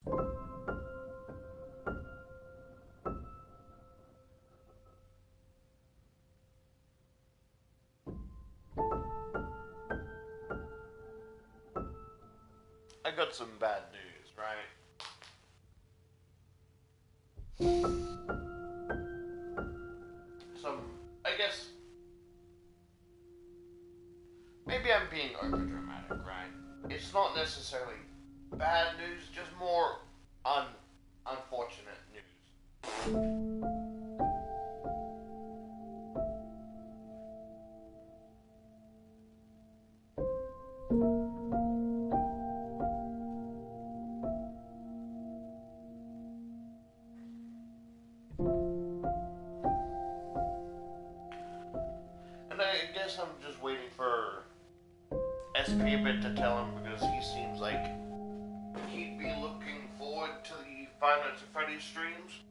I got some bad news, right? Some, I guess, maybe I'm being overdramatic, right? It's not necessarily bad news, just more unfortunate news. And I guess I'm just waiting for SP a bit to tell him because he seems like he'd be looking forward to the Five Nights at Freddy's streams.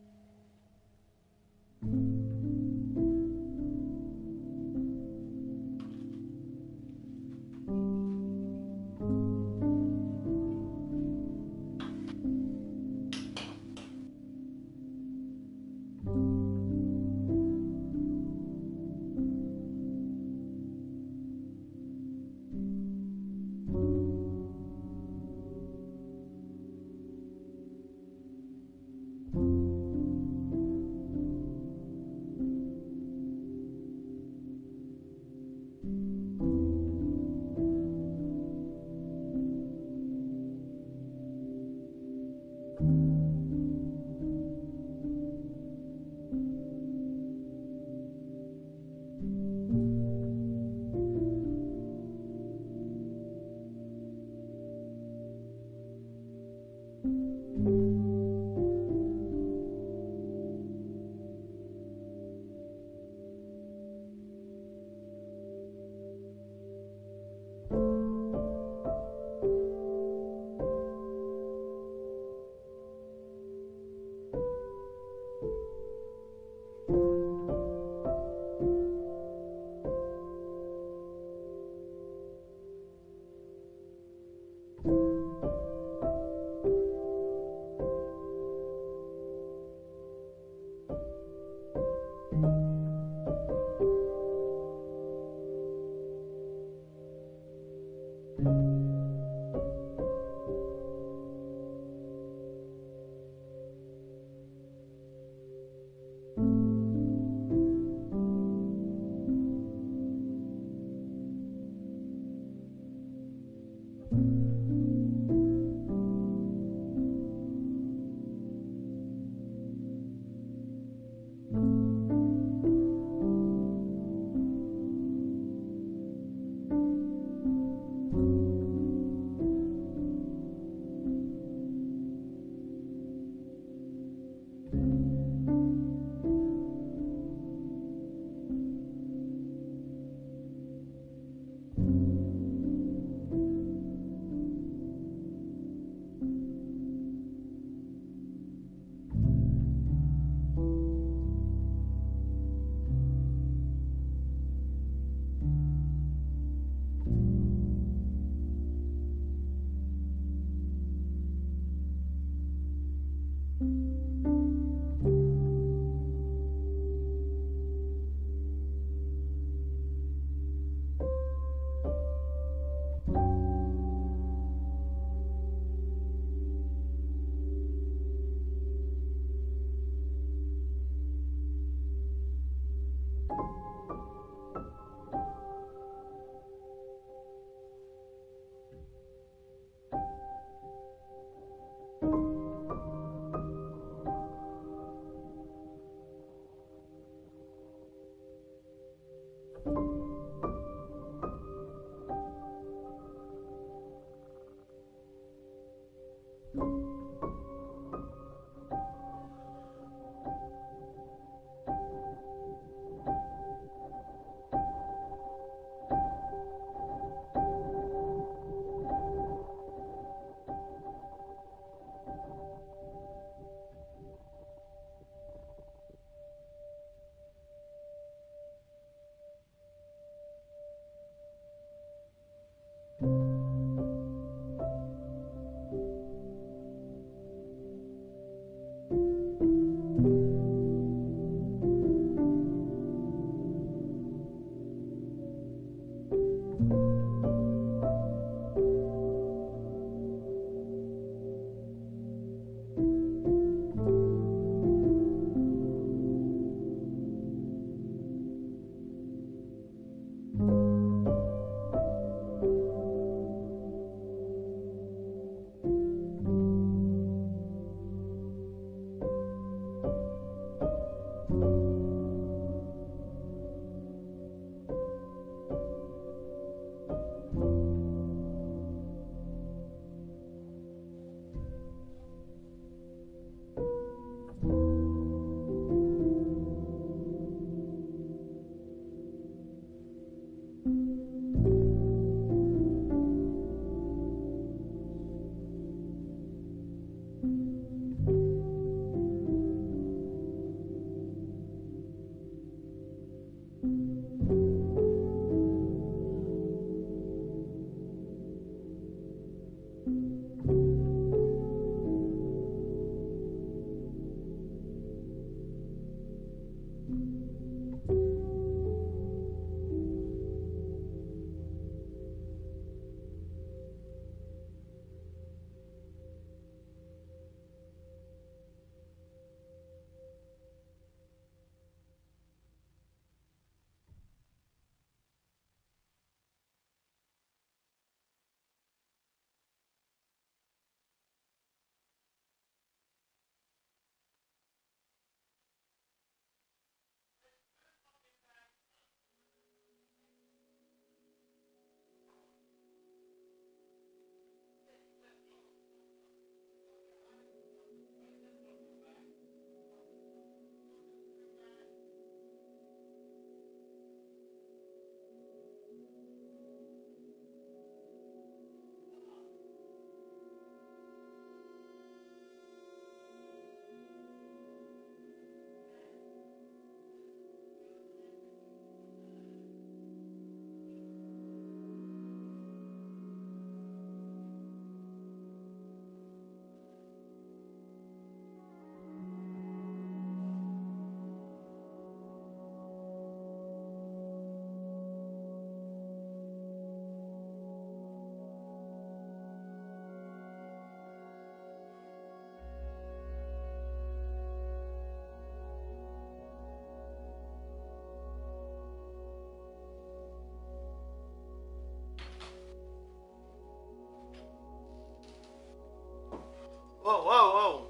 Whoa, whoa, whoa!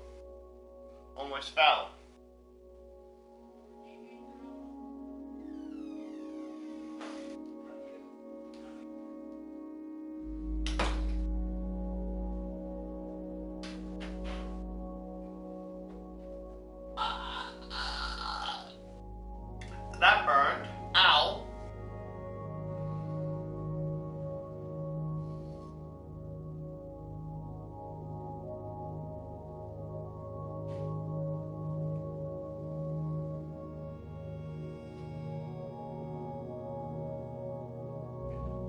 Almost fell. That burned. Ow.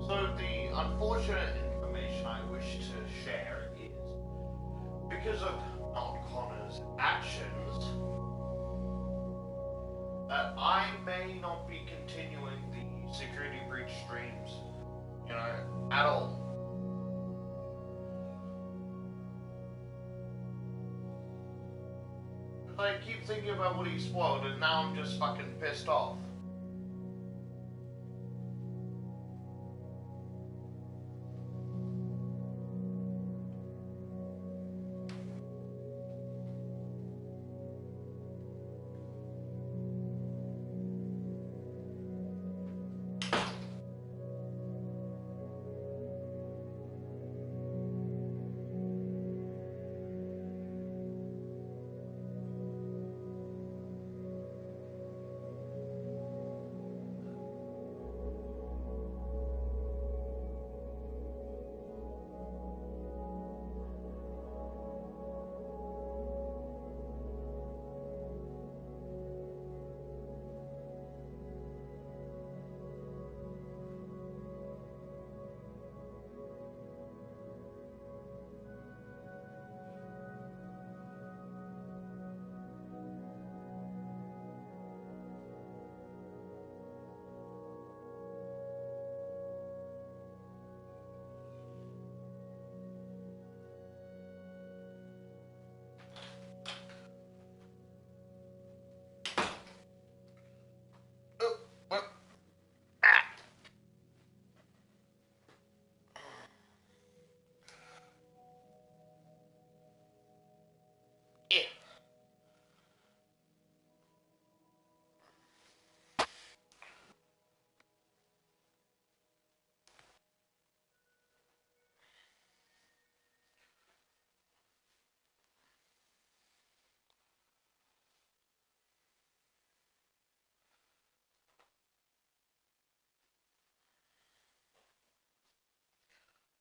So the unfortunate information I wish to share is, because of Aunt Connor's actions, that I may not be continuing the security breach streams, at all. I keep thinking about what he spoiled, and now I'm just fucking pissed off.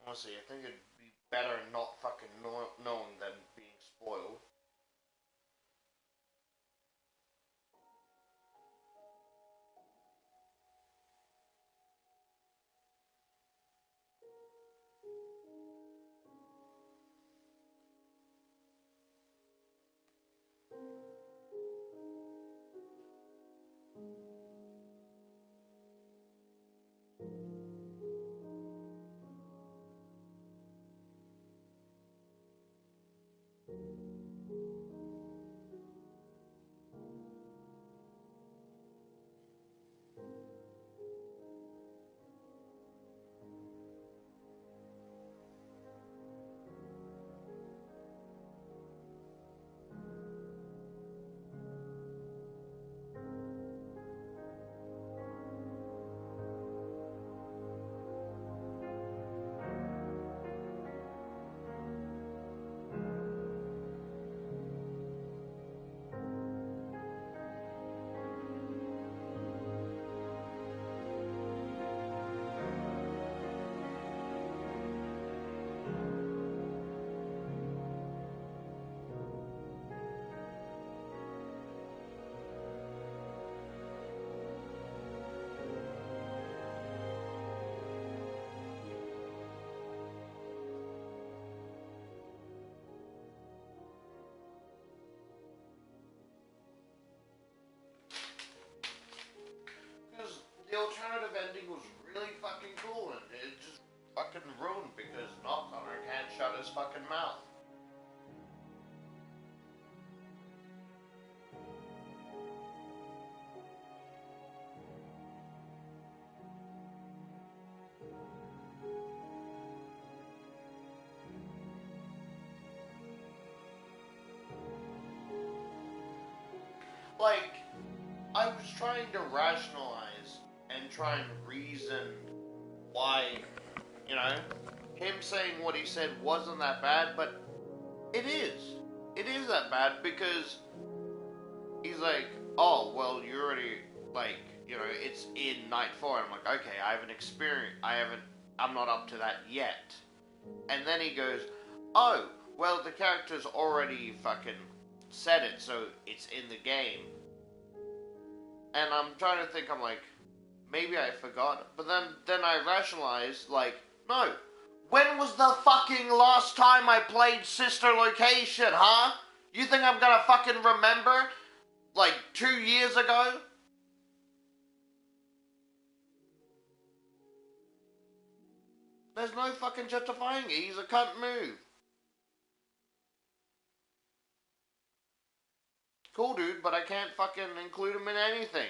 Honestly, I think it'd be better not fucking knowing than being spoiled. Because the alternative ending was really fucking cool, and it just fucking ruined because Knock Connor can't shut his fucking mouth. trying to rationalize and try and reason why, you know, him saying what he said wasn't that bad, but it is. It is that bad because he's like, oh, well, you already, like, you know, it's in night 4. I'm like, okay, I'm not up to that yet. And then he goes, oh, well, the character's already fucking said it, so it's in the game. And I'm trying to think, I'm like, maybe I forgot. But then I rationalized, like, no. When was the fucking last time I played Sister Location, huh? You think I'm gonna fucking remember? Like, 2 years ago? There's no fucking justifying it. He's a cunt move. Cool, dude, but I can't fucking include him in anything.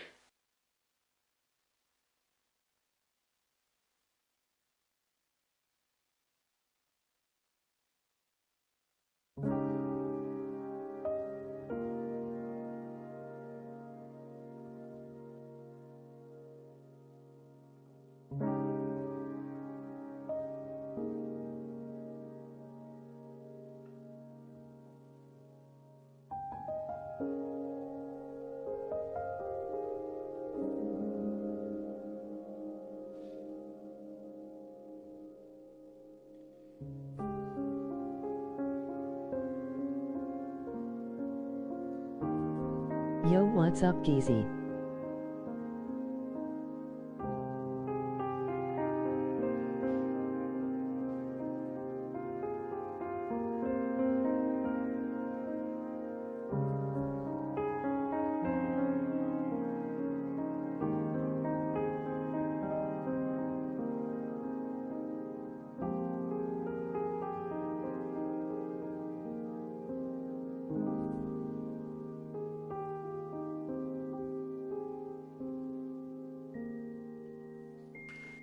Yo, what's up, Geezy?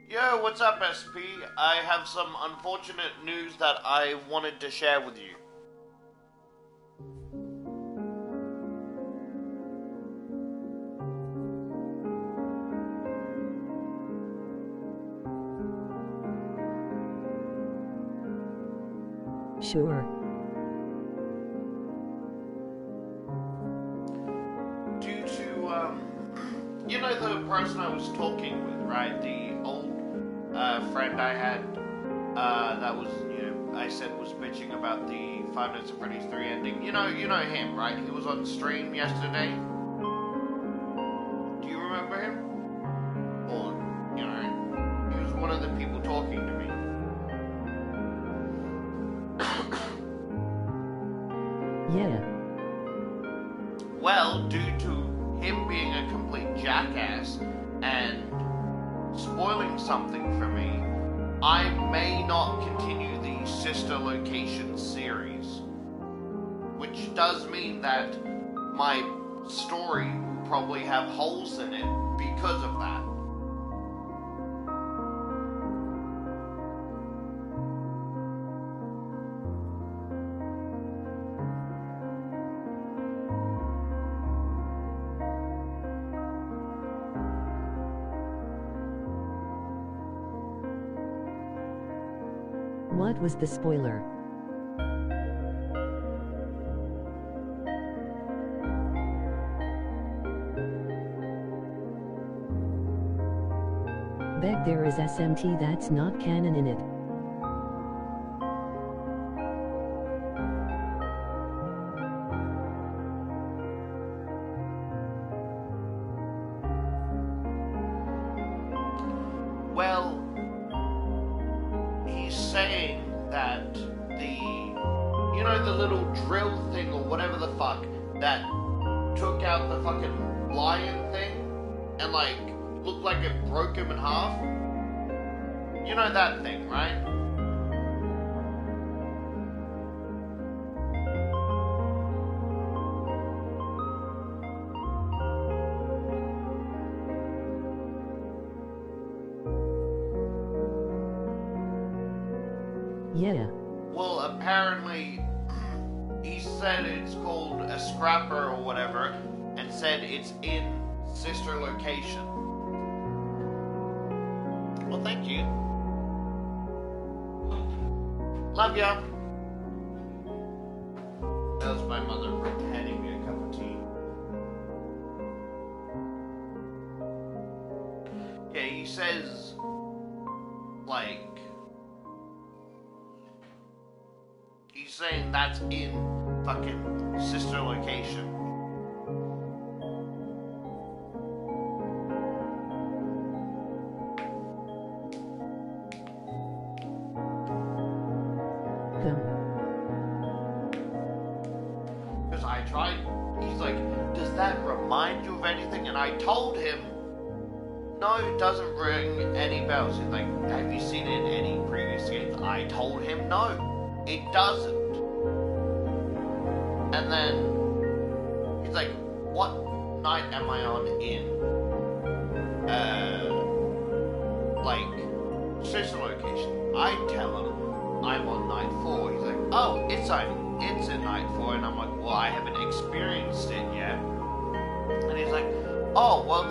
Yo, what's up, SP? I have some unfortunate news that I wanted to share with you. Sure. Due to, you know the person I was talking with, right? The old friend I had, that was, you know, I said was bitching about the Five Nights at Freddy's 3 ending. You know him, right? He was on stream yesterday. Do you remember him? Or, you know, he was one of the people talking to me. Yeah. Well, due to him being a complete jackass and spoiling something for me, I may not continue the Sister Location series. Which does mean that my story will probably have holes in it because of that. What was the spoiler? Bet there is SMT that's not canon in it. Well, he's saying that the little drill thing or whatever the fuck that took out the fucking lion thing and like looked like it broke him in half. You know that thing, right? Yeah. Well, apparently, he said it's called a scrapper or whatever, and said it's in sister location. Well, thank you. Love ya. That was my mother handing me a cup of tea. Yeah, he says, like, he's saying that's in fucking sister location. Because I tried, he's like, does that remind you of anything? And I told him, no, it doesn't ring any bells. He's like, have you seen it in any previous games? I told him, no, it doesn't. And then he's like, what night am I on in like sister location? I tell him I'm on night 4. He's like, oh, it's in night 4. And I'm like, well, I haven't experienced it yet. And he's like, oh, well,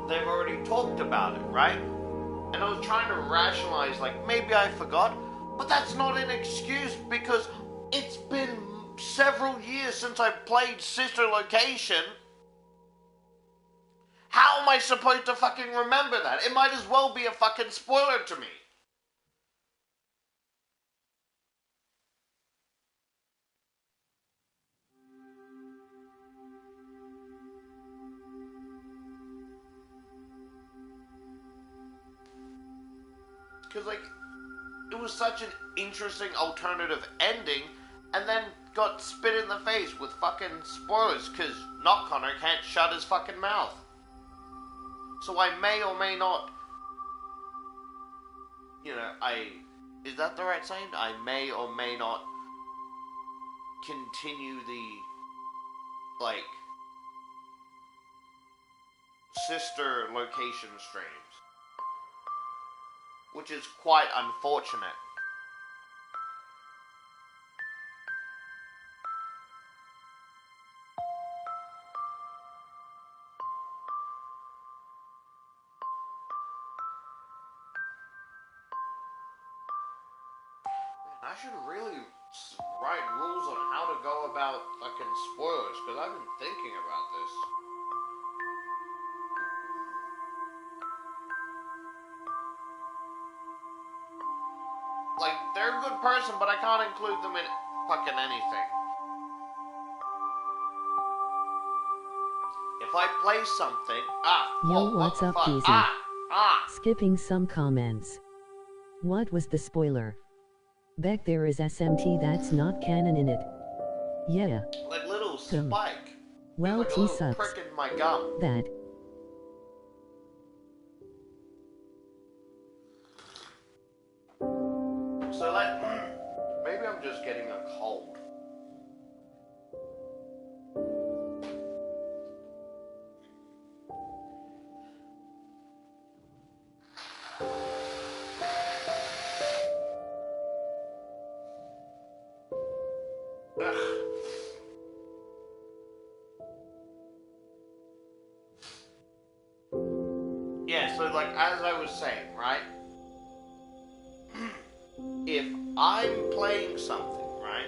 they've already talked about it, right? And I was trying to rationalize, like, maybe I forgot, but that's not an excuse, because it's been several years since I played Sister Location. How am I supposed to fucking remember that? It might as well be a fucking spoiler to me. Because, like, it was such an interesting alternative ending, and then got spit in the face with fucking spoilers, because Not Connor can't shut his fucking mouth. So I may or may not, is that the right saying? I may or may not continue the, like, sister location streams. Which is quite unfortunate. I should really write rules on how to go about fucking spoilers, because I've been thinking about this. Like, they're a good person, but I can't include them in fucking anything. If I play something... Yo, what's up, Deezy? Skipping some comments. What was the spoiler? Back there is SMT that's not canon in it. Yeah. Like little spike. Well, like he sucks. Prick in my gum. That. So maybe I'm just getting a cold. Yeah, so like as I was saying, right? If I'm playing something, right?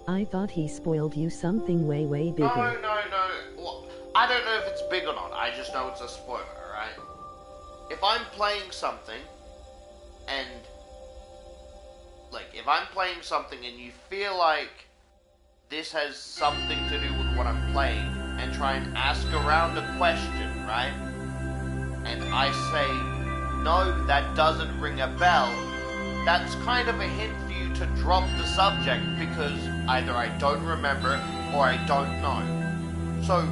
I thought he spoiled you something way bigger. No. Well, I don't know if it's big or not. I just know it's a spoiler, right? If I'm playing something, and like if I'm playing something and you feel like this has something to do with what I'm playing, and try and ask around a question, right? And I say, no, that doesn't ring a bell. That's kind of a hint for you to drop the subject, because either I don't remember or I don't know. So,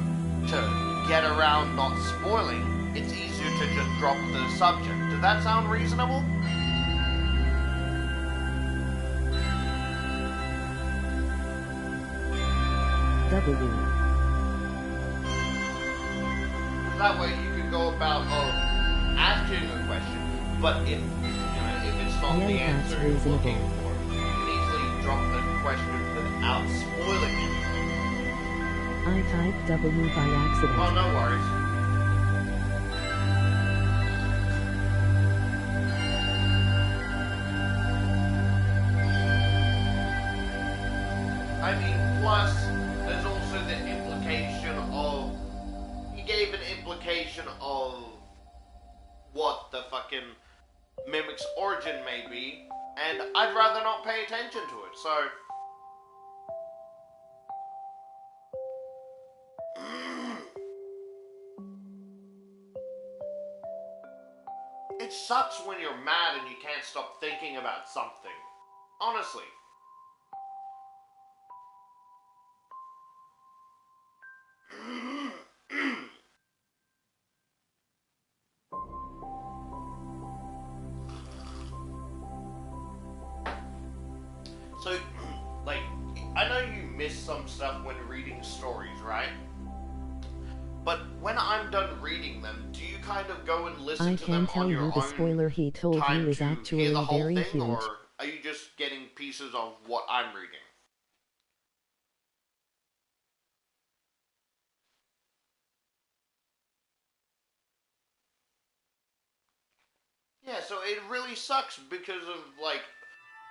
to get around not spoiling, it's easier to just drop the subject. Does that sound reasonable? W. That way you can go about asking a question, but if it's not the answer you're looking for, you can easily drop the question without spoiling anything. I typed W by accident. Oh, no worries. I mean, plus, there's also the implication of... He gave an implication of what the fucking mimic's origin may be, and I'd rather not pay attention to it, so... It sucks when you're mad and you can't stop thinking about something. Honestly. So, like, I know you miss some stuff when reading stories, right? But when I'm done reading them, do you kind of go and listen to them on your own? I can tell you the spoiler he told you is actually very huge. Or are you just getting pieces of what I'm reading? Yeah, so it really sucks because of, like,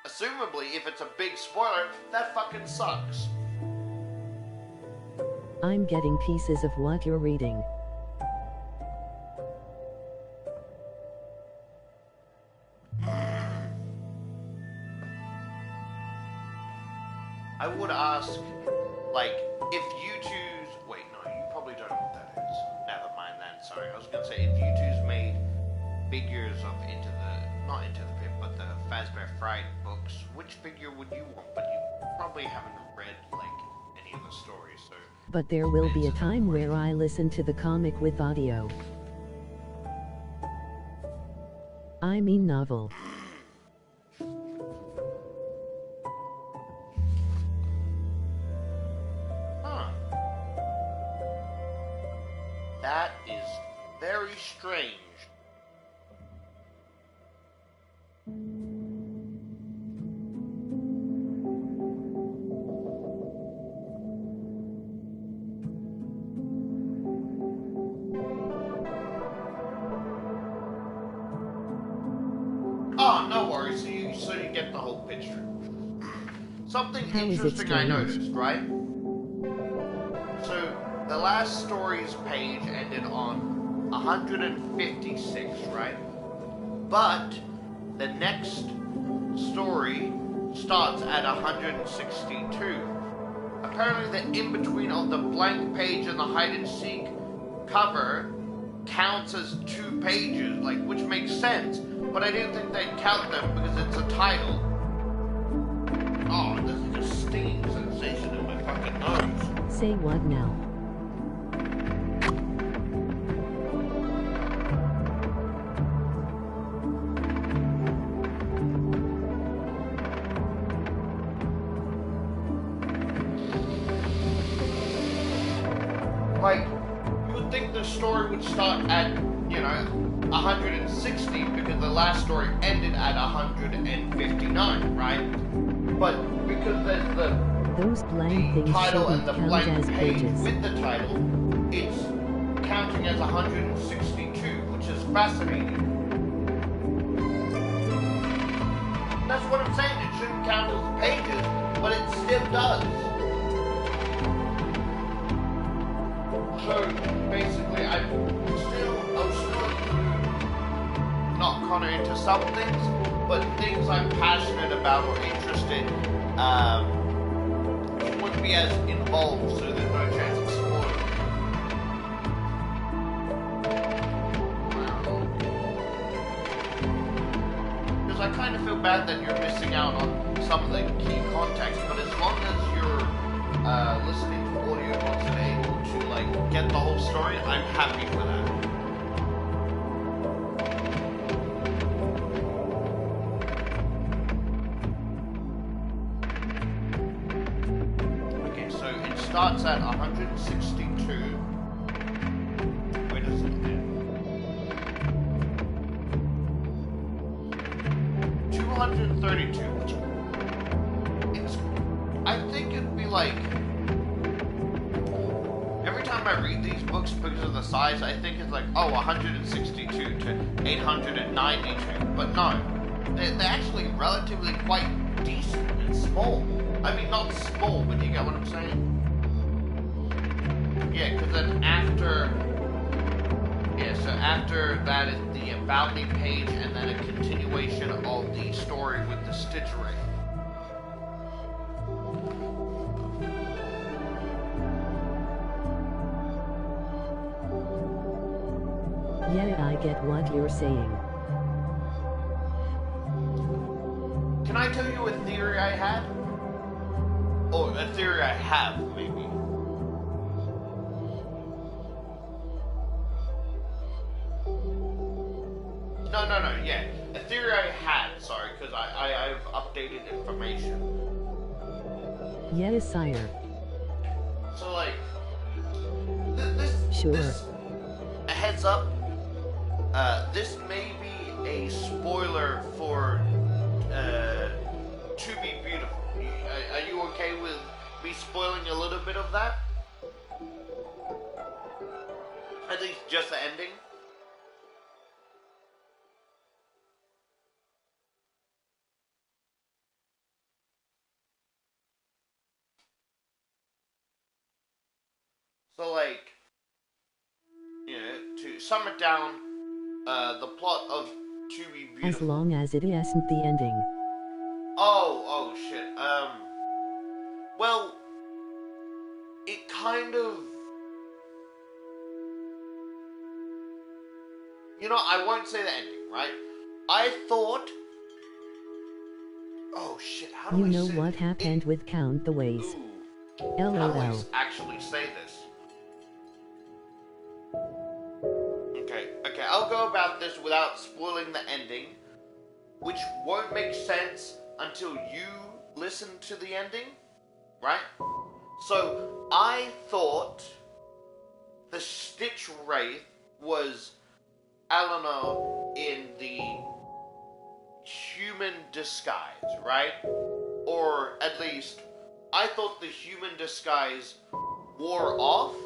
assumably, if it's a big spoiler, that fucking sucks. I'm getting pieces of what you're reading. I would ask, like, if you choose... Wait, no, you probably don't know what that is. Never mind that, sorry. I was going to say, if you choose made figures of not Into the Pit, but the Fazbear Fright books, which figure would you want? But you probably haven't read, like, any of the stories, so... But there will be a time where I listen to the comic with audio. I mean novel. Huh. That is very strange. Oh, no worries. So you get the whole picture. Something interesting I noticed, right? So the last story's page ended on 156, right? But the next story starts at 162. Apparently the in-between of the blank page and the hide-and-seek cover counts as 2 pages, like, which makes sense. But I didn't think they'd count them because it's a title. Oh, there's like a stinging sensation in my fucking nose. Say what now? Like, you would think the story would start at, 160 because the last story ended at 159, right? But because there's those blank things title and the blank as page pages. with the title, it's counting as 162, which is fascinating. That's what I'm saying, it shouldn't count as pages, but it still does. So basically, I was still not kind of into some things, but things I'm passionate about or interested, wouldn't be as involved, so there's no chance of spoiling. Because I kind of feel bad that you're missing out on some of the key context, but as long as you're listening to audio books and able to, like, get the whole story, I'm happy for that. Starts at 162. Where does it end? 232, which I think it'd be like I read these books because of the size, I think it's like, oh, 162 to 892. But no, they're actually relatively quite decent and small. I mean, not small, but you get what I'm saying? Yeah, because then after... Yeah, so after that is the About Me page, and then a continuation of the story with the Stitch Ray. Yeah, I get what you're saying. Can I tell you a theory I had? Or a theory I have, maybe. No, yeah. A theory I had, sorry, because I've updated information. Yes, sire. So, like, Sure. a heads up, this may be a spoiler for To Be Beautiful. Are you okay with me spoiling a little bit of that? At least just the ending? So, like, you know, to sum it down, the plot of To Be Beautiful. As long as it isn't the ending. Oh, shit. Well, it kind of... You know, I won't say the ending, right? I thought... Oh, shit, how do I say... You know what happened with Count the Ways. Ooh. How do I LOL. actually say this? Okay, I'll go about this without spoiling the ending, which won't make sense until you listen to the ending, right? So, I thought the Stitch Wraith was Eleanor in the human disguise, right? Or at least, I thought the human disguise wore off,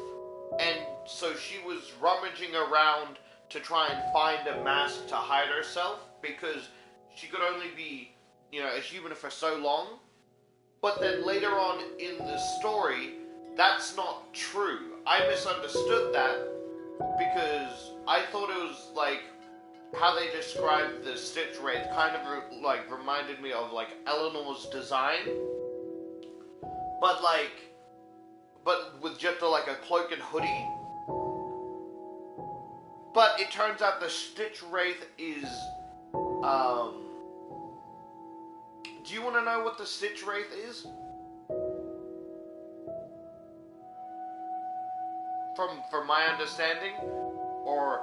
and so she was rummaging around to try and find a mask to hide herself, because she could only be, you know, a human for so long. But then later on in the story, that's not true. I misunderstood that, because I thought it was like how they described the Stitch Wraith kind of like reminded me of like Eleanor's design, but with just like a cloak and hoodie. But it turns out the Stitch Wraith is do you want to know what the Stitch Wraith is? From my understanding, or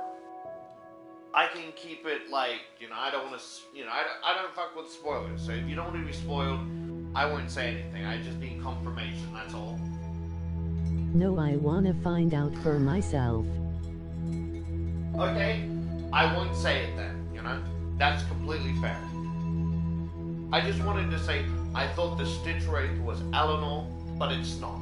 I can keep it like, you know, I don't want to, you know, I don't fuck with spoilers. So if you don't want to be spoiled, I won't say anything. I just need confirmation. That's all. No, I wanna find out for myself. Okay, I won't say it then. You know, that's completely fair. I just wanted to say I thought the Stitch Wraith was Eleanor, but it's not.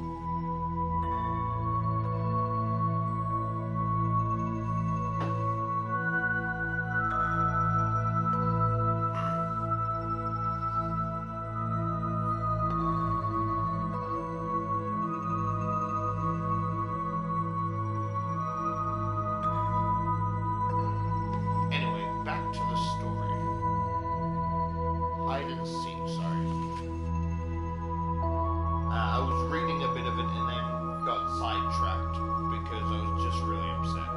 Anyway, back to the story. Hide and seek, sorry. I was reading a bit of it and then got sidetracked because I was just really upset.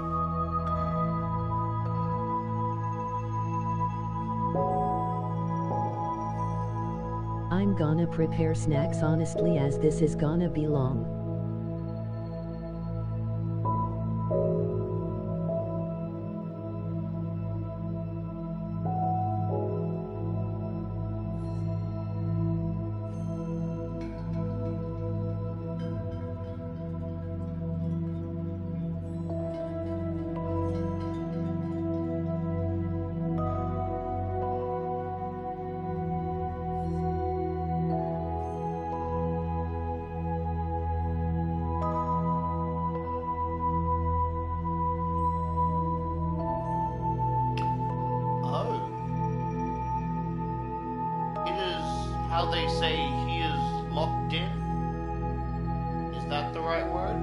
I'm gonna prepare snacks honestly, as this is gonna be long. how they say he is locked in? Is that the right word?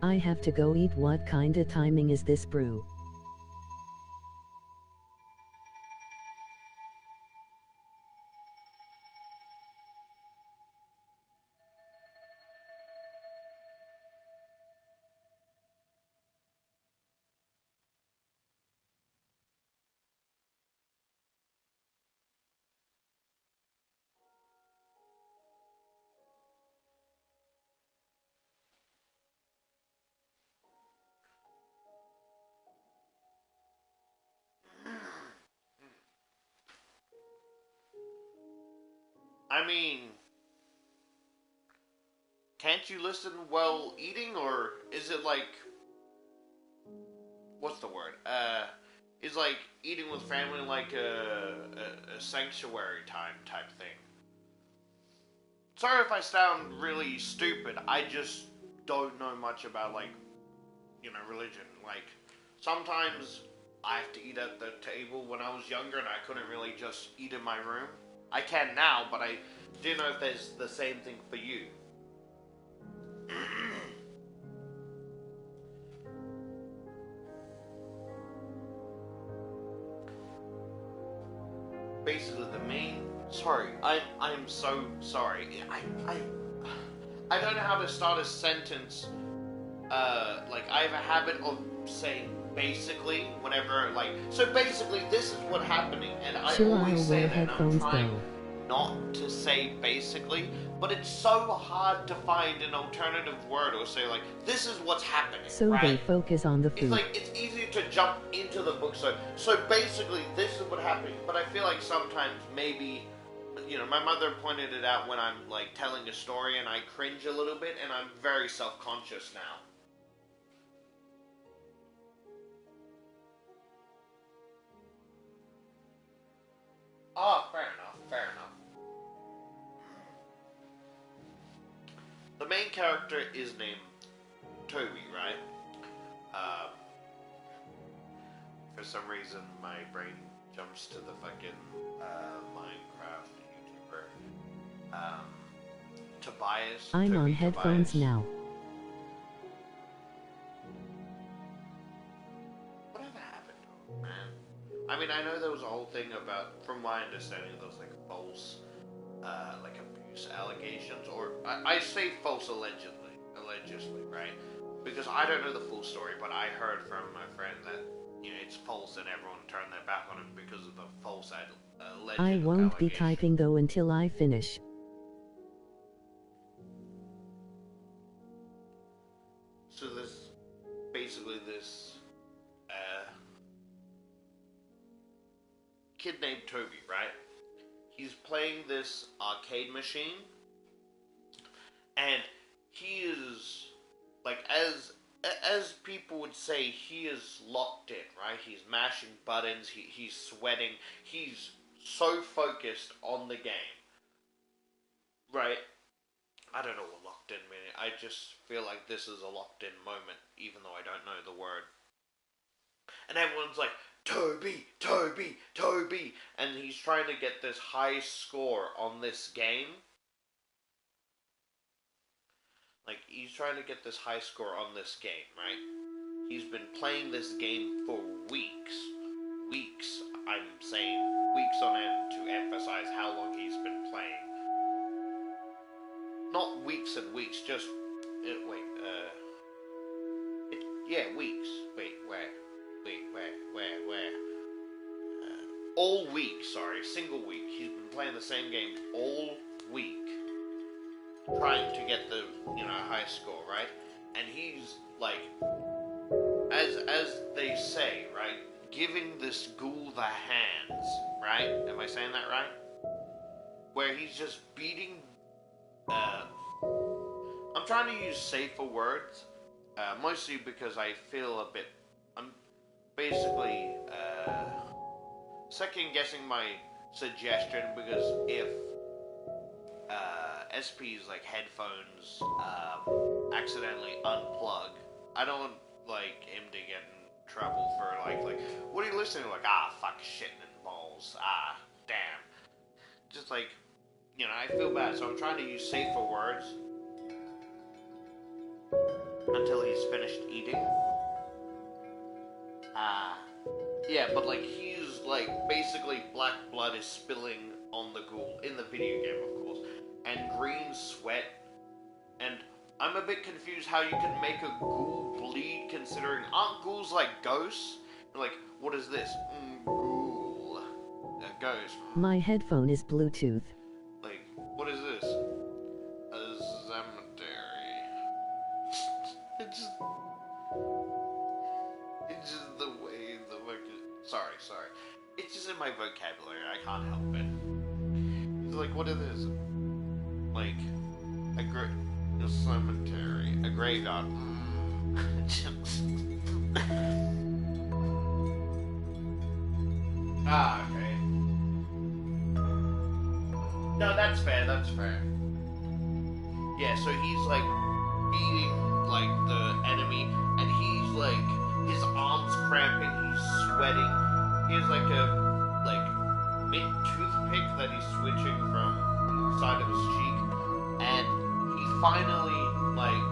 I have to go eat. What kinda timing is this, brew? I mean, can't you listen while eating, or is it like, what's the word? Is like eating with family like a sanctuary time type thing? Sorry if I sound really stupid. I just don't know much about, like, religion. Like, sometimes I have to eat at the table. When I was younger and I couldn't really just eat in my room. I can now, but I do know if there's the same thing for you. Basically, the main... Sorry, I'm so sorry. I don't know how to start a sentence. Like, I have a habit of saying basically whenever, like... So basically, this is what's happening, and I always say that, and I'm trying not to say basically, but it's so hard to find an alternative word or say, like, this is what's happening, so right? They focus on the food. It's like, it's easy to jump into the book, so basically, this is what's happening, but I feel like sometimes maybe... my mother pointed it out when I'm, like, telling a story, and I cringe a little bit, and I'm very self-conscious now. Oh, fair enough, fair enough. The main character is named Toby, right? For some reason, my brain jumps to the fucking Minecraft YouTuber. Tobias. I'm Toby on headphones Tobias. now. Whatever happened to him, man? I mean, I know there was a whole thing about, from my understanding, there was like false, like abuse allegations, or I say false allegedly, right? Because I don't know the full story, but I heard from my friend that it's false, and everyone turned their back on him because of the false alleged I won't be allegation. typing though until I finish. So this, basically this, kid named Toby, right? He's playing this arcade machine, and he is, like, as people would say, he is locked in, right? He's mashing buttons, he's sweating, he's so focused on the game, right? I don't know what locked in means. I just feel like this is a locked in moment, even though I don't know the word. And everyone's like, Toby, Toby, Toby, and he's trying to get this high score on this game. Like, he's trying to get this high score on this game, right? He's been playing this game for weeks. Weeks, I'm saying weeks on end to emphasize how long he's been playing. Not weeks and weeks, just... weeks. Where? All week, sorry, single week. He's been playing the same game all week. trying to get the, high score, right? And he's like, as they say, right, giving this ghoul the hands, right? Am I saying that right? Where he's just beating. I'm trying to use safer words, mostly because I feel a bit. I'm basically second guessing my suggestion, because if SP's like headphones accidentally unplug, I don't like him to get in trouble for like what are you listening to? Like, fuck, shit and balls, damn. Just like, I feel bad, so I'm trying to use safer words until he's finished eating. Yeah, but like he's like basically black blood is spilling on the ghoul in the video game, of course, and green sweat. And I'm a bit confused how you can make a ghoul bleed, considering aren't ghouls like ghosts? Like, what is this? Ghoul. Ghost. My headphone is Bluetooth. Like, what is this? A cemetery. It's just the way the fucking. Sorry. It's just in my vocabulary. I can't help it. It's like, what is this? Like, a cemetery, a graveyard. Okay. No, that's fair. Yeah, so he's like beating like the enemy, and he's like his arms cramping, he's sweating. He has like a mint toothpick that he's switching from the side of his cheek, and he finally like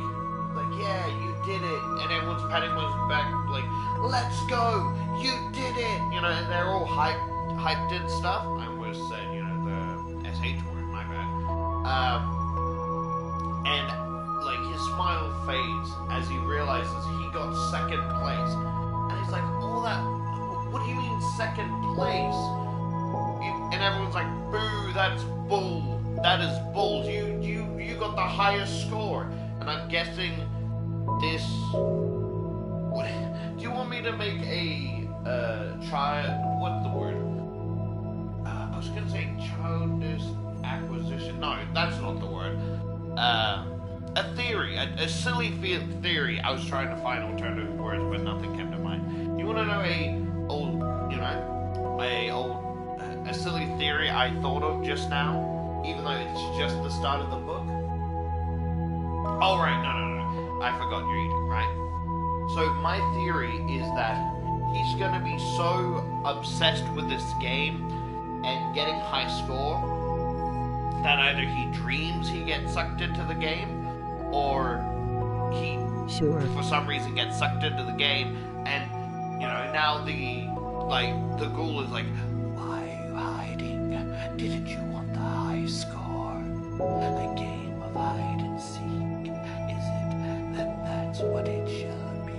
yeah, you did it, and everyone's patting him on his back like, let's go, you did it, and they're all hyped and stuff. I almost said the SH word, my bad. And like his smile fades as he realizes he got second place, and he's like, all that, what do you mean second place? And everyone's like, boo, that's bull, that is bull, you got the highest score. And I'm guessing this, what, do you want me to make a what's the word? I was gonna say childish acquisition. No, that's not the word. A theory, a silly theory. I was trying to find alternative words, but nothing came to mind. You want to know a silly theory I thought of just now, even though it's just the start of the book? Oh, right, no. I forgot you're eating, right? So my theory is that he's gonna be so obsessed with this game and getting high score that either he dreams he gets sucked into the game, or he, for some reason, gets sucked into the game, and, now the ghoul is like, why are you hiding? Didn't you want the high score? A game of hide and seek, is it? Then that's what it shall be.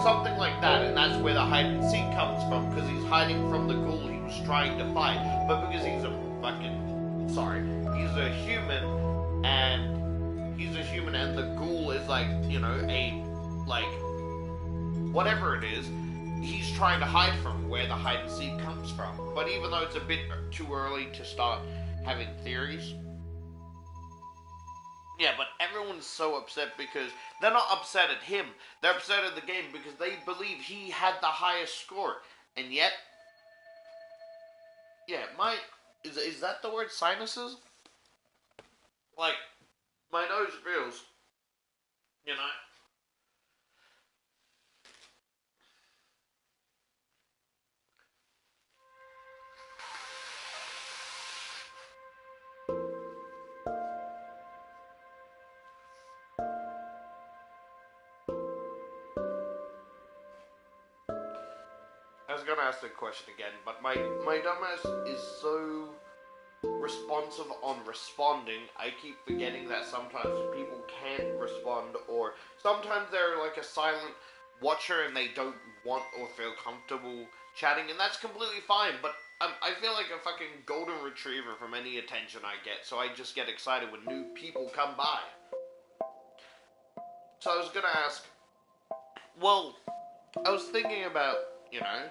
Something like that, and that's where the hide and seek comes from, because he's hiding from the ghoul he was trying to fight, but because he's he's a human, and the ghoul is whatever it is, he's trying to hide from where the hide and seek comes from. But even though it's a bit too early to start having theories, yeah, but everyone's so upset because they're not upset at him, they're upset at the game because they believe he had the highest score, and yet, yeah, is that the word, sinuses? Like, my nose feels, I was gonna ask the question again, but my dumbass is so responsive on responding, I keep forgetting that sometimes people can't respond, or sometimes they're like a silent watcher and they don't want or feel comfortable chatting, and that's completely fine, but I feel like a fucking golden retriever from any attention I get, so I just get excited when new people come by. So I was gonna ask, well, I was thinking about, you know,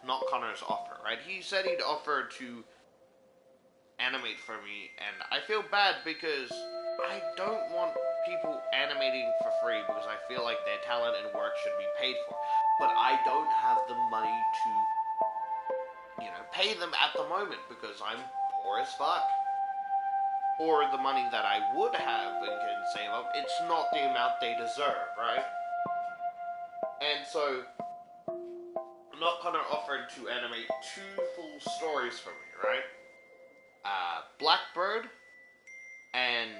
not Connor's offer, right? He said he'd offer to animate for me, and I feel bad because I don't want people animating for free because I feel like their talent and work should be paid for. But I don't have the money to, you know, pay them at the moment because I'm poor as fuck. Or the money that I would have and can save up, it's not the amount they deserve, right? And so, Not Connor offered to animate 2 full stories for me, right? Blackbird and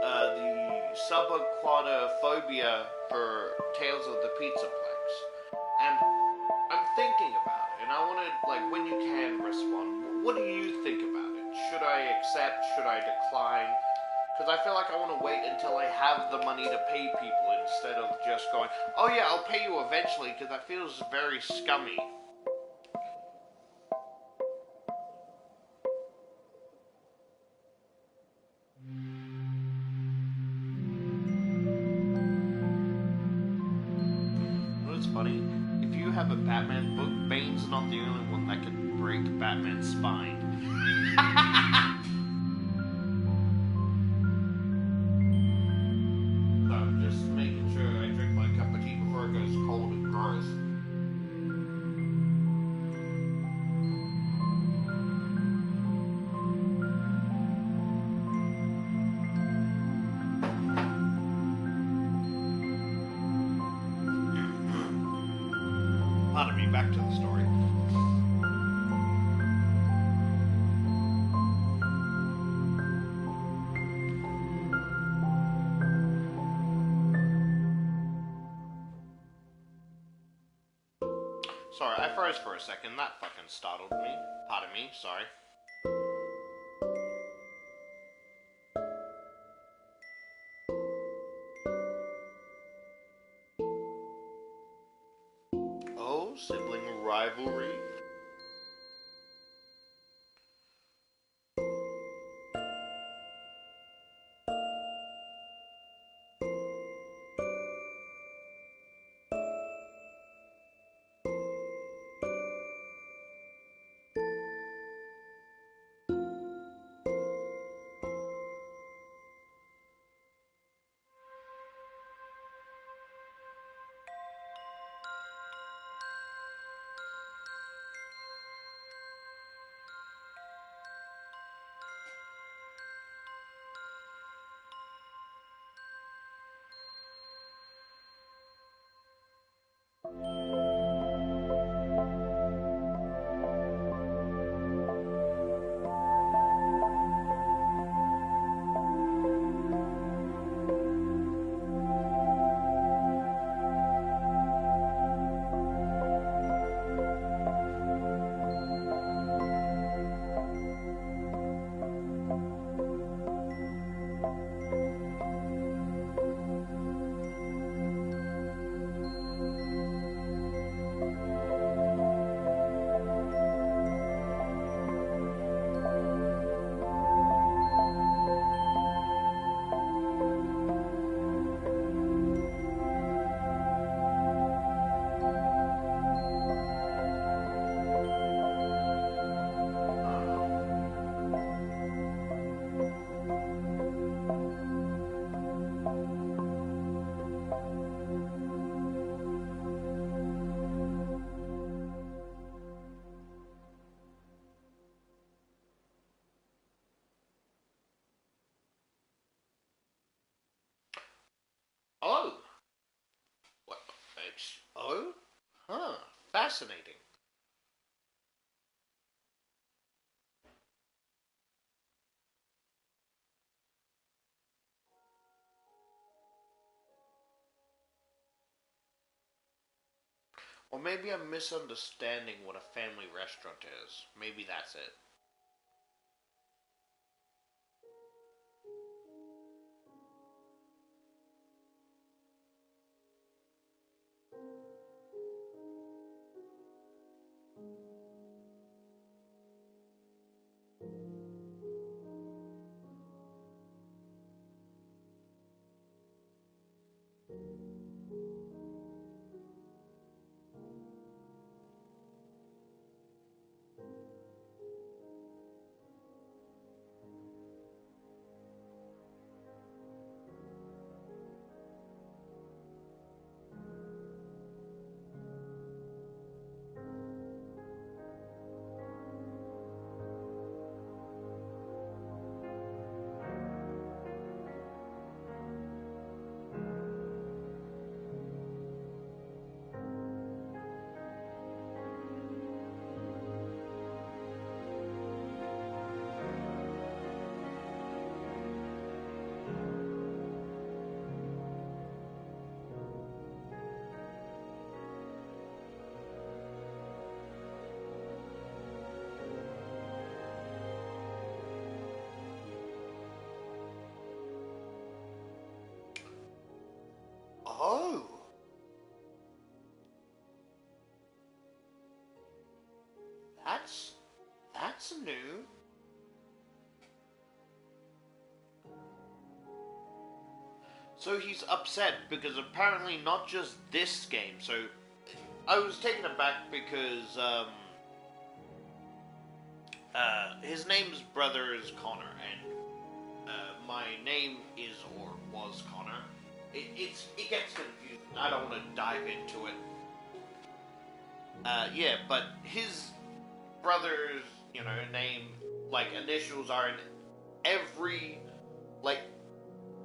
the subaquatophobia for Tales of the Pizzaplex. And I'm thinking about it, and I want to, like, when you can respond, what do you think about it? Should I accept? Should I decline? Because I feel like I want to wait until I have the money to pay people instead of just going, oh yeah, I'll pay you eventually, because that feels very scummy. It's funny, if you have a Batman book, Bane's not the only one that can break Batman's spine. So I'm just making sure I drink my cup of tea before it goes cold and gross. Pardon me, back to the story. Sorry, I froze for a second. That fucking startled me. Pardon me, sorry. Oh, sibling rivalry? Oh! What? Oh? Huh. Fascinating. Or maybe I'm misunderstanding what a family restaurant is. Maybe that's it. Oh. That's new. So he's upset because apparently not just this game. So I was taken aback because his name's brother is Connor, and my name is or was Connor. It gets confusing. I don't want to dive into it. Yeah, but his brother's name, like initials are in every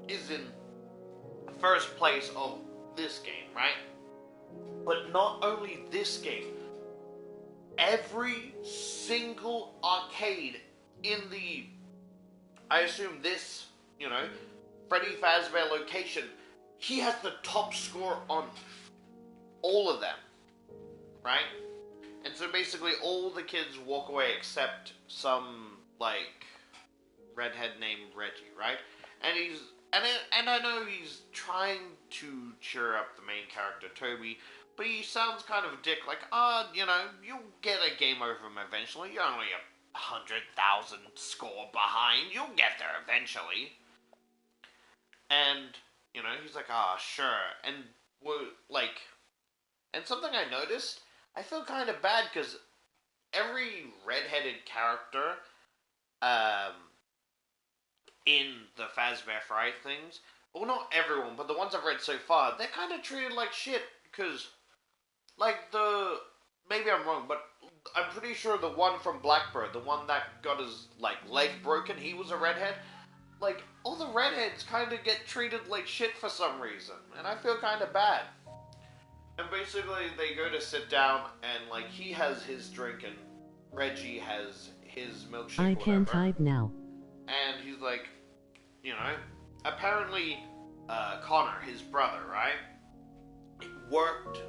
is in first place of this game, right? But not only this game, every single arcade in the, I assume this, Freddy Fazbear location, he has the top score on all of them, right? And so basically all the kids walk away except some, redhead named Reggie, right? And and I know he's trying to cheer up the main character, Toby, but he sounds kind of a dick, you'll get a game over him eventually. You're only 100,000 score behind. You'll get there eventually. And, he's like, sure. And and something I noticed, I feel kind of bad because every redheaded character, in the Fazbear Fright things, well, not everyone, but the ones I've read so far, they're kind of treated like shit, because, maybe I'm wrong, but I'm pretty sure the one from Blackbird, the one that got his, leg broken, he was a redhead. All the redheads kind of get treated like shit for some reason, and I feel kind of bad. And basically, they go to sit down, and, he has his drink, and Reggie has his milkshake, I can type now. And he's like, apparently, Connor, his brother, right, worked,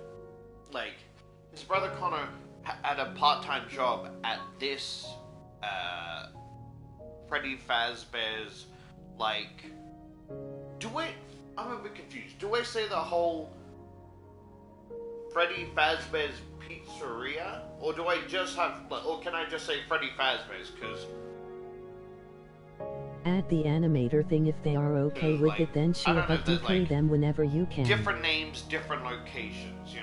his brother Connor had a part-time job at this, Freddy Fazbear's, I'm a bit confused. Do I say the whole Freddy Fazbear's Pizzeria? Or do I just have, or can I just say Freddy Fazbear's, because... Add the animator thing if they are okay with it, then sure, but decay them whenever you can. Different names, different locations,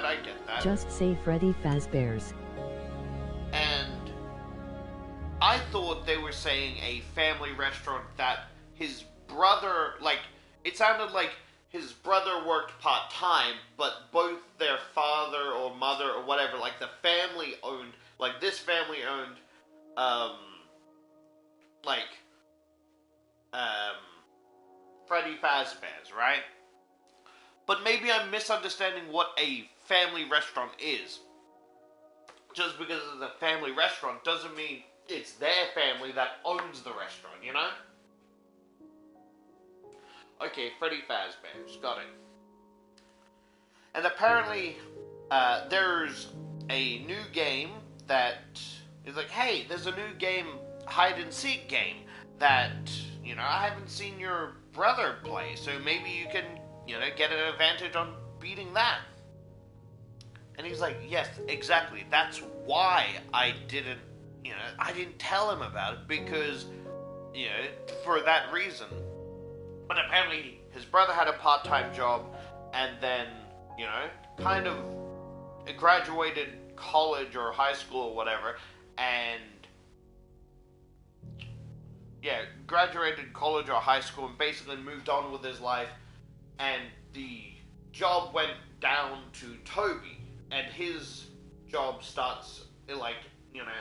I get that. Just say Freddy Fazbear's. And I thought they were saying a family restaurant that his brother, it sounded like his brother worked part-time, but both their father or mother or whatever, the family owned, this family owned, Freddy Fazbear's, right? But maybe I'm misunderstanding what a family restaurant is. Just because it's a family restaurant doesn't mean it's their family that owns the restaurant, Okay, Freddy Fazbear's, got it. And apparently, there's a new game that is hey, there's a new game, hide-and-seek game, that, I haven't seen your brother play, so maybe you can, get an advantage on beating that. And he's like, yes, exactly. That's why I didn't tell him about it, because, for that reason. But apparently his brother had a part-time job, and then, kind of graduated college or high school or whatever, and graduated college or high school and basically moved on with his life, and the job went down to Toby, and his job starts an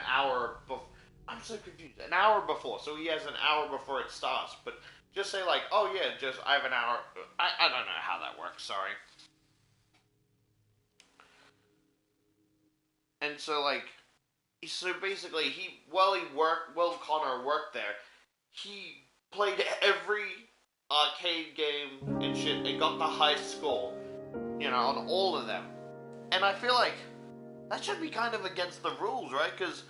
hour before. I'm so confused. An hour before, so he has an hour before it starts. But just say oh yeah, I have an hour. I don't know how that works. Sorry. And so basically while Connor worked there, he played every arcade game and shit and got the high score, on all of them. And I feel like that should be kind of against the rules, right? Because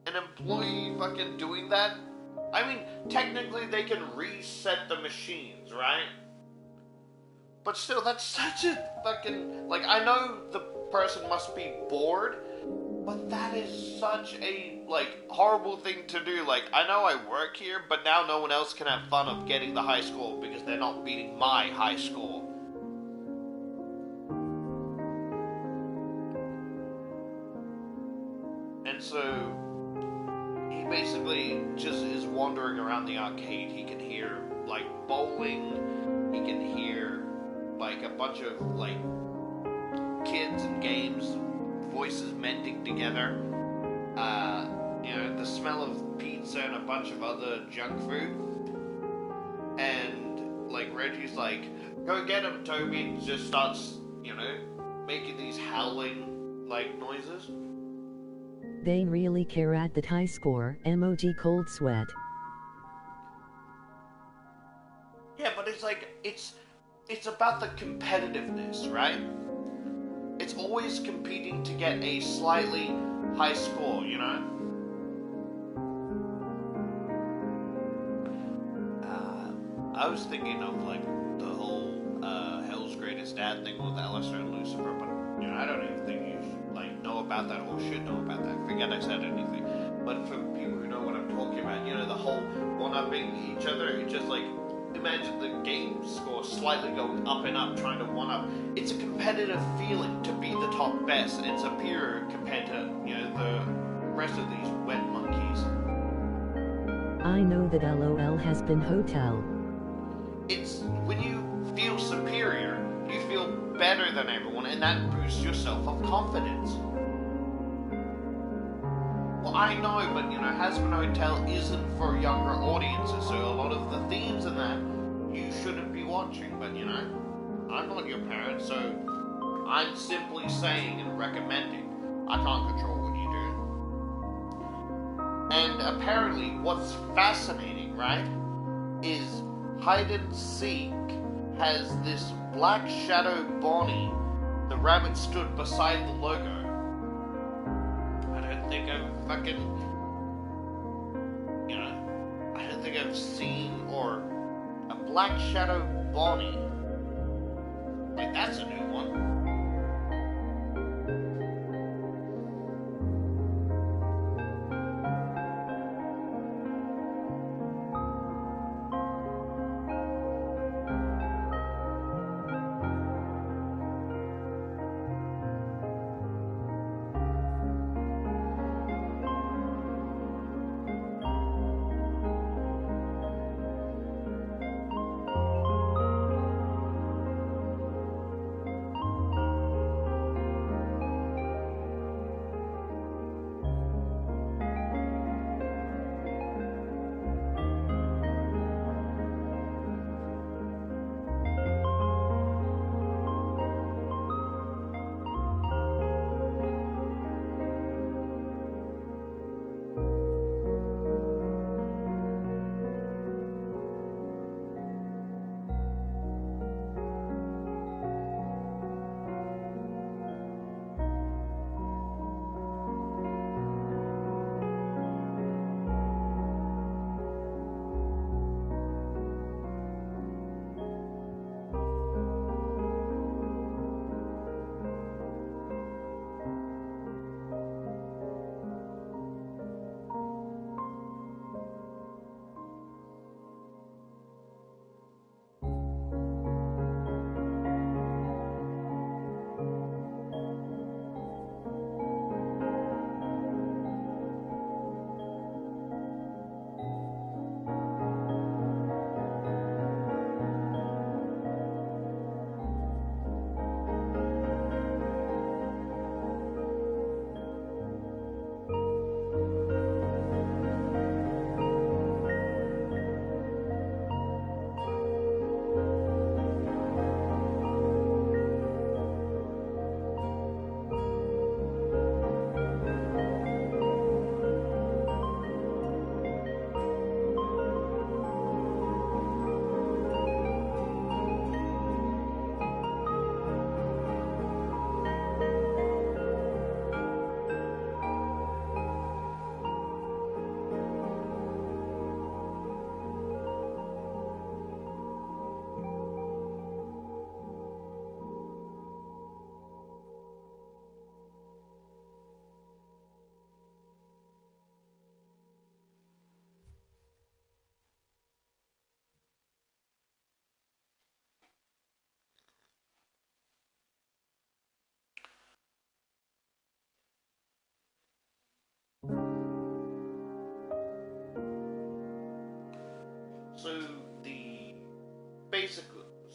an employee fucking doing that, I mean, technically they can reset the machines, right? But still, that's such a fucking, I know the person must be bored, but that is such a, horrible thing to do. I know I work here, but now no one else can have fun of getting the high score because they're not beating my high score. And so he basically just is wandering around the arcade. He can hear, bowling. He can hear, a bunch of, kids and games, voices mending together. The smell of pizza and a bunch of other junk food. And, Reggie's go get him, Toby. And just starts, making these howling, noises. They really care at that high score, emoji cold sweat. Yeah, but it's about the competitiveness, right? It's always competing to get a slightly high score, I was thinking of, the whole Hell's Greatest Dad thing with Alistair and Lucifer, but, I don't even think you should, know about that or should know about that. Forget I said anything. But for people who know what I'm talking about, the whole one-upping each other, it's just, imagine the game score slightly going up and up, trying to one-up. It's a competitive feeling to be the top best, and it's superior compared to, the rest of these wet monkeys. I know that LOL has been hotel. It's when you feel superior, you feel better than everyone, and that boosts your self-confidence. Well, I know, but, Has Been Hotel isn't for younger audiences, so a lot of the themes in that you shouldn't be watching, but, I'm not your parent, so I'm simply saying and recommending. I can't control what you do. And apparently, what's fascinating, right, is Hide and Seek has this black shadow Bonnie. The rabbit stood beside the logo. I don't think I've seen a black shadow Bonnie. That's a new one.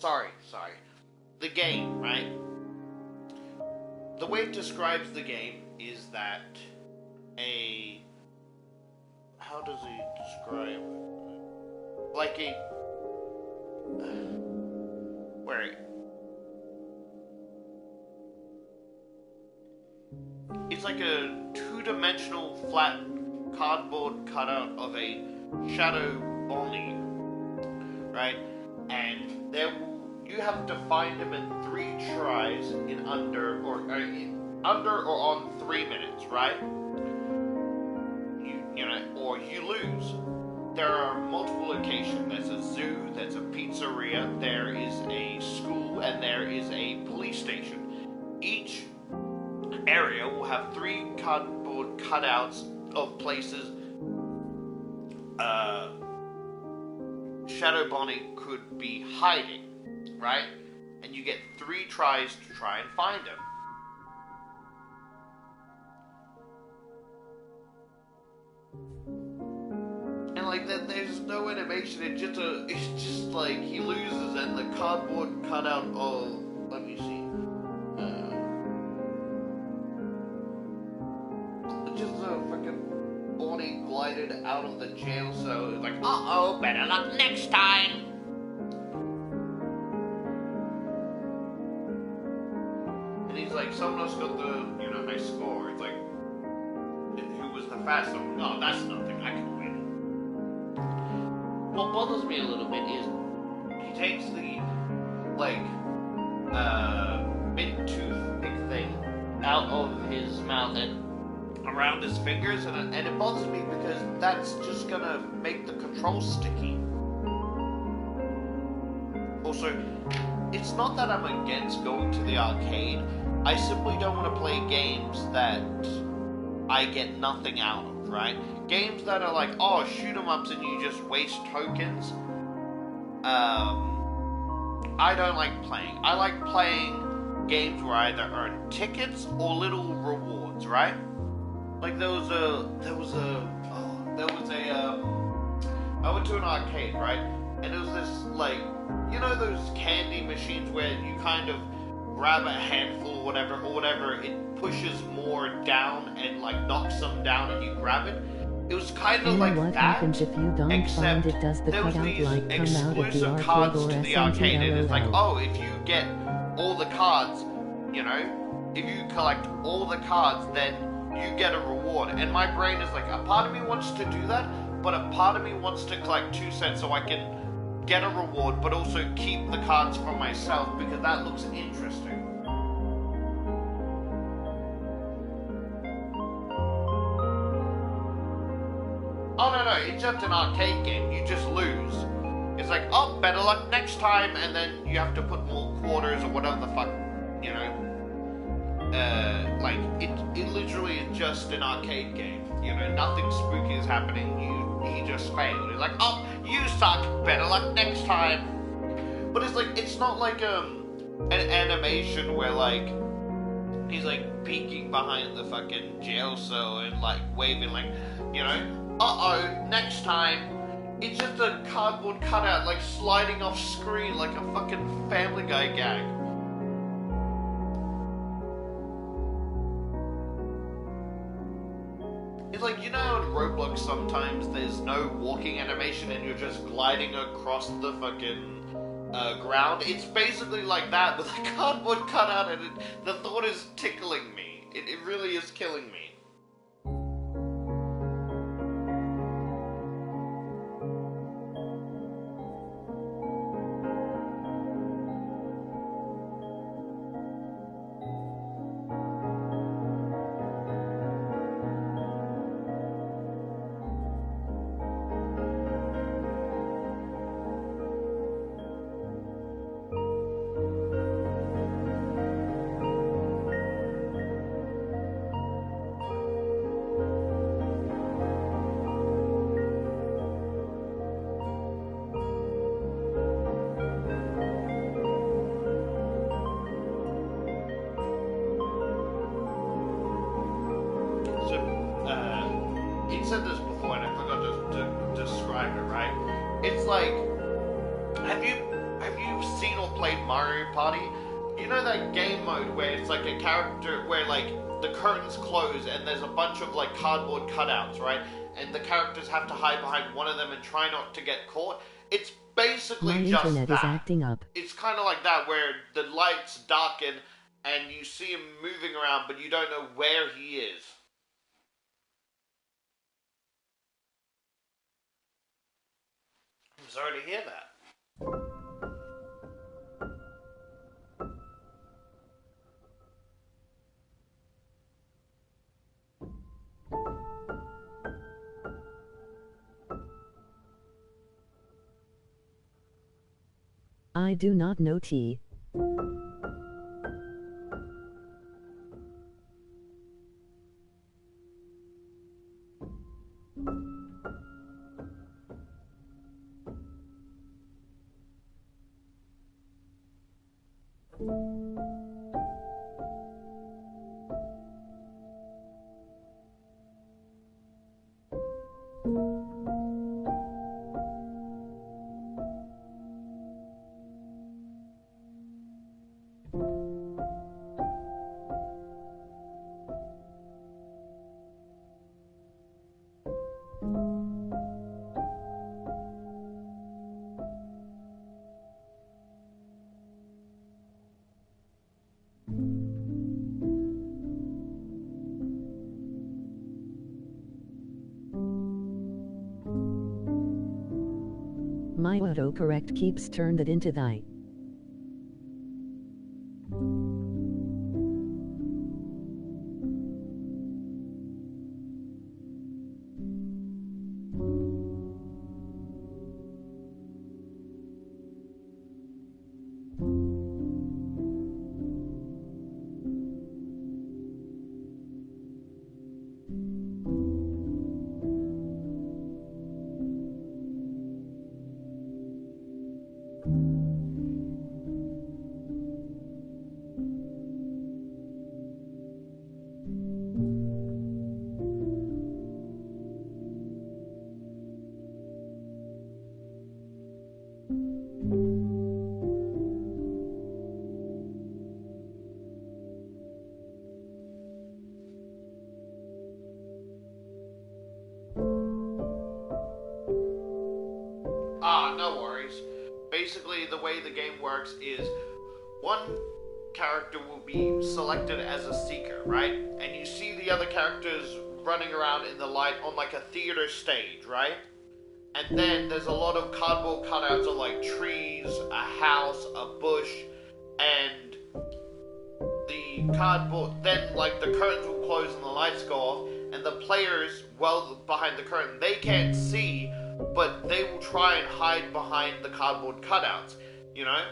sorry. The game, right? The way it describes the game is that how does he describe it? Like it's like a two-dimensional flat cardboard cutout of a Shadow Bonnie, right? And you have to find him in 3 tries in under or on 3 minutes, right? Or you lose. There are multiple locations. There's a zoo, there's a pizzeria, there is a school, and there is a police station. Each area will have 3 cardboard cutouts of places Shadow Bonnie could be hiding, right? And you get 3 tries to try and find him. And like that, there's no animation. It's just like he loses, and the cardboard cutout of, let me see, just a fucking Bonnie glided out of the jail cell. It's like, uh-oh, better luck next time. And he's like, someone else got the high score. It's like, who was the fastest? No, that's nothing. I can win. What bothers me a little bit is he takes the big toothpick thing out of his mouth and around his fingers, and it bothers me because that's just gonna make the controls sticky. Also, it's not that I'm against going to the arcade. I simply don't want to play games that I get nothing out of, right? Games that are like, oh, shoot 'em ups and you just waste tokens. I don't like playing. I like playing games where I either earn tickets or little rewards, right? Like I went to an arcade, right? And it was this those candy machines where you kind of grab a handful or whatever, it pushes more down and knocks them down and you grab it. It was kind of like what that, happens if you don't find it? Does the there was cutout these come out of the exclusive arcade cards or to the arcade, and it's like, SMT? oh, if you get all the cards, if you collect all the cards, then you get a reward. And my brain is like, a part of me wants to do that, but a part of me wants to collect 2 cents so I can get a reward, but also keep the cards for myself because that looks interesting. Oh no, it's just an arcade game. You just lose. It's like, oh, better luck next time, and then you have to put more quarters or whatever the fuck, it literally is just an arcade game. Nothing spooky is happening. He just failed. He's like, oh, you suck. Better luck next time. But it's not like an animation where he's peeking behind the fucking jail cell and waving uh-oh, next time. It's just a cardboard cutout sliding off screen like a fucking Family Guy gag. It's in Roblox sometimes there's no walking animation and you're just gliding across the fucking ground. It's basically like that with a cardboard cutout, and the thought is tickling me. It really is killing me. Said this before and I forgot to describe it, right? It's like, have you seen or played Mario Party? You know that game mode where it's like a character where like the curtains close and there's a bunch of like cardboard cutouts, right? And the characters have to hide behind one of them and try not to get caught. It's basically My just internet that. is acting up. It's kind of like that where the lights darken and you see him moving around, but you don't know where he is. I'm sorry to hear that. I do not know T. My autocorrect keeps turned it into thy. No worries. Basically, the way the game works is one character will be selected as a seeker, right? And you see the other characters running around in the light on like a theater stage, right? And then there's a lot of cardboard cutouts of like trees, a house, a bush, and the cardboard, then like the curtains will close and the lights go off, and the players, well behind the curtain, they can't see, but they will try and hide behind the cardboard cutouts, you know?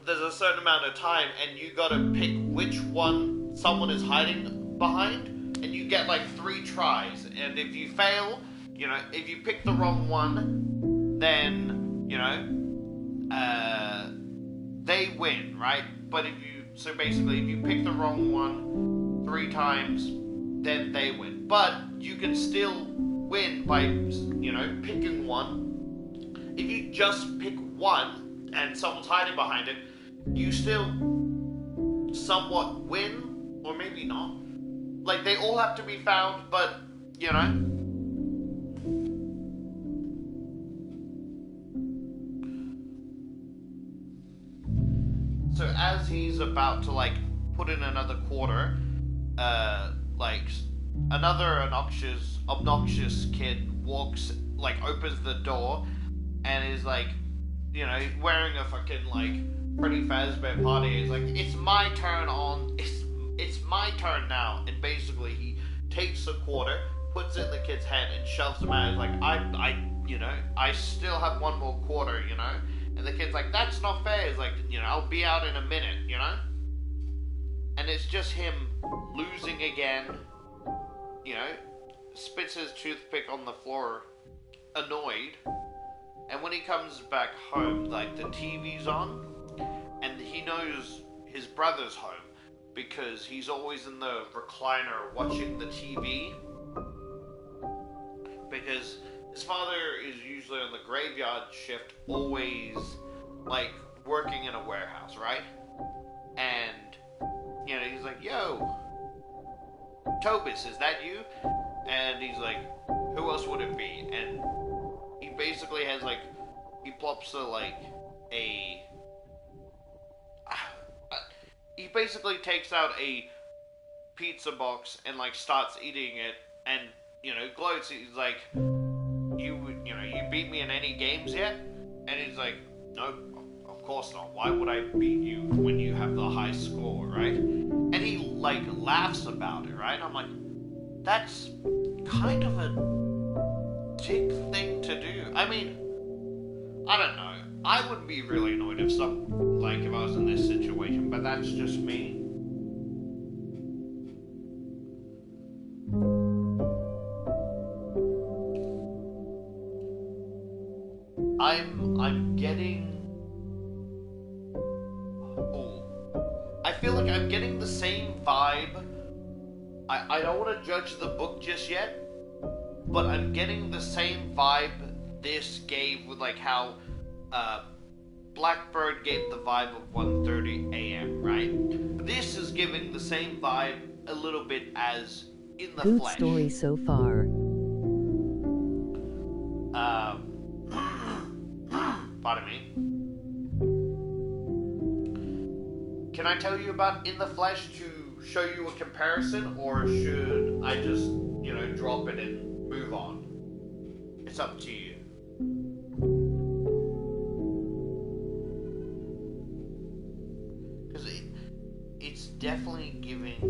There's a certain amount of time, and you gotta pick which one someone is hiding behind, and you get like 3 tries, and if you fail, you know, if you pick the wrong one, then, you know, they win, right? But so basically, if you pick the wrong one 3 times, then they win. But you can still win by, you know, picking one. If you just pick one and someone's hiding behind it, you still somewhat win, or maybe not. Like, they all have to be found, but, you know. So as he's about to, like, put in another quarter, like, another obnoxious kid walks, like, opens the door and is, like, you know, wearing a fucking, like, Freddy Fazbear party. He's like, it's my turn it's my turn now. And basically he takes a quarter, puts it in the kid's hand and shoves him out. He's like, I still have one more quarter, you know? And the kid's like, that's not fair. He's like, you know, I'll be out in a minute, you know? And it's just him losing again, you know, spits his toothpick on the floor, annoyed. And when he comes back home, like, the TV's on, and he knows his brother's home, because he's always in the recliner watching the TV, because his father is usually on the graveyard shift, always like, working in a warehouse, right? And, you know, he's like, yo, Tobis, is that you? And he's like, who else would it be? And he basically has, like, he plops he basically takes out a pizza box and, like, starts eating it and, you know, gloats. He's like, you beat me in any games yet? And he's like, nope, of course not. Why would I beat you when you have the high score, right? And he, like, laughs about it, right? I'm like, that's kind of a dick thing to do. I mean, I don't know. I would be really annoyed if I was in this situation, but that's just me. I'm getting... Oh. I feel like I'm getting the same vibe. I don't want to judge the book just yet, but I'm getting the same vibe this gave with, like, how Blackbird gave the vibe of 1:30 a.m., right? This is giving the same vibe a little bit as In the Good Flesh. story so far. Pardon me. Can I tell you about In the Flesh to show you a comparison, or should I just, you know, drop it and move on? It's up to you. Because it's definitely giving,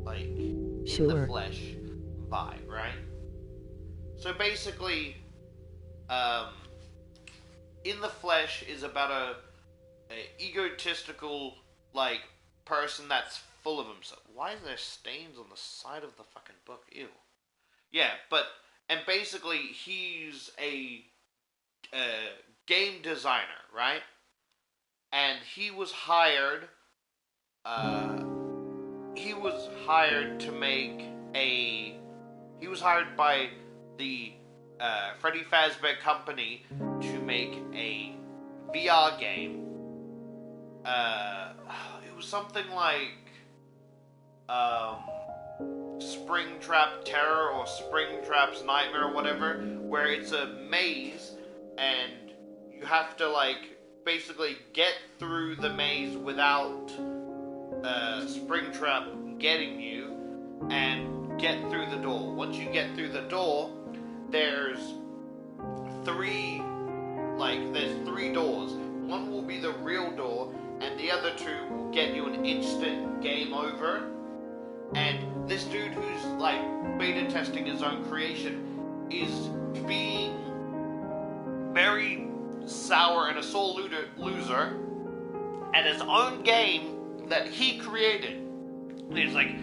like, In the Flesh vibe, right? So basically, In the Flesh is about a egotistical, like, person that's full of himself. Why is there stains on the side of the fucking book? Ew. Yeah, and basically he's a game designer, right? And he was hired to make he was hired by the Freddy Fazbear company to make a VR game. It was something like Springtrap Terror or Springtrap's Nightmare or whatever, where it's a maze and you have to, like, basically get through the maze without Springtrap getting you and get through the door. Once you get through the door, there's three doors. One will be the real door, and the other two will get you an instant game over. And this dude who's, like, beta testing his own creation is being very sour and a sore loser at his own game that he created. And he's like,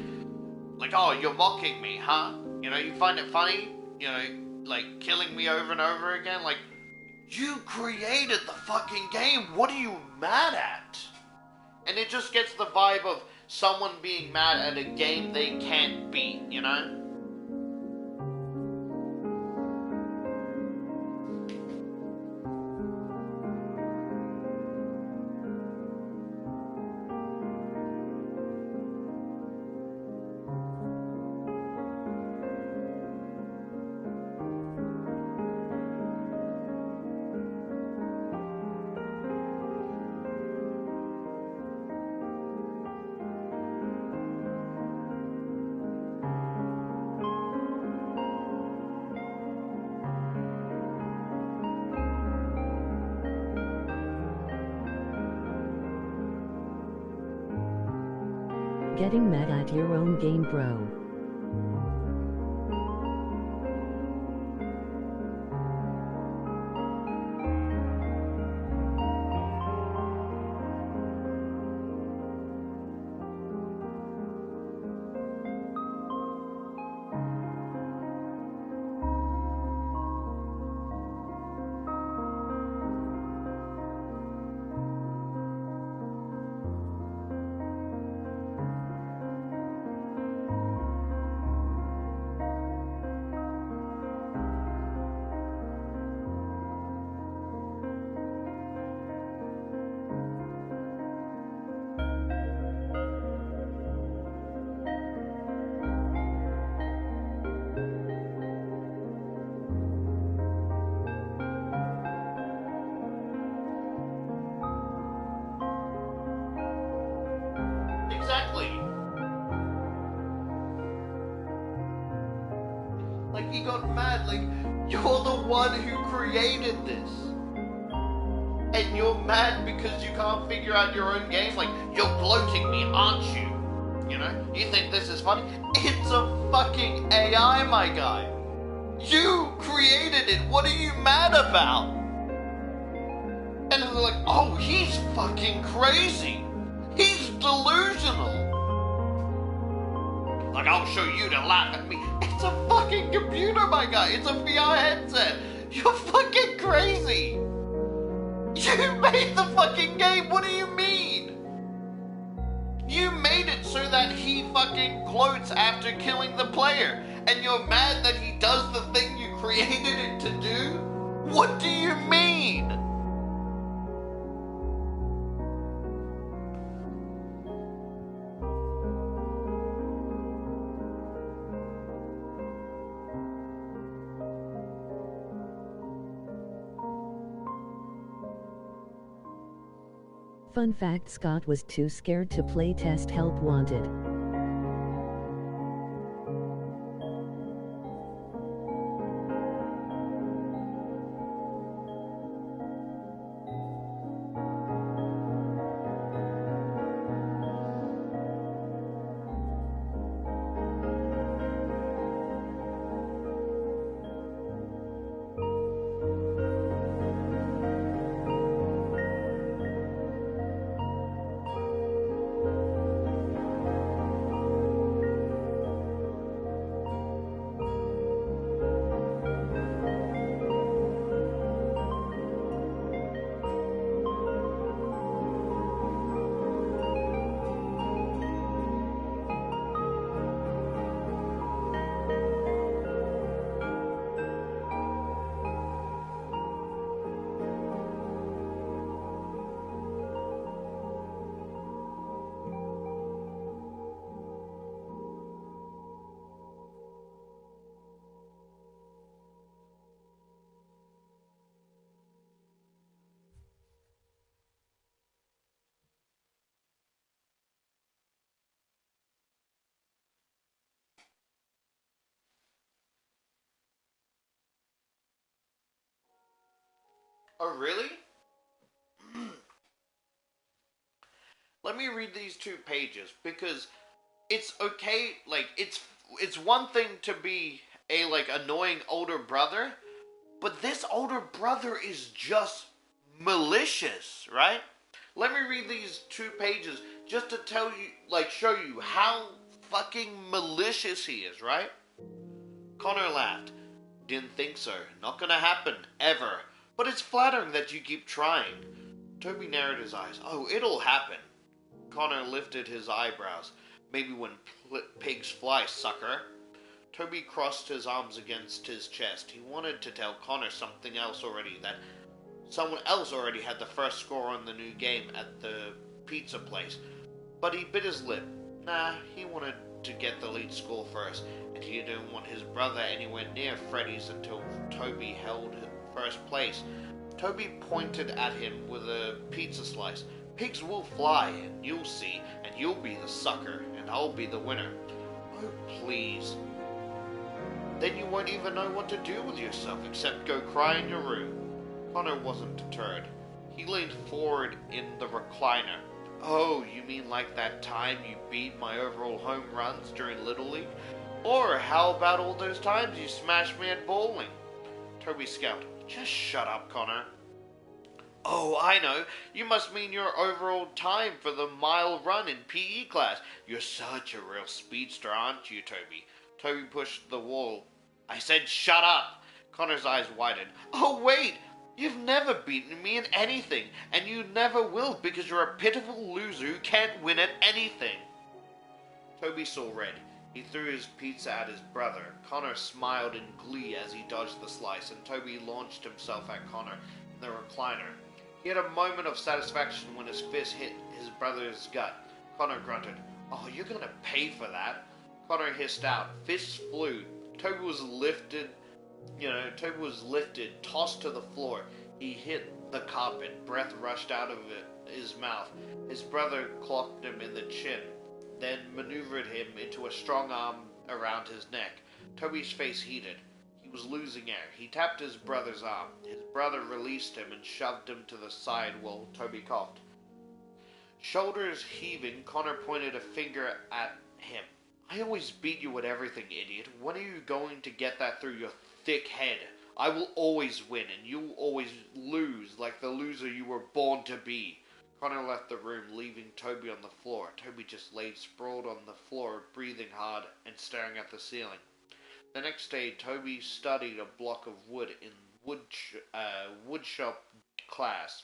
oh, you're mocking me, huh? You know, you find it funny? You know, like, killing me over and over again? Like, you created the fucking game. What are you mad at? And it just gets the vibe of someone being mad at a game they can't beat, you know? Getting mad at your own game, bro. Like, he got mad. Like, you're the one who created this. And you're mad because you can't figure out your own game? Like, you're gloating me, aren't you? You know? You think this is funny? It's a fucking AI, my guy. You created it. What are you mad about? And they're like, oh, he's fucking crazy. He's delusional. Like, I'll show you to laugh at me. It's a fucking computer, my guy. It's a VR headset. You're fucking crazy. You made the fucking game. What do you mean? You made it so that he fucking gloats after killing the player. And you're mad that he does the thing you created it to do? What do you mean? Fun fact: Scott was too scared to play test Help Wanted. Oh, really? Let me read these 2 pages, because it's okay, like, it's one thing to be a, like, annoying older brother, but this older brother is just malicious, right? Let me read these 2 pages just to tell you, like, show you how fucking malicious he is, right? Connor laughed. Didn't think so. Not gonna happen, ever. But it's flattering that you keep trying. Toby narrowed his eyes. Oh, it'll happen. Connor lifted his eyebrows. Maybe when pigs fly, sucker. Toby crossed his arms against his chest. He wanted to tell Connor something else already, that someone else already had the first score on the new game at the pizza place. But he bit his lip. Nah, he wanted to get the lead score first, and he didn't want his brother anywhere near Freddy's until Toby held first place. Toby pointed at him with a pizza slice. Pigs will fly, and you'll see, and you'll be the sucker, and I'll be the winner. Oh, please. Then you won't even know what to do with yourself except go cry in your room. Connor wasn't deterred. He leaned forward in the recliner. Oh, you mean like that time you beat my overall home runs during Little League? Or how about all those times you smashed me at bowling? Toby scowled. Just shut up, Connor. Oh, I know. You must mean your overall time for the mile run in PE class. You're such a real speedster, aren't you, Toby? Toby pushed the wall. I said shut up. Connor's eyes widened. Oh, wait. You've never beaten me in anything, and you never will because you're a pitiful loser who can't win at anything. Toby saw red. He threw his pizza at his brother. Connor smiled in glee as he dodged the slice, and Toby launched himself at Connor in the recliner. He had a moment of satisfaction when his fist hit his brother's gut. Connor grunted. Oh, you're gonna pay for that. Connor hissed out. Fists flew. Toby was lifted, tossed to the floor. He hit the carpet. Breath rushed out of his mouth. His brother clocked him in the chin, then maneuvered him into a strong arm around his neck. Toby's face heated. He was losing air. He tapped his brother's arm. His brother released him and shoved him to the side while Toby coughed. Shoulders heaving, Connor pointed a finger at him. I always beat you at everything, idiot. When are you going to get that through your thick head? I will always win, and you will always lose, like the loser you were born to be. Connor left the room, leaving Toby on the floor. Toby just lay sprawled on the floor, breathing hard and staring at the ceiling. The next day, Toby studied a block of wood in woodshop class.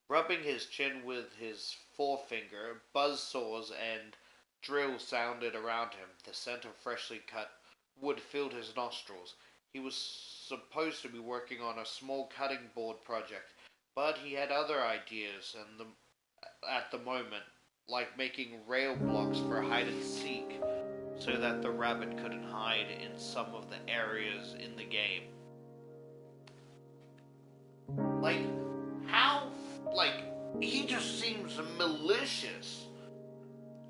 Rubbing his chin with his forefinger, buzzsaws and drill sounded around him. The scent of freshly cut wood filled his nostrils. He was supposed to be working on a small cutting board project, but he had other ideas at the moment, like making rail blocks for hide and seek, so that the rabbit couldn't hide in some of the areas in the game. He just seems malicious.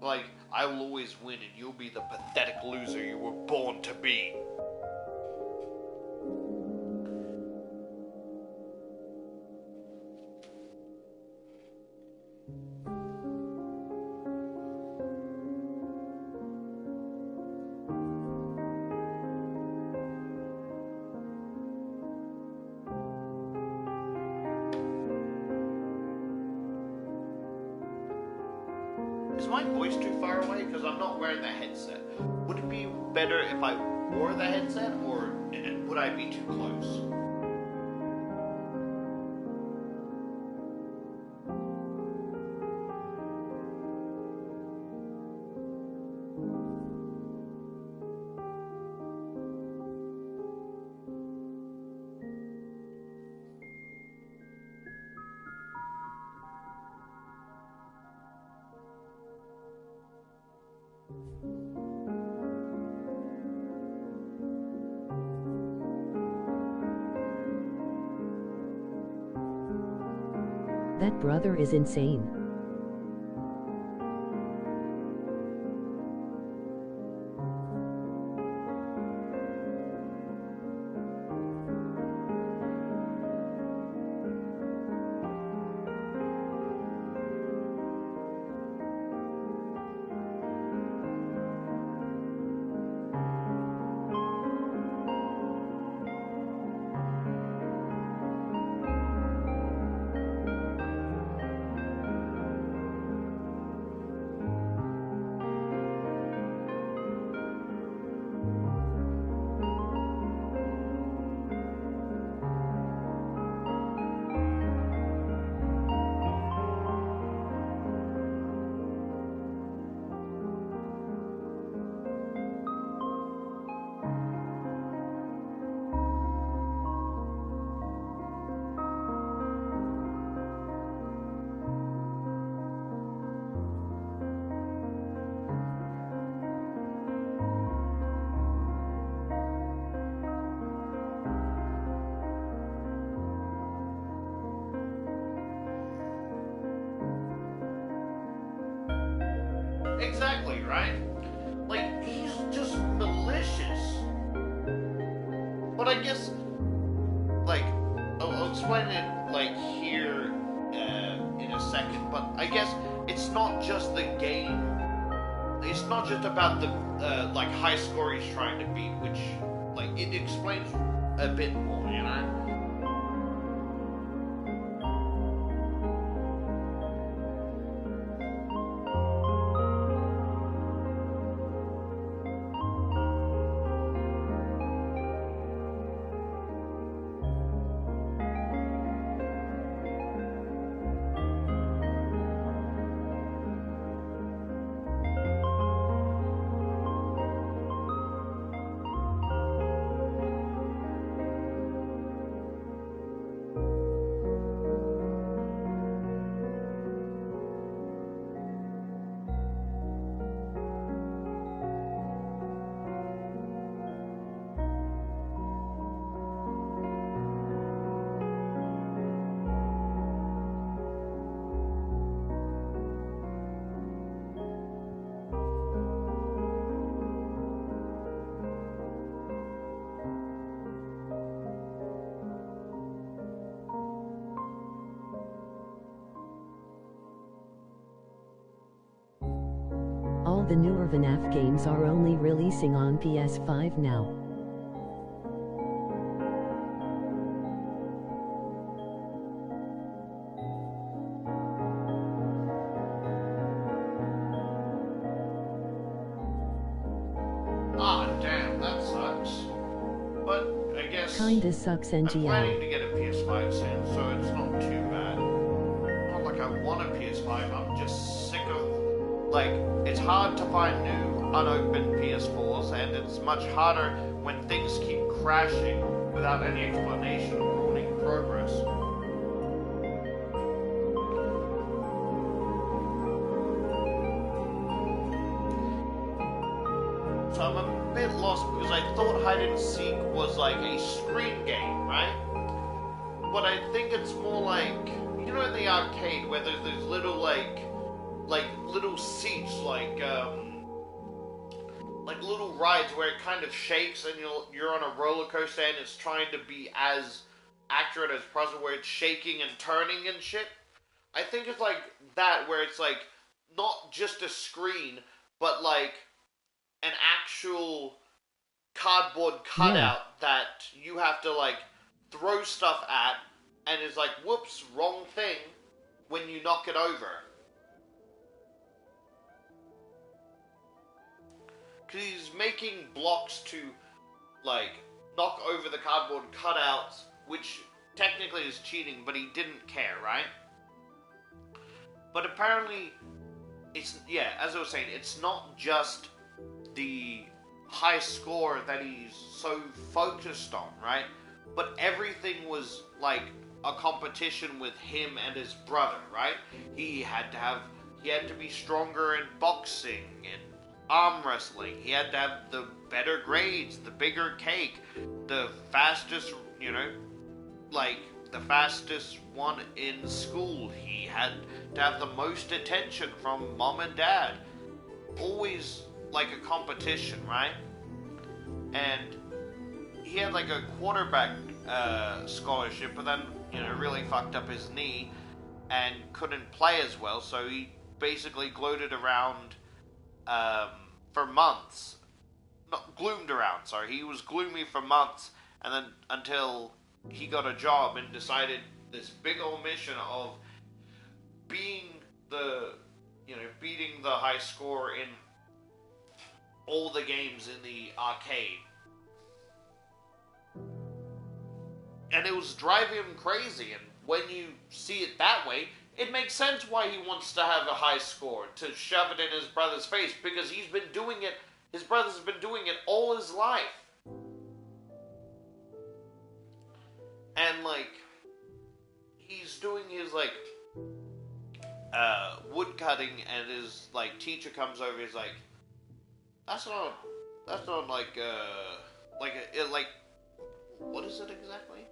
I will always win and you'll be the pathetic loser you were born to be. Is my voice too far away? Because I'm not wearing the headset. Would it be better if I wore the headset, or would I be too close? That brother is insane. Exactly, right? He's just malicious. But I guess, I'll explain it, here, in a second, but I guess it's not just the game. It's not just about the, high score he's trying to beat, which, it explains a bit more, you know? all the newer FNAF games are only releasing on PS5 now. Ah, damn, that sucks. But I guess Kinda sucks, I'm NGL. planning to get a PS5 soon, so it's not too bad. Not like I want a PS5, I'm just sick of, like, it's hard to find new unopened PS4s, and it's much harder when things keep crashing without any explanation or ruining progress. So I'm a bit lost because I thought hide and seek was like a screen game, right? But I think it's more like, you know, in the arcade where there's these little like little seats, like little rides where it kind of shakes and you're on a roller coaster and it's trying to be as accurate as possible, where it's shaking and turning and shit. I think it's like that, where it's like not just a screen, but like an actual cardboard cutout that you have to like throw stuff at, and it's like, whoops, wrong thing when you knock it over. Because he's making blocks to like knock over the cardboard cutouts, which technically is cheating, but he didn't care, right? But apparently, it's, yeah, as I was saying, it's not just the high score that he's so focused on, right? But everything was like a competition with him and his brother, right? He had to be stronger in boxing and arm wrestling. He had to have the better grades, the bigger cake, the fastest, you know, like the fastest one in school. He had to have the most attention from mom and dad. Always like a competition, right? And he had like a quarterback scholarship, but then, you know, really fucked up his knee and couldn't play as well, so he basically gloated around for months. Not gloomed around, sorry. He was gloomy for months, and then until he got a job and decided this big old mission of being the, you know, beating the high score in all the games in the arcade. And it was driving him crazy, and when you see it that way, it makes sense why he wants to have a high score, to shove it in his brother's face, because he's been doing it, his brother's been doing it all his life. And, like, he's doing his, like, wood cutting, and his, like, teacher comes over, he's like, that's not like, what is it exactly?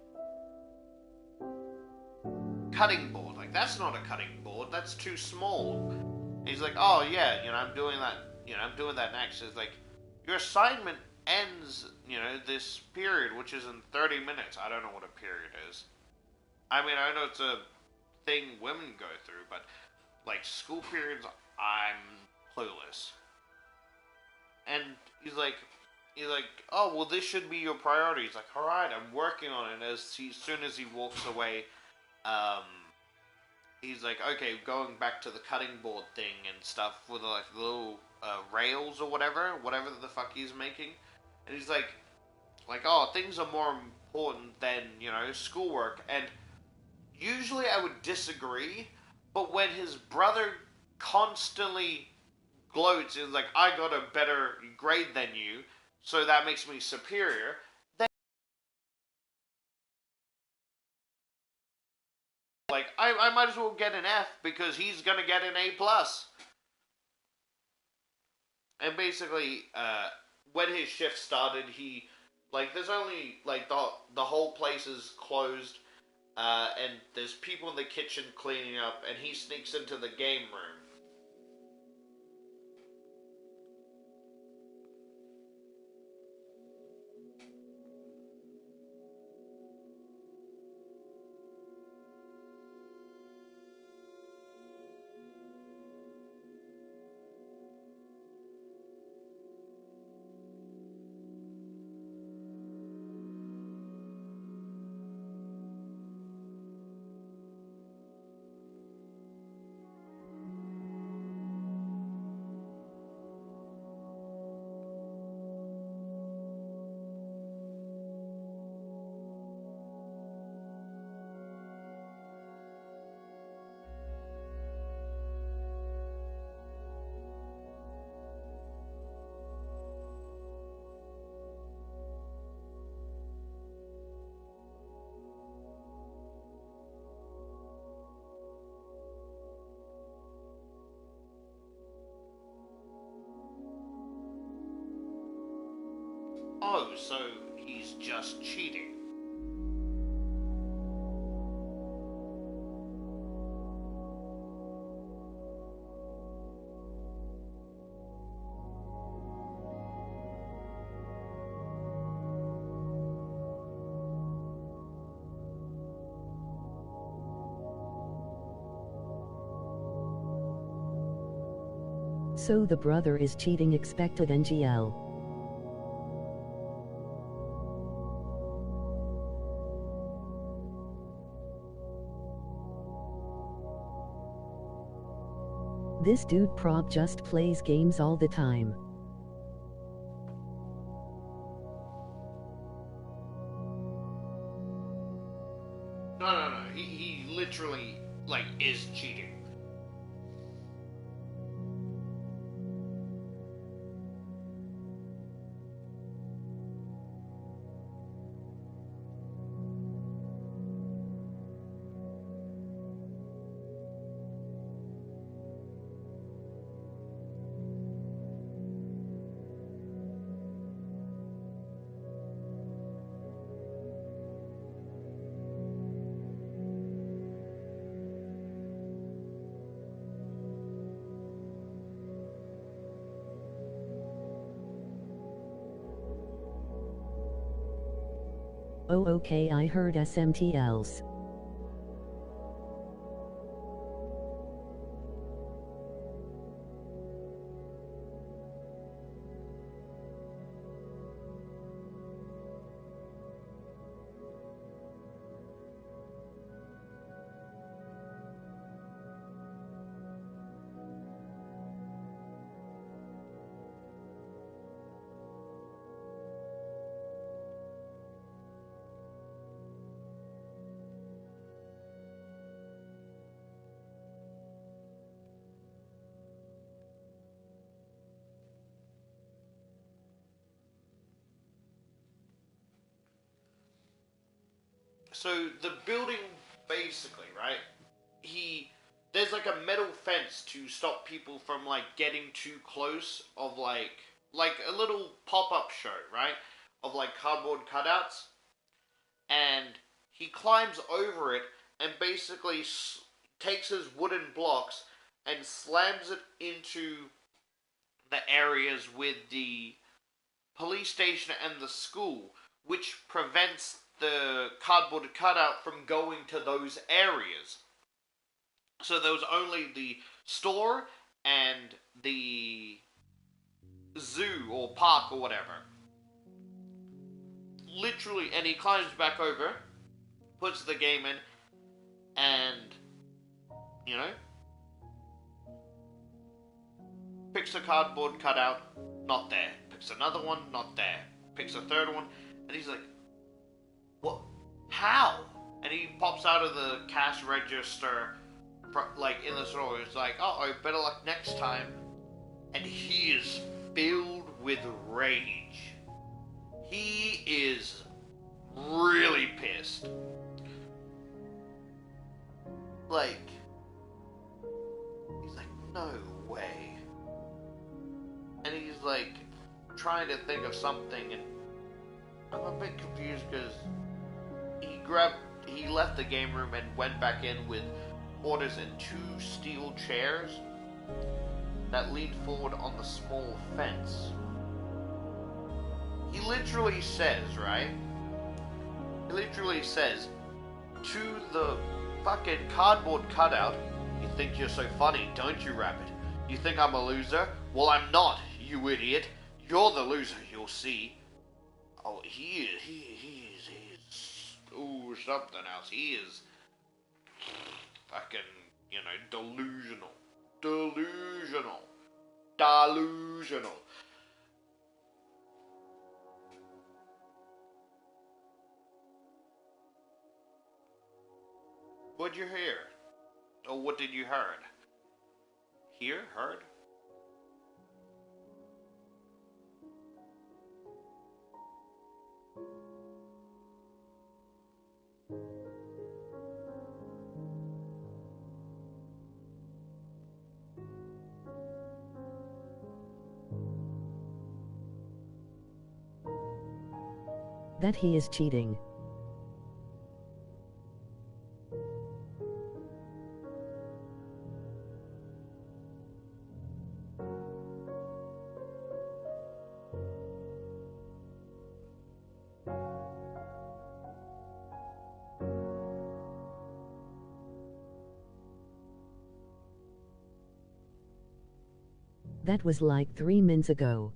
Cutting board. Like, that's not a cutting board, that's too small. And he's like, oh yeah, you know, I'm doing that next. It's like, your assignment ends, you know, this period, which is in 30 minutes. I don't know what a period is. I mean, I know it's a thing women go through, but, like, school periods, I'm clueless. And he's like, oh, well, this should be your priority. He's like, alright, I'm working on it. As soon as he walks away, he's like, okay, going back to the cutting board thing and stuff with, like, little rails or whatever the fuck he's making. And he's like, oh, things are more important than, you know, schoolwork. And usually I would disagree, but when his brother constantly gloats, is like, I got a better grade than you, so that makes me superior, then, like, I might as well get an F, because he's gonna get an A+. And basically, when his shift started, he, like, there's only, like, the whole place is closed, and there's people in the kitchen cleaning up, and he sneaks into the game room. Oh, so he's just cheating. So the brother is cheating expected NGL. This dude prob just plays games all the time. No. He literally, like, is cheating. Oh okay, I heard SMTLs. So the building, basically, right? There's like a metal fence to stop people from like getting too close of like a little pop-up show, right? Of like cardboard cutouts, and he climbs over it and basically takes his wooden blocks and slams it into the areas with the police station and the school, which prevents the cardboard cutout from going to those areas. So there was only the store and the zoo or park or whatever. Literally, and he climbs back over, puts the game in, and, you know, picks a cardboard cutout, not there. Picks another one, not there. Picks a third one, and he's like, what? How? And he pops out of the cash register, like, in the store. He's like, uh-oh, better luck next time. And he is filled with rage. He is really pissed. Like, he's like, no way. And he's like, trying to think of something, and I'm a bit confused because he left the game room and went back in with orders and 2 steel chairs that leaned forward on the small fence. He literally says, right? He literally says to the fucking cardboard cutout, "You think you're so funny, don't you, Rabbit? You think I'm a loser? Well, I'm not, you idiot. You're the loser, you'll see." Oh, he's ooh, something else. He is fucking, you know, delusional. What'd you hear? Or what did you heard? Heard? That he is cheating. That was like 3 minutes ago.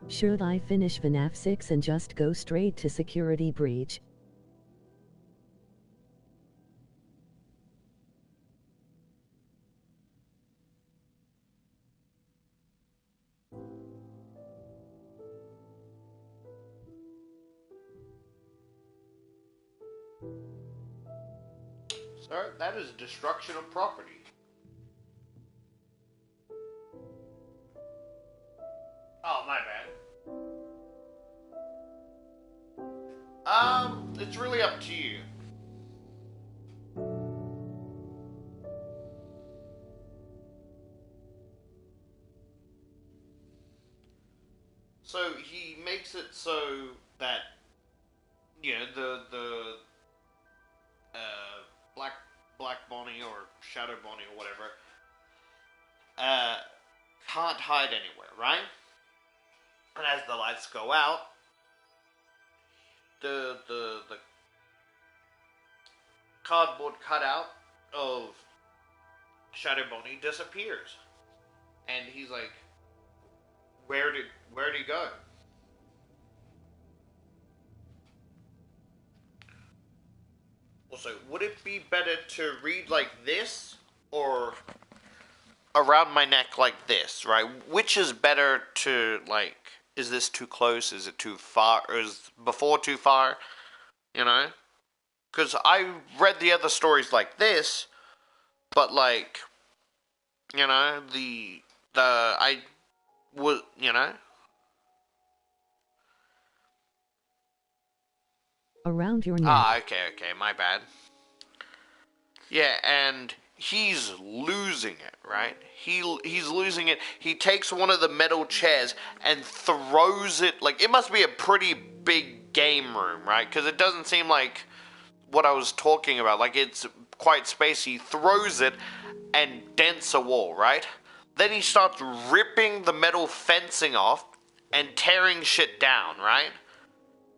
Should I finish FNAF 6 and just go straight to security breach? Sir, that is destruction of property. Oh, my bad. It's really up to you. So he makes it so that, you know, the Black Bonnie or Shadow Bonnie or whatever can't hide anywhere, right? And as the lights go out, the cardboard cutout of Shadow Bonnie disappears, and he's like, where'd he go? Also, would it be better to read like this or around my neck like this, right? Which is better to, like, is this too close? Is it too far? Or is before too far? You know? Because I read the other stories like this, but, like, you know, I was, you know? Around your neck. Ah, okay, my bad. Yeah, and he's losing it, right? He's losing it. He takes one of the metal chairs and throws it, like, it must be a pretty big game room, right? Because it doesn't seem like what I was talking about. Like, it's quite spacey. He throws it and dents a wall, right? Then he starts ripping the metal fencing off and tearing shit down, right?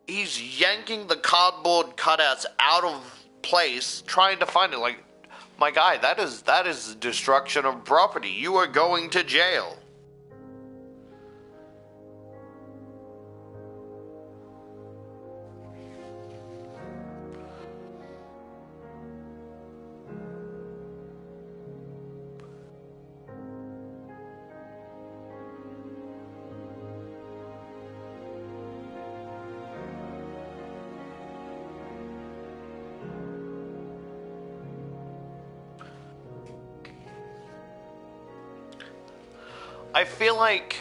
He's yanking the cardboard cutouts out of place, trying to find it. Like, my guy, that is destruction of property. You are going to jail. I feel like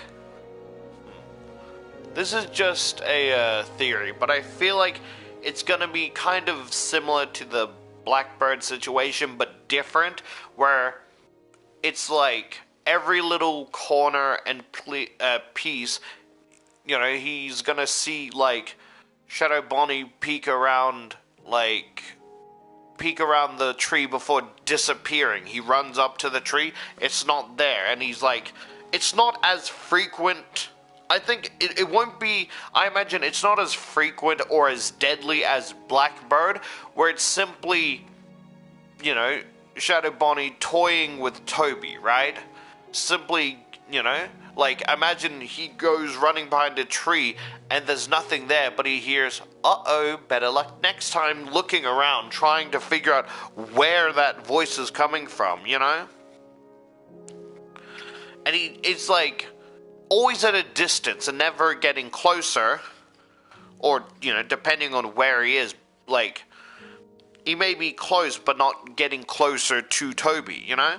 this is just a theory, but I feel like it's gonna be kind of similar to the Blackbird situation, but different, where it's like every little corner and piece, you know, he's gonna see like Shadow Bonnie peek around the tree before disappearing. He runs up to the tree, it's not there, and he's like, it's not as frequent. I think it won't be, I imagine it's not as frequent or as deadly as Blackbird, where it's simply, you know, Shadow Bonnie toying with Toby, right? Simply, you know, like, imagine he goes running behind a tree and there's nothing there, but he hears, uh-oh, better luck next time, looking around, trying to figure out where that voice is coming from, you know? And it's like, always at a distance and never getting closer, or, you know, depending on where he is, like, he may be close, but not getting closer to Toby, you know?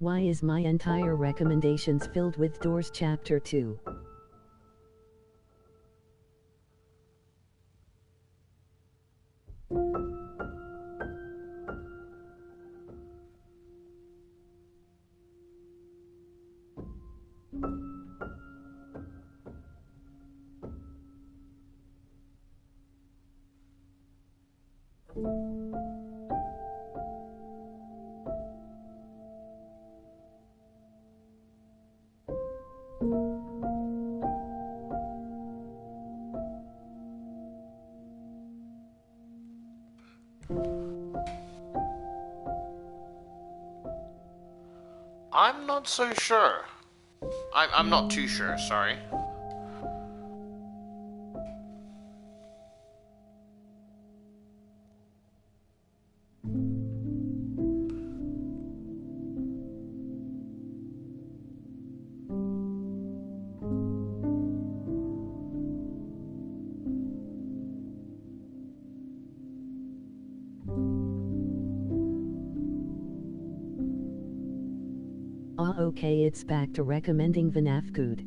Why is my entire recommendations filled with Doors Chapter 2? I'm not so sure. I'm not too sure, sorry. Okay, it's back to recommending FNAF Good.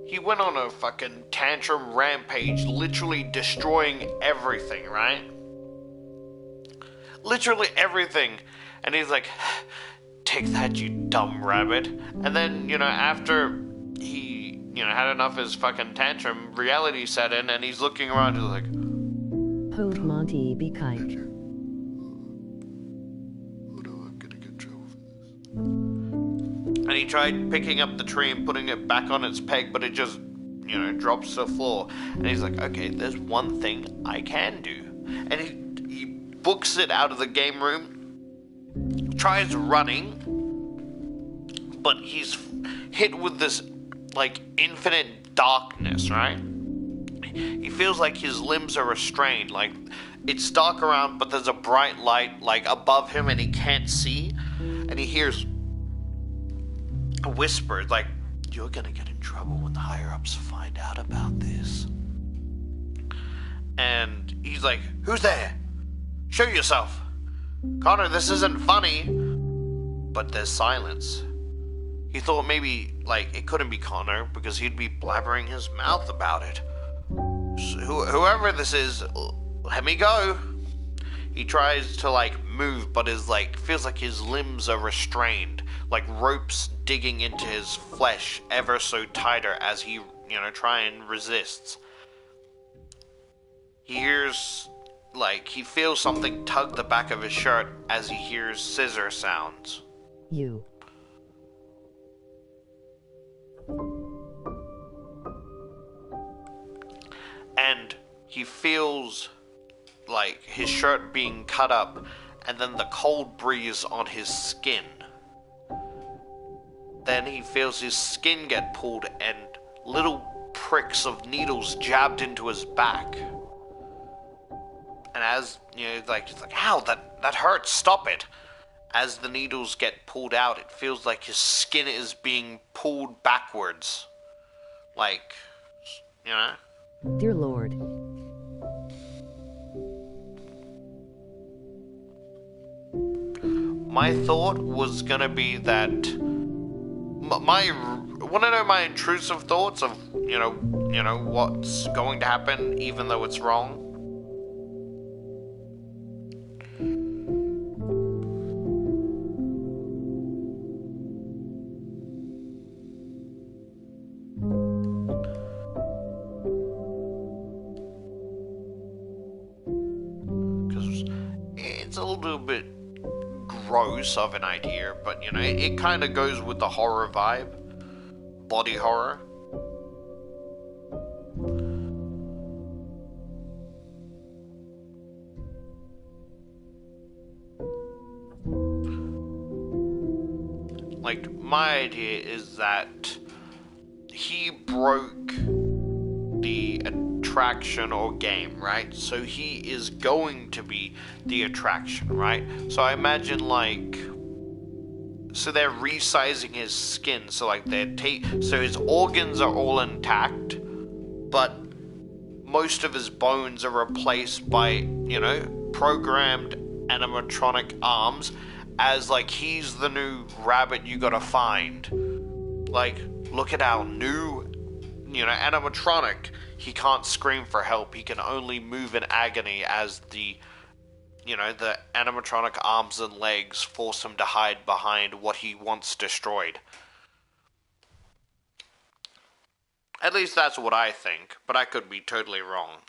He went on a fucking tantrum rampage, literally destroying everything, right? Literally everything. And he's like, take that, you dumb rabbit. And then, you know, after he, you know, had enough of his fucking tantrum, reality set in, and he's looking around, he's like, Hold Monty, be kind. And he tried picking up the tree and putting it back on its peg, but it just, drops to the floor. And he's like, okay, there's one thing I can do. And he books it out of the game room, tries running, but he's hit with this, infinite darkness, right? He feels like his limbs are restrained, it's dark around, but there's a bright light, above him, and he can't see. And he hears a whisper, you're gonna get in trouble when the higher-ups find out about this. And he's like, who's there? Show yourself. Connor, this isn't funny. But there's silence. He thought maybe, it couldn't be Connor, because he'd be blabbering his mouth about it. So, whoever this is, let me go. He tries to, move, but feels like his limbs are restrained, like ropes digging into his flesh ever so tighter as he, try and resists. He hears, he feels something tug the back of his shirt as he hears scissor sounds. You. And he feels his shirt being cut up, and then the cold breeze on his skin. Then he feels his skin get pulled and little pricks of needles jabbed into his back. And as, he's like, ow, that hurts, stop it. As the needles get pulled out, it feels like his skin is being pulled backwards. Dear Lord. My thought was gonna be that want to know my intrusive thoughts of what's going to happen, even though it's wrong. Because it's a little bit gross of an idea, but it kind of goes with the horror vibe. Body horror. My idea is that he broke the attraction or game, right? So he is going to be the attraction, right? So I imagine so they're resizing his skin, so so his organs are all intact, but most of his bones are replaced by, programmed animatronic arms, as he's the new rabbit you gotta find. Look at our new, animatronic. He can't scream for help, he can only move in agony as the animatronic arms and legs force him to hide behind what he once destroyed. At least that's what I think, but I could be totally wrong.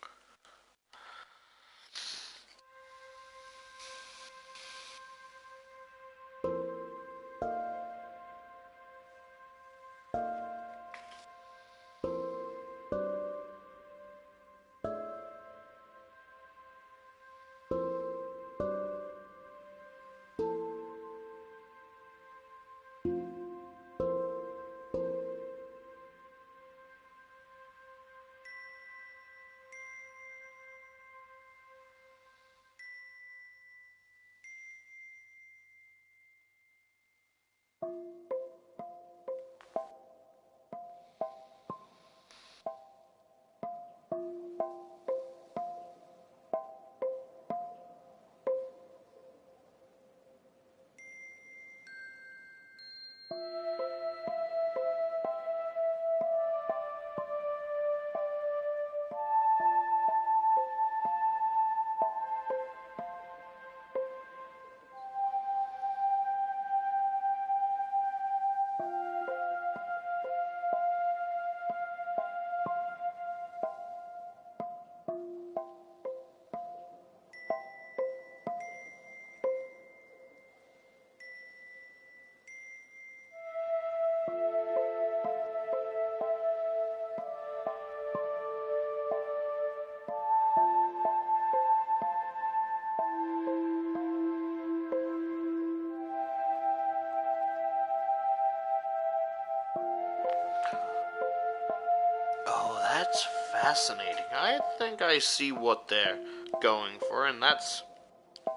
That's fascinating. I think I see what they're going for, and that's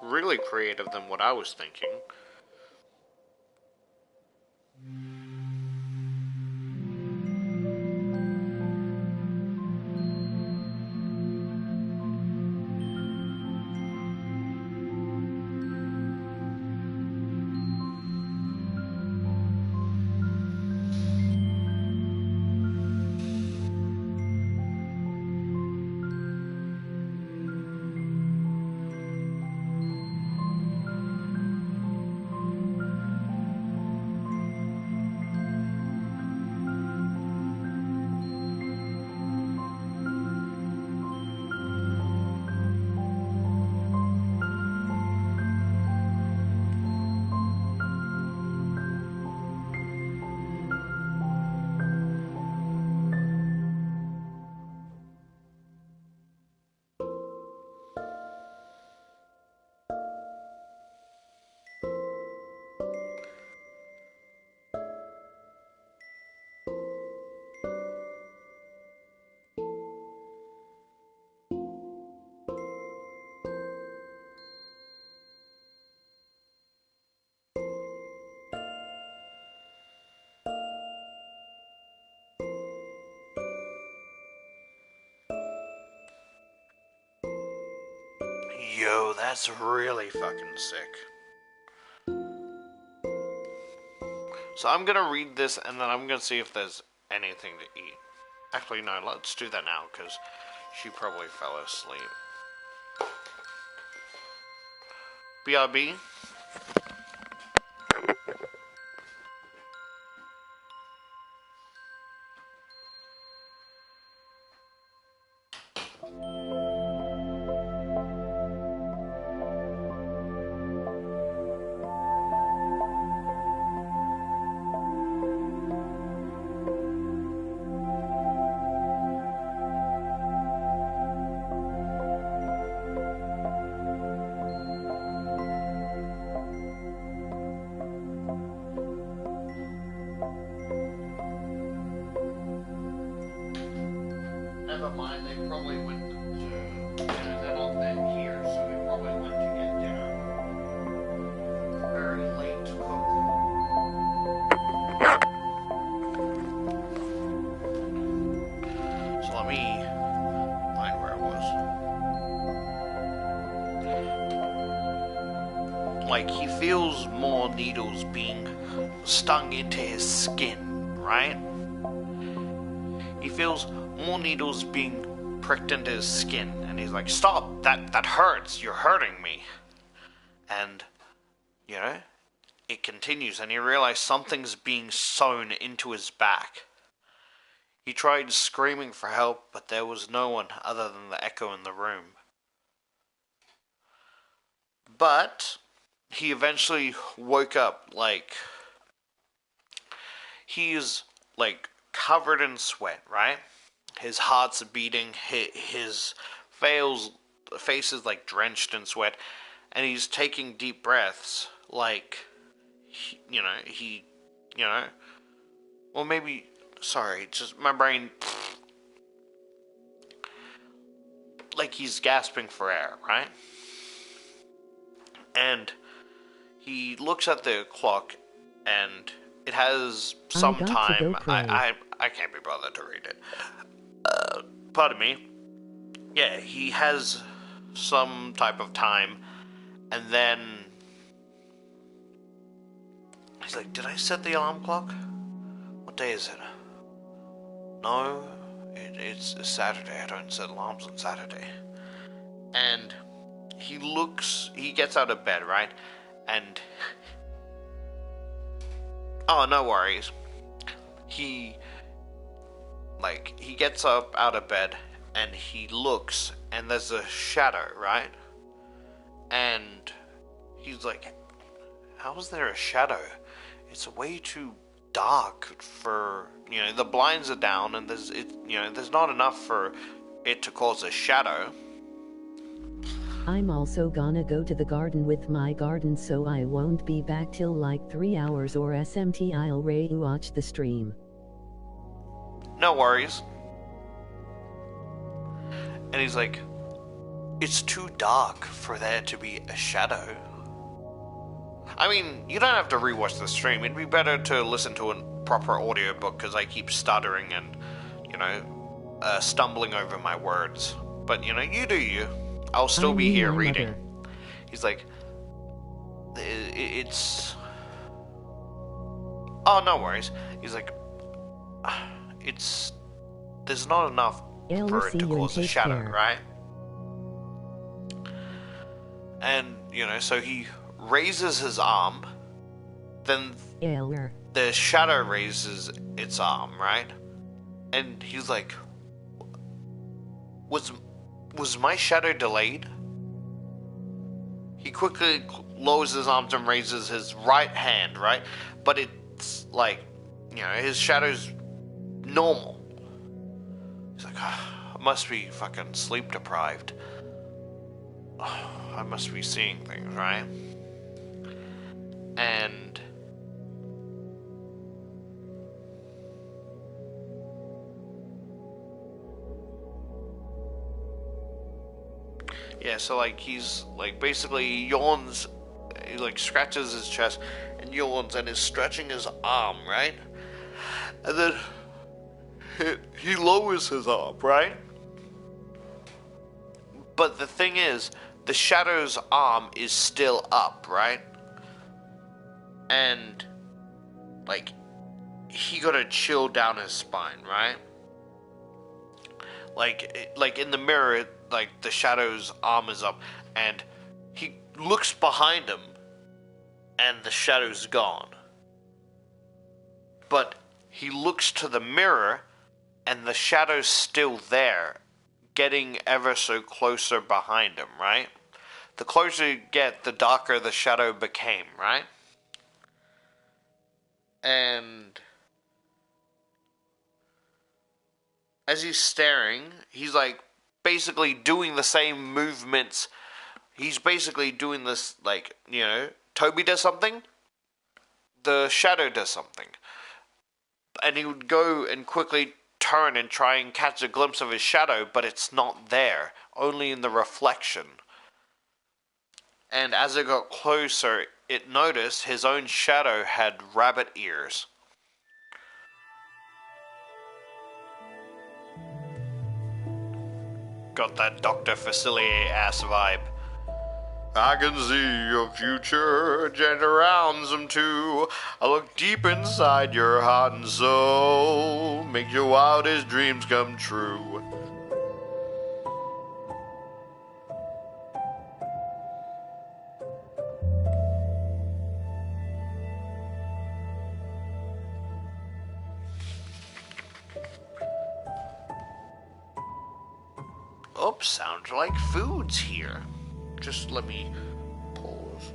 really creative than what I was thinking. Yo, that's really fucking sick. So I'm gonna read this and then I'm gonna see if there's anything to eat. Actually, no, let's do that now because she probably fell asleep. BRB. Never mind, they probably went to, they're not then here, so they probably went to get dinner. Very late to cook. So let me find where I was. Like, he feels more needles being stung into his skin, right? He feels more needles being pricked into his skin, and he's like, stop, that hurts, you're hurting me. And, it continues, and he realized something's being sewn into his back. He tried screaming for help, but there was no one other than the echo in the room. But he eventually woke up, he's, covered in sweat, right? His heart's beating, his face is, drenched in sweat, and he's taking deep breaths, well, maybe, sorry, just my brain, he's gasping for air, right? And he looks at the clock, and it has some time. I can't be bothered to read it. Pardon me. Yeah, he has some type of time, and then he's like, did I set the alarm clock? What day is it? No, it's Saturday. I don't set alarms on Saturday. And he gets out of bed, right? And oh, no worries. He gets up out of bed and he looks and there's a shadow, right? And he's like, how is there a shadow? It's way too dark for, the blinds are down and there's not enough for it to cause a shadow. I'm also gonna go to the garden with my garden, so I won't be back till 3 hours or SMT. I'll watch the stream. No worries. And he's like, it's too dark for there to be a shadow. I mean, you don't have to rewatch the stream. It'd be better to listen to a proper audiobook because I keep stuttering and, stumbling over my words. But, you do you. I'll still be here reading. He's like, it's... Oh, no worries. He's like, there's not enough for it to cause a shadow, right? And, so he raises his arm, then the shadow raises its arm, right? And he's like, was my shadow delayed? He quickly lowers his arms and raises his right hand, right? But it's like, his shadow's normal. He's like, I must be fucking sleep deprived. I must be seeing things, right? And yeah, so he's basically he yawns, he scratches his chest and yawns and is stretching his arm, right? And then he lowers his arm, right? But the thing is, the shadow's arm is still up, right? And, he got a chill down his spine, right? Like in the mirror, the shadow's arm is up, and he looks behind him, and the shadow's gone. But he looks to the mirror, and the shadow's still there, getting ever so closer behind him, right? The closer you get, the darker the shadow became, right? And as he's staring, he's basically doing the same movements. He's basically doing this, Toby does something, the shadow does something. And he would go and quickly turn and try and catch a glimpse of his shadow, but it's not there, only in the reflection. And as it got closer, it noticed his own shadow had rabbit ears. Got that Dr. Facilier ass vibe. I can see your future, and around them too. I look deep inside your heart and soul, make your wildest dreams come true. Oh, sounds like food's here. Just let me pause.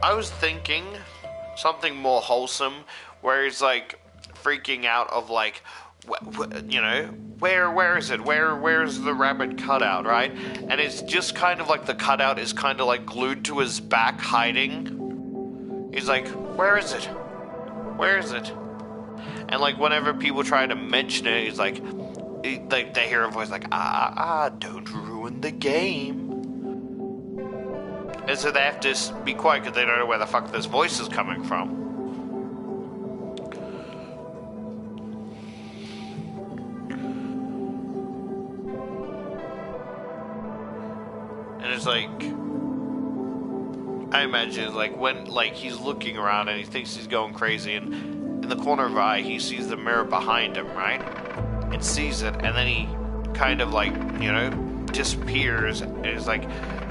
I was thinking something more wholesome, where he's freaking out of where is it? Where's the rabbit cutout, right? And it's just kind of the cutout is kind of glued to his back, hiding. He's like, where is it? Where is it? And whenever people try to mention it, he's they hear a voice don't ruin the game. And so they have to be quiet because they don't know where the fuck this voice is coming from. And it's I imagine when he's looking around and he thinks he's going crazy, and in the corner of his eye he sees the mirror behind him, right? And sees it, and then he kind of disappears and is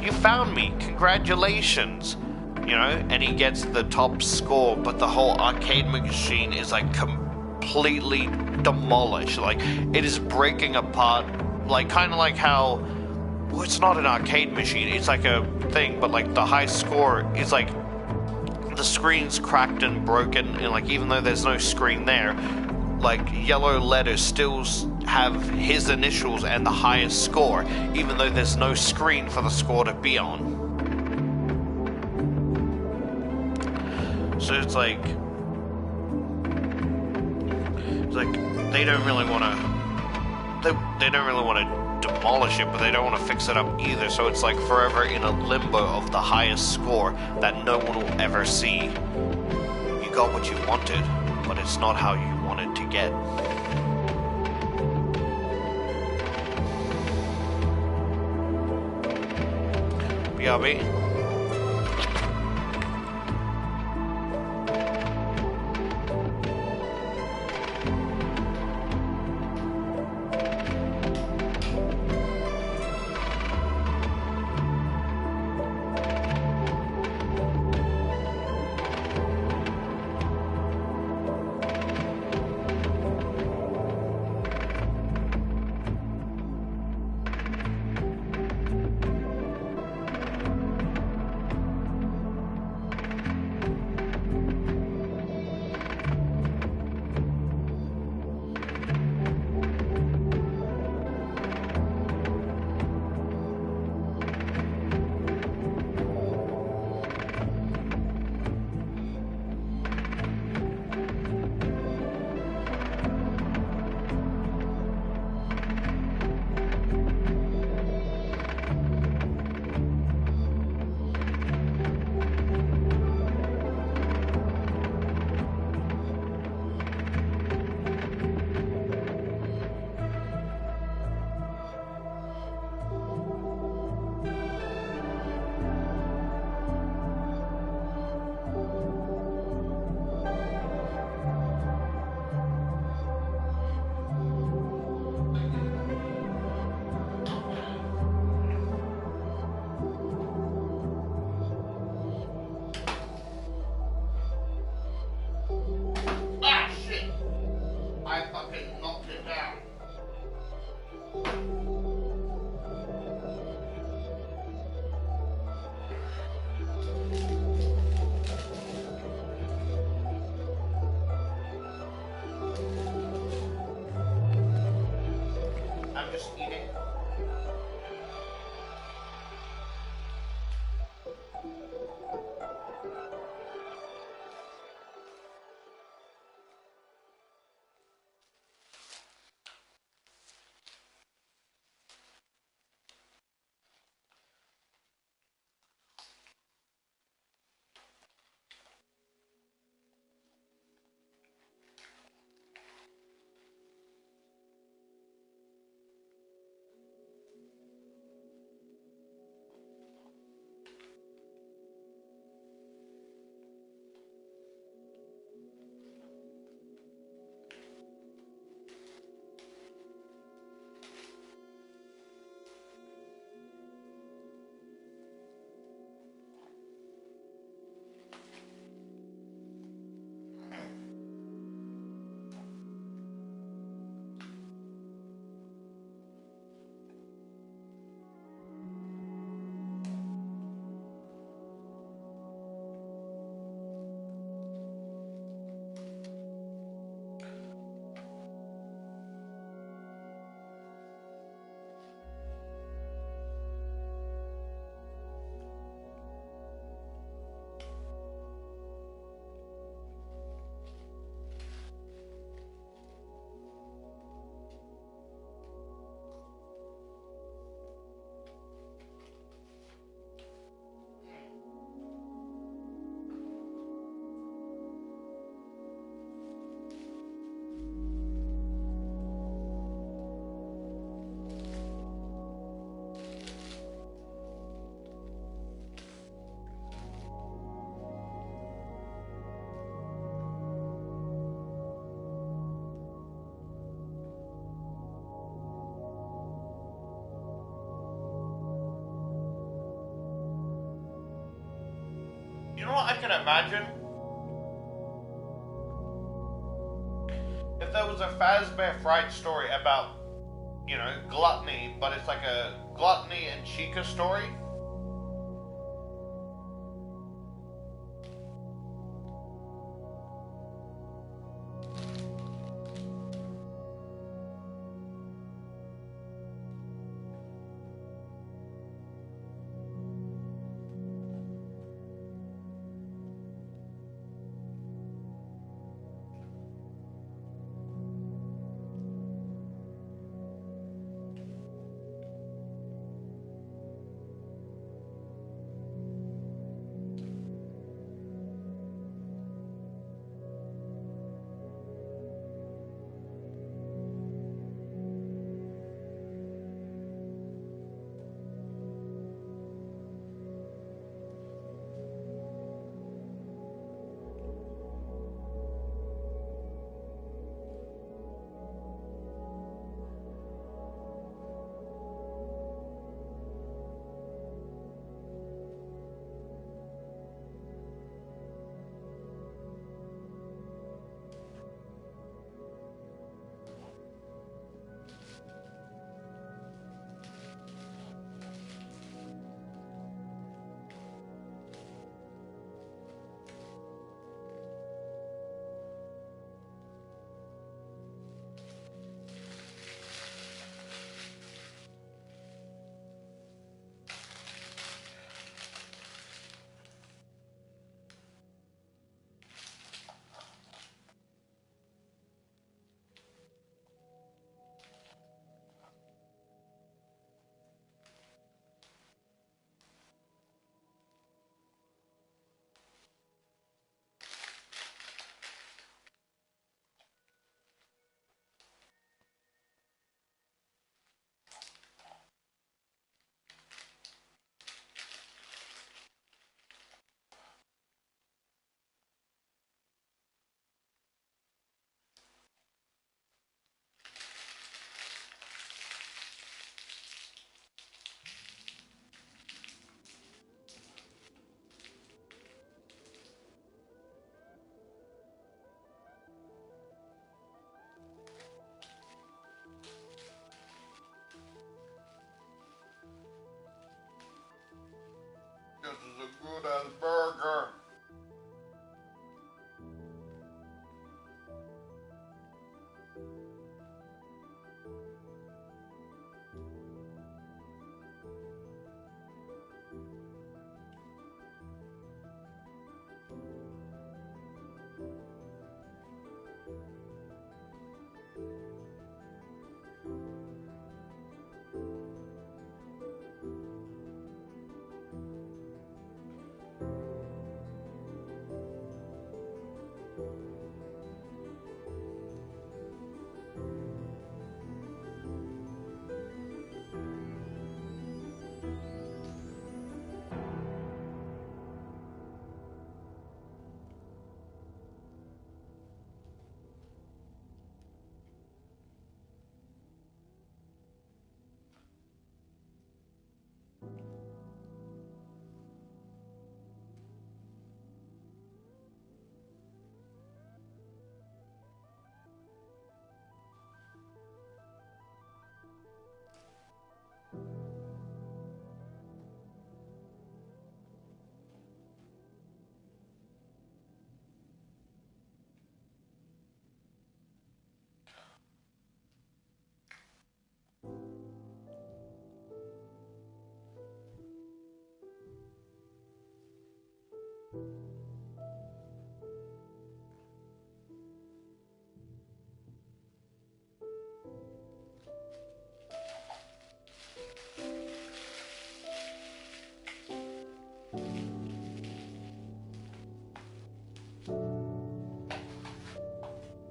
you found me, congratulations, and he gets the top score, but the whole arcade machine is completely demolished. It is breaking apart, kind of how, well, it's not an arcade machine, it's a thing, but the high score is the screen's cracked and broken, and even though there's no screen there, yellow letters still have his initials and the highest score, even though there's no screen for the score to be on. So it's like they don't really want to. They don't really want to demolish it, but they don't want to fix it up either. So it's like forever in a limbo of the highest score that no one will ever see. You got what you wanted, but it's not how you wanted to get. BRB. I'm just eating. You know what I can imagine? If there was a Fazbear Frights story about, you know, gluttony, but it's like a gluttony and Chica story.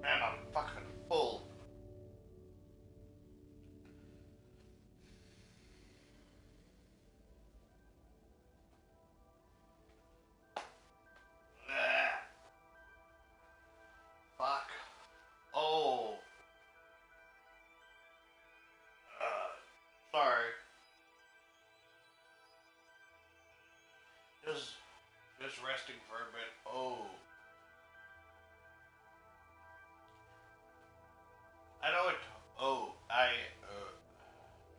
Man, I'm fucking full. Fuck. Oh. Sorry. Just resting for a bit. Oh. I know it. Oh, I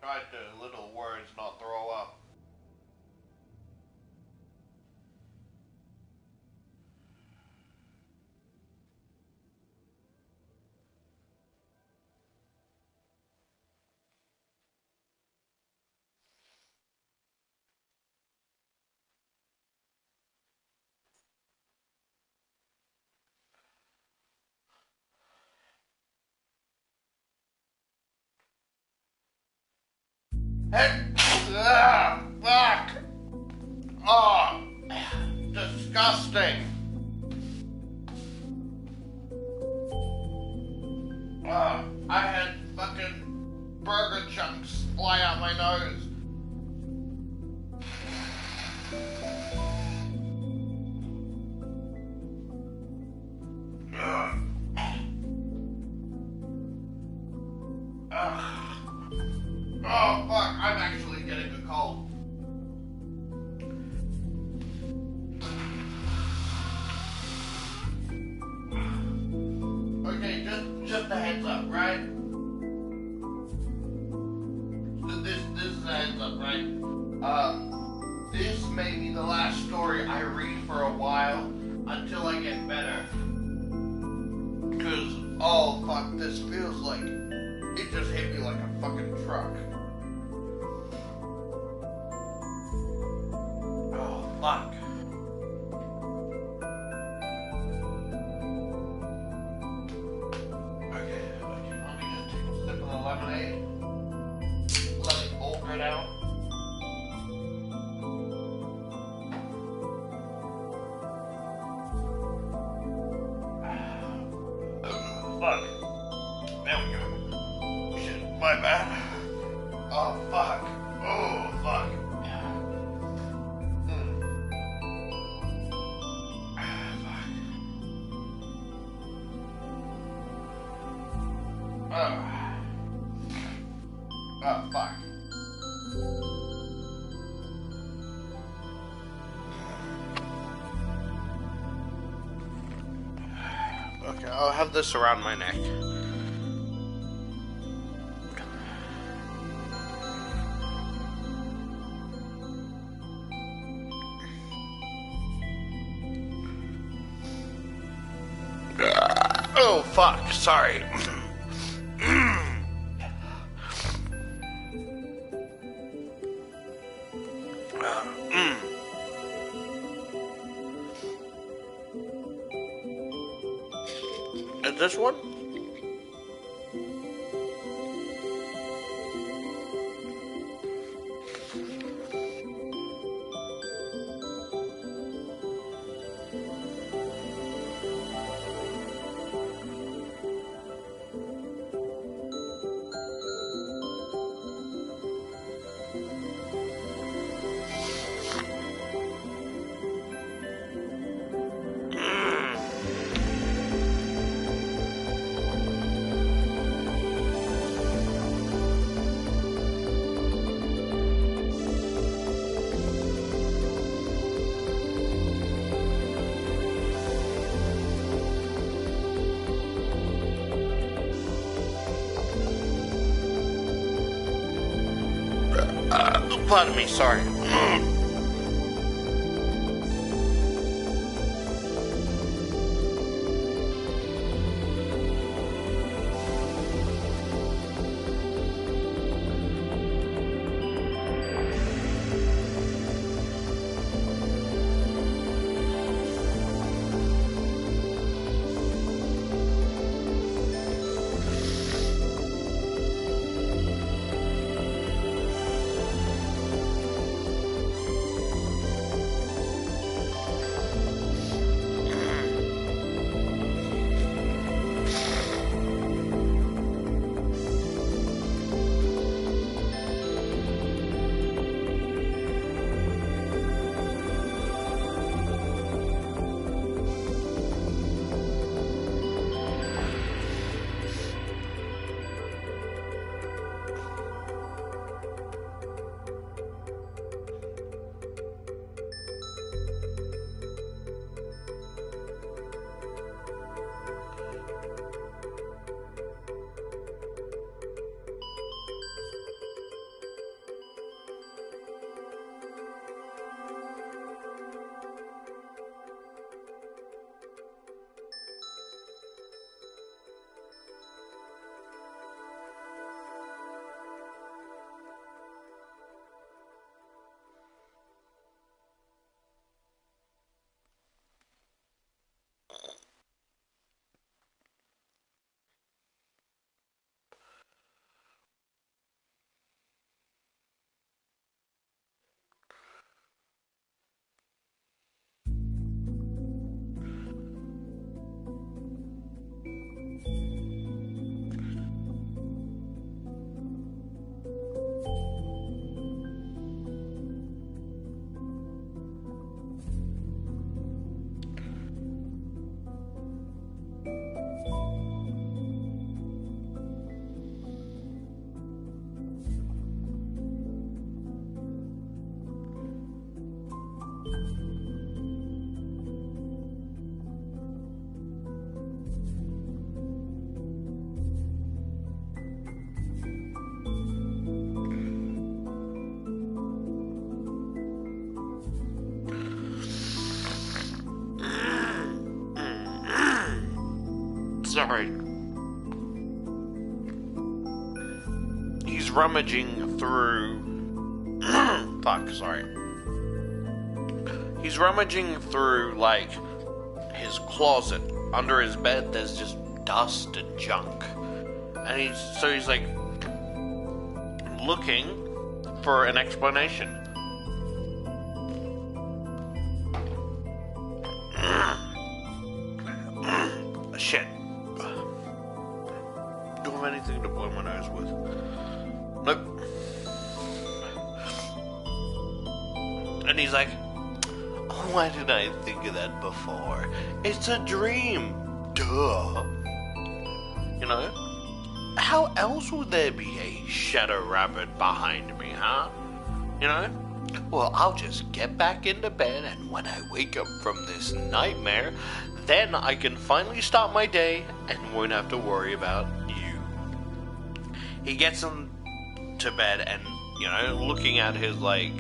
tried to little words not throw up. Fuck! Oh, disgusting! I had fucking burger chunks fly out my nose. Oh fuck, I'm actually getting a cold. Okay, just a heads up, right? This is a heads up, right? This may be the last story I read for a while until I get better. Cause, oh fuck, this feels like it just hit me like a fucking truck. Oh fuck. Okay, let me just take a sip of the lemonade. Let it bulk right out. Fuck. There we go. Shit, my bad. Oh, fuck. Oh, fuck. Fuck. Oh, fuck. Okay, I'll have this around my neck. Oh, fuck, sorry. Is this one? Pardon me, sorry. Sorry. He's rummaging through... Fuck, sorry. He's rummaging through, like, his closet. Under his bed, there's just dust and junk. And he's like, looking for an explanation. Shit. Don't have anything to blow my nose with. Nope. And he's like, oh, why didn't I think of that before? It's a dream. Duh. You know? How else would there be a shadow rabbit behind me, huh? You know? Well, I'll just get back into bed, and when I wake up from this nightmare, then I can finally start my day and won't have to worry about you. He gets him to bed and, you know, looking at his, like,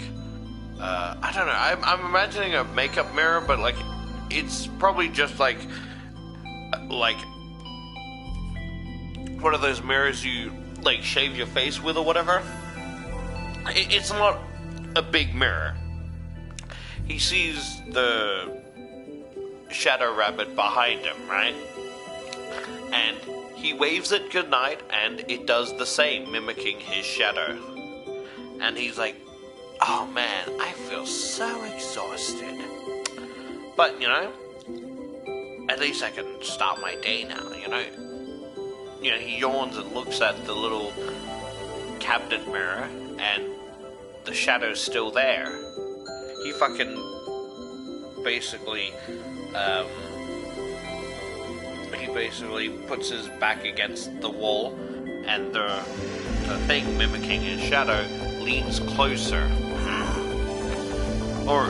I don't know, I'm imagining a makeup mirror, but, like, it's probably just, like, one of those mirrors you, like, shave your face with or whatever. It's not a big mirror. He sees the shadow rabbit behind him, right? And he waves it goodnight, and it does the same, mimicking his shadow. And he's like, oh man, I feel so exhausted. But, you know, at least I can start my day now, you know? You know, he yawns and looks at the little cabinet mirror, and the shadow's still there. He fucking basically puts his back against the wall, and the thing mimicking his shadow leans closer. Or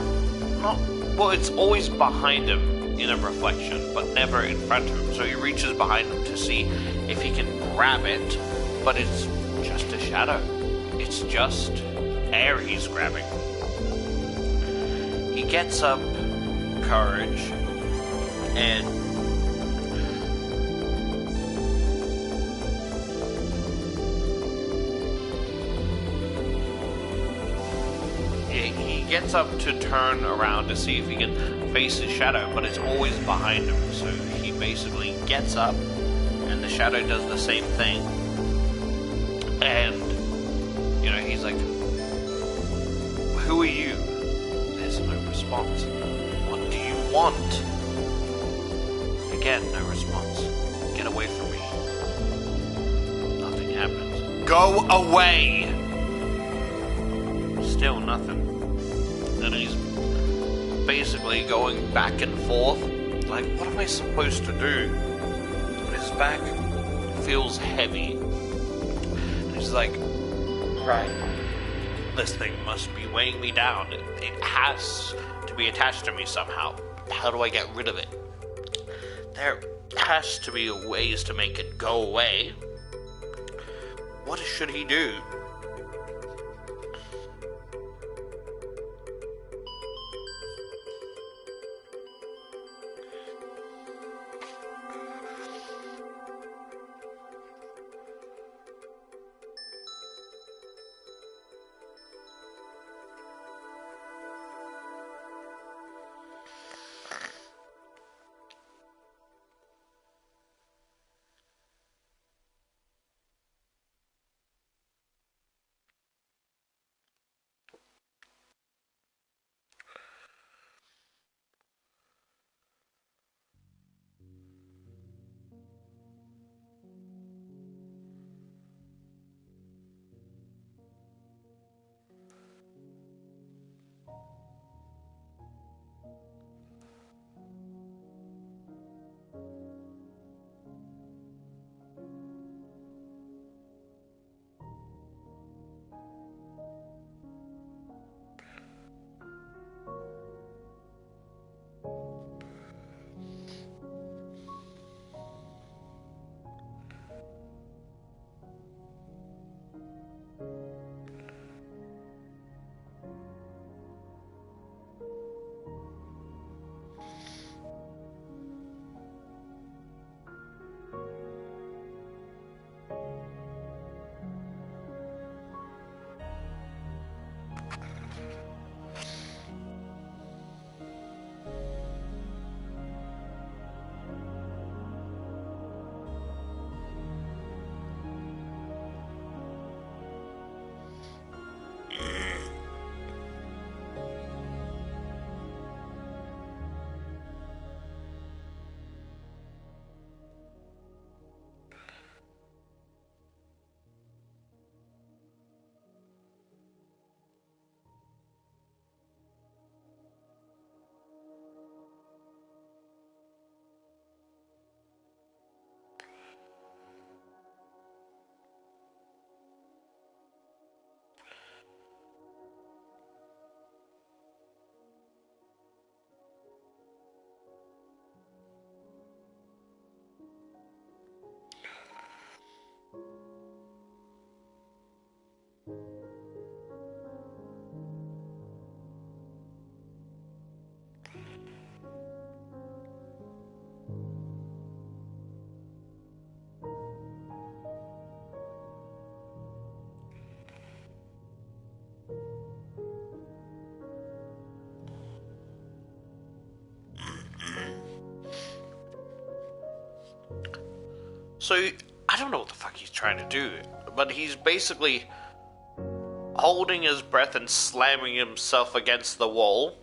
not, well, it's always behind him in a reflection, but never in front of him. So he reaches behind him to see if he can grab it, but it's just a shadow. It's just air he's grabbing. He gets up courage and he gets up to turn around to see if he can face his shadow, but it's always behind him. So he basically gets up, and the shadow does the same thing. And, you know, he's like, "Who are you?" There's no response. "What do you want?" Again, no response. "Get away from me." Nothing happens. "Go away!" Still nothing. And he's basically going back and forth. Like, what am I supposed to do? His back feels heavy. And he's like, right, this thing must be weighing me down. It has to be attached to me somehow. How do I get rid of it? There has to be ways to make it go away. What should he do? So, I don't know what the fuck he's trying to do, but he's basically holding his breath and slamming himself against the wall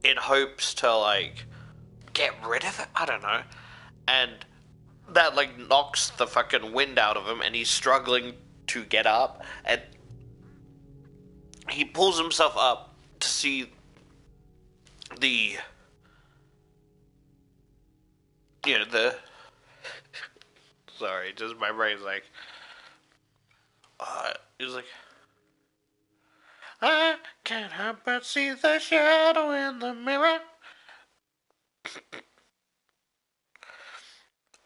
in hopes to, like, get rid of it? I don't know. And that, like, knocks the fucking wind out of him, and he's struggling to get up, and he pulls himself up to see the, you know, sorry, just my brain's like, he's like, "I can't help but see the shadow in the mirror."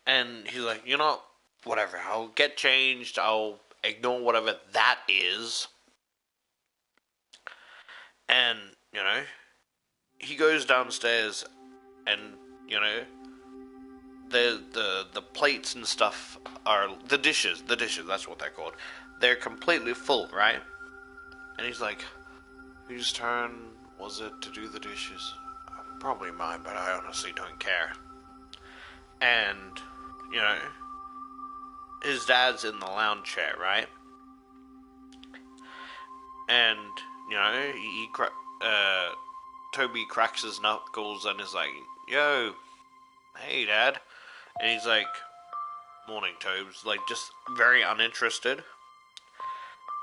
And he's like, "You know, whatever, I'll get changed, I'll ignore whatever that is." And, you know, he goes downstairs and, you know, the plates and stuff are, the dishes, that's what they're called. They're completely full, right? And he's like, whose turn was it to do the dishes? Probably mine, but I honestly don't care. And, you know, his dad's in the lounge chair, right? And, you know, Toby cracks his knuckles and is like, yo, hey, Dad. And he's like, morning, Tobes. Like, just very uninterested.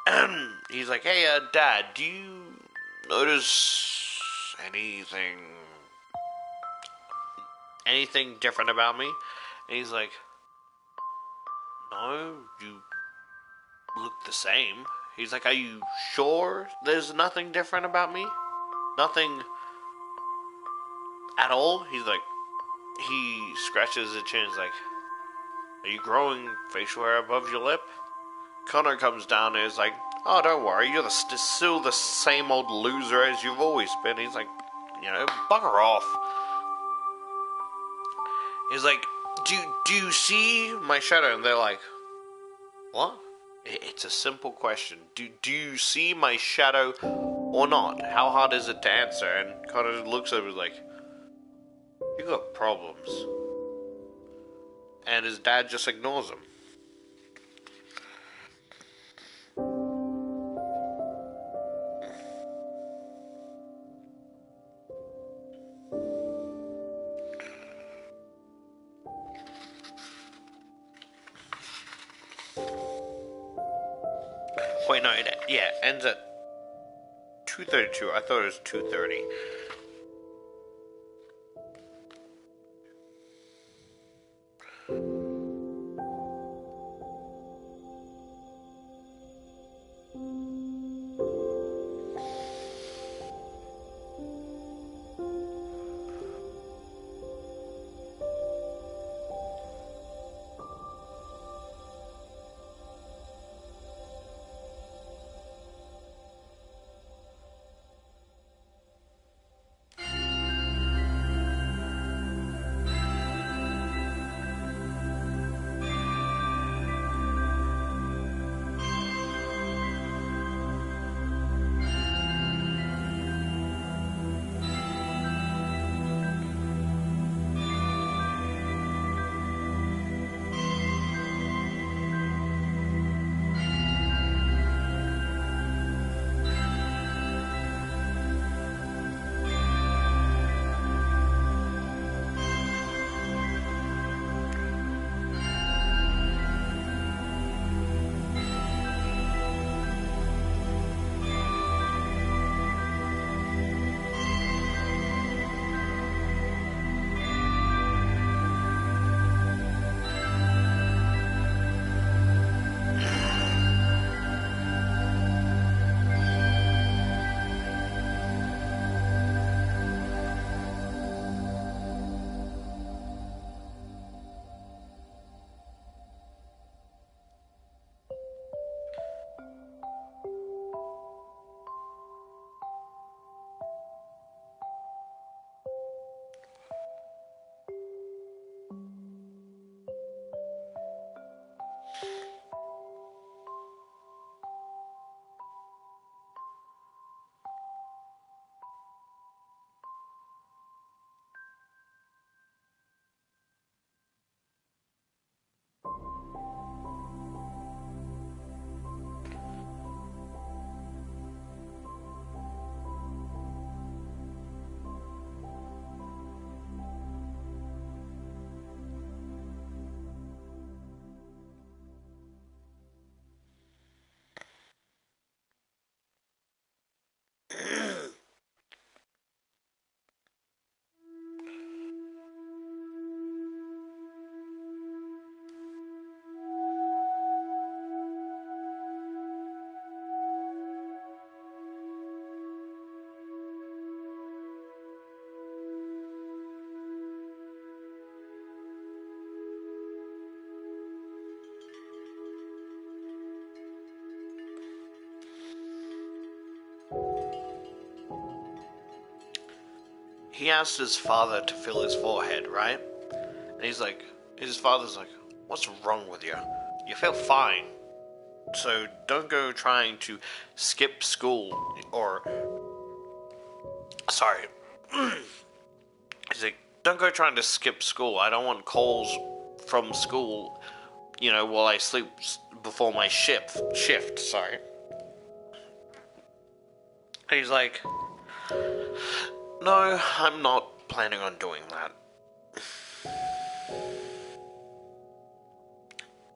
And he's like, hey, Dad, do you notice anything different about me? And he's like, no, you look the same. He's like, are you sure there's nothing different about me? Nothing at all? He's like, he scratches his chin. He's like, are you growing facial hair above your lip? Connor comes down and is like, oh, don't worry, you're still the same old loser as you've always been. He's like, you know, bugger off. He's like, do you see my shadow? And they're like, what? It's a simple question. Do you see my shadow or not? How hard is it to answer? And Connor looks at him like, you got problems. And his dad just ignores him. Wait, no, it ends at 2:32. I thought it was 2:30. he asked his father to feel his forehead, right? And he's like, his father's like, what's wrong with you? You feel fine. So don't go trying to skip school or... Sorry. He's like, don't go trying to skip school. I don't want calls from school, you know, while I sleep before my shift, sorry. And he's like, no, I'm not planning on doing that.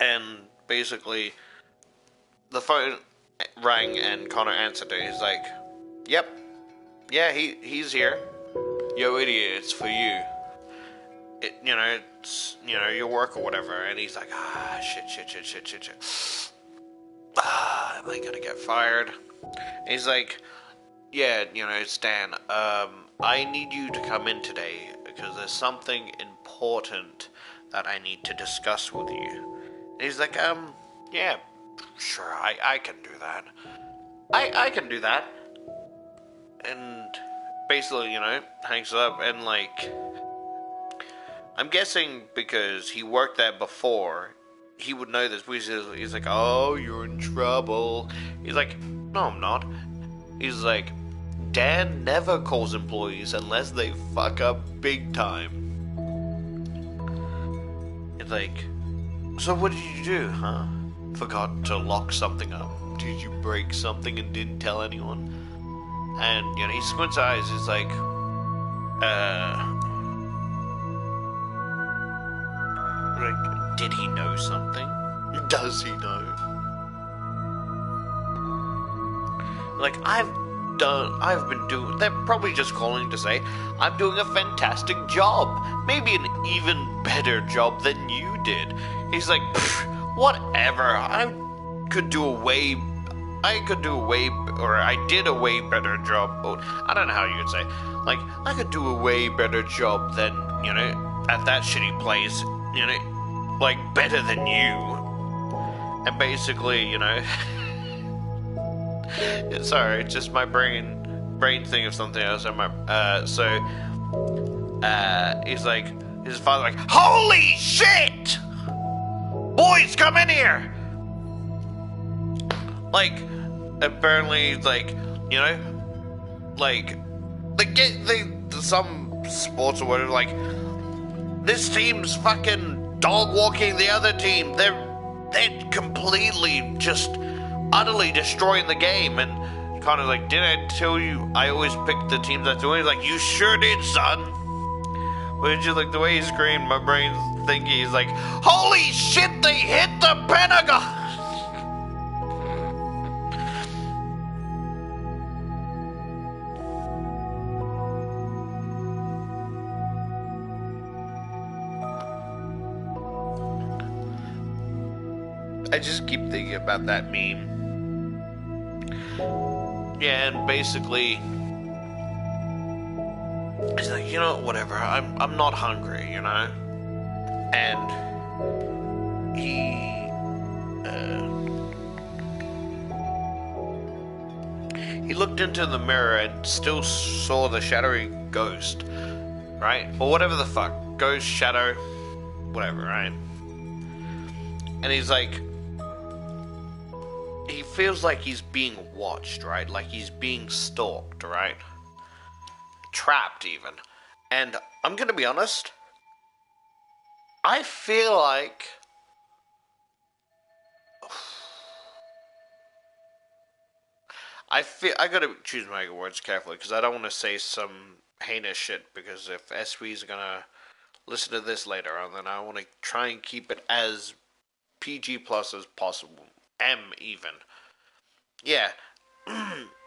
And basically, the phone rang and Connor answered it. He's like, yep, yeah, he's here. Yo, idiot, it's for you. It's, your work or whatever. And he's like, shit. Am I gonna get fired? And he's like, yeah, it's Dan. I need you to come in today because there's something important that I need to discuss with you. And he's like, yeah, sure, I can do that. I can do that. And basically, hangs up and I'm guessing because he worked there before, he would know this. He's like, oh, you're in trouble. He's like, no, I'm not. He's like, Dan never calls employees unless they fuck up big time. It's like, so what did you do, huh? Forgot to lock something up? Did you break something and didn't tell anyone? And, he squints eyes, he's like, did he know something? Does he know? They're probably just calling to say, I'm doing a fantastic job. Maybe an even better job than you did. He's like, whatever, I did a way better job. I don't know how you could say. I could do a way better job than, at that shitty place, better than you. And basically, sorry, it's just my brain thing of something else. He's like, his father like, holy shit! Boys, come in here! Apparently, some sports or whatever, this team's fucking dog walking the other team. They're completely just utterly destroying the game. And Connor's like, didn't I tell you I always pick the teams that's doing? He's like, you sure did, son. But just the way he screamed, my brain's thinking, he's like, holy shit, they hit the Pentagon! I just keep thinking about that meme. Yeah, and basically, he's like, whatever, I'm not hungry, And he looked into the mirror and still saw the shadowy ghost, right? Or whatever the fuck, ghost, shadow, whatever, right? And he's like, he feels like he's being watched, right? Like he's being stalked, right? Trapped, even. And I'm gonna be honest, I feel like I gotta choose my words carefully because I don't want to say some heinous shit, because if SW's gonna listen to this later on, then I want to try and keep it as PG plus as possible. M even. Yeah.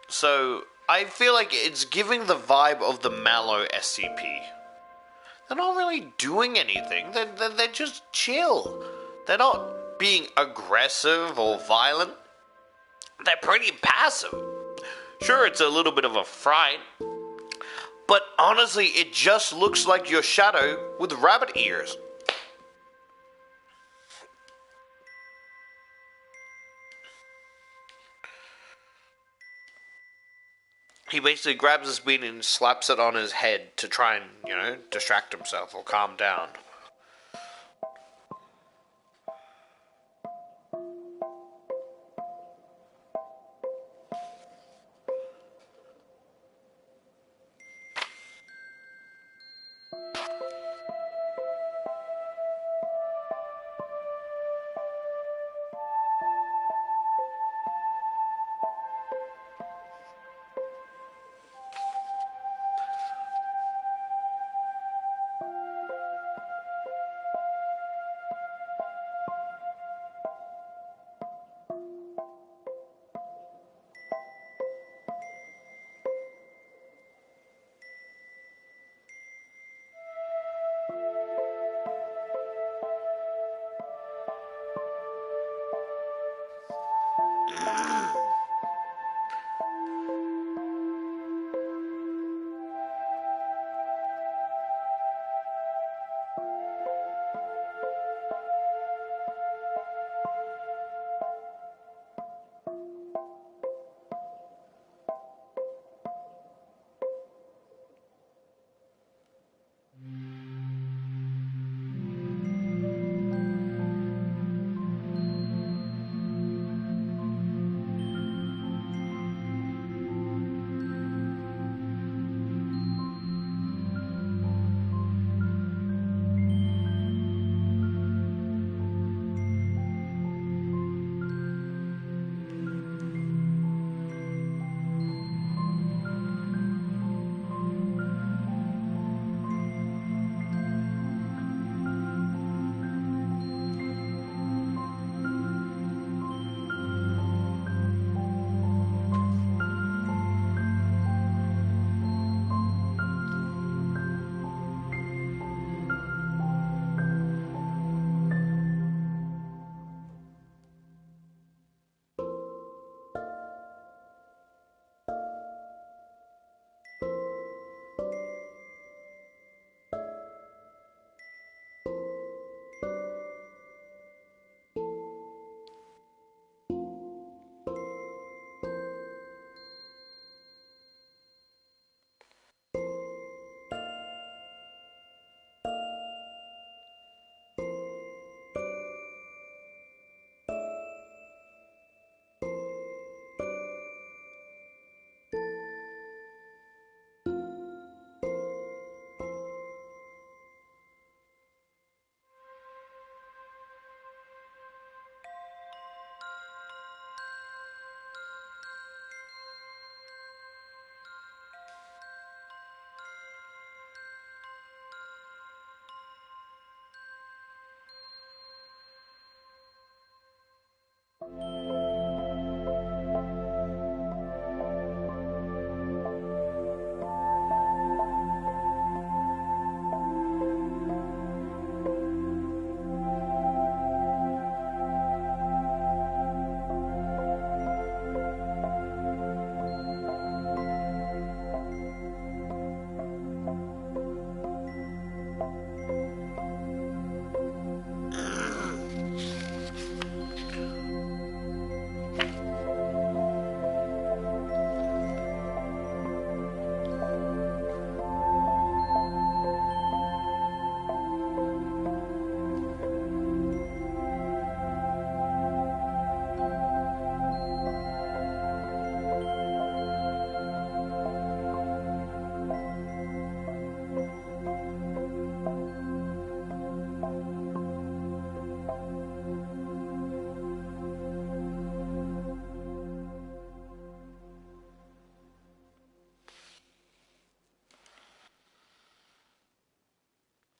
So I feel like it's giving the vibe of the Mallow SCP. They're not really doing anything. They're just chill. They're not being aggressive or violent. They're pretty passive. Sure, it's a little bit of a fright, but honestly, it just looks like your shadow with rabbit ears. he basically grabs his beanie and slaps it on his head to try and, distract himself or calm down.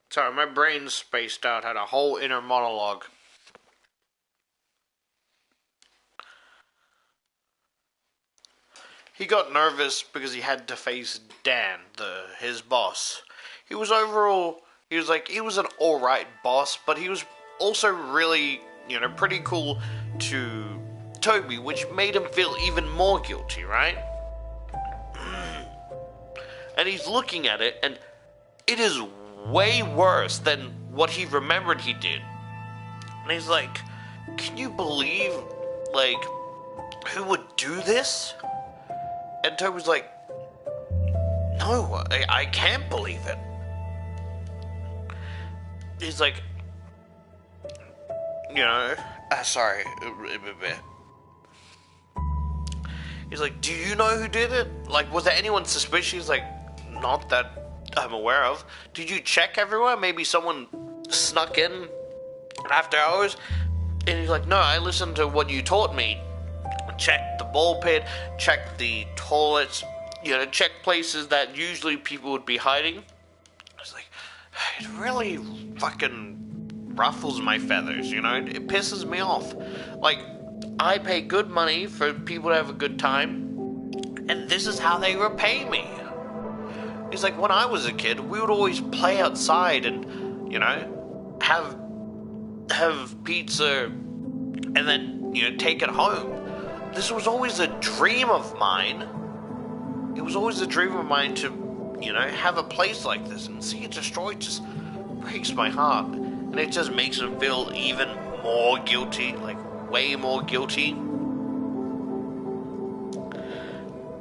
Sorry, my brain's spaced out, had a whole inner monologue. He got nervous because he had to face Dan, his boss. He was an alright boss, but he was also really, pretty cool to Toby, which made him feel even more guilty, right? And he's looking at it, and it is way worse than what he remembered he did. And he's like, can you believe, who would do this? And Toby's like, no, I can't believe it. He's like, you know, sorry. He's like, do you know who did it? Like, was there anyone suspicious? He's like, not that I'm aware of. Did you check everywhere? Maybe someone snuck in after hours? And he's like, no, I listened to what you taught me. Checked the ball pit, checked the toilets, you know, checked places that usually people would be hiding. It's like, it really fucking ruffles my feathers, you know? It pisses me off. Like, I pay good money for people to have a good time, and this is how they repay me. He's like, when I was a kid, we would always play outside and, you know, have pizza and then, you know, take it home. This was always a dream of mine. It was always a dream of mine to, you know, have a place like this, and see it destroyed just breaks my heart. And it just makes him feel even more guilty, like way more guilty.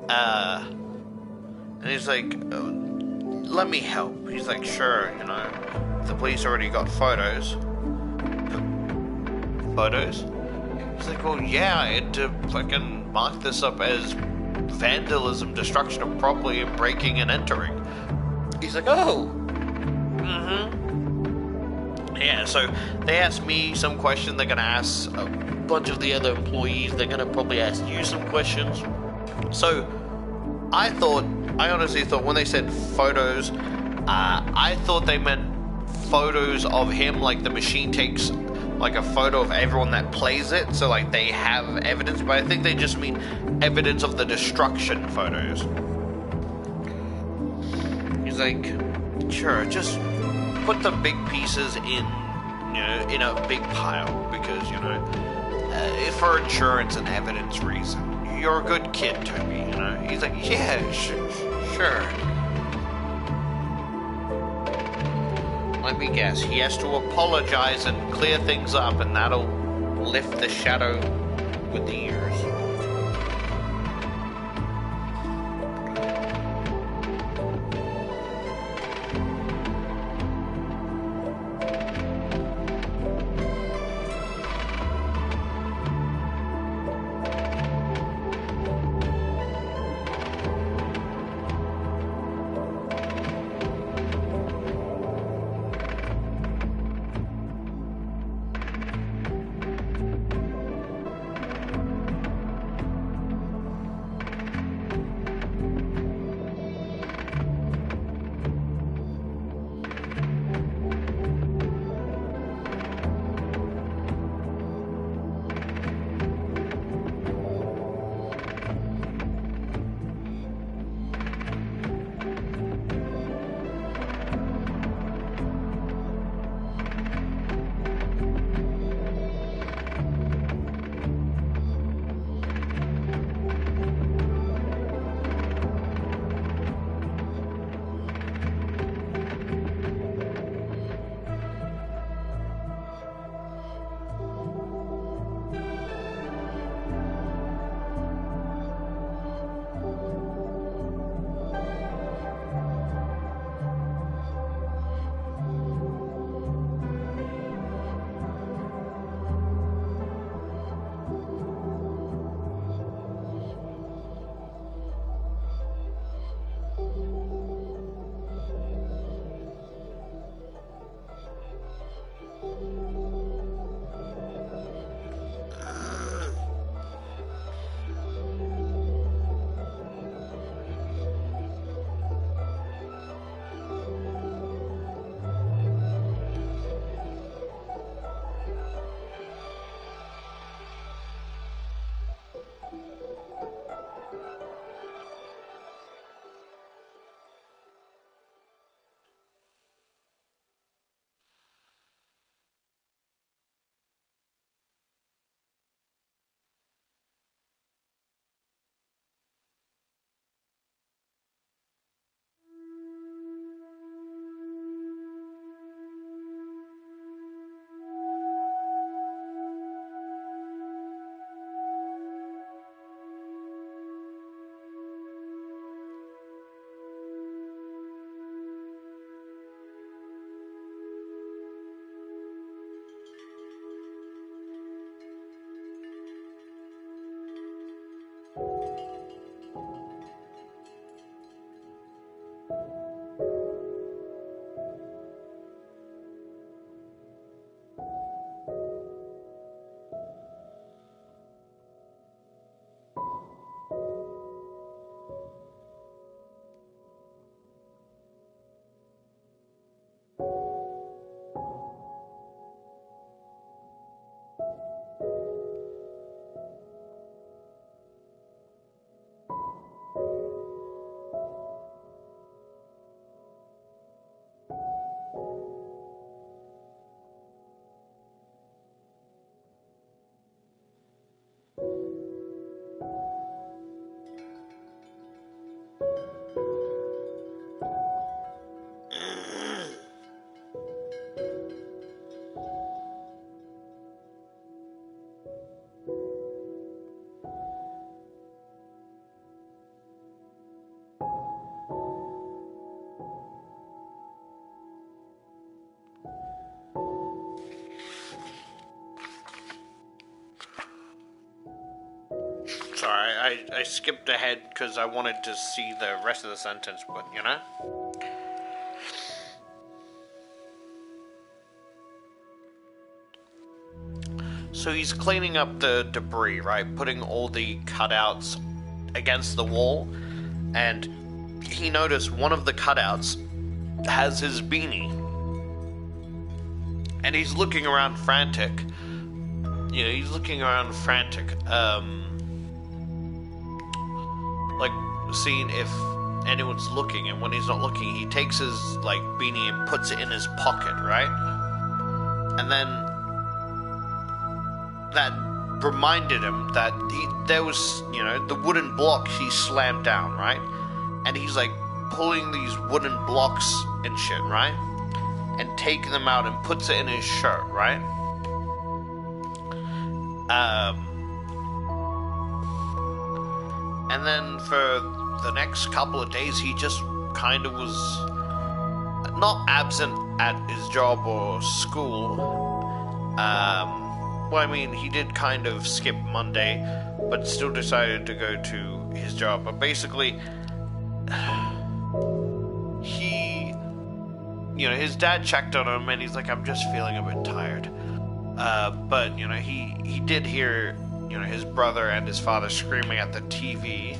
And he's like, let me help. He's like, sure, you know, the police already got photos. Photos? He's like, well, yeah, I had to fucking mark this up as vandalism, destruction of property, and breaking and entering. He's like, oh. Yeah, so they asked me some question. They're going to ask a bunch of the other employees. They're going to probably ask you some questions. So I honestly thought when they said photos, I thought they meant photos of him, like the machine takes like a photo of everyone that plays it, so like they have evidence, but I think they just mean evidence of the destruction photos. He's like, sure, just put the big pieces in, you know, in a big pile, because, you know, for insurance and evidence reason. You're a good kid, Toby, you know? He's like, yeah, sure. Let me guess, he has to apologize and clear things up, and that'll lift the shadow with the ears. I skipped ahead because I wanted to see the rest of the sentence, but you know. So he's cleaning up the debris, right? Putting all the cutouts against the wall, and he noticed one of the cutouts has his beanie. And he's looking around frantic. You know, he's looking around frantic. Like, seeing if anyone's looking, and when he's not looking, he takes his, like, beanie and puts it in his pocket, right? And then that reminded him that there was, you know, the wooden block he slammed down, right? And he's, like, pulling these wooden blocks and shit, right? And taking them out and puts it in his shirt, right? And then for the next couple of days, he just kind of was not absent at his job or school. Well, I mean, he did kind of skip Monday, but still decided to go to his job. But basically, you know, his dad checked on him, and he's like, I'm just feeling a bit tired. But, you know, he did hear, you know, his brother and his father screaming at the TV,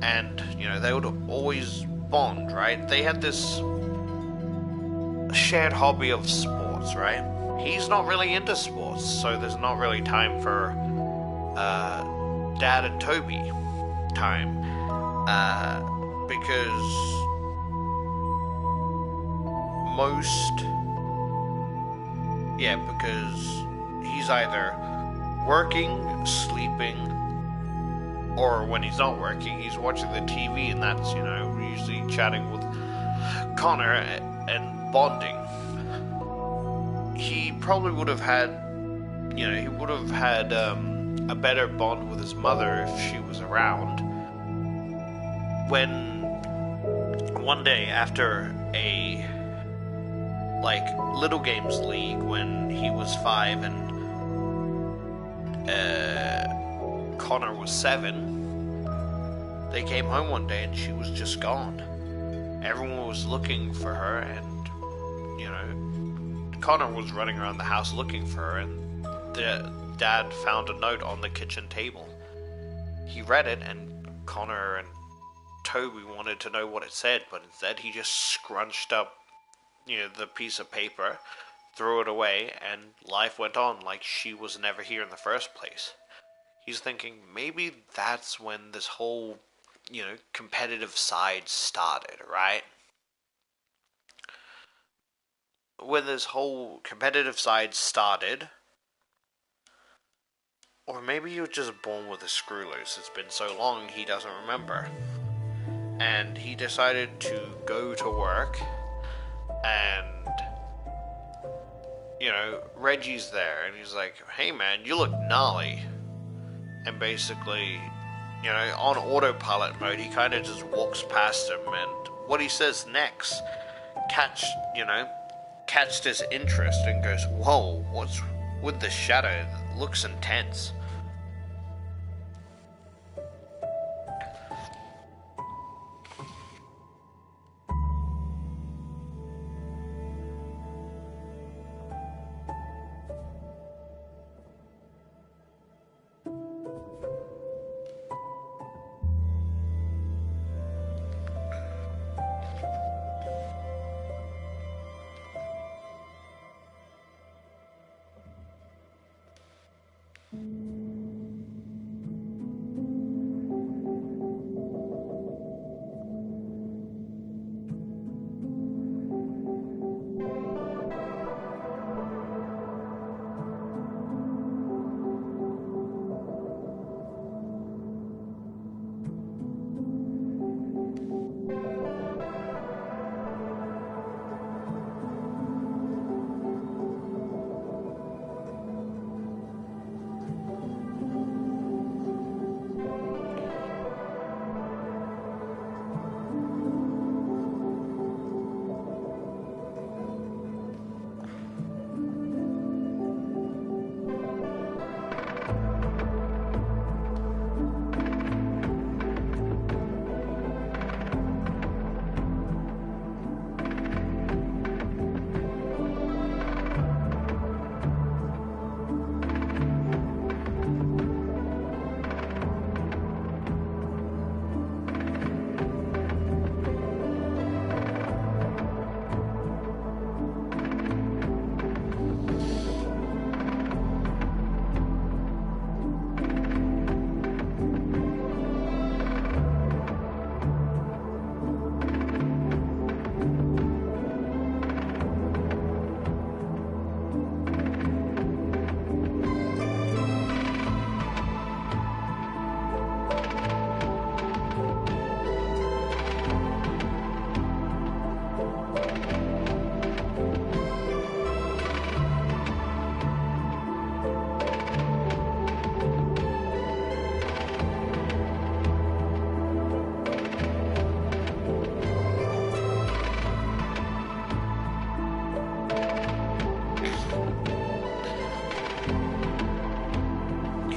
and, you know, they would always bond, right? They had this shared hobby of sports, right? He's not really into sports, so there's not really time for Dad and Toby time, because he's either working, sleeping, or when he's not working, he's watching the TV, and that's, you know, usually chatting with Connor and bonding. He probably would have had, you know, a better bond with his mother if she was around. When one day after a Little Games League, when he was 5 and Connor was 7, they came home one day and she was just gone. Everyone was looking for her, and, you know, Connor was running around the house looking for her, and the dad found a note on the kitchen table. He read it, and Connor and Toby wanted to know what it said, but instead he just scrunched up, you know, the piece of paper, threw it away, and life went on like she was never here in the first place. He's thinking maybe that's when this whole, you know, competitive side started, right? When this whole competitive side started, or maybe he was just born with a screw loose. It's been so long he doesn't remember. And he decided to go to work, and, you know, Reggie's there, and he's like, hey man, you look gnarly. And basically, you know, on autopilot mode, he kind of just walks past him, and what he says next catched his interest, and goes, whoa, what's with the shadow? It looks intense.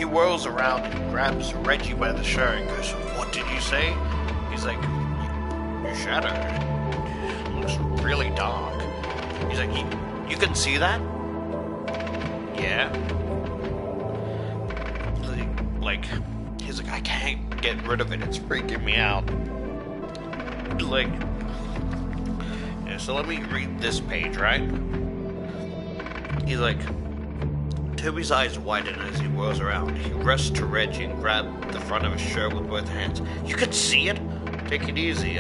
he whirls around and grabs Reggie by the shirt and goes, "What did you say?" He's like, "Your shadow looks really dark." He's like, you can see that?" "Yeah." Like, he's like, "I can't get rid of it. It's freaking me out." Like, yeah, so let me read this page, right? He's like, Toby's eyes widen as he whirls around. He rushes to Reggie and grabs the front of his shirt with both hands. "You can see it? Take it easy,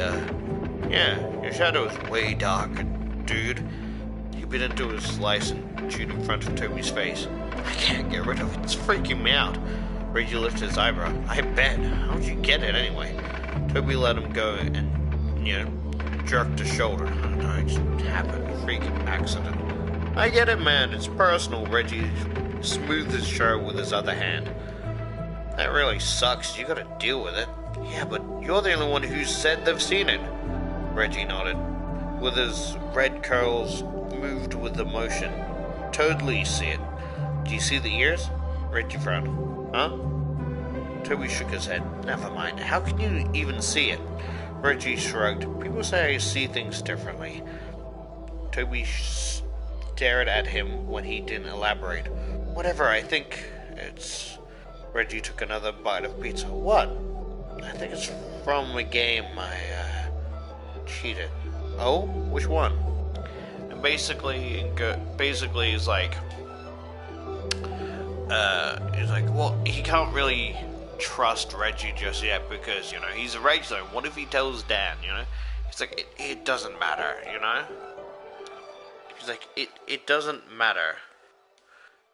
yeah, your shadow is way darker, dude." He bit into his slice and chewed in front of Toby's face. "I can't get rid of it. It's freaking me out." Reggie lifted his eyebrow. "I bet. How'd you get it anyway?" Toby let him go and, jerked his shoulder. "I don't know, it just happened. Freaking accident." "I get it, man. It's personal." Reggie smoothed his shirt with his other hand. "That really sucks. You gotta deal with it." "Yeah, but you're the only one who said they've seen it." Reggie nodded, with his red curls moved with emotion. "Totally see it. Do you see the ears?" Reggie frowned. "Huh?" Toby shook his head. "Never mind. How can you even see it?" Reggie shrugged. "People say I see things differently." Toby stared at him when he didn't elaborate. "Whatever, I think it's..." Reggie took another bite of pizza. "What?" "I think it's from a game I cheated." "Oh? Which one?" And basically he's like, well, he can't really trust Reggie just yet because, he's a regular. What if he tells Dan, He's like, it doesn't matter, He's like, it doesn't matter.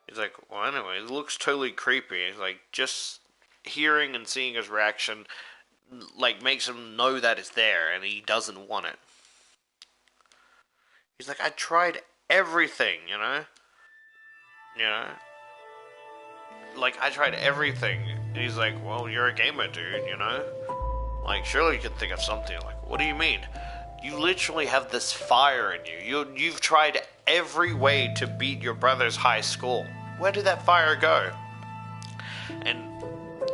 He's like, well, anyway, it looks totally creepy. He's like, just hearing and seeing his reaction, like, makes him know that it's there, and he doesn't want it. He's like, I tried everything, Like, I tried everything. And he's like, well, you're a gamer, dude, Like, surely you can think of something. Like, what do you mean? You literally have this fire in you. You've tried every way to beat your brother's high score. Where did that fire go? And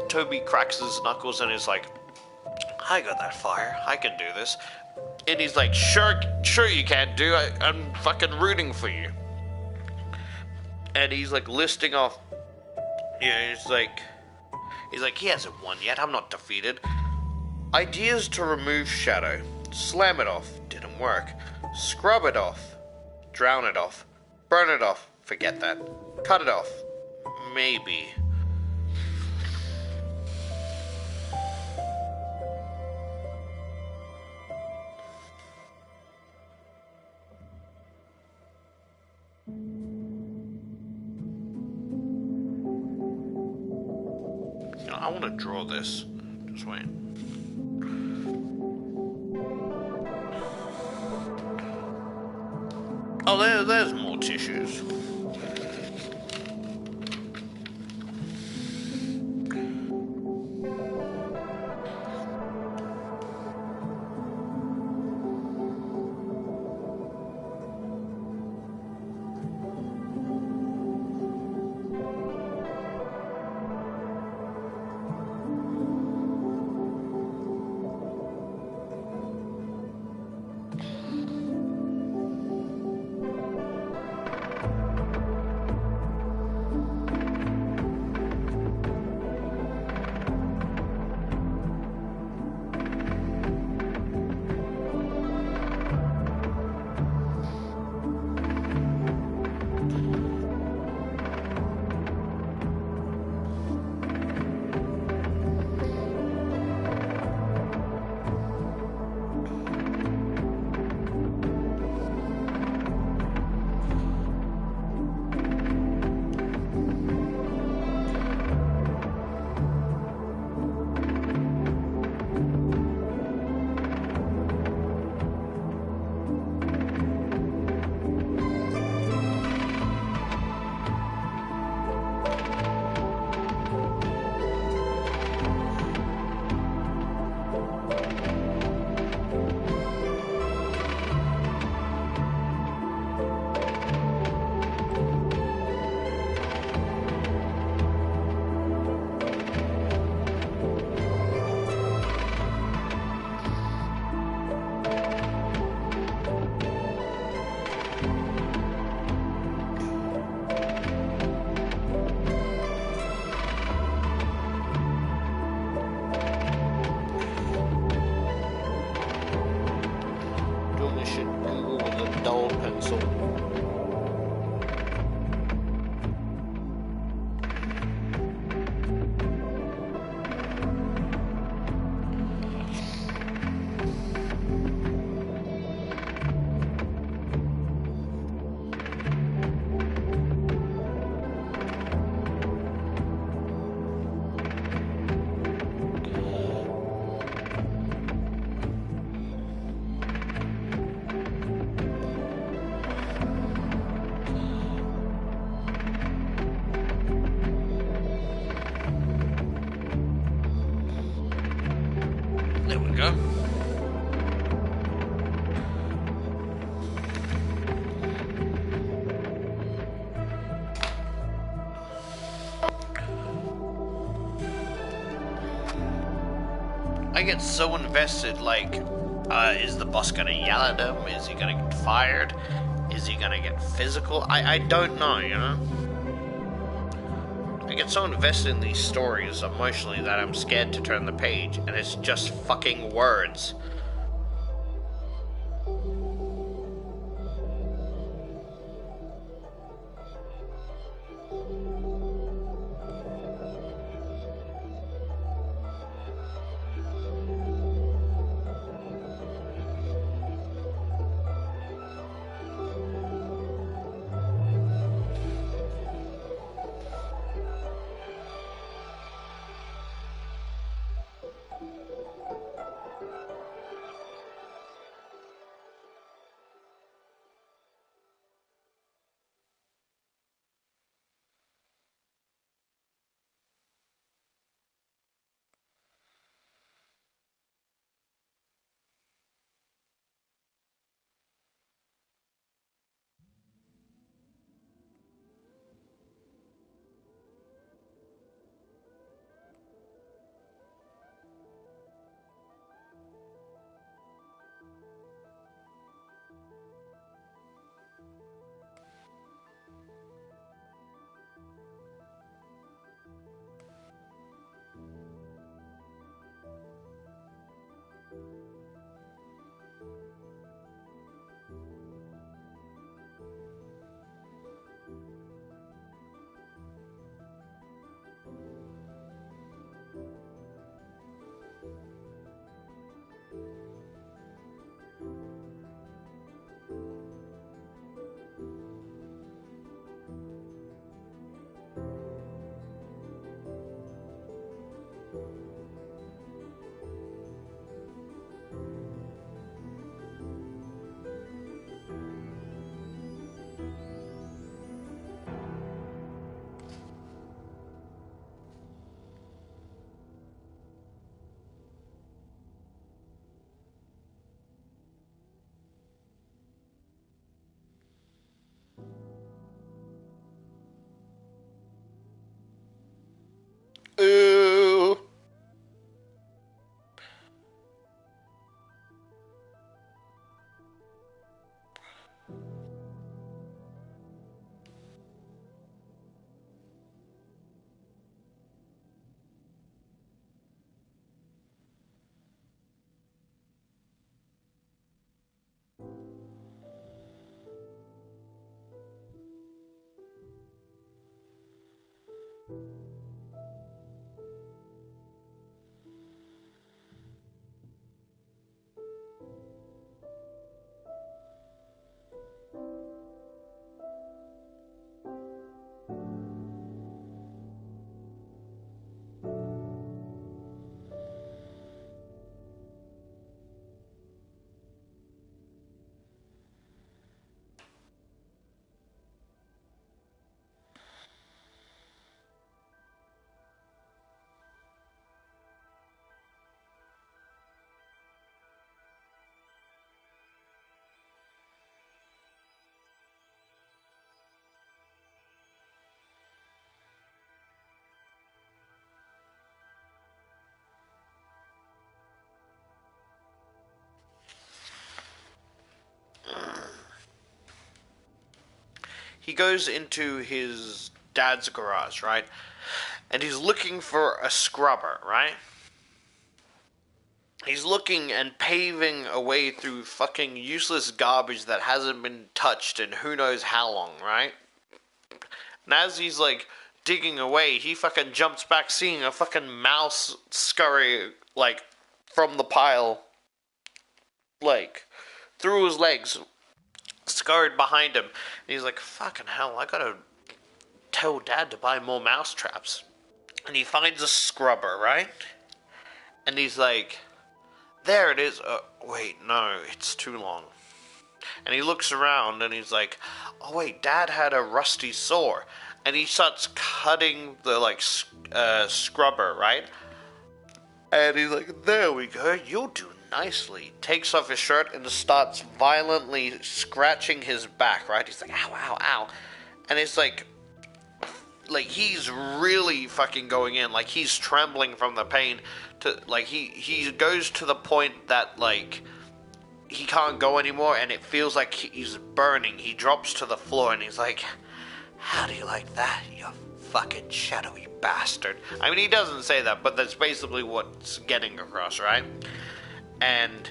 Toby cracks his knuckles and is like, I got that fire. I can do this. And he's like, sure you can, dude. I'm fucking rooting for you. And he's like listing off. Yeah, he's like, he hasn't won yet. I'm not defeated. Ideas to remove shadow. Slam it off. Didn't work. Scrub it off. Drown it off. Burn it off. Forget that. Cut it off. Maybe. I want to draw this. Just wait. Oh, there's more tissues. know? I get so invested, like, is the boss gonna yell at him? Is he gonna get fired? Is he gonna get physical? I don't know, you know? I get so invested in these stories emotionally that I'm scared to turn the page, and it's just fucking words. Ooh. He goes into his dad's garage, right? And he's looking for a scrubber, right? He's looking and paving a way through fucking useless garbage that hasn't been touched in who knows how long, right? And as he's like digging away, he fucking jumps back seeing a fucking mouse scurry like from the pile, like through his legs, scurried behind him. And he's like, fucking hell, I gotta tell Dad to buy more mouse traps. And he finds a scrubber, right? And he's like, there it is. Wait, no, it's too long. And he looks around and he's like, oh wait, Dad had a rusty saw. And he starts cutting the scrubber, right? And he's like, there we go, you're doing nicely, takes off his shirt and starts violently scratching his back, right? He's like, ow, ow, ow. And it's like he's really fucking going in. Like, he's trembling from the pain to, like, he goes to the point that, like, he can't go anymore, and it feels like he's burning. He drops to the floor, and he's like, how do you like that, you fucking shadowy bastard? I mean, he doesn't say that, but that's basically what's getting across, right? And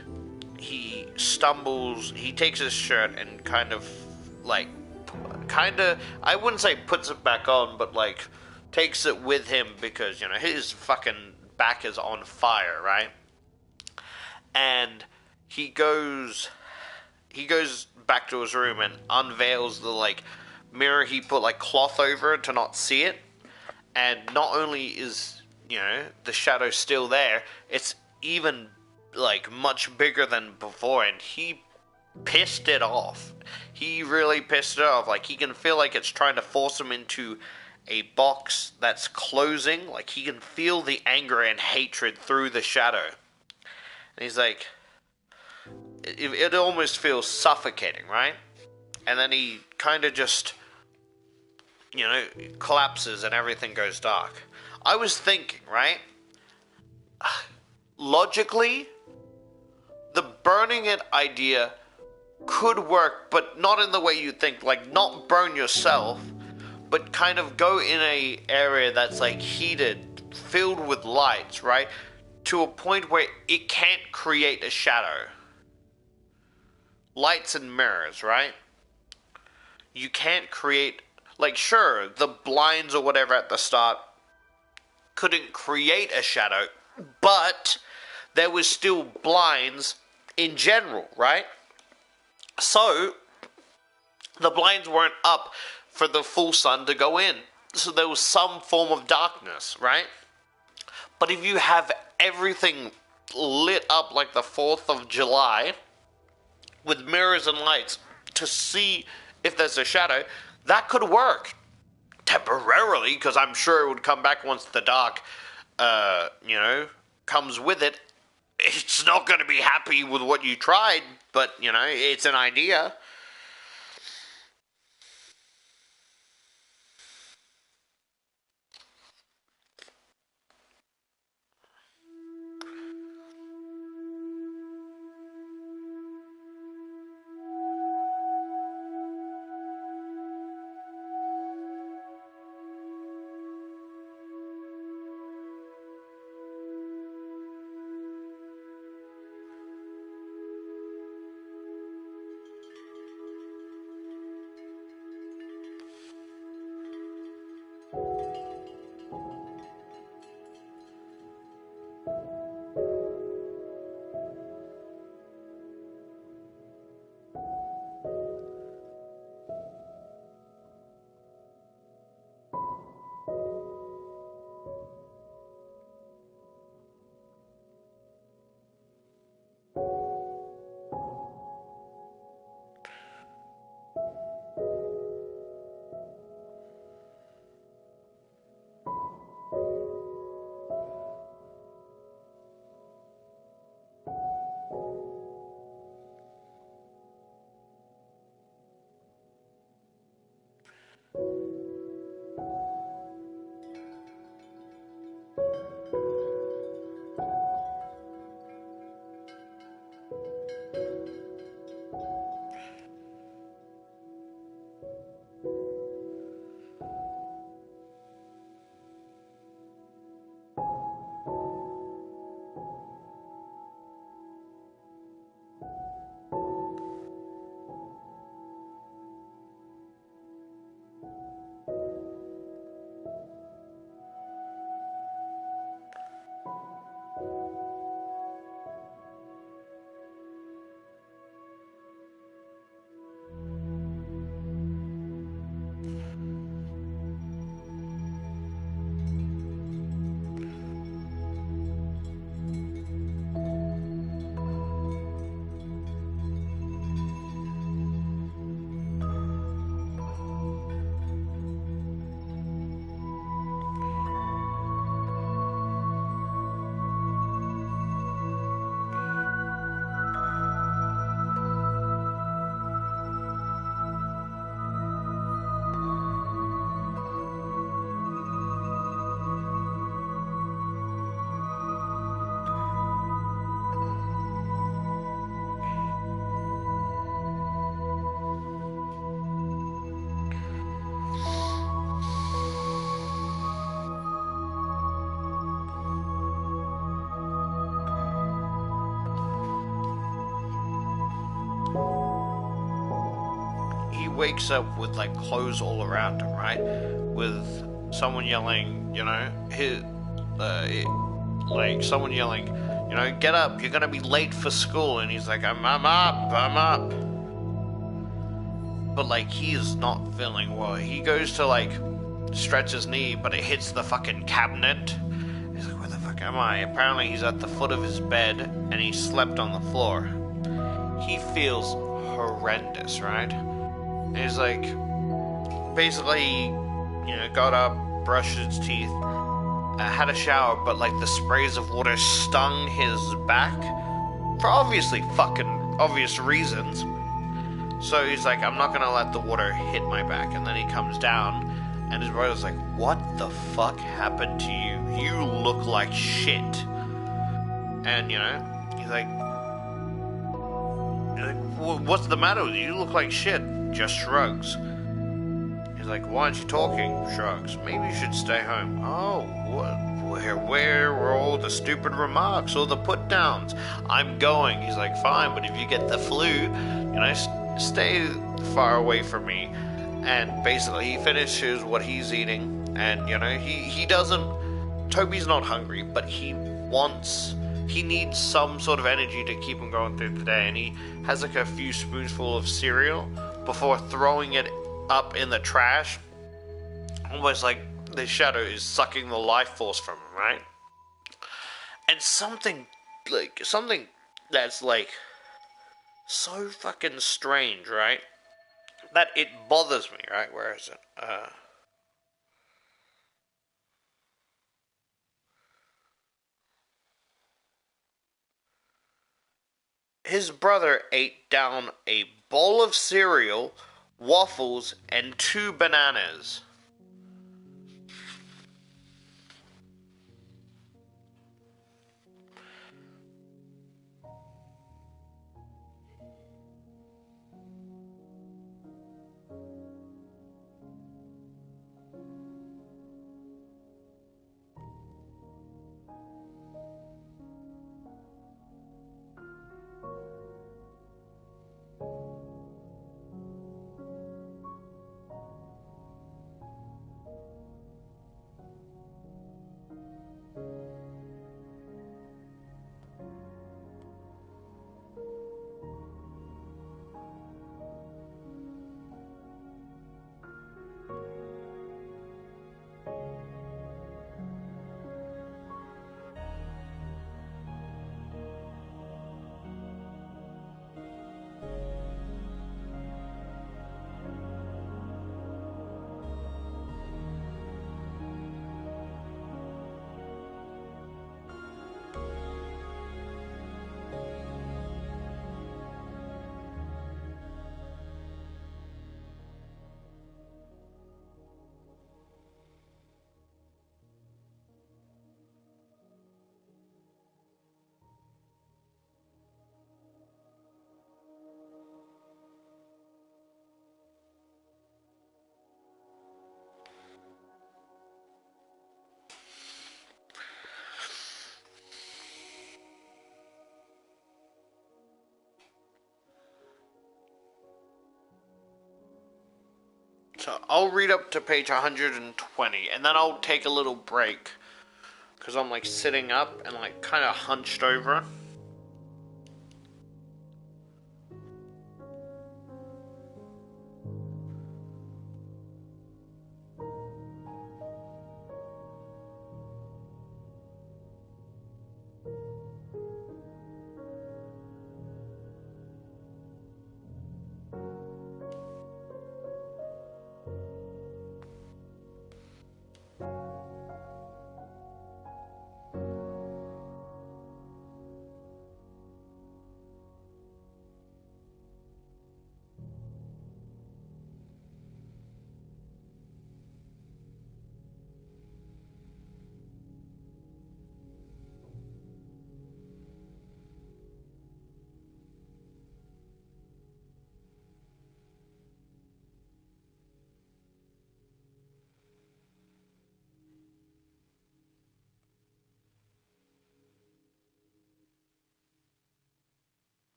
he stumbles, he takes his shirt and kind of, I wouldn't say puts it back on, but, like, takes it with him because, you know, his fucking back is on fire, right? And he goes back to his room and unveils the, like, mirror he put, like, cloth over it to not see it. And not only is, you know, the shadow still there, it's even, like, much bigger than before, and he pissed it off. He really pissed it off. Like, he can feel like it's trying to force him into a box that's closing. Like, he can feel the anger and hatred through the shadow. And he's like, it almost feels suffocating, right? And then he kind of just, you know, collapses and everything goes dark. I was thinking, right? Logically, the burning it idea could work, but not in the way you think. Like, not burn yourself, but kind of go in a area that's, like, heated, filled with lights, right? To a point where it can't create a shadow. Lights and mirrors, right? You can't create, like, sure, the blinds or whatever at the start couldn't create a shadow, but there was still blinds in general, right? So the blinds weren't up for the full sun to go in, so there was some form of darkness, right? But if you have everything lit up like the 4th of July with mirrors and lights to see if there's a shadow, that could work temporarily, because I'm sure it would come back once the dark, you know, comes with it. It's not going to be happy with what you tried, but, you know, it's an idea. wakes up with like clothes all around him, right? With someone yelling, you know, like someone yelling, you know, get up, you're gonna be late for school. And he's like, I'm up. But like, he is not feeling well. He goes to like stretch his knee, but it hits the fucking cabinet. He's like, where the fuck am I? Apparently he's at the foot of his bed and he slept on the floor. He feels horrendous, right? And he's like, basically, you know, got up, brushed his teeth, had a shower, but like the sprays of water stung his back for obviously fucking obvious reasons. So he's like, I'm not gonna let the water hit my back. And then he comes down, and his brother's like, what the fuck happened to you? You look like shit. And, you know, he's like, what's the matter with you? You look like shit. Just shrugs. He's like, why aren't you talking? Shrugs. Maybe you should stay home. Oh, where were all the stupid remarks, all the put downs? I'm going. He's like, fine, but if you get the flu, you know, stay far away from me. And basically, he finishes what he's eating, and, you know, he doesn't, Toby's not hungry, but he needs some sort of energy to keep him going through the day, and he has like a few spoonfuls of cereal before throwing it up in the trash, almost like the shadow is sucking the life force from him, right? And something that's like so fucking strange, right? That it bothers me, right? Where is it? His brother ate down a bowl of cereal, waffles, and 2 bananas. So I'll read up to page 120, and then I'll take a little break, because I'm like sitting up and like kind of hunched over.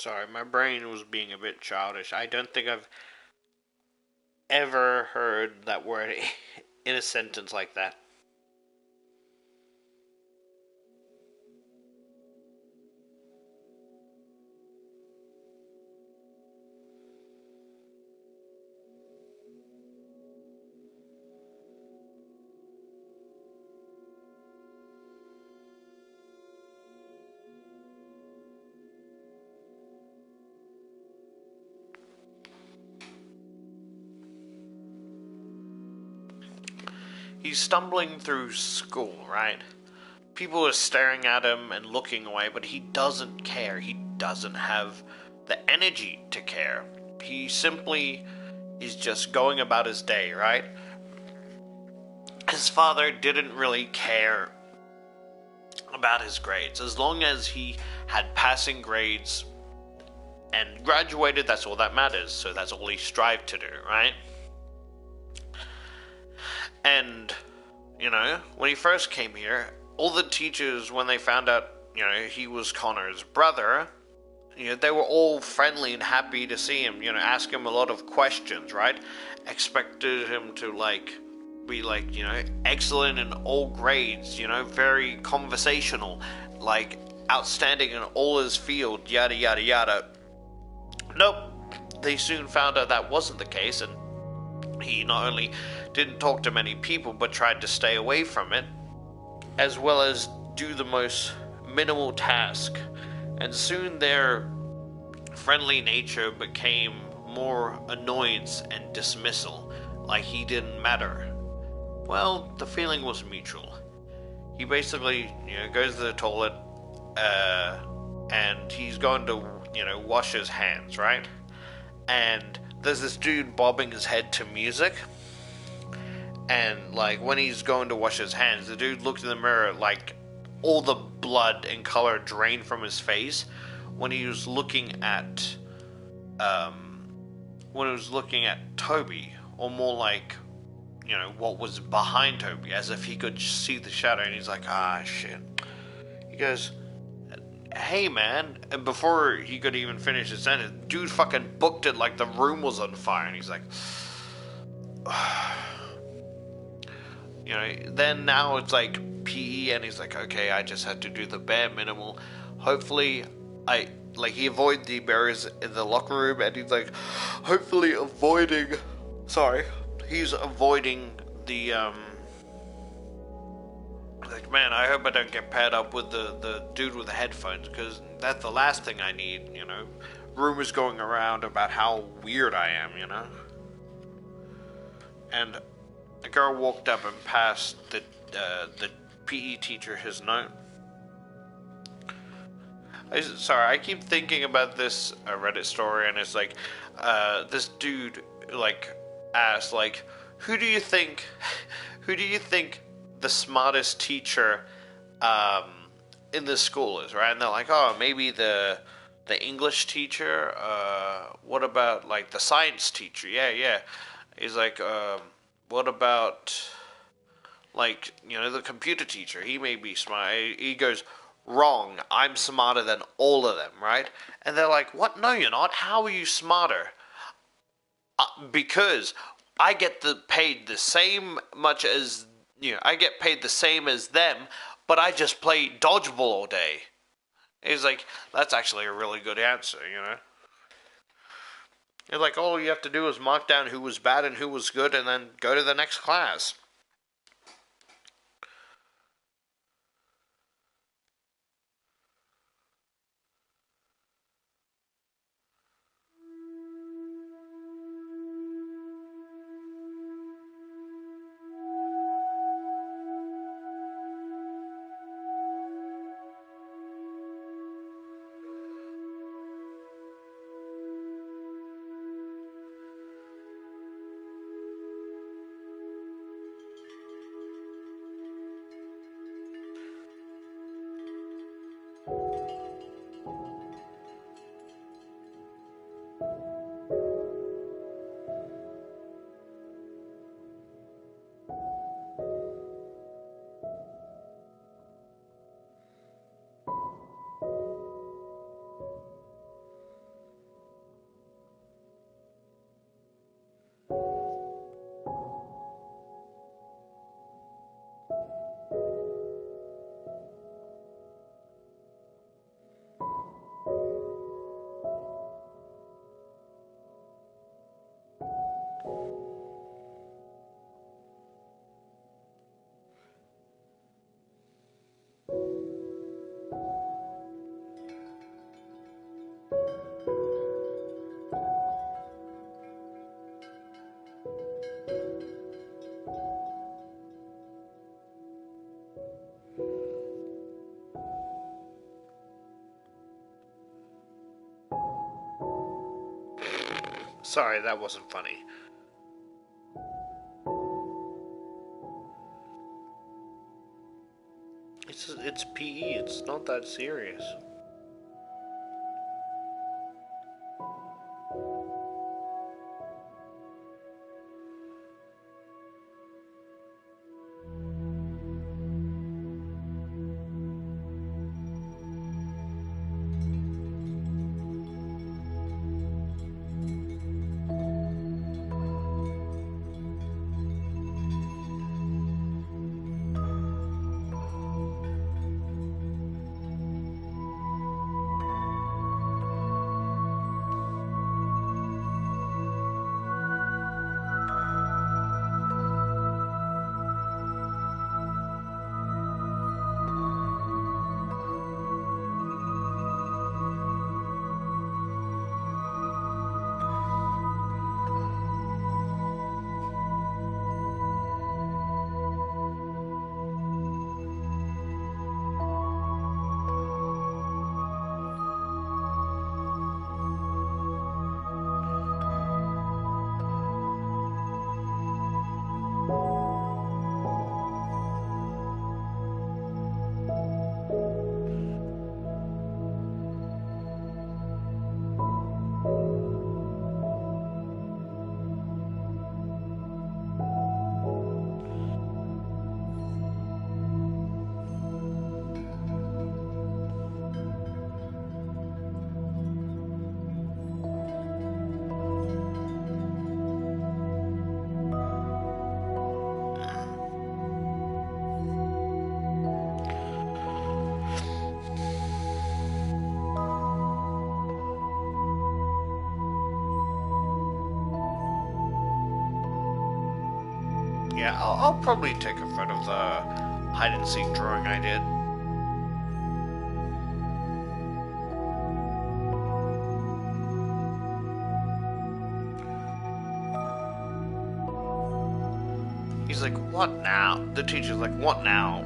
Sorry, my brain was being a bit childish. I don't think I've ever heard that word in a sentence like that. He's stumbling through school, right? People are staring at him and looking away, but he doesn't care. He doesn't have the energy to care. He simply is just going about his day, right? His father didn't really care about his grades. As long as he had passing grades and graduated, that's all that matters. So that's all he strived to do, right? And, when he first came here, all the teachers, when they found out, he was Connor's brother, they were all friendly and happy to see him, ask him a lot of questions, right? Expected him to, be, excellent in all grades, very conversational, outstanding in all his field, yada, yada, yada. Nope. They soon found out that wasn't the case, and he not only didn't talk to many people, but tried to stay away from it, as well as do the most minimal task. And soon their friendly nature became more annoyance and dismissal, like he didn't matter. Well, the feeling was mutual. He basically, goes to the toilet, and he's going to, wash his hands, right? And there's this dude bobbing his head to music. And, when he's going to wash his hands, the dude looked in the mirror, all the blood and color drained from his face when he was looking at, Toby, or more what was behind Toby, as if he could see the shadow, and he's like, shit. He goes, hey, man, and before he could even finish his sentence, dude fucking booked it like the room was on fire, and he's like, then now it's PE, and he's like, okay, I just had to do the bare minimal. Hopefully, he avoided the barriers in the locker room, and he's hopefully he's avoiding the, man, I hope I don't get paired up with the dude with the headphones, because that's the last thing I need, rumors going around about how weird I am, And the girl walked up and passed the PE teacher his note. I keep thinking about this Reddit story, and it's this dude asked who do you think the smartest teacher in this school is, right? And they're like, oh, maybe the English teacher. What about the science teacher? Yeah. He's what about the computer teacher? He may be smart. He goes, wrong. I'm smarter than all of them, right? And they're like, what? No, you're not. How are you smarter? Because I get paid the same much as I get paid the same as them, but I just play dodgeball all day. He's like, that's actually a really good answer, It's all you have to do is mark down who was bad and who was good, and then go to the next class. Sorry, that wasn't funny. It's PE, it's not that serious. Yeah, I'll probably take a photo of the hide and seek drawing I did. He's like, what now? The teacher's like, what now?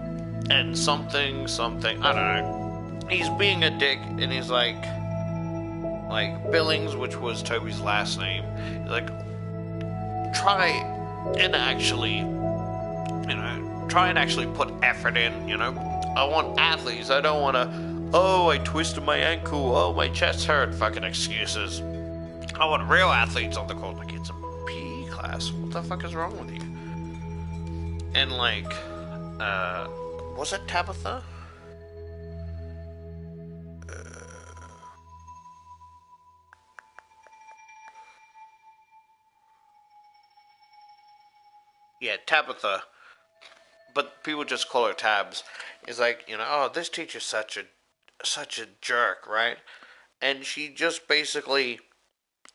And something, I don't know. He's being a dick, and he's like Billings, which was Toby's last name. He's like, try and actually put effort in, I want athletes. I don't want to, oh, I twisted my ankle, oh, my chest hurt, fucking excuses. I want real athletes on the court. Like, it's a PE class. What the fuck is wrong with you? And was it Tabitha? Yeah, Tabitha. But people just call her Tabs. It's like, oh, this teacher's such a jerk, right? And she just basically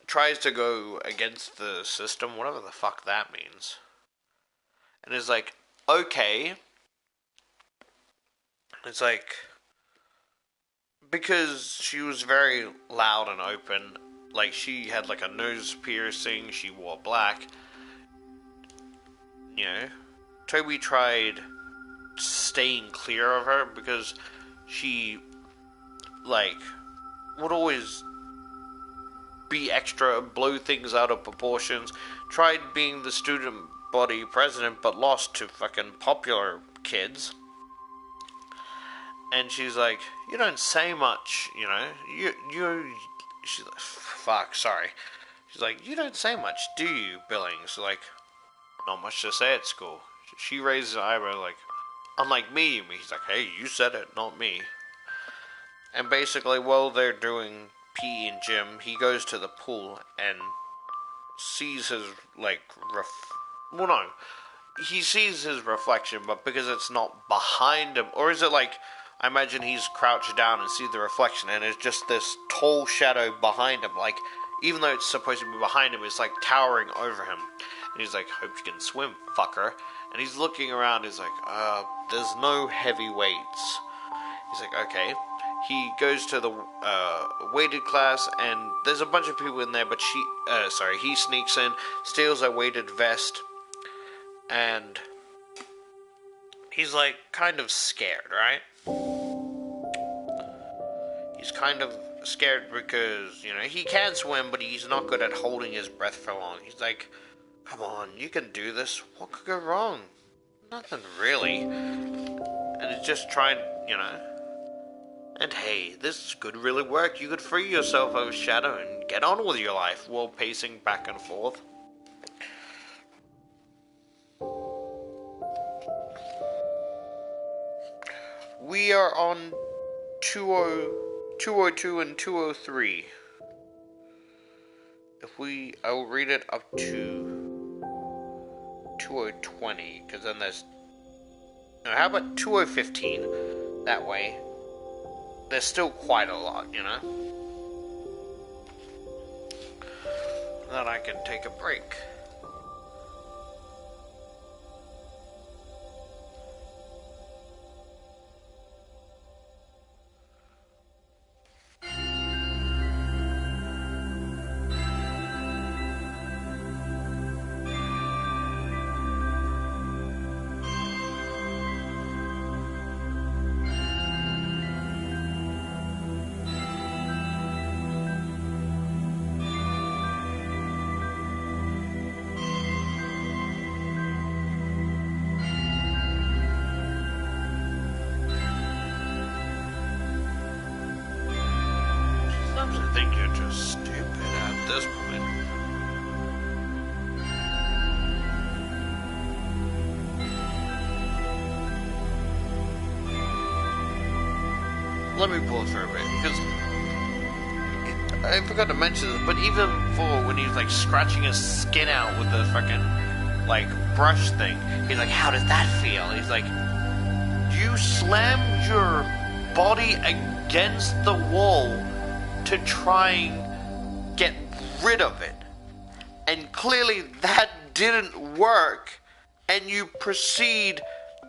tries to go against the system, whatever the fuck that means. And it's like, okay. It's like, because she was very loud and open, like she had like a nose piercing, she wore black, Toby tried staying clear of her because she, would always be extra, blow things out of proportions, tried being the student body president, but lost to fucking popular kids. And she's like, you don't say much, she's like, fuck, sorry. She's like, you don't say much, do you, Billings? Like, not much to say at school. She raises an eyebrow like, unlike me, you mean? He's like, hey, you said it, not me. And basically, while they're doing PE and gym, he goes to the pool and sees his, he sees his reflection, but because it's not behind him, or is it like, I imagine he's crouched down and see the reflection, and it's just this tall shadow behind him, like, even though it's supposed to be behind him, it's like towering over him. And he's like, hope you can swim, fucker. And he's looking around, he's like, there's no heavy weights. He's like, okay. He goes to the weighted class, and there's a bunch of people in there, but he sneaks in, steals a weighted vest, and he's like kind of scared, right? He's he's kind of scared because, you know, he can swim, but he's not good at holding his breath for long. He's like, come on, you can do this. What could go wrong? Nothing really. And he's just trying, you know. And hey, this could really work. You could free yourself of Shadow and get on with your life while pacing back and forth. We are on 202 and 203. I'll read it up to 2020, because then there's... No, how about 2015? That way, there's still quite a lot, you know? Then I can take a break. I think you're just stupid at this point. Let me pause for a bit, because I forgot to mention this, but even for when he's like scratching his skin out with the fucking like brush thing, he's like, how does that feel? He's like, you slammed your body against the wall to try and get rid of it. And clearly that didn't work, and you proceed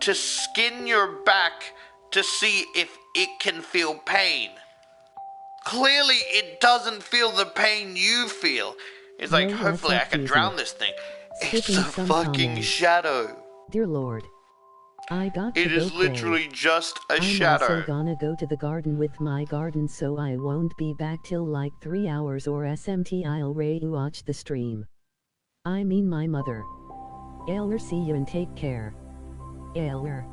to skin your back to see if it can feel pain. Clearly it doesn't feel the pain you feel. It's like, No, hopefully I can drown this thing. It's a fucking shadow. Dear Lord. I got to It is go literally pray. just a I'm shadow. also gonna go to the garden with my garden, so I won't be back till like 3 hours or SMT. I'll watch the stream. I mean my mother. Eller, see you and take care. Eller.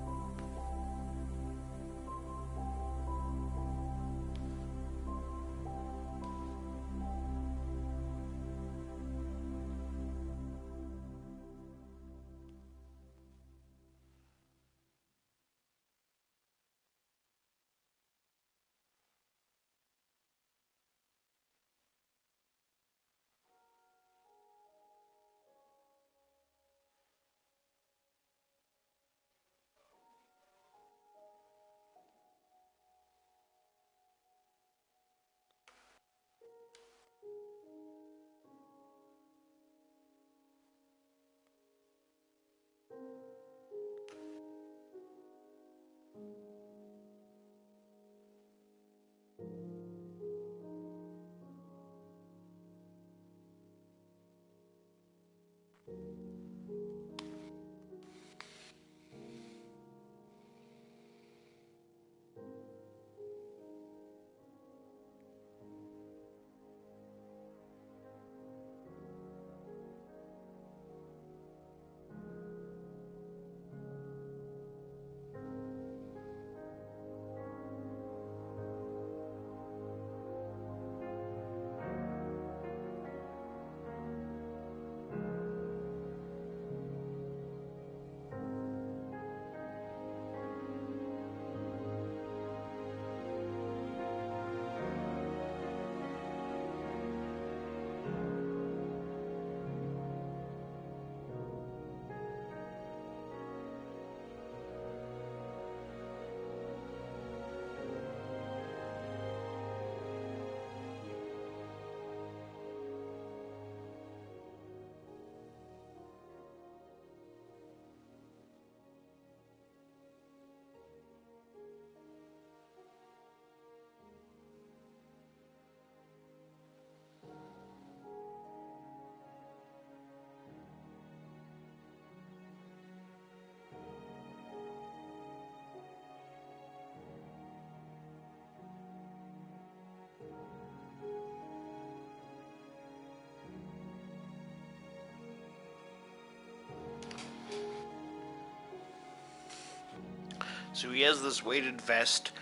So he has this weighted vest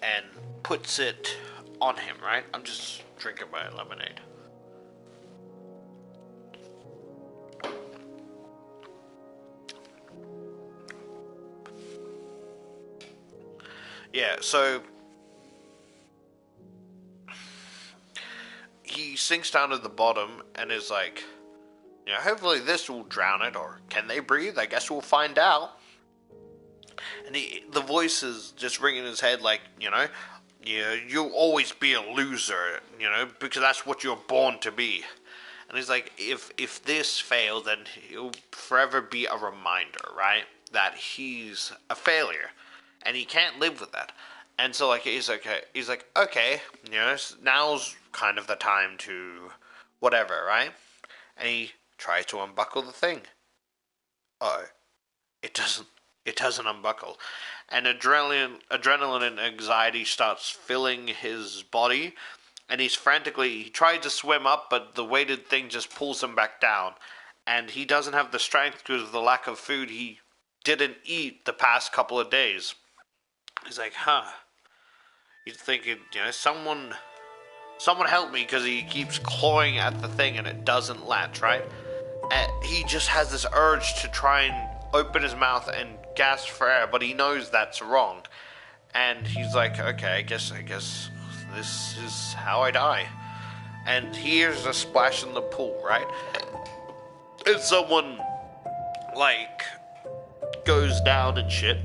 and puts it on him, right? I'm just drinking my lemonade. Yeah, so he sinks down to the bottom and is like, hopefully this will drown it, or can they breathe? I guess we'll find out. And the voice is just ringing in his head like, you'll always be a loser, because that's what you're born to be. And he's like, if this fails, then he'll forever be a reminder, right? That he's a failure. And he can't live with that. And so, he's like, okay, now's kind of the time to whatever, right? And he tries to unbuckle the thing. It doesn't unbuckle. And adrenaline and anxiety starts filling his body. And he tries to swim up, but the weighted thing just pulls him back down. And he doesn't have the strength because of the lack of food he didn't eat the past couple of days. He's like, He's thinking, someone help me, because he keeps clawing at the thing and it doesn't latch, right? And he just has this urge to try and open his mouth and gasp for air, but he knows that's wrong. And he's like, okay, I guess this is how I die. And he hears a splash in the pool, right? And someone, goes down and shit.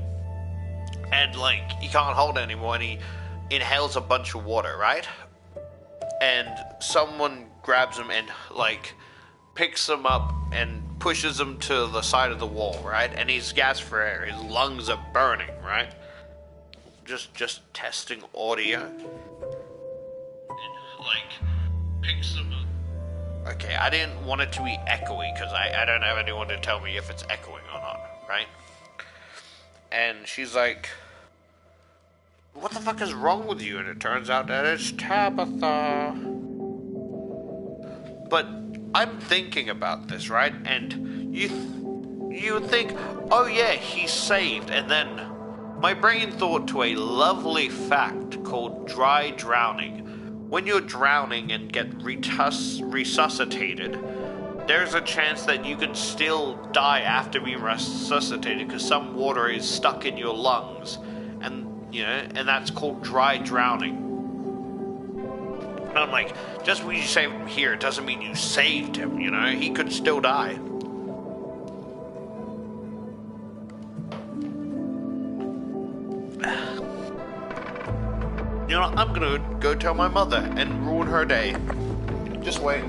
And, he can't hold it anymore, and he inhales a bunch of water, right? And someone grabs him and, picks him up and pushes him to the side of the wall, right? And he's gasped for air. His lungs are burning, right? Just testing audio. And, picks him up. Okay, I didn't want it to be echoey, because I don't have anyone to tell me if it's echoing or not, right? And she's like, what the fuck is wrong with you? And it turns out that it's Tabitha. But I'm thinking about this, right? And you would think, oh yeah, he's saved. And then my brain thought to a lovely fact called dry drowning. When you're drowning and get resuscitated, there's a chance that you can still die after being resuscitated because some water is stuck in your lungs, and and that's called dry drowning. And I'm like, just when you saved him here, it doesn't mean you saved him. He could still die. I'm gonna go tell my mother and ruin her day. Just wait.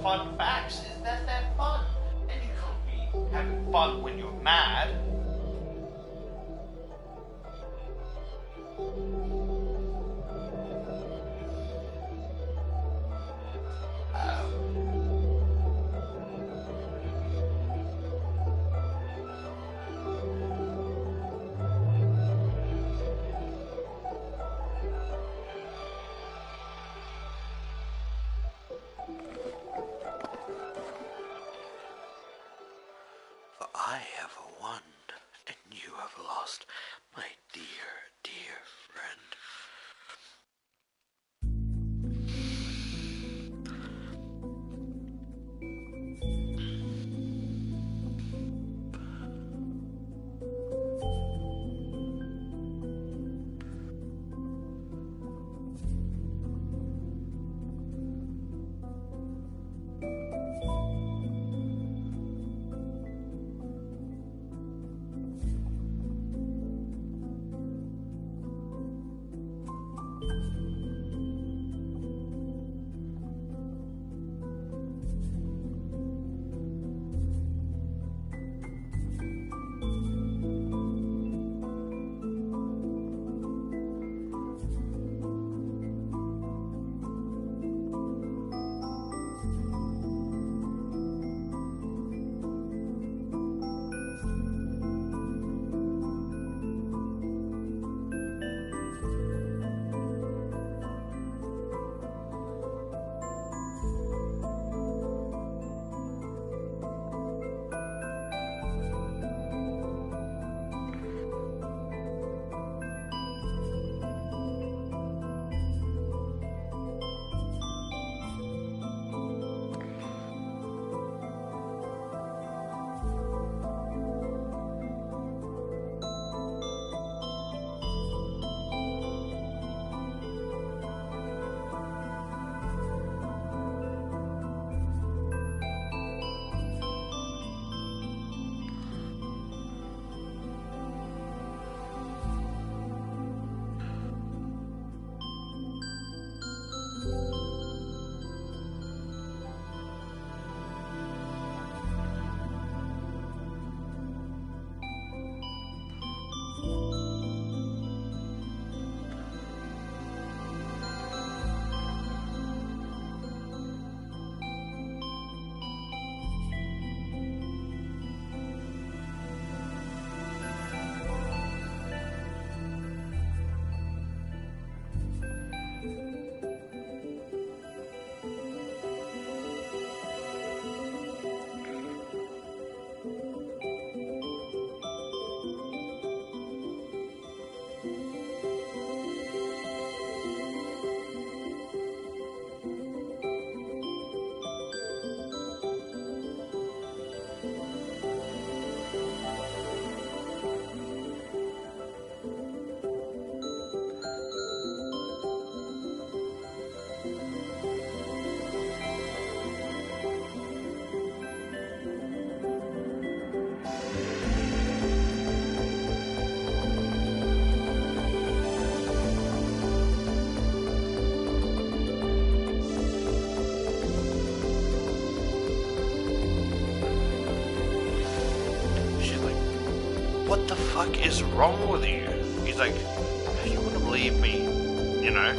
fun facts is that they're fun. And you can't be having fun when you're mad. I have won, and you have lost, my dear, dear friend. What the fuck is wrong with you? He's like, you wouldn't believe me, you know?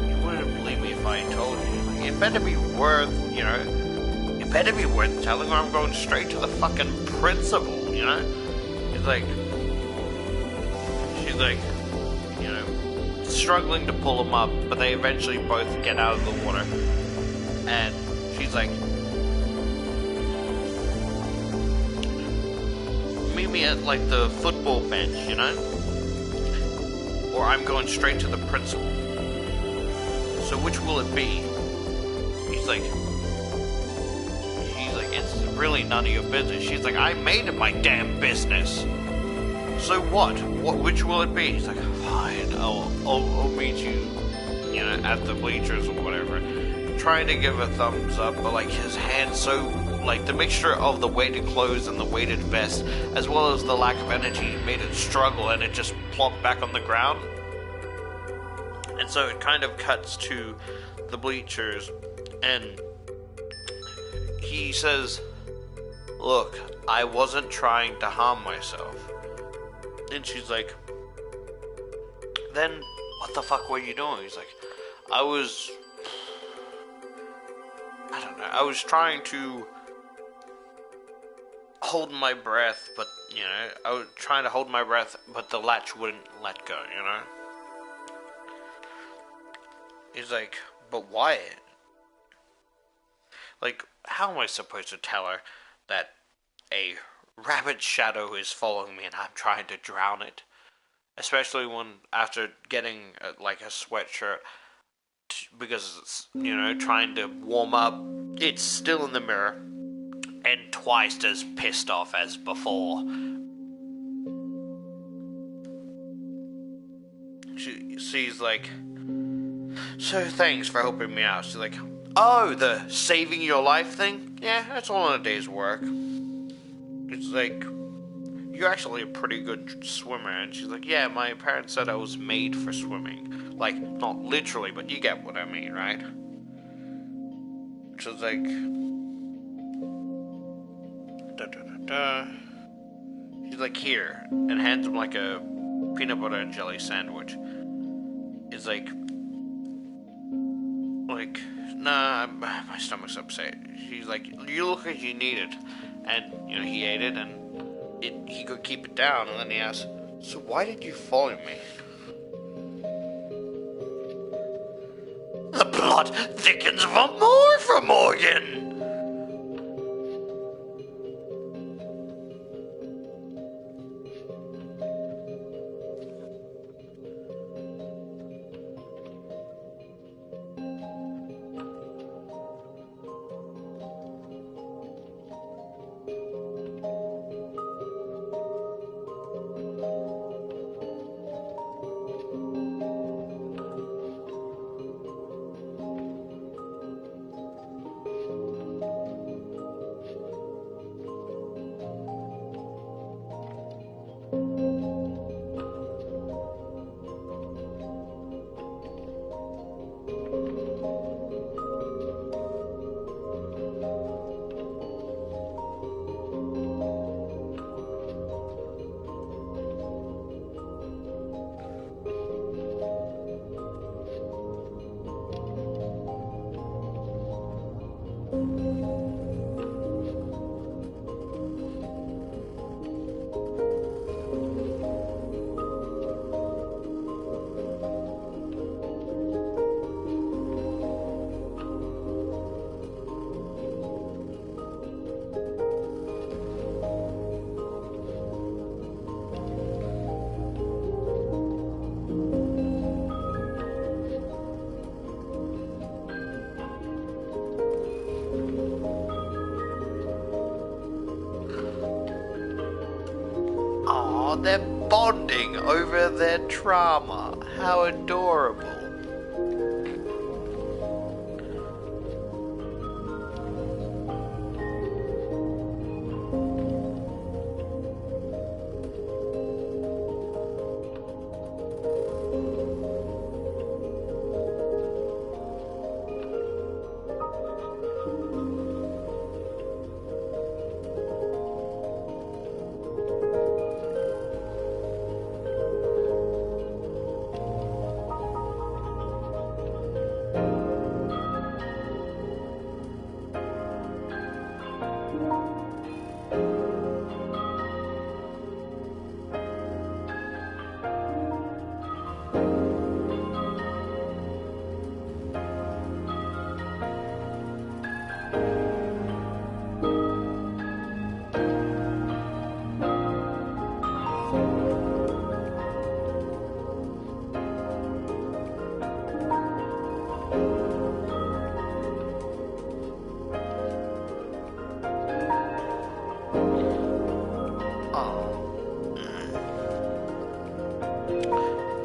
You wouldn't believe me if I told you. Like, it better be worth, you know? It better be worth telling or I'm going straight to the fucking principal, you know? He's like, she's like, you know, struggling to pull him up, but they eventually both get out of the water. And she's like, meet me at like the football bench, you know? Or I'm going straight to the principal. So which will it be? She's like, it's really none of your business. She's like, I made it my damn business. So what? Which will it be? He's like, fine, I'll meet you, you know, at the bleachers or whatever. Trying to give a thumbs up, but like his hand's so, like the mixture of the weighted clothes and the weighted vest, as well as the lack of energy, made it struggle and it just plopped back on the ground. And so it kind of cuts to the bleachers, and he says, "Look, I wasn't trying to harm myself." And she's like, "Then what the fuck were you doing?" He's like, I don't know, I was trying to hold my breath, but, I was trying to hold my breath, but the latch wouldn't let go, He's like, "But why? Like, how am I supposed to tell her that a rabbit shadow is following me and I'm trying to drown it? Especially when, after getting, a sweatshirt, because it's, trying to warm up, it's still in the mirror, and twice as pissed off as before." She's like, "So thanks for helping me out." She's like, "Oh, the saving your life thing? Yeah, that's all in a day's work." It's like, "You're actually a pretty good swimmer." And she's like, "Yeah, my parents said I was made for swimming." Like, not literally, but you get what I mean, right? She's like, she's like, "Here," and hands him like a peanut butter and jelly sandwich. It's like, "Nah, my stomach's upset." She's like, "You look like you need it." And, he ate it, and he could keep it down, and then he asked, "So why did you follow me?" "The plot thickens for more from Morgan." Aw, they're bonding over their trauma. How adorable.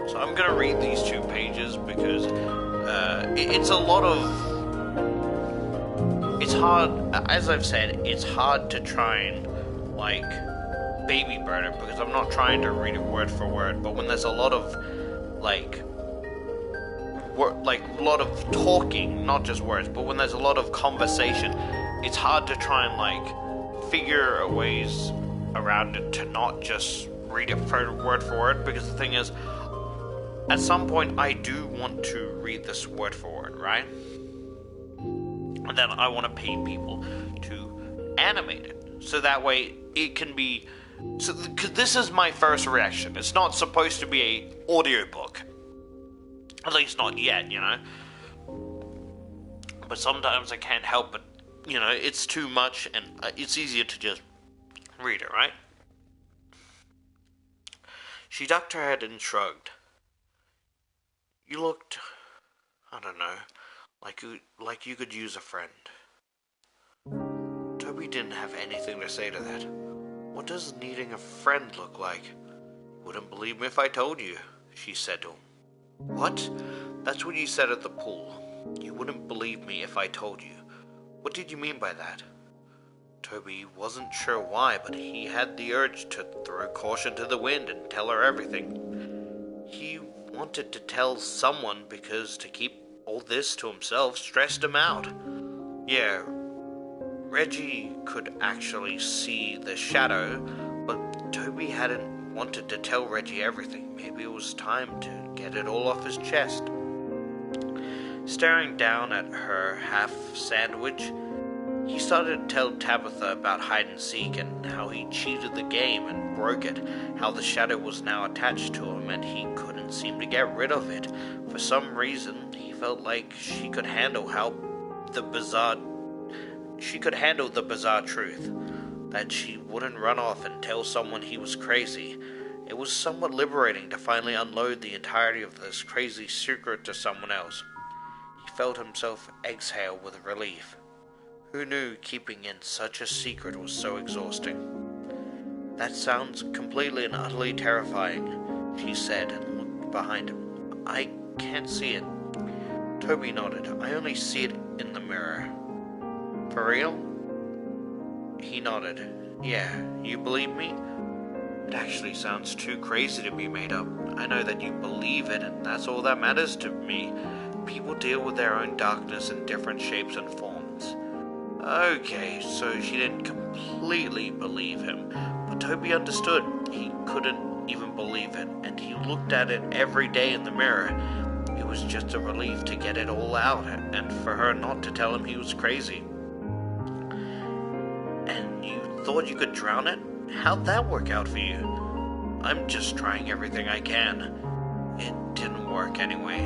So I'm gonna read these 2 pages because it's a lot of... It's hard, as I've said, it's hard to try and, baby bird it, because I'm not trying to read it word for word, but when there's a lot of, a lot of talking, not just words, but when there's a lot of conversation, it's hard to try and like figure ways around it to not just read it word for word, because the thing is, at some point I do want to read this word for word, right? And then I want to pay people to animate it, so that way it can be. So, because this is my first reaction. It's not supposed to be a audiobook, at least not yet, you know. But sometimes I can't help it. You know, it's too much, and it's easier to just read it, right? She ducked her head and shrugged. You looked, I don't know, like you could use a friend. Toby didn't have anything to say to that. What does needing a friend look like? You wouldn't believe me if I told you, she said to him. What? That's what you said at the pool. You wouldn't believe me if I told you. What did you mean by that? Toby wasn't sure why, but he had the urge to throw caution to the wind and tell her everything. He wanted to tell someone because to keep all this to himself stressed him out. Yeah, Reggie could actually see the shadow, but Toby hadn't wanted to tell Reggie everything. Maybe it was time to get it all off his chest. Staring down at her half sandwich, he started to tell Tabitha about hide and seek and how he cheated the game and broke it, how the shadow was now attached to him and he couldn't seem to get rid of it. For some reason, he felt like she could handle the bizarre truth, that she wouldn't run off and tell someone he was crazy. It was somewhat liberating to finally unload the entirety of this crazy secret to someone else. He felt himself exhale with relief. Who knew keeping in such a secret was so exhausting? That sounds completely and utterly terrifying, she said and looked behind him. I can't see it. Toby nodded. I only see it in the mirror. For real? He nodded. Yeah, you believe me? It actually sounds too crazy to be made up. I know that you believe it, and that's all that matters to me. People deal with their own darkness in different shapes and forms. Okay, so she didn't completely believe him, but Toby understood. He couldn't even believe it, and he looked at it every day in the mirror. It was just a relief to get it all out, and for her not to tell him he was crazy. And you thought you could drown it? How'd that work out for you? I'm just trying everything I can. It didn't work anyway.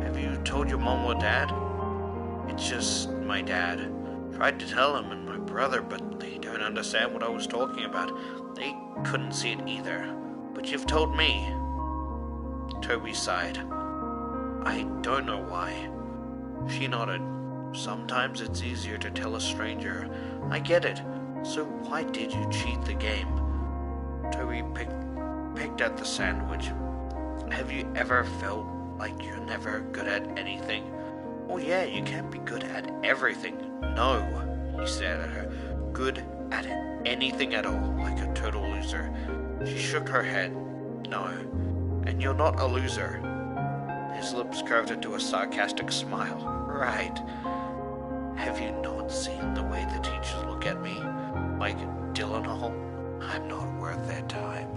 Have you told your mom or dad? It's just my dad. Tried to tell him and my brother, but they don't understand what I was talking about. They couldn't see it either. But you've told me. Toby sighed. I don't know why. She nodded. Sometimes it's easier to tell a stranger. I get it. So why did you cheat the game? Toby picked at the sandwich. Have you ever felt like you're never good at anything? Oh yeah, you can't be good at everything. No, he stared at her. Good at anything at all, like a total loser. She shook her head. No, and you're not a loser. His lips curved into a sarcastic smile. Right. Have you not seen the way the teachers look at me? Like Dylan, I'm not worth their time.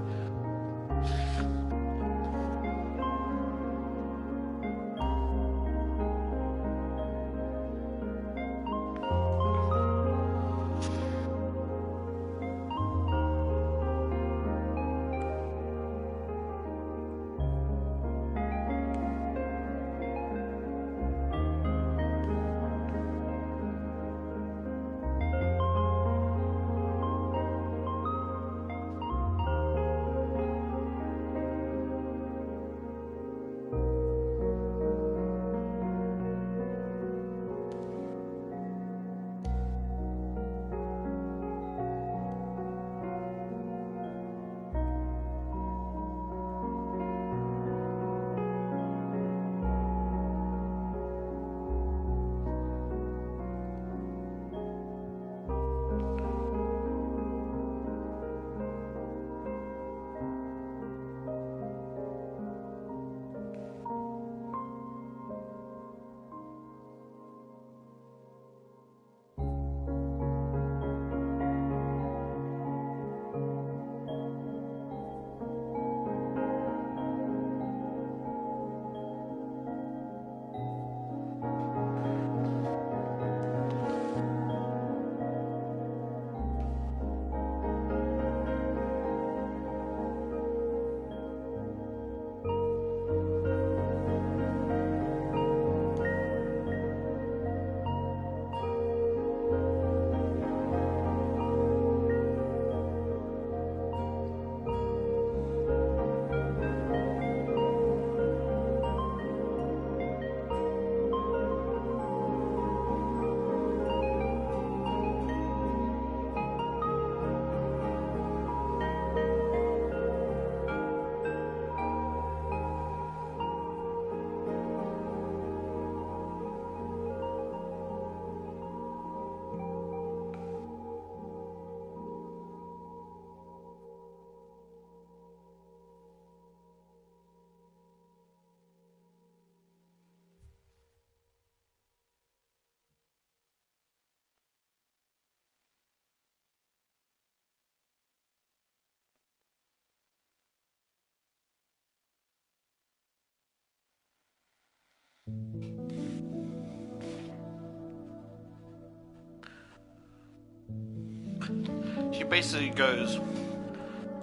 She basically goes,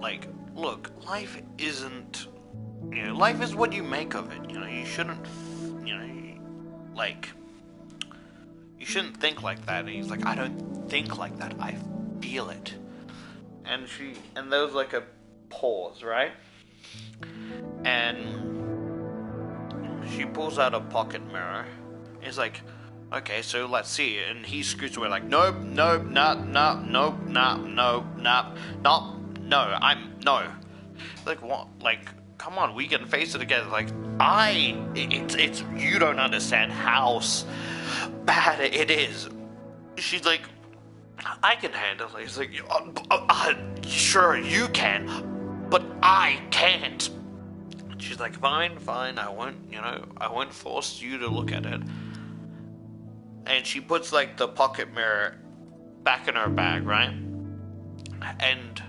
like, look, life isn't, life is what you make of it. You shouldn't, like, you shouldn't think like that. And he's like, I don't think like that. I feel it. And there was like a pause, right? And she pulls out a pocket mirror. He's like, okay, so let's see. And he scoots away like, nope, no. Like, what? Like, come on, we can face it together. Like, it's, you don't understand how bad it is. She's like, I can handle it. He's like, sure, you can, but I can't. She's like, fine, I won't force you to look at it. And she puts, like, the pocket mirror back in her bag, right? And,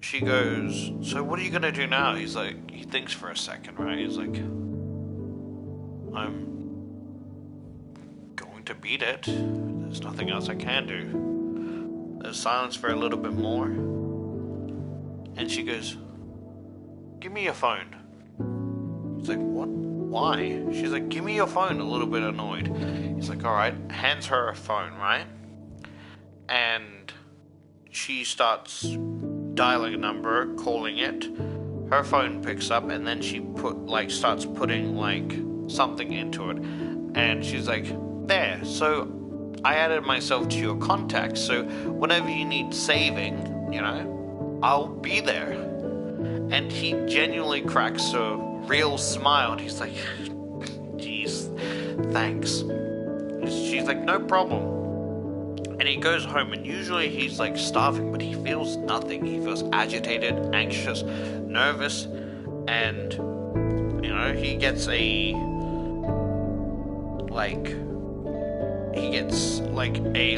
she goes, so what are you gonna do now? He's like, he thinks for a second, right? He's like, I'm going to beat it. There's nothing else I can do. There's silence for a little bit more. And she goes, give me your phone. He's like, what? Why? She's like, give me your phone, a little bit annoyed. He's like, alright, hands her a phone, right? And she starts dialing a number, calling it. Her phone picks up, and then she starts putting, like, something into it. And she's like, there, so I added myself to your contacts, so whenever you need saving, I'll be there. And he genuinely cracks a real smile, and he's like, jeez, thanks. She's like, no problem. And he goes home, and usually he's like starving, but he feels nothing. He feels agitated, anxious, nervous, and he gets a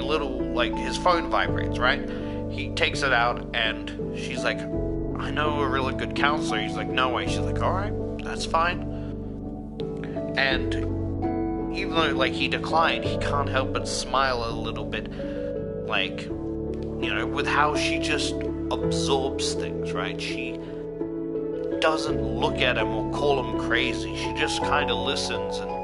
little, his phone vibrates, right? He takes it out, and she's like, I know a really good counselor. He's like, no way. She's like, alright, that's fine. And even though, he declined, he can't help but smile a little bit, with how she just absorbs things, right? She doesn't look at him or call him crazy. She just kind of listens and,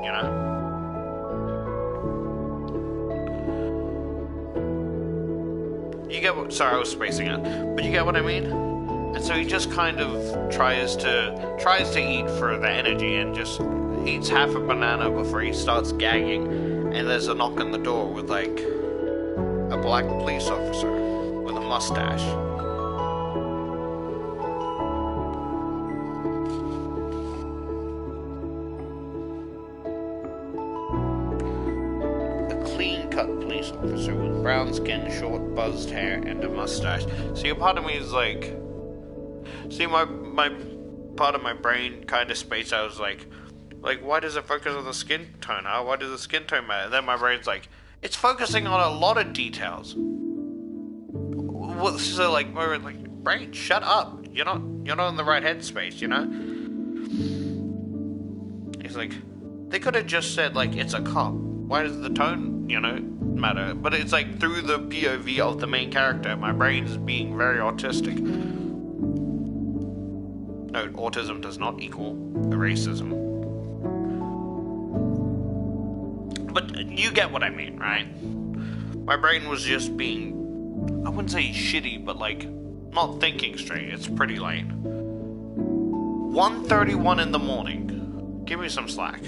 You get what... Sorry, I was spacing out. But you get what I mean? And so he just kind of tries to eat for the energy and just eats half a banana before he starts gagging. And there's a knock on the door with, a black police officer with a mustache. Clean-cut police officer with brown skin, short buzzed hair, and a mustache. See, a part of me is like... See, my part of my brain kind of spaced out. I was like, why does it focus on the skin tone? Huh? Why does the skin tone matter? And then my brain's like, it's focusing on a lot of details. So, we're like, brain, shut up. You're not in the right headspace, He's like, they could have just said, it's a cop. Why does the tone, matter? But it's through the POV of the main character. My brain's being very autistic. No, autism does not equal racism. But you get what I mean, right? My brain was just being, I wouldn't say shitty, but not thinking straight. It's pretty late. 1:31 in the morning. Give me some slack.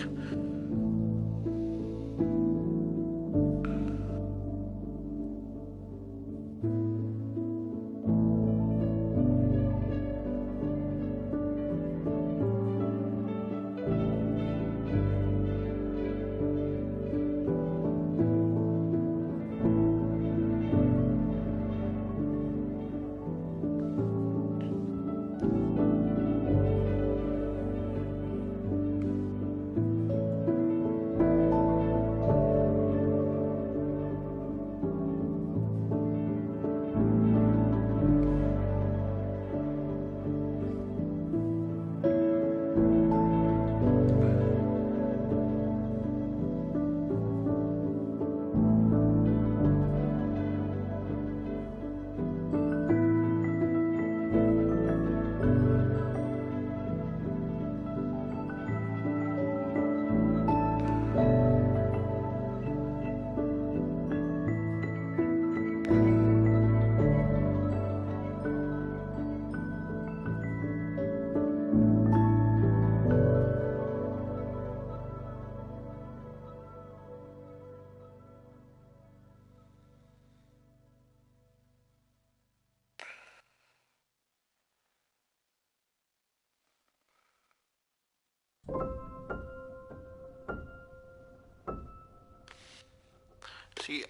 See,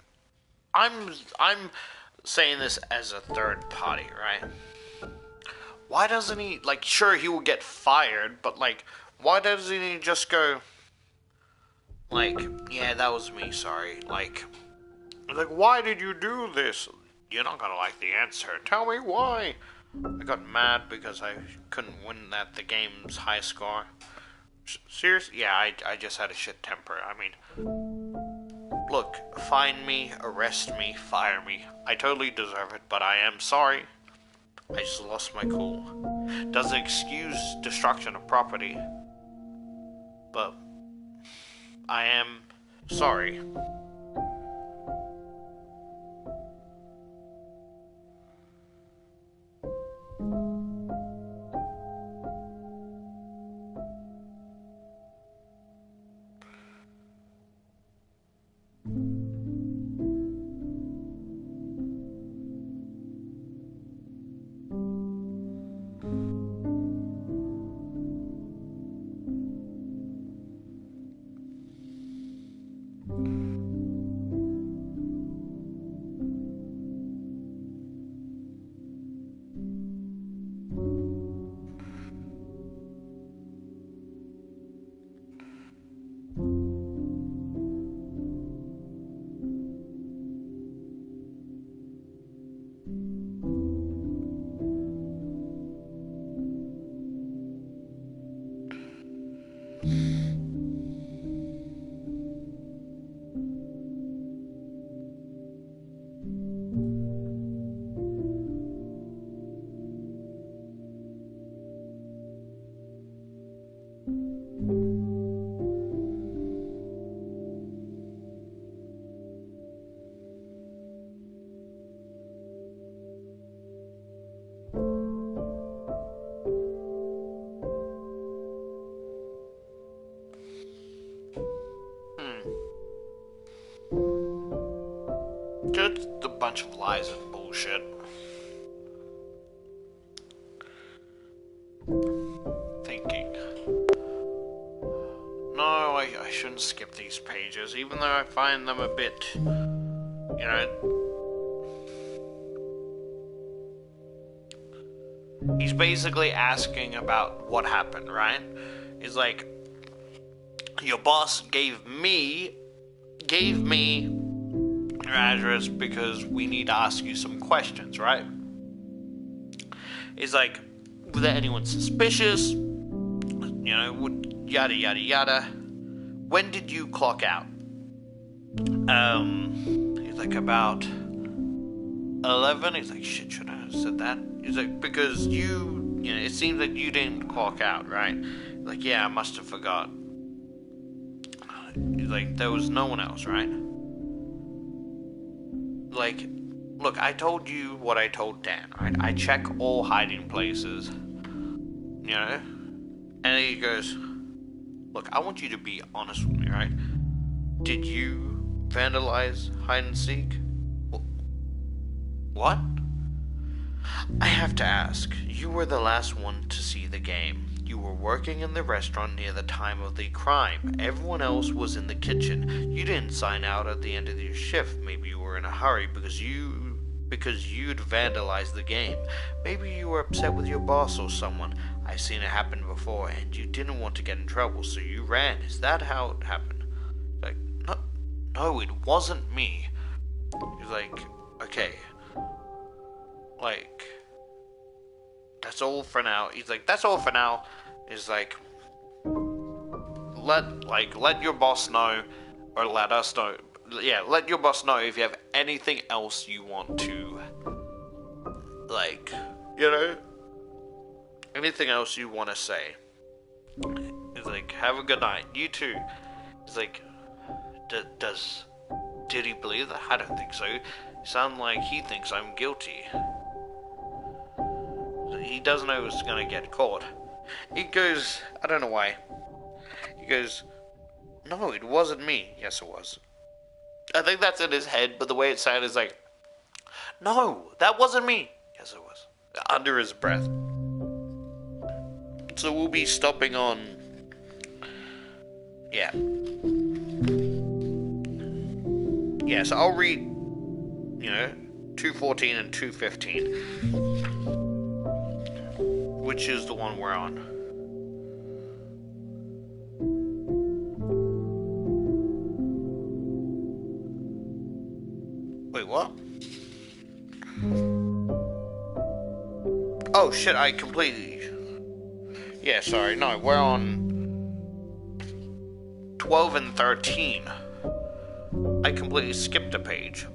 I'm saying this as a third party, right? Why doesn't he, like, sure, he will get fired, but, like, why doesn't he just go, like, yeah, that was me, sorry, like, why did you do this? You're not gonna like the answer. Tell me why. I got mad because I couldn't win at the game's high score. Seriously? Yeah, I just had a shit temper. I mean, look, find me, arrest me, fire me. I totally deserve it, but I am sorry. I just lost my cool. Doesn't excuse destruction of property, but I am sorry. Just a bunch of lies and bullshit. Thinking. No, I shouldn't skip these pages, even though I find them a bit, He's basically asking about what happened, right? He's like, your boss gave me your address because we need to ask you some questions, right? He's like, was there anyone suspicious? Yada yada yada. When did you clock out? He's like, about 11. He's like, shit, should I have said that? He's like, because it seems like you didn't clock out, right? He's like, yeah, I must have forgot. He's like, there was no one else, right? Like, look, I told you what I told Dan, right? I check all hiding places, And he goes, look, I want you to be honest with me, right? Did you vandalize hide and seek? What? I have to ask, you were the last one to see the game. You were working in the restaurant near the time of the crime. Everyone else was in the kitchen. You didn't sign out at the end of your shift. Maybe you were in a hurry because you'd vandalized the game. Maybe you were upset with your boss or someone. I've seen it happen before, and you didn't want to get in trouble, so you ran. Is that how it happened? Like, no, it wasn't me. He's like, okay. Like, that's all for now. He's like, that's all for now. He's like, let your boss know, or let us know. Yeah, let your boss know if you have anything else you want to, anything else you want to say. He's like, have a good night. You too. He's like, did he believe that? I don't think so. It sounds like he thinks I'm guilty. He doesn't know he's gonna get caught. He goes, I don't know why. He goes, no, it wasn't me. Yes, it was. I think that's in his head, but the way it sounded is like, no, that wasn't me. Yes, it was. Under his breath. So we'll be stopping on... Yeah. Yeah, so I'll read, 214 and 215, which is the one we're on. Wait, what? Oh shit, I completely... Yeah, sorry, no, we're on 12 and 13. I completely skipped a page.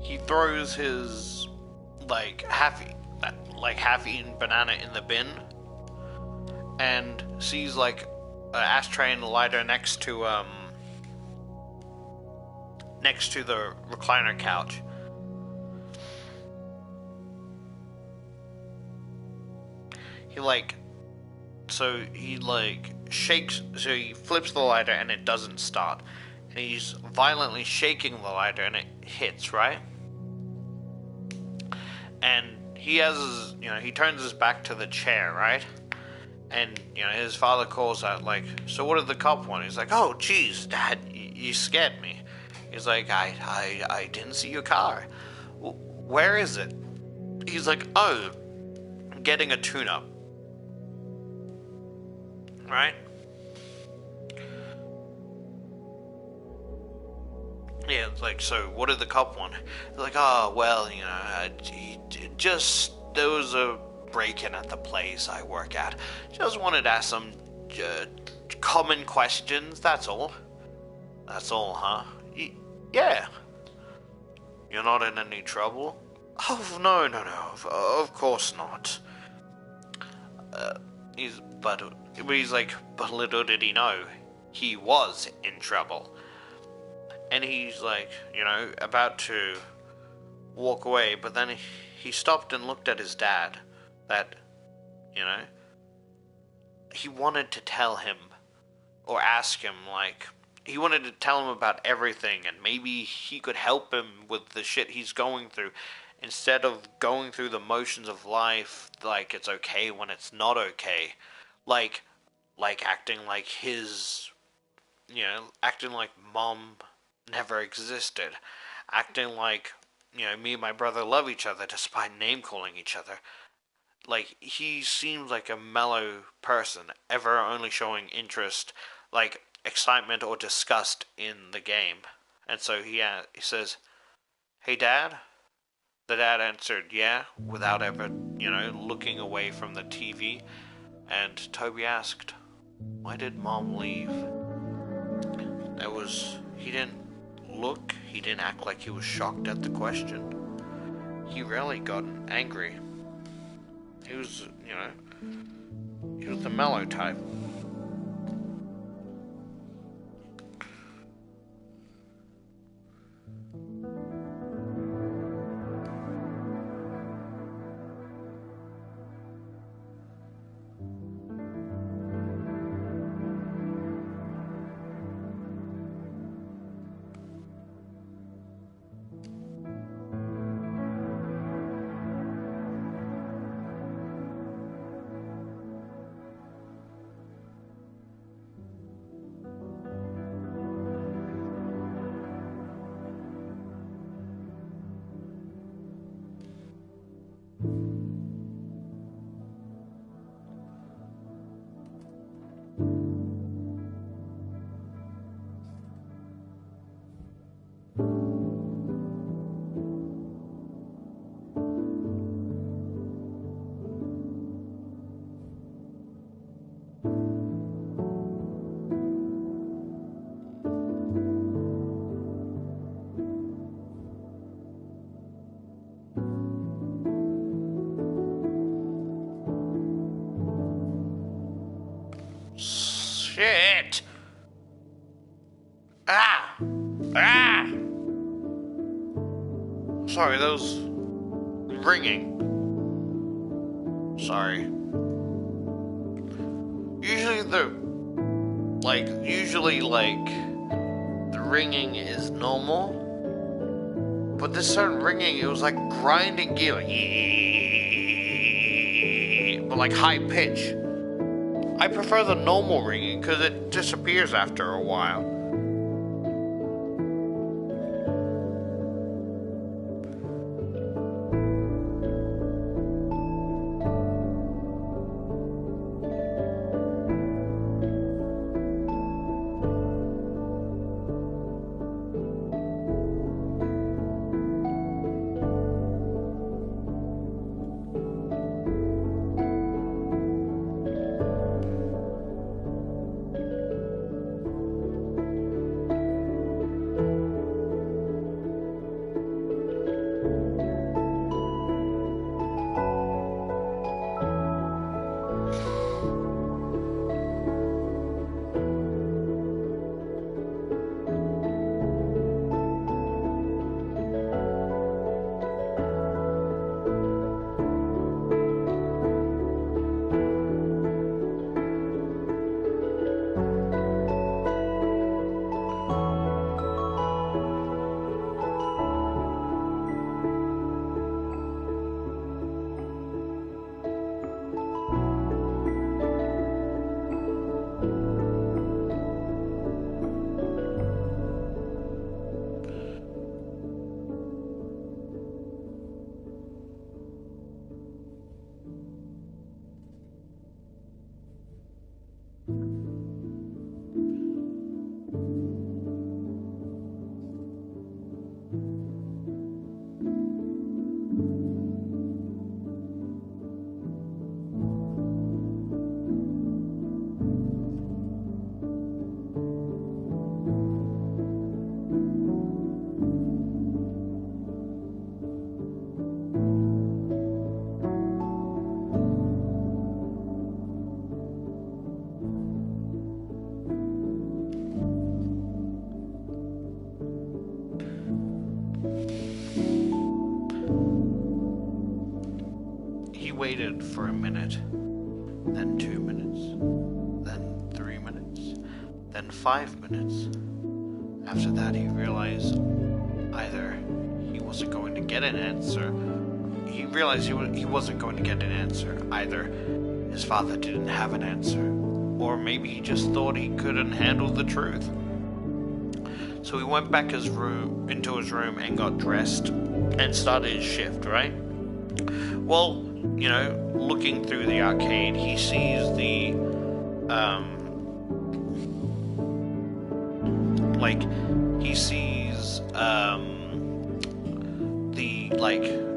He throws his half-eaten banana in the bin, and sees an ashtray and a lighter next to the recliner couch. He flips the lighter and it doesn't start, and he's violently shaking the lighter and it hits, right? And he turns his back to the chair, right? And, his father calls out, so what did the cop want? He's like, oh, geez, Dad, you scared me. He's like, I didn't see your car. Where is it? He's like, oh, I'm getting a tune-up. Right? Yeah, so what did the cop want? He's like, oh, well, there was a break-in at the place I work at. Just wanted to ask some common questions, that's all. That's all, huh? Yeah. You're not in any trouble? Oh, no, of course not. But little did he know, he was in trouble. And he's like, about to walk away, but then he stopped and looked at his dad. That, he wanted to tell him, or ask him, like, he wanted to tell him about everything, and maybe he could help him with the shit he's going through, instead of going through the motions of life, like it's okay when it's not okay. Like acting like acting like mom never existed. Acting like, me and my brother love each other despite name-calling each other. Like, he seems like a mellow person, ever only showing interest, like, excitement or disgust in the game. And so he says, "Hey, Dad?" The dad answered, "Yeah," without ever, looking away from the TV. And Toby asked, "Why did Mom leave?" He didn't look, he didn't act like he was shocked at the question. He rarely got angry. He was, he was the mellow type. Shit! Ah! Sorry, those ringing. Sorry. Usually the ringing is normal, but this certain ringing, it was like grinding gear, but like high pitch. I prefer the normal ringing because it disappears after a while. waited for a minute, then 2 minutes, then 3 minutes, then 5 minutes. After that, he realized either he wasn't going to get an answer. He realized he wasn't going to get an answer. Either his father didn't have an answer, or maybe he just thought he couldn't handle the truth. So he went back into his room and got dressed and started his shift, right? Well, looking through the arcade, he sees the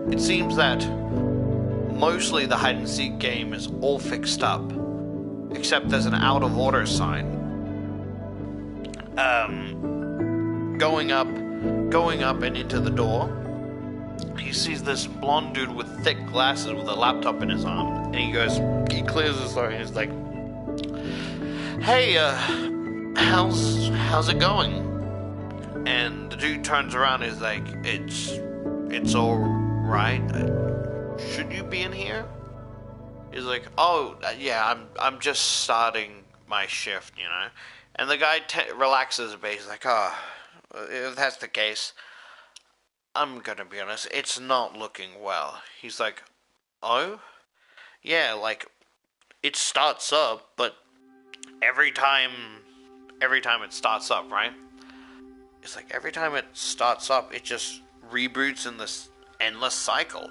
it seems that mostly the hide and seek game is all fixed up, except there's an out of order sign. Going up and into the door, he sees this blonde dude with thick glasses with a laptop in his arm, and he clears his throat and he's like, "Hey, how's it going?" And the dude turns around and is like, It's all right. Should you be in here?" He's like, "Oh, yeah, I'm just starting my shift, And the guy relaxes a bit. He's like, "Oh, if that's the case, I'm gonna be honest, it's not looking well." He's like, "Oh? Yeah, it starts up, but every time it starts up, right? It's like every time it starts up, it just reboots in this endless cycle.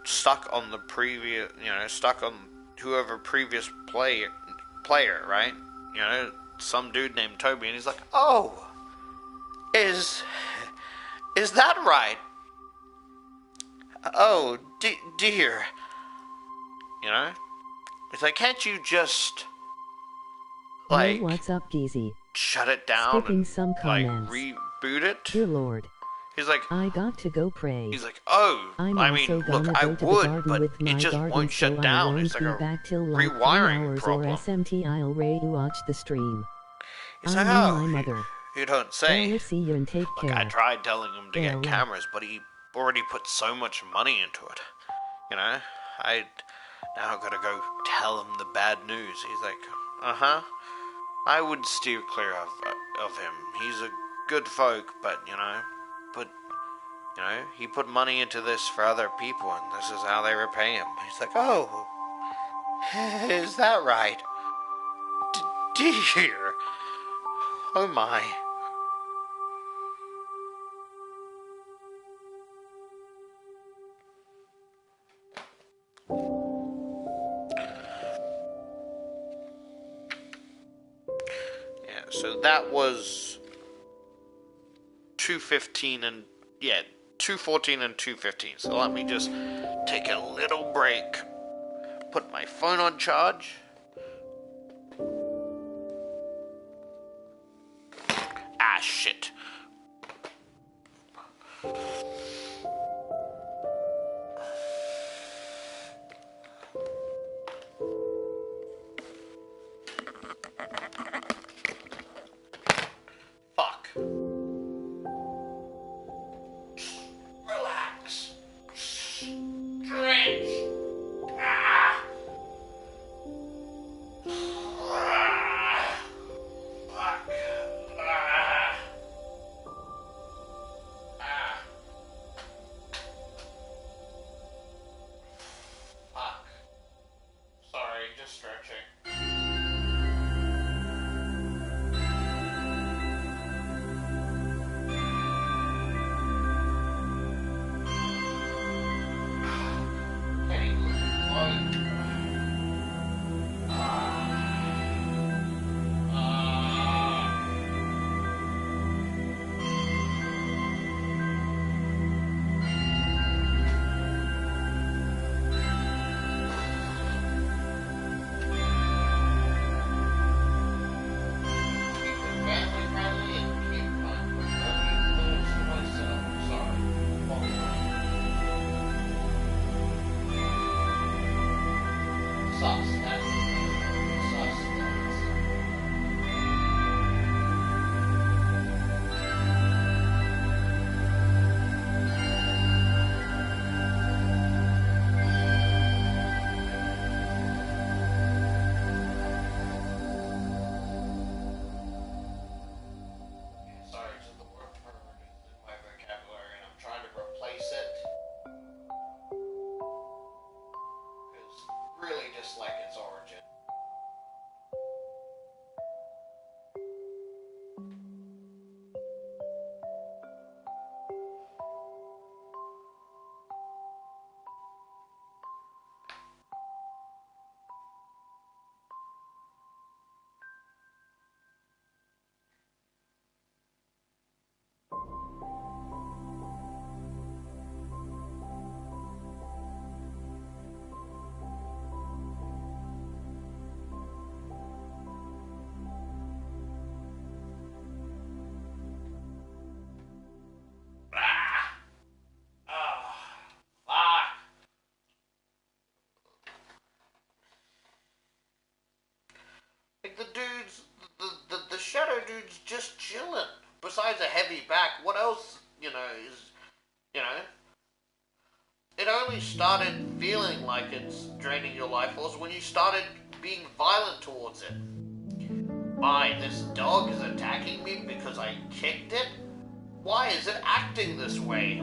Stuck on the previous, stuck on whoever previous player, right? Some dude named Toby, and he's like, "Oh, is that right? Oh, dear." It's like, can't you just, Hey, what's up, Geezy? shut it down Skipping and, some comments. reboot it? Dear Lord. He's like, I got to go pray. He's like, "Oh, I'm I also mean, gonna look, I go to the would, garden but with my it just garden, won't shut so down. I won't It's like be a back till like 3 rewiring hours problem." or SMT. I'll watch the stream. He's I like, mean, "Oh, my mother. you don't say." I'll see you and take Look, care. I tried telling him to Yeah, get right. cameras, but he already put so much money into it. I now gotta go tell him the bad news. He's like, I would steer clear of him. He's a good folk, but he put money into this for other people, and this is how they repay him. He's like, "Oh, is that right? Dear, oh my." Yeah, so that was 2:15 and 2:14 and 2:15. So let me just take a little break. Put my phone on charge. Ah, shit. Fuck. Relax. Stretch. Ah. Fuck. Fuck. Sorry, just stretching. dude's just chilling. Besides a heavy back, what else, is, you know? It only started feeling like it's draining your life force when you started being violent towards it. Why, this dog is attacking me because I kicked it? Why is it acting this way?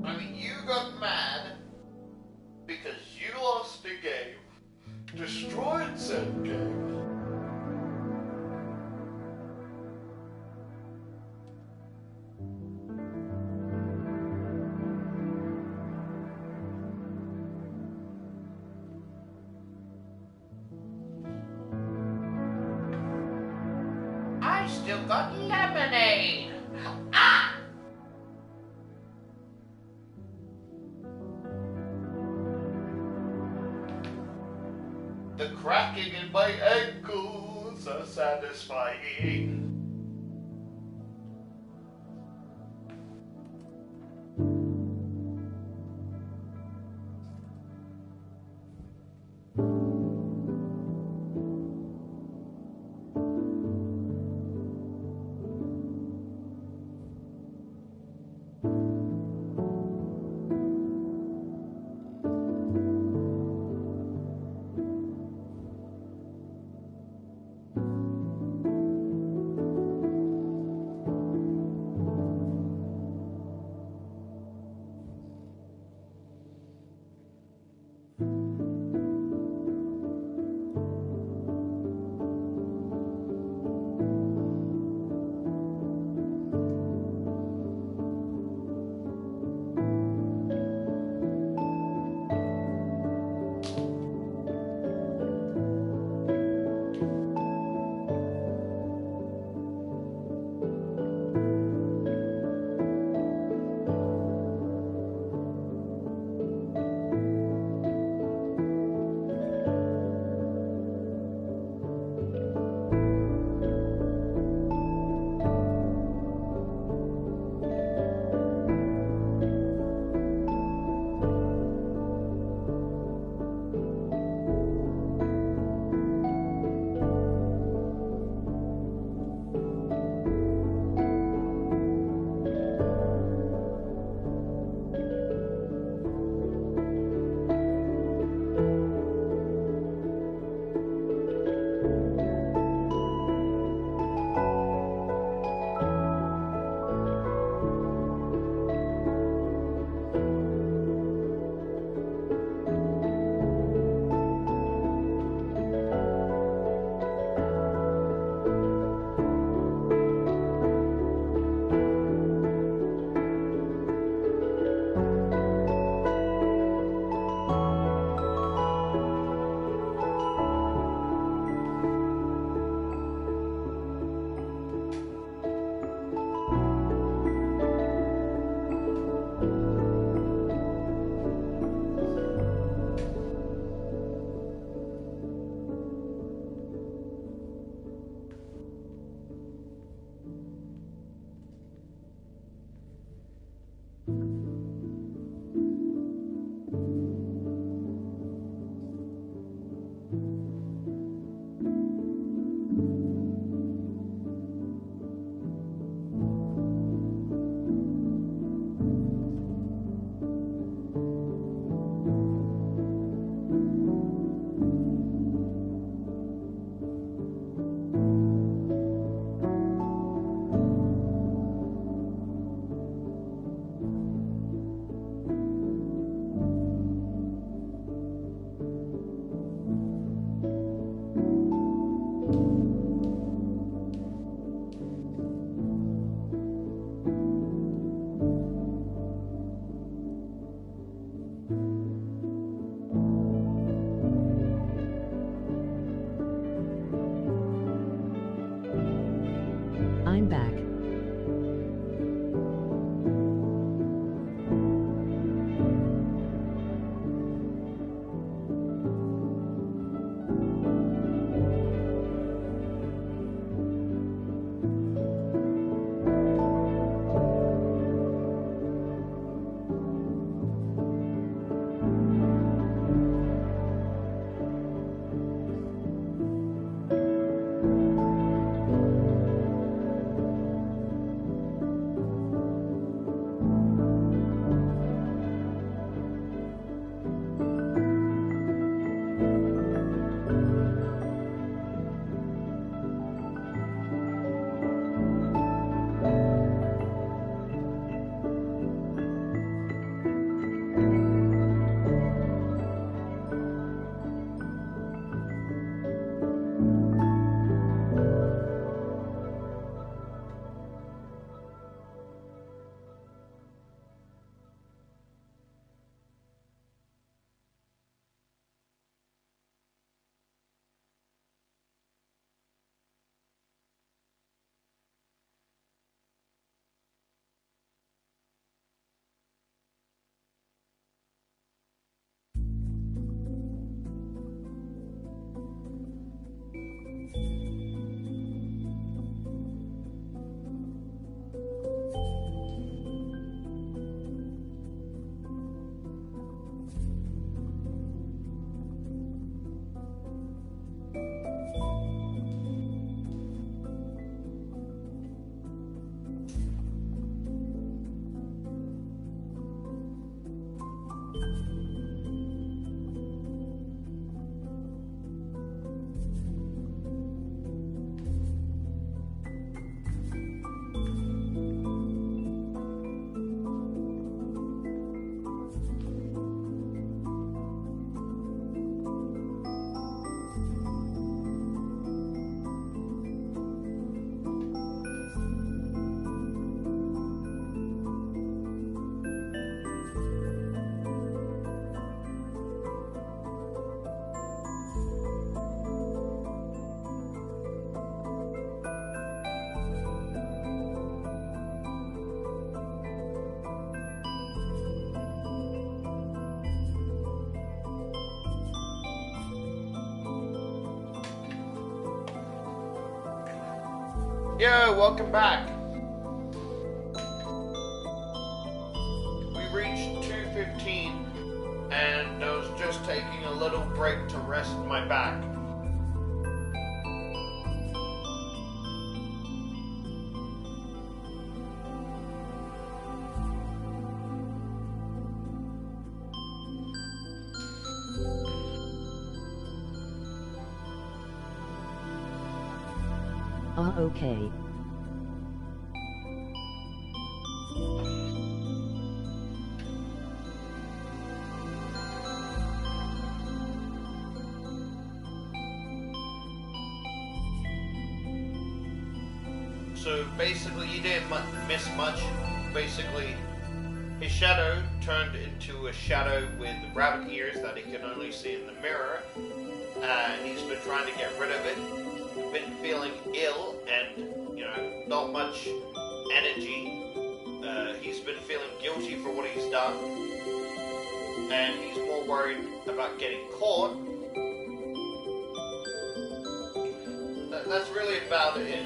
I mean, you got mad because you lost a game, destroyed said game. I still got lemonade. Ah! The cracking in my ankles are satisfying. Yo, welcome back. We reached 2:15 and I was just taking a little break to rest my back. Okay. So basically, you didn't miss much. Basically, his shadow turned into a shadow with rabbit ears that he can only see in the mirror. And he's been trying to get rid of it. Been feeling ill and, not much energy. He's been feeling guilty for what he's done. And he's more worried about getting caught. That's really about it.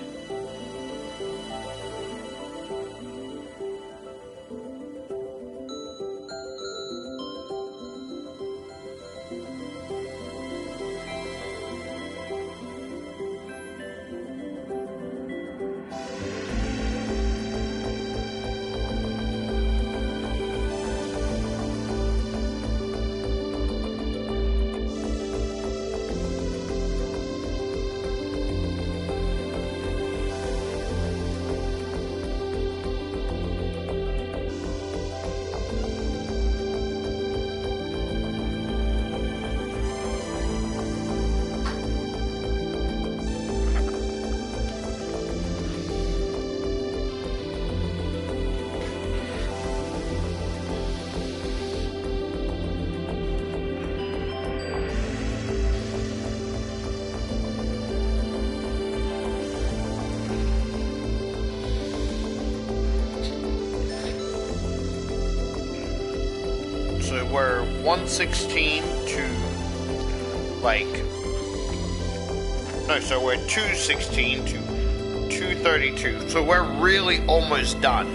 So we're 116 to so we're 216 to 232. So we're really almost done.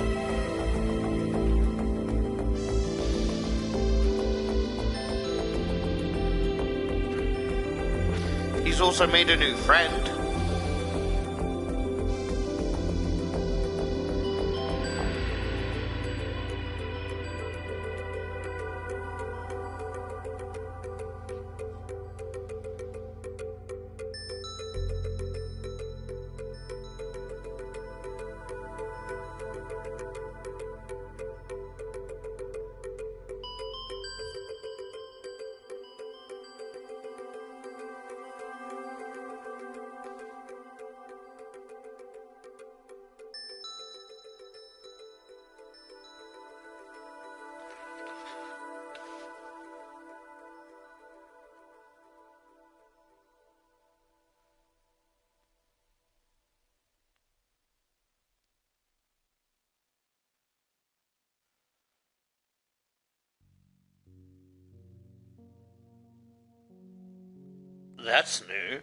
He's also made a new friend. That's new.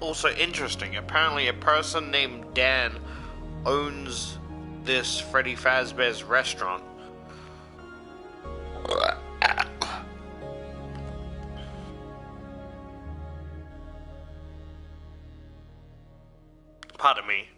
Also interesting, apparently a person named Dan owns this Freddy Fazbear's restaurant. Pardon me.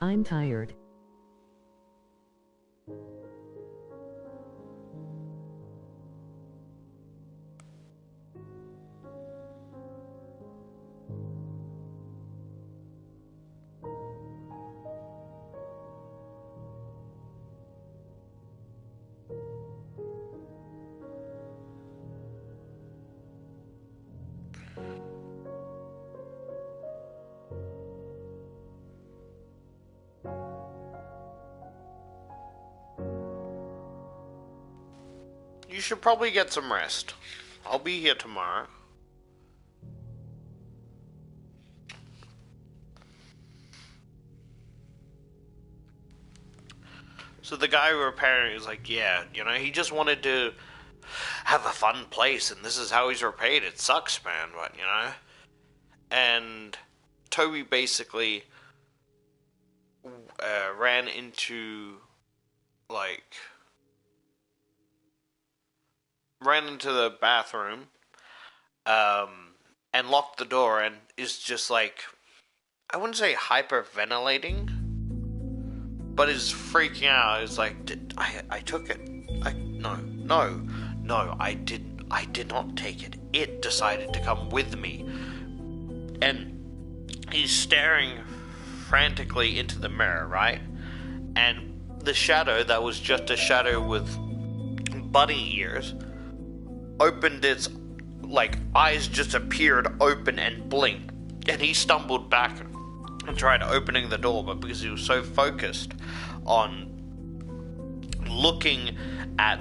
I'm tired. You should probably get some rest. I'll be here tomorrow. So the guy repairing is like, yeah, he just wanted to have a fun place, and this is how he's repaid. It sucks, man, but, And Toby basically ran into the bathroom, and locked the door, and is just like, I wouldn't say hyperventilating, but is freaking out. Is like, I took it. No, I did not take it. It decided to come with me. And he's staring frantically into the mirror, right? And the shadow that was just a shadow with bunny ears opened its, eyes just appeared open and blinked. And he stumbled back and tried opening the door, but because he was so focused on looking at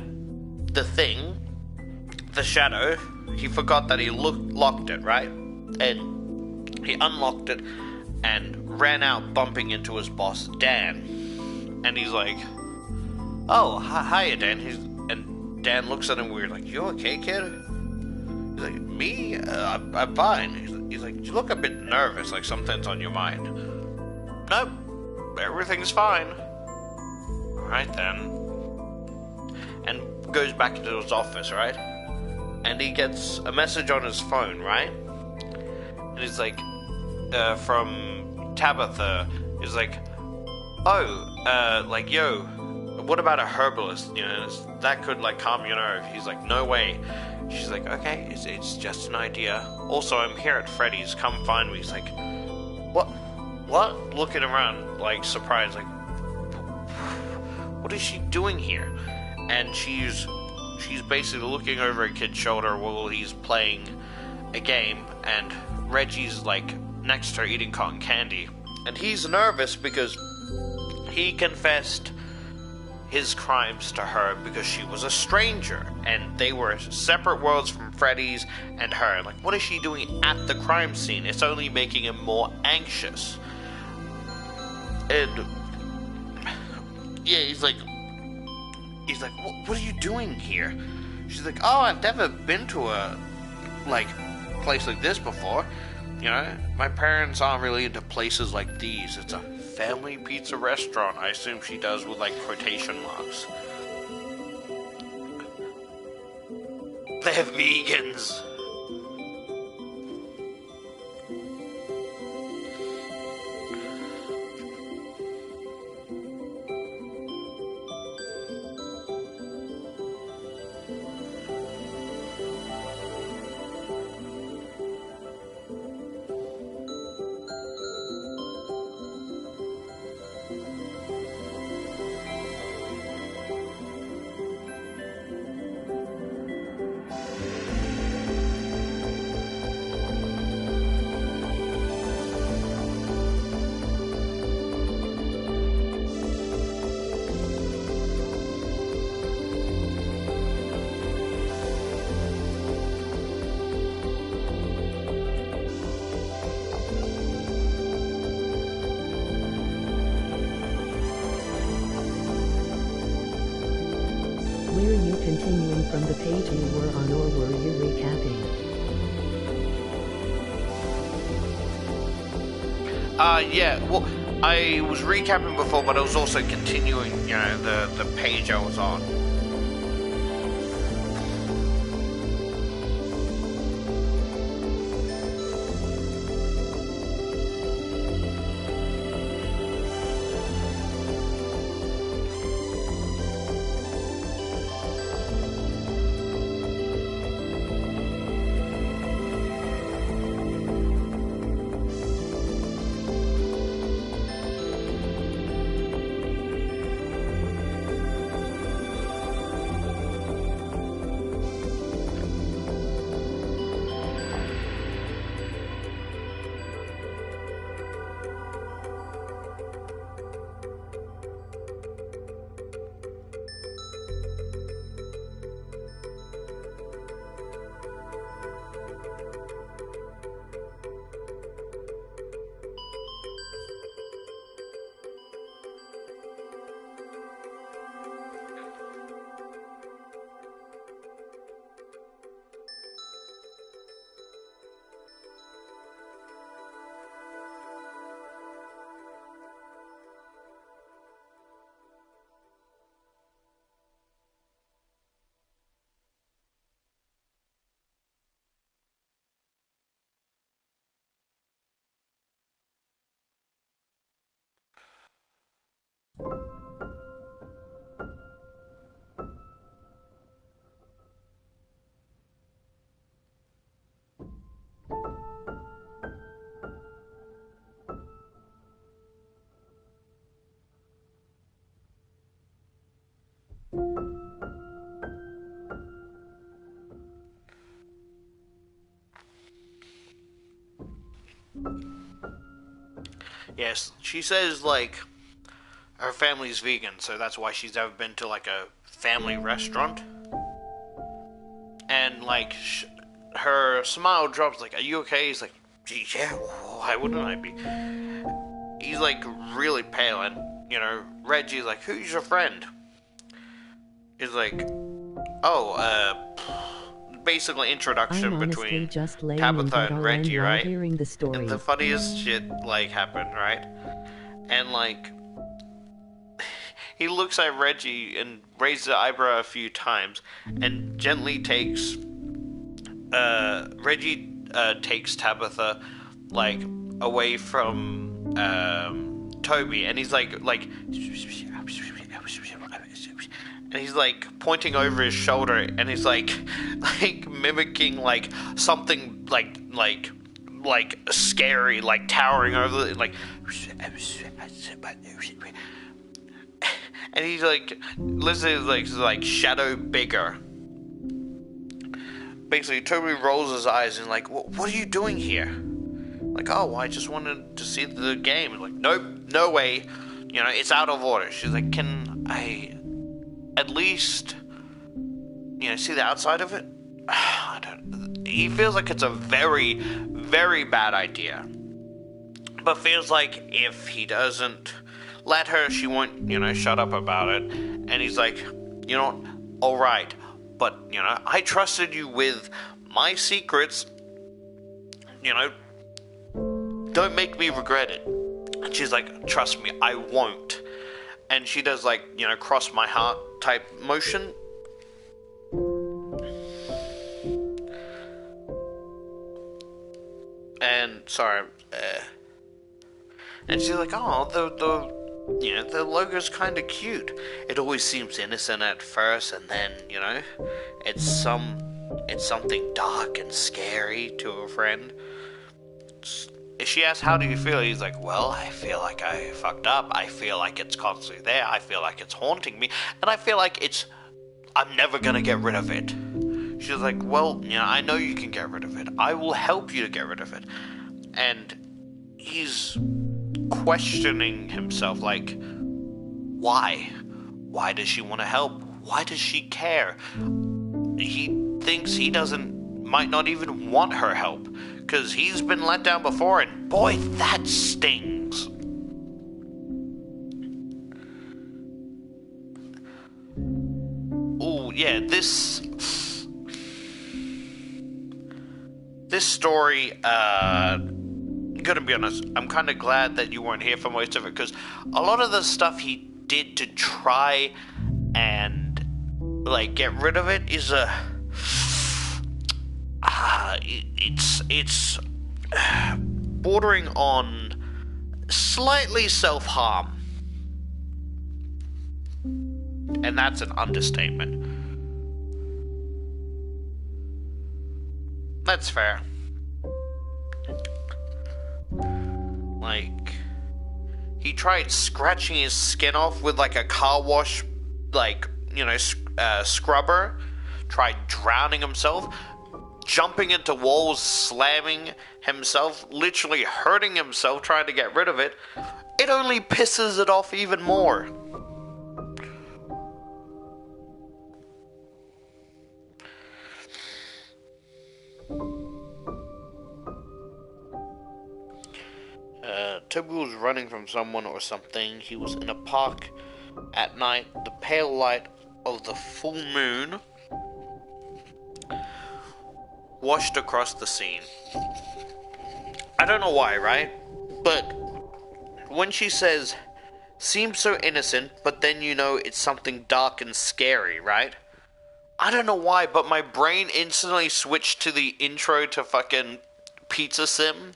the thing, the shadow, he forgot that he locked it, right? And he unlocked it and ran out, bumping into his boss, Dan. And he's like, oh, hiya, Dan. And Dan looks at him weird, like, you okay, kid? He's like, me? I'm fine. He's like, you look a bit nervous, like something's on your mind. Nope, everything's fine. Alright then. And goes back into his office, right? And he gets a message on his phone, right? And he's like, from Tabitha. He's like, yo, what about a herbalist? That could, calm your nerve. He's like, no way. She's like, okay, it's just an idea. Also, I'm here at Freddy's. Come find me. He's like, what? Looking around, surprised, what is she doing here? And she's basically looking over a kid's shoulder while he's playing a game, and Reggie's, next to her eating cotton candy. And he's nervous because he confessed his crimes to her because she was a stranger, and they were separate worlds from Freddy's and her. What is she doing at the crime scene? It's only making him more anxious. And yeah, he's like, what are you doing here? She's like, oh, I've never been to a place like this before. My parents aren't really into places like these. It's a family pizza restaurant, I assume she does with quotation marks. They're vegans. continuing from the page you were on, or were you recapping? Yeah, well, I was recapping before, but I was also continuing, the page I was on. Yes, she says, like, her family's vegan, so that's why she's never been to, like, a family restaurant. And, like, her smile drops, like, are you okay? He's like, gee, yeah, why wouldn't I be? He's, like, really pale, and, Reggie's like, who's your friend? He's like, basically introduction between Tabitha and Reggie, right? Hearing the story. And the funniest shit, like, happened, right? And, like, he looks at Reggie and raises the eyebrow a few times and gently takes, Reggie, takes Tabitha, like, away from, Toby, and he's like, and he's like pointing over his shoulder, and he's like mimicking like something like scary, like towering over the, like, and he's like, listen, like shadow bigger. Basically, Toby rolls his eyes and like, what are you doing here? Like, oh, I just wanted to see the game. Like, nope, no way. It's out of order. She's like, can I at least, see the outside of it? I don't. He feels like it's a very, very bad idea. But feels like if he doesn't let her, she won't, shut up about it. And he's like, alright. But, I trusted you with my secrets. Don't make me regret it. And she's like, trust me, I won't. And she does, like, cross my heart type motion. And, sorry, and she's like, oh, the logo's kind of cute. It always seems innocent at first, and then, it's something dark and scary to a friend. She asks, how do you feel? He's like, well, I feel like I fucked up. I feel like it's constantly there. I feel like it's haunting me. And I feel like I'm never gonna get rid of it. She's like, well, I know you can get rid of it. I will help you to get rid of it. And he's questioning himself, like, why? Why does she want to help? Why does she care? He thinks he might not even want her help, because he's been let down before, and boy, that stings. Oh, yeah, this story, gonna be honest, I'm kind of glad that you weren't here for most of it, because a lot of the stuff he did to try and like get rid of it is it's bordering on slightly self-harm, and that's an understatement. That's fair. Like, he tried scratching his skin off with like a car wash, like, you know, scrubber. Tried drowning himself, jumping into walls, slamming himself, literally hurting himself trying to get rid of it. It only pisses it off even more. Toby was running from someone or something. He was in a park at night. The pale light of the full moon washed across the scene. I don't know why, right? But when she says, seems so innocent, but then you know it's something dark and scary, right? I don't know why, but my brain instantly switched to the intro to fucking Pizza Sim.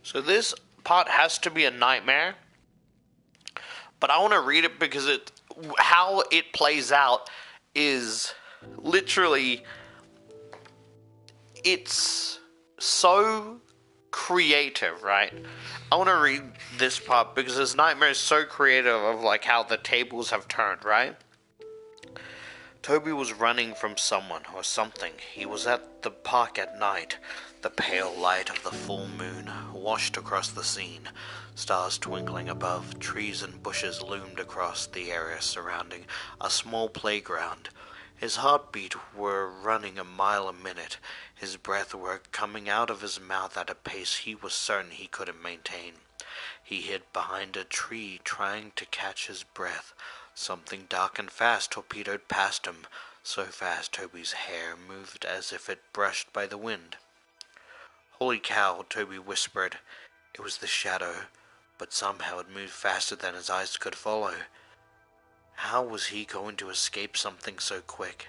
So this part has to be a nightmare, but I want to read it because how it plays out is literally, it's so creative, right? I want to read this part because this nightmare is so creative of like how the tables have turned, right? Toby was running from someone or something. He was at the park at night. The pale light of the full moon washed across the scene. Stars twinkling above, trees and bushes loomed across the area surrounding a small playground. His heartbeat were running a mile a minute. His breath were coming out of his mouth at a pace he was certain he couldn't maintain. He hid behind a tree, trying to catch his breath. Something dark and fast torpedoed past him, so fast Toby's hair moved as if it brushed by the wind. "Holy cow," Toby whispered. It was the shadow, but somehow it moved faster than his eyes could follow. How was he going to escape something so quick?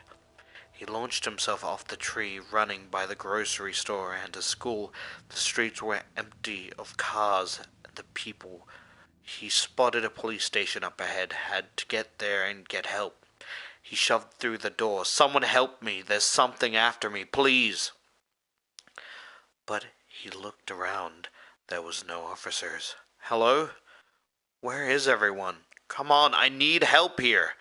He launched himself off the tree, running by the grocery store and the school. The streets were empty of cars and the people. He spotted a police station up ahead, had to get there and get help. He shoved through the door. "Someone help me, there's something after me, please." But he looked around. There was no officers. "Hello? Where is everyone? Come on, I need help here."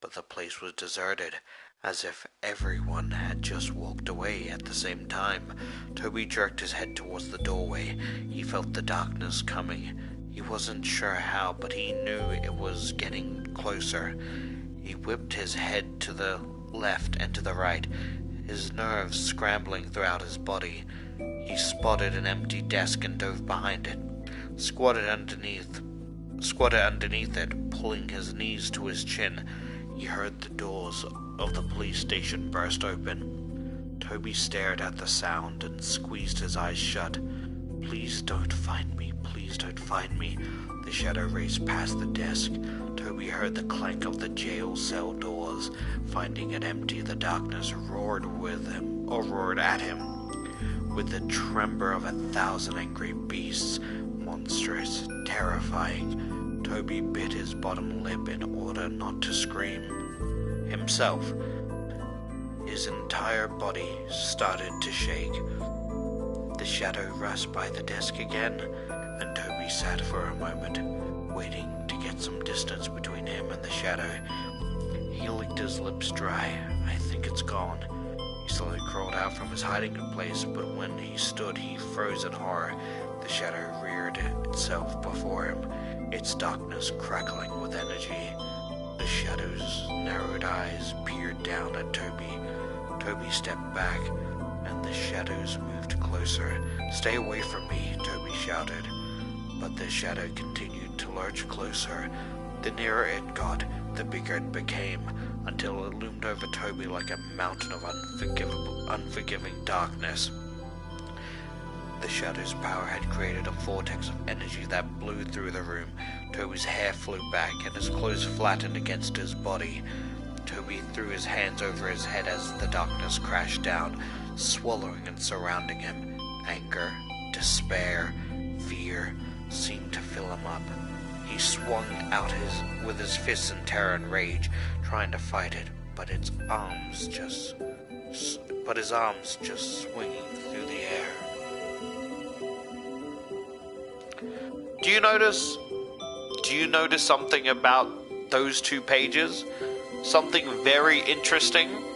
But the place was deserted, as if everyone had just walked away at the same time. Toby jerked his head towards the doorway. He felt the darkness coming. He wasn't sure how, but he knew it was getting closer. He whipped his head to the left and to the right, his nerves scrambling throughout his body. He spotted an empty desk and dove behind it, squatted underneath it, pulling his knees to his chin. He heard the doors of the police station burst open. Toby stared at the sound and squeezed his eyes shut. "Please don't find me, please don't find me." The shadow raced past the desk. Toby heard the clank of the jail cell doors. Finding it empty, the darkness roared at him. With the tremor of 1,000 angry beasts, monstrous, terrifying, Toby bit his bottom lip in order not to scream. Himself, his entire body started to shake. The shadow rushed by the desk again, and Toby sat for a moment, waiting to get some distance between him and the shadow. He licked his lips dry. "I think it's gone." He slowly crawled out from his hiding place, but when he stood, he froze in horror. The shadow reared itself before him, its darkness crackling with energy. The shadow's narrowed eyes peered down at Toby. Toby stepped back, and the shadows moved closer. "Stay away from me," Toby shouted. But the shadow continued to lurch closer. The nearer it got, the bigger it became, until it loomed over Toby like a mountain of unforgiving darkness. The shadow's power had created a vortex of energy that blew through the room. Toby's hair flew back, and his clothes flattened against his body. Toby threw his hands over his head as the darkness crashed down, swallowing and surrounding him. Anger, despair, fear seemed to fill him up. He swung out with his fists in terror and rage, trying to fight it, but his arms just swinging through the air. Do you notice something about those 2 pages? Something very interesting?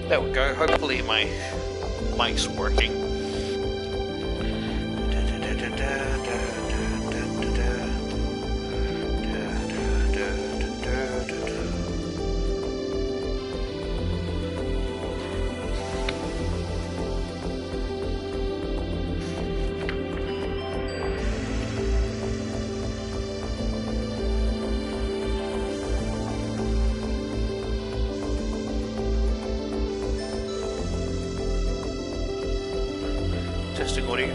There we go. Hopefully my mic's working. Testing audio.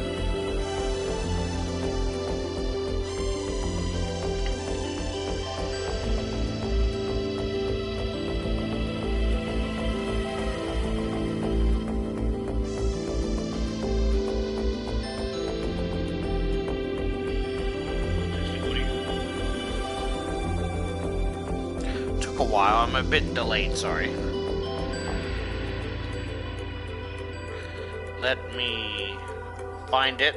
Took a while, I'm a bit delayed, sorry. Let me find it.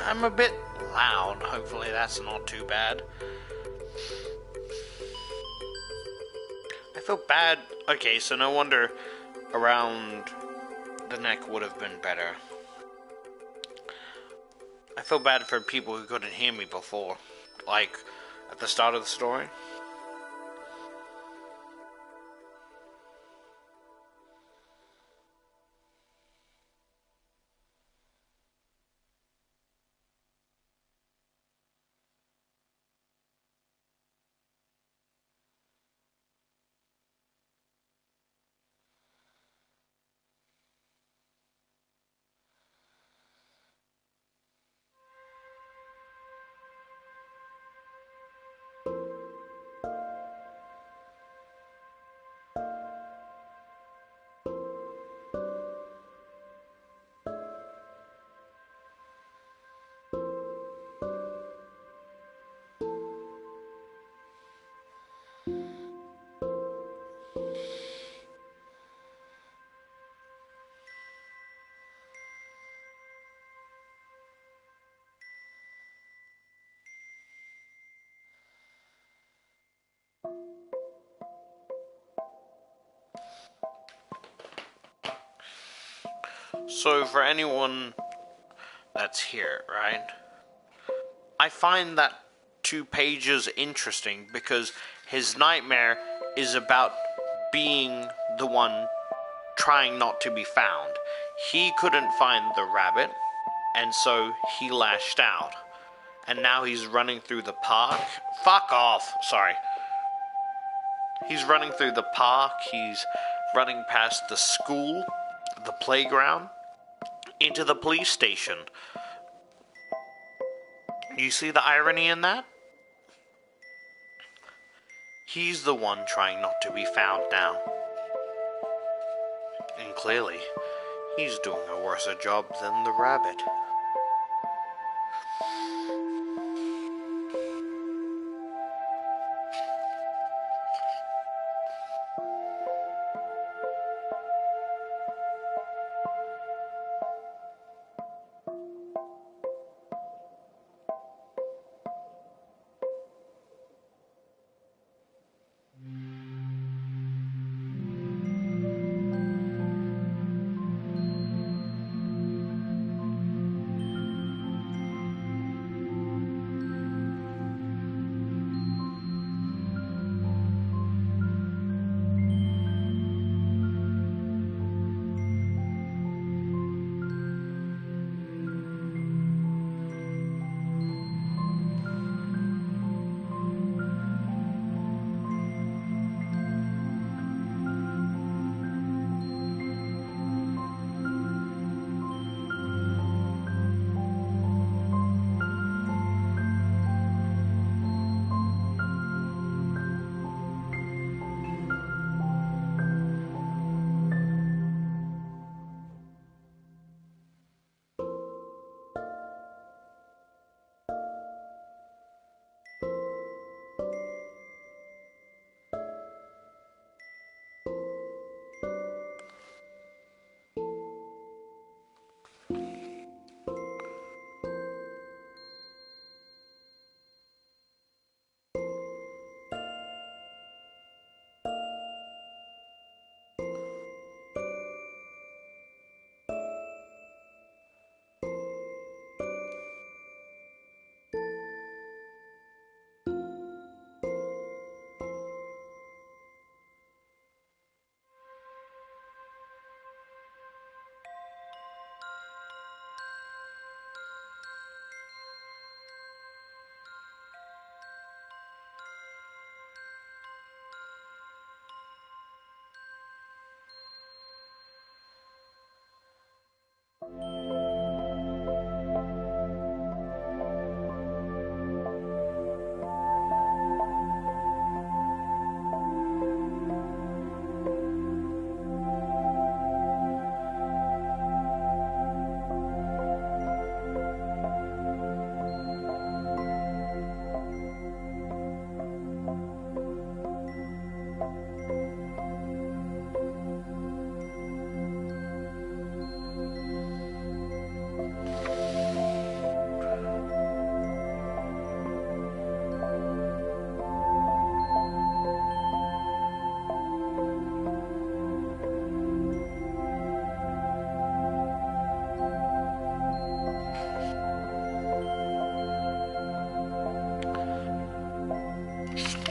I'm a bit loud. Hopefully that's not too bad. I feel bad. Okay, so no wonder around the neck would have been better. I feel bad for people who couldn't hear me before. Like, at the start of the story. So for anyone that's here, right? I find that 2 pages interesting because his nightmare is about being the one trying not to be found. He couldn't find the rabbit, and so he lashed out. And now he's running through the park. Fuck off! Sorry. He's running through the park, he's running past the school, the playground, into the police station. You see the irony in that? He's the one trying not to be found now. And clearly, he's doing a worse job than the rabbit.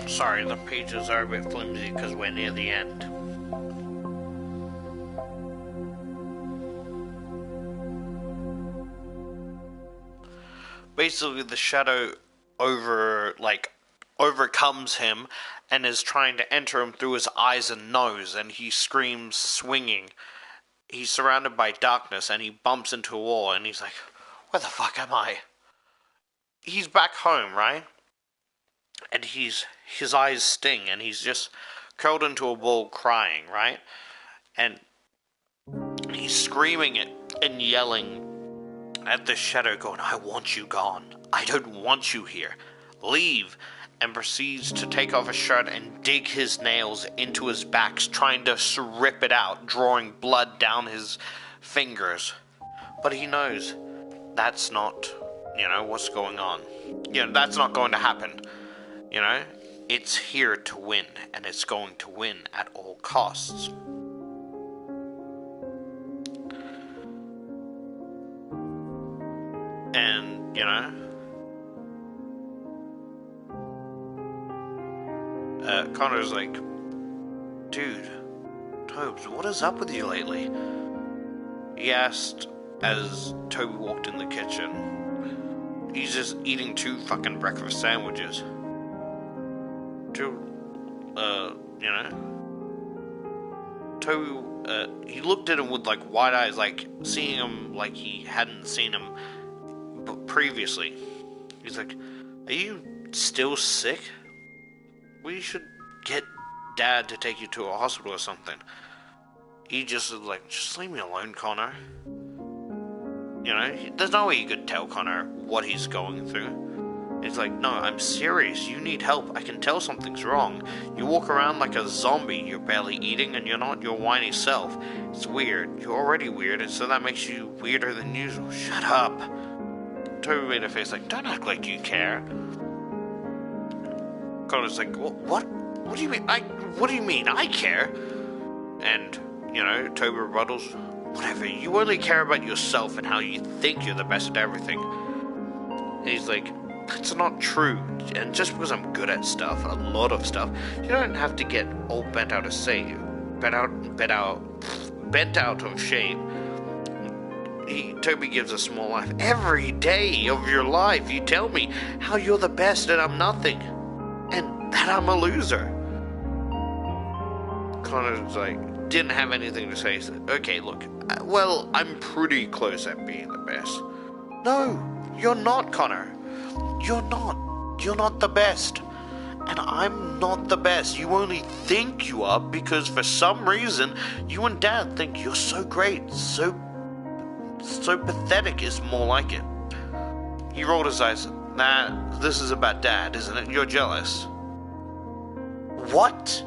Sorry, the pages are a bit flimsy because we're near the end. Basically, the shadow overcomes him and is trying to enter him through his eyes and nose, and he screams, swinging. He's surrounded by darkness, and he bumps into a wall, and he's like, where the fuck am I? He's back home, right? And his eyes sting, and he's just curled into a ball crying, right? And he's screaming it and yelling at the shadow, going, I want you gone. I don't want you here. Leave. And proceeds to take off his shirt and dig his nails into his back, trying to rip it out, drawing blood down his fingers. But he knows that's not, what's going on. That's not going to happen. It's here to win, and it's going to win at all costs. And, Connor's like, dude, Tobes, what is up with you lately? He asked as Toby walked in the kitchen. He's just eating 2 fucking breakfast sandwiches. Toby, he looked at him with, wide eyes, seeing him like he hadn't seen him previously. He's like, are you still sick? We should get Dad to take you to a hospital or something. He just is like, just leave me alone, Connor. There's no way you could tell Connor what he's going through. It's like, no, I'm serious. You need help. I can tell something's wrong. You walk around like a zombie. You're barely eating, and you're not your whiny self. It's weird. You're already weird, and so that makes you weirder than usual. Shut up. Toby made a face like, don't act like you care. Connor's like, what? What do you mean? What do you mean? I care? And, Toby rebuttals, whatever. You only care about yourself and how you think you're the best at everything. And he's like, that's not true. And just because I'm good at stuff, a lot of stuff, you don't have to get all bent out of shape. Bent out of shape. Toby gives a small laugh. Every day of your life, you tell me how you're the best and I'm nothing, and that I'm a loser. Connor's like, didn't have anything to say. He said, okay, look, well, I'm pretty close at being the best. No, you're not, Connor. You're not. You're not the best. And I'm not the best. You only think you are because for some reason you and Dad think you're so great. So pathetic is more like it. He rolled his eyes. Nah, this is about Dad, isn't it? You're jealous. What?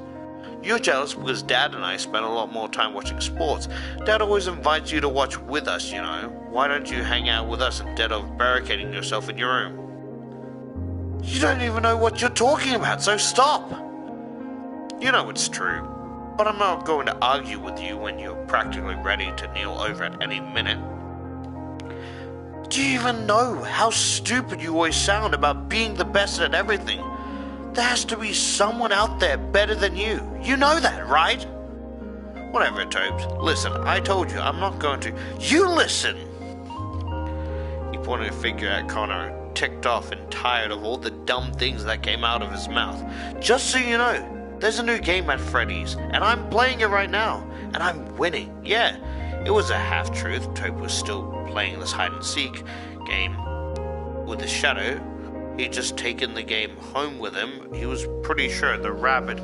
You're jealous because Dad and I spend a lot more time watching sports. Dad always invites you to watch with us, Why don't you hang out with us instead of barricading yourself in your room? You don't even know what you're talking about, so stop! You know it's true, but I'm not going to argue with you when you're practically ready to kneel over at any minute. Do you even know how stupid you always sound about being the best at everything? There has to be someone out there better than you. You know that, right? Whatever, Tobes. Listen, I told you, I'm not going to... You listen! He pointed a finger at Connor, ticked off and tired of all the dumb things that came out of his mouth. Just so you know, there's a new game at Freddy's, and I'm playing it right now, and I'm winning. Yeah, It was a half-truth. Toby was still playing this hide-and-seek game with his shadow. He'd just taken the game home with him. He was pretty sure the rabbit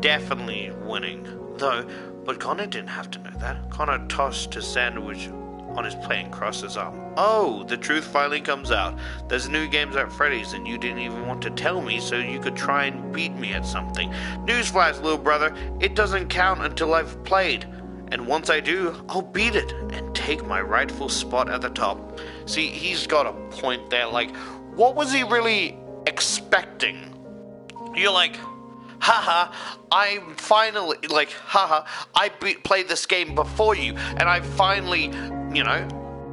definitely winning, though. But Connor didn't have to know that. Connor tossed his sandwich on his plate and crossed his arm. Oh, the truth finally comes out. There's new games at Freddy's and you didn't even want to tell me so you could try and beat me at something. Newsflash, little brother, it doesn't count until I've played. And once I do, I'll beat it and take my rightful spot at the top. See, he's got a point there. Like, what was he really expecting? You're like, haha, I'm finally, like, haha, I played this game before you, and I finally,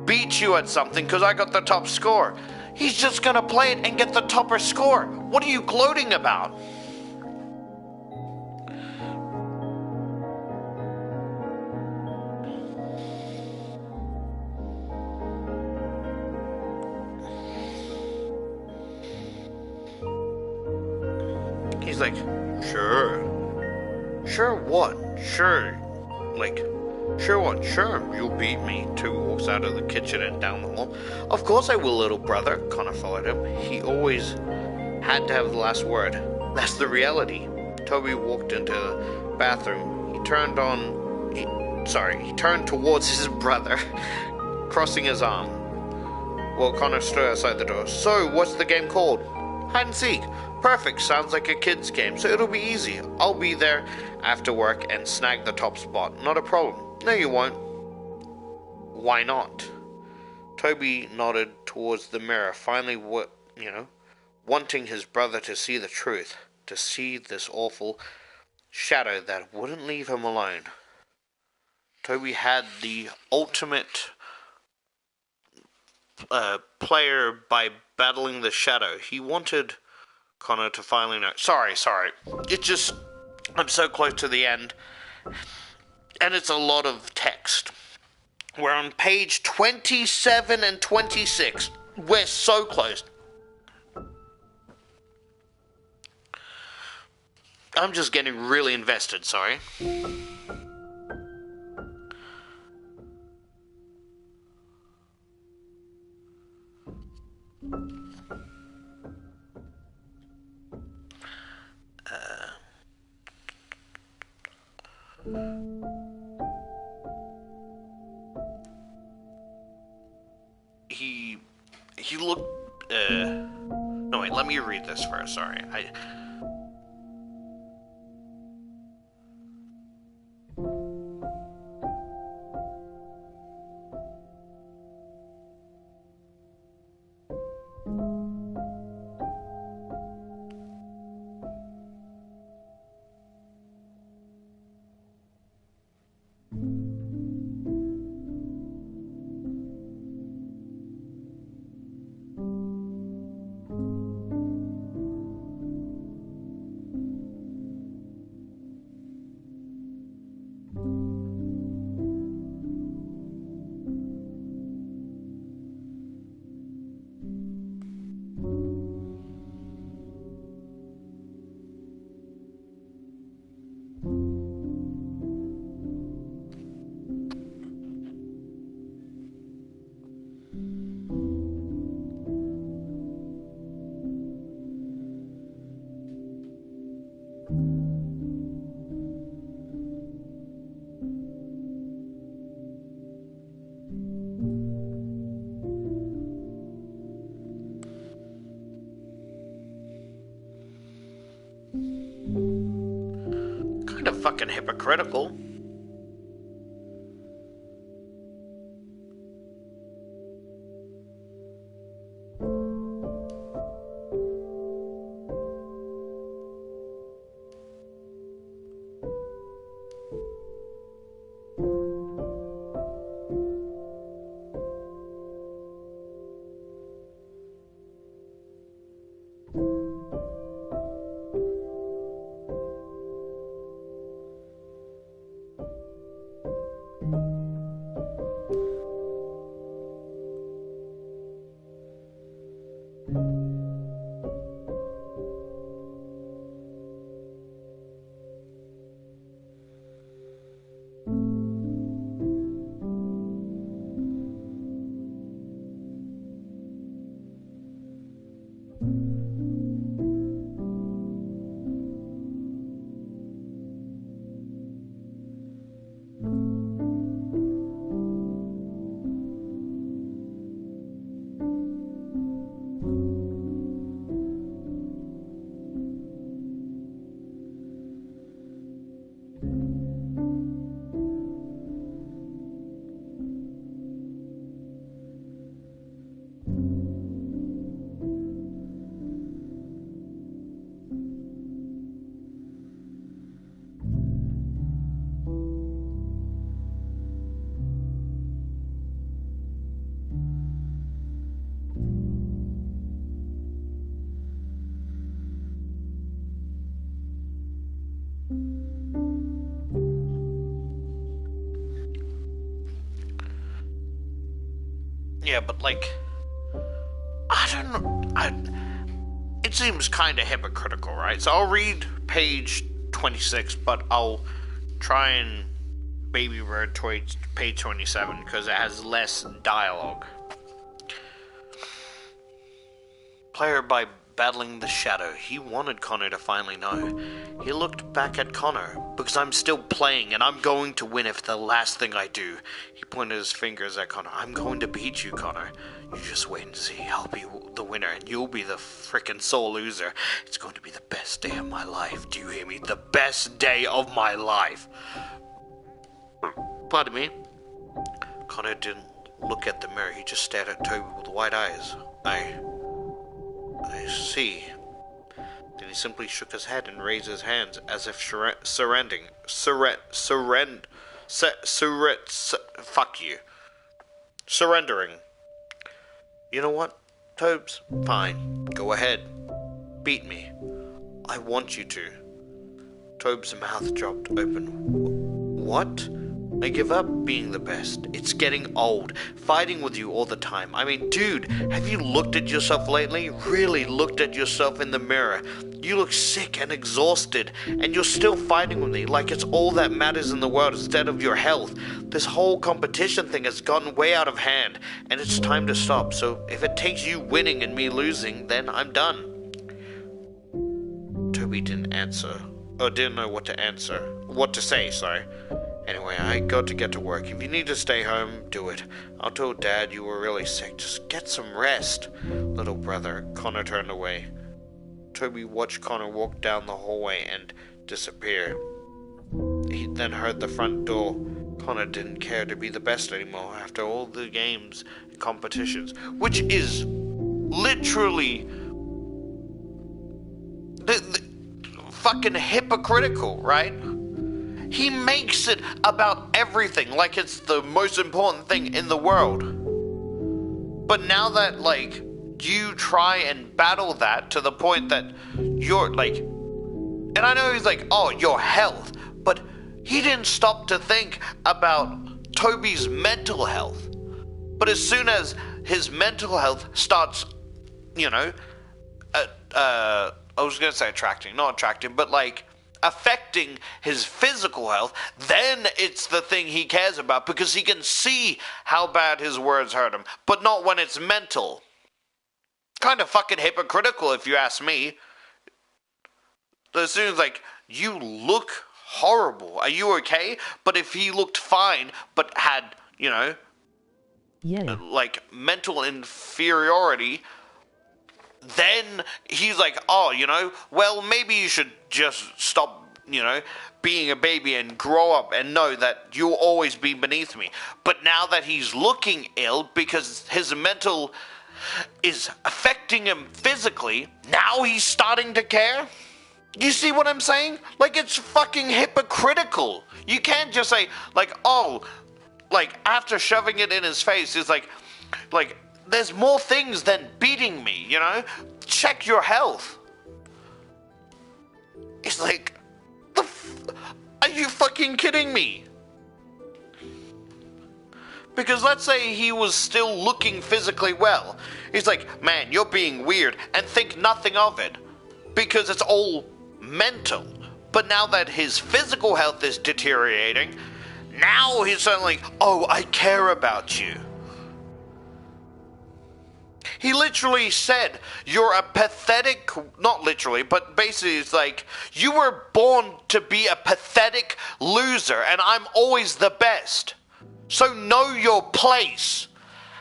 beat you at something because I got the top score. He's just gonna play it and get the topper score. What are you gloating about? He's like, sure. Sure what? Sure. Like, sure what? Sure, you'll beat me. Toby walks out of the kitchen and down the hall. Of course I will, little brother. Connor followed him. He always had to have the last word. That's the reality. Toby walked into the bathroom. He turned towards his brother, crossing his arm. Well, Connor stood outside the door. So, what's the game called? Hide and seek. Perfect. Sounds like a kid's game, so it'll be easy. I'll be there after work and snag the top spot. Not a problem. No, you won't. Why not? Toby nodded towards the mirror, finally, wanting his brother to see the truth, to see this awful shadow that wouldn't leave him alone. Toby had the ultimate player by battling the shadow. He wanted Connor to finally know. Sorry. I'm so close to the end. And it's a lot of text. We're on page 27 and 26. We're so close. I'm just getting really invested, sorry. He looked, no wait, let me read this first, sorry. Kind of fucking hypocritical. Yeah, but like, I don't know. It seems kind of hypocritical, right? So I'll read page 26, but I'll try and baby bird page 27 because it has less dialogue. Player by battling the shadow. He wanted Connor to finally know. He looked back at Connor. Because I'm still playing and I'm going to win if the last thing I do. He pointed his fingers at Connor. I'm going to beat you, Connor. You just wait and see. I'll be the winner and you'll be the frickin' sole loser. It's going to be the best day of my life. Do you hear me? The best day of my life. Pardon me. Connor didn't look at the mirror. He just stared at Toby with wide eyes. I see. Then he simply shook his head and raised his hands as if surrendering. Surrendering. You know what, Tobes? Fine. Go ahead. Beat me. I want you to. Tobes' mouth dropped open. What? I give up being the best. It's getting old. Fighting with you all the time. I mean, dude, have you looked at yourself lately? Really looked at yourself in the mirror? You look sick and exhausted, and you're still fighting with me like it's all that matters in the world instead of your health. This whole competition thing has gotten way out of hand, and it's time to stop. So if it takes you winning and me losing, then I'm done. Toby didn't answer. Or didn't know what to say, sorry. Anyway, I got to get to work. If you need to stay home, do it. I'll tell Dad you were really sick. Just get some rest. Little brother. Connor turned away. Toby watched Connor walk down the hallway and disappear. He then heard the front door. Connor didn't care to be the best anymore after all the games and competitions, which is literally the fucking hypocritical, right? He makes it about everything like it's the most important thing in the world. But now that, like, you try and battle that to the point that you're, like... And I know he's like, oh, your health. But he didn't stop to think about Toby's mental health. But as soon as his mental health starts, you know... I was going to say not attracting, but, like... affecting his physical health, then it's the thing he cares about because he can see how bad his words hurt him, but not when it's mental. Kind of fucking hypocritical if you ask me. As soon as, like, you look horrible, are you okay? But if he looked fine but had, you know, like mental inferiority, then he's like, oh, you know, well, maybe you should just stop, you know, being a baby and grow up and know that you'll always be beneath me. But now that he's looking ill because his mental is affecting him physically, now he's starting to care? You see what I'm saying? Like, it's fucking hypocritical. You can't just say, like, oh, like, after shoving it in his face, it's like, there's more things than beating me, you know? Check your health. It's like, are you fucking kidding me? Because let's say he was still looking physically well. He's like, man, you're being weird, and think nothing of it. Because it's all mental. But now that his physical health is deteriorating, now he's suddenly, oh, I care about you. He literally said, you're a pathetic, not literally, but basically it's like, you were born to be a pathetic loser, and I'm always the best. So know your place.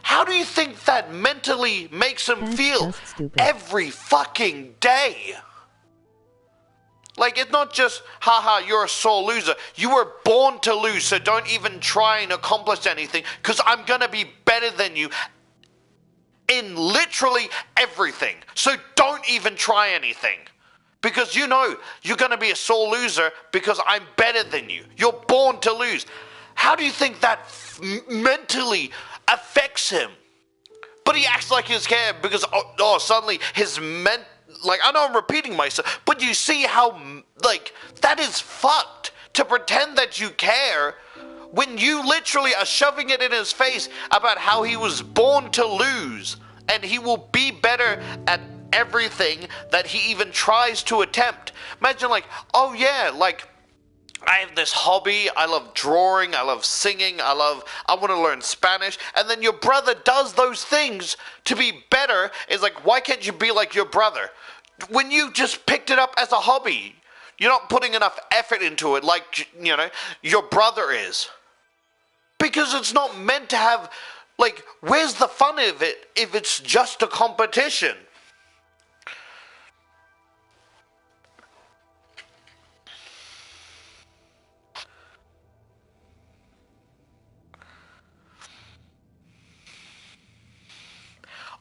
How do you think that mentally makes him feel every fucking day? Like, it's not just, haha, you're a sore loser. You were born to lose, so don't even try and accomplish anything, because I'm gonna be better than you in literally everything. So don't even try anything. Because you know you're going to be a sore loser because I'm better than you. You're born to lose. How do you think that mentally affects him? But he acts like he's scared because, suddenly his like, I know I'm repeating myself, but you see how, like, that is fucked to pretend that you care when you literally are shoving it in his face about how he was born to lose and he will be better at everything that he even tries to attempt. Imagine, like, oh yeah, like, I have this hobby, I love drawing, I love singing, I want to learn Spanish, and then your brother does those things to be better. It's like, why can't you be like your brother? When you just picked it up as a hobby, you're not putting enough effort into it like, you know, your brother is. Because it's not meant to have, like, where's the fun of it if it's just a competition?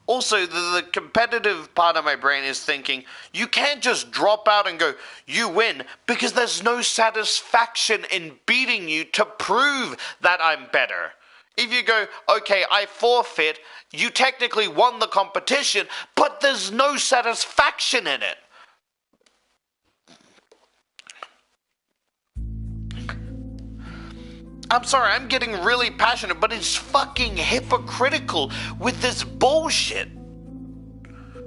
Also, the competitive part of my brain is thinking, you can't just drop out and go, you win, because there's no satisfaction in beating you to prove that I'm better. If you go, okay, I forfeit, you technically won the competition, but there's no satisfaction in it. I'm sorry, I'm getting really passionate, but it's fucking hypocritical with this bullshit.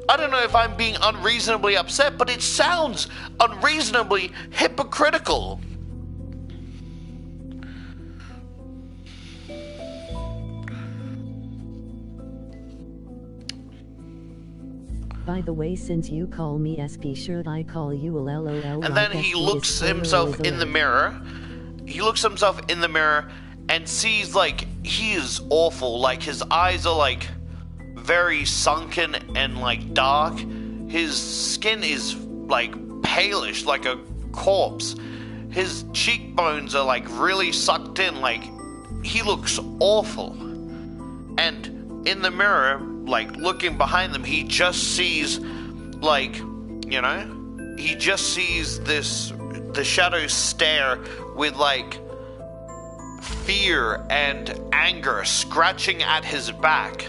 I don't know if I'm being unreasonably upset, but it sounds unreasonably hypocritical. By the way, since you call me SP, should I call you a LOL? And then he looks himself in the mirror. He looks himself in the mirror and sees, like, he is awful. Like, his eyes are, like, very sunken and, like, dark. His skin is, like, palish, like a corpse. His cheekbones are, like, really sucked in. Like, he looks awful. And in the mirror, like, looking behind them, he just sees, like, you know, he just sees the shadows stare with, like, fear and anger scratching at his back.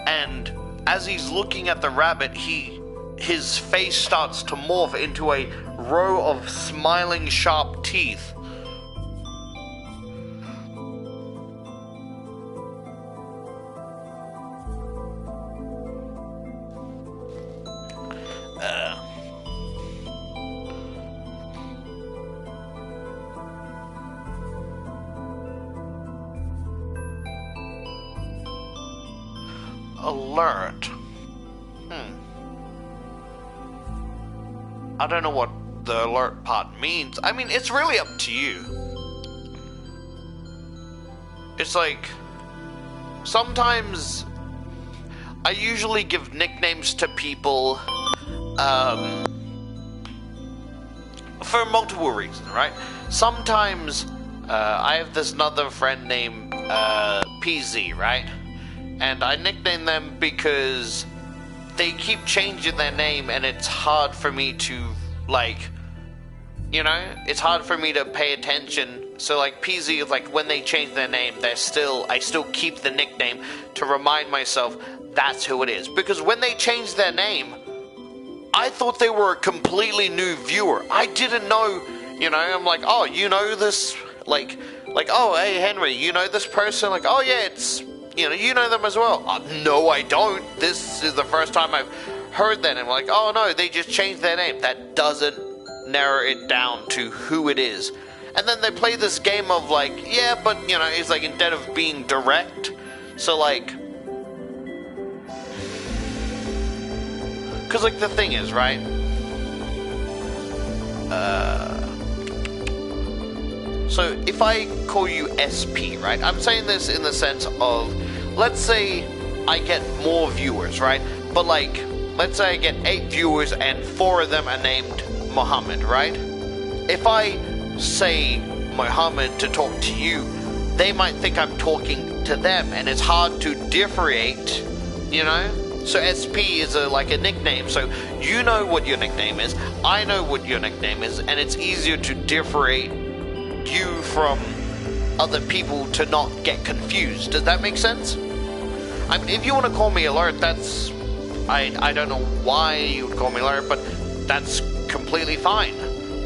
And as he's looking at the rabbit, his face starts to morph into a row of smiling sharp teeth. Alert. I don't know what the alert part means. I mean, it's really up to you. It's like, sometimes I usually give nicknames to people for multiple reasons, right? Sometimes I have this other friend named PZ, right? And I nickname them because they keep changing their name and it's hard for me to, like, you know, it's hard for me to pay attention. So, like, PZ is like, when they change their name, I still keep the nickname to remind myself that's who it is. Because when they changed their name, I thought they were a completely new viewer. I didn't know, you know, I'm like, oh, you know this, like, oh, hey, Henry, you know this person? Like, oh, yeah, it's, you know them as well. No, I don't. This is the first time I've heard that. I'm like, oh, no, they just changed their name. That doesn't narrow it down to who it is. And then they play this game of, like, yeah, but, you know, it's like, instead of being direct, so, like, because, like, the thing is, right, so if I call you SP, right, I'm saying this in the sense of, let's say I get more viewers, right, but, like, let's say I get 8 viewers and 4 of them are named Muhammad, right? If I say Muhammad to talk to you, they might think I'm talking to them, and it's hard to differentiate, you know? So SP is like a nickname, so you know what your nickname is, I know what your nickname is, and it's easier to differentiate you from other people to not get confused. Does that make sense? I mean, if you want to call me alert, that's I don't know why you would call me alert, but that's completely fine.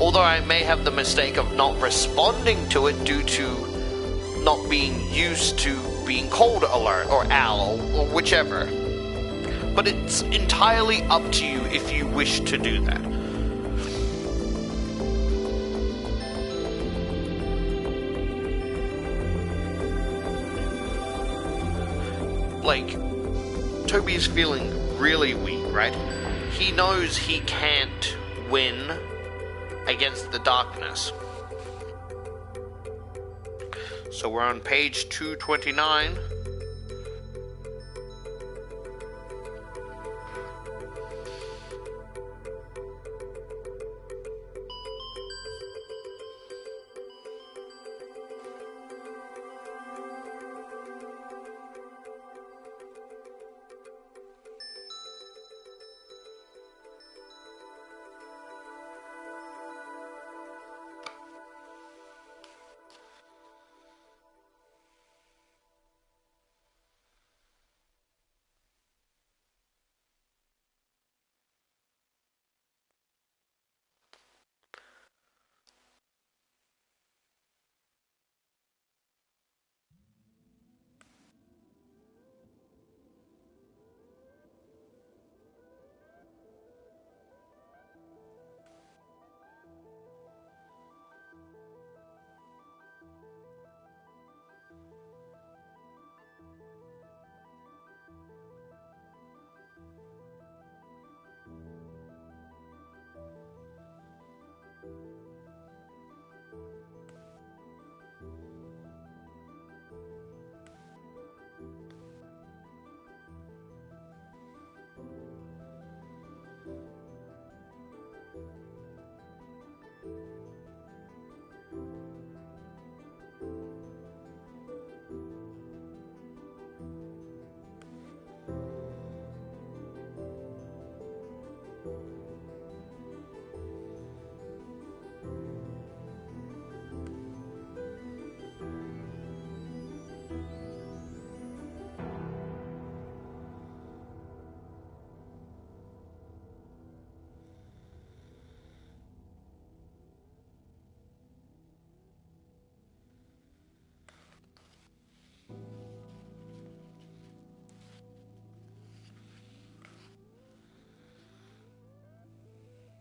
Although I may have the mistake of not responding to it due to not being used to being called alert or owl or whichever. But it's entirely up to you if you wish to do that. Like, Toby's feeling really weak, right? He knows he can't win against the darkness. So we're on page 229.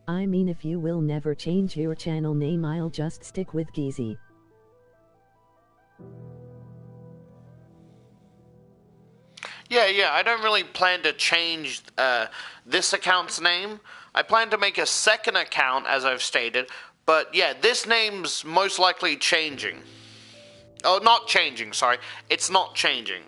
I mean, if you will never change your channel name, I'll just stick with Geezy. Yeah, I don't really plan to change this account's name. I plan to make a second account, as I've stated, but yeah, this name's most likely changing. Oh, not changing, sorry. It's not changing.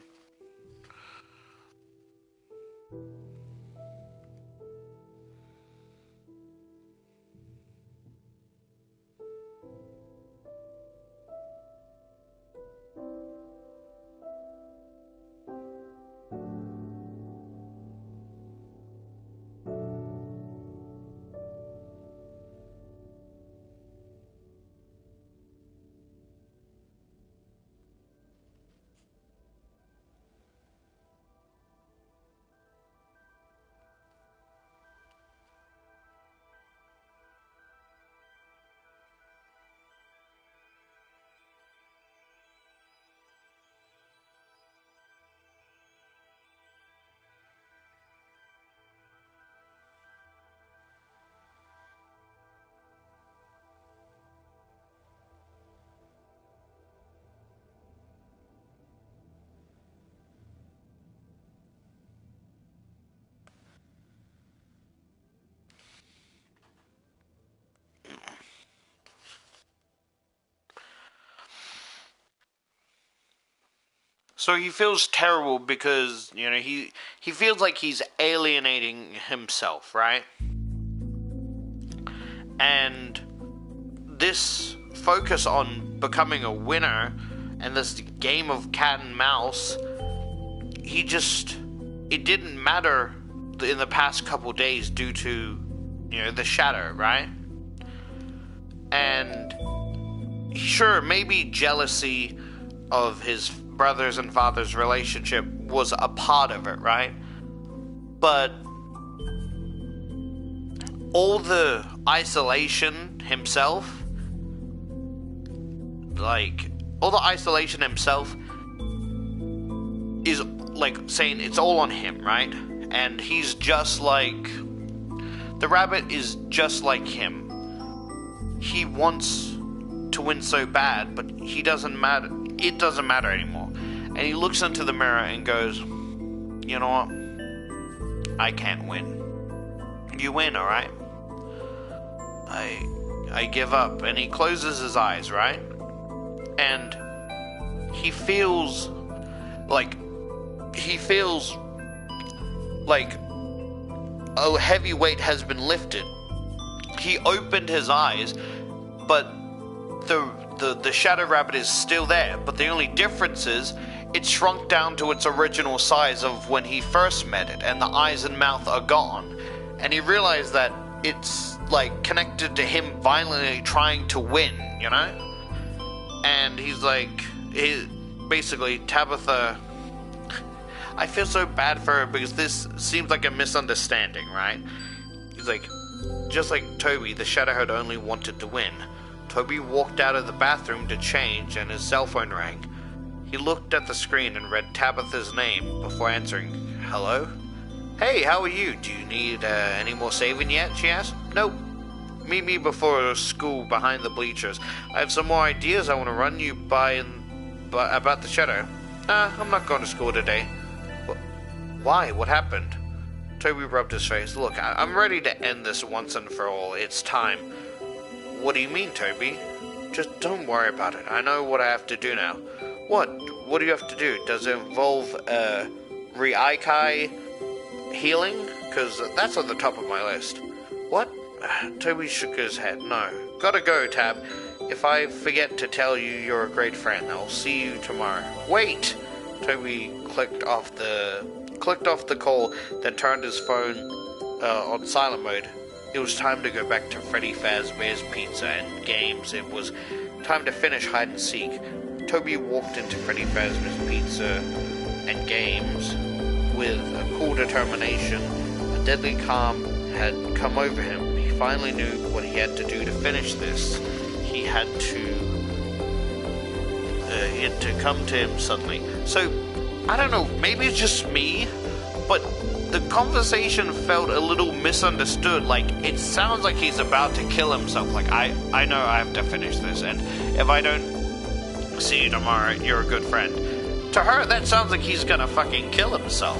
So he feels terrible because, you know, he feels like he's alienating himself, right? And this focus on becoming a winner and this game of cat and mouse, it didn't matter in the past couple days due to, you know, the shadow, right? And sure, maybe jealousy of his brothers and father's relationship was a part of it, right? But all the isolation himself, is like saying it's all on him, right? And he's just like, the rabbit is just like him. He wants to win so bad, but it doesn't matter anymore. And he looks into the mirror and goes, you know what? I can't win. You win, alright? I give up. And he closes his eyes, right? And he feels like a heavy weight has been lifted. He opened his eyes, but the shadow rabbit is still there. But the only difference is it shrunk down to its original size of when he first met it, and the eyes and mouth are gone. And he realized that it's like connected to him violently trying to win, you know? And he's like, basically, Tabitha, I feel so bad for her because this seems like a misunderstanding, right? He's like, just like Toby, the shadow had only wanted to win. Toby walked out of the bathroom to change and his cell phone rang. He looked at the screen and read Tabitha's name before answering. Hello? Hey, how are you? Do you need any more saving yet? She asked. Nope. Meet me before school behind the bleachers. I have some more ideas I want to run you by about the shadow. I'm not going to school today. Why? What happened? Toby rubbed his face. Look, I'm ready to end this once and for all. It's time. What do you mean, Toby? Just don't worry about it. I know what I have to do now. What? What do you have to do? Does it involve Reikai healing? Because that's on the top of my list. What? Toby shook his head. No. Gotta go, Tab. If I forget to tell you you're a great friend, I'll see you tomorrow. Wait! Toby clicked off the call, then turned his phone on silent mode. It was time to go back to Freddy Fazbear's Pizza and games. It was time to finish hide and seek. Toby walked into Freddy Fazbear's Pizza and games with a cool determination. A deadly calm had come over him. He finally knew what he had to do to finish this. He had to it to come to him suddenly. So, I don't know, maybe it's just me, but the conversation felt a little misunderstood. Like, it sounds like he's about to kill himself. Like, I know I have to finish this, and if I don't see you tomorrow, you're a good friend. To her, that sounds like he's gonna fucking kill himself.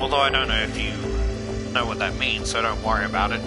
Although I don't know if you know what that means, so don't worry about it.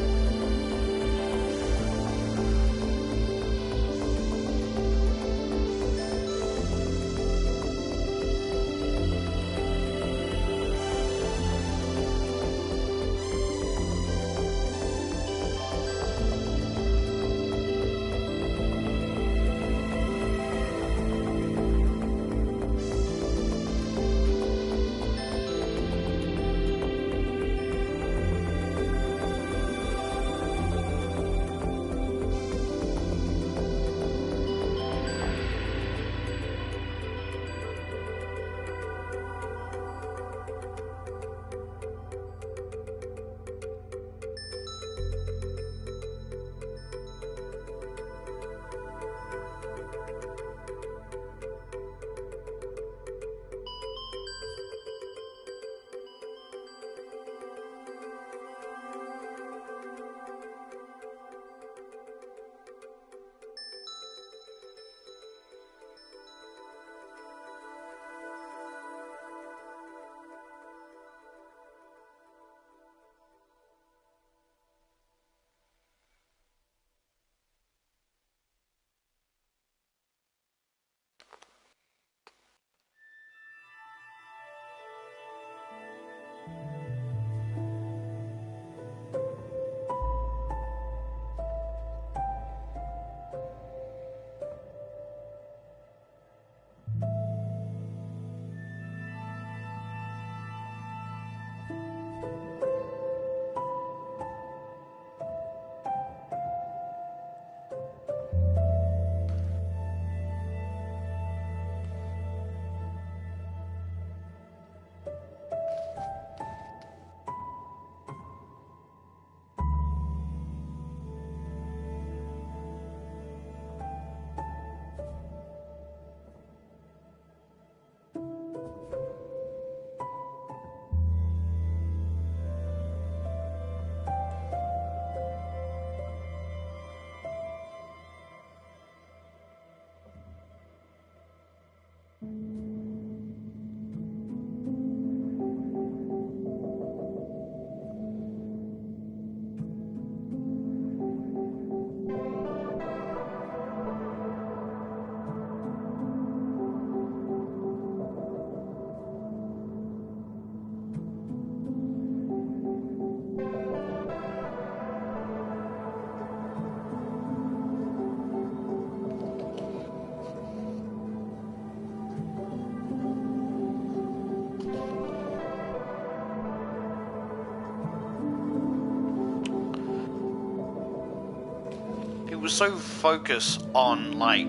was so focused on, like,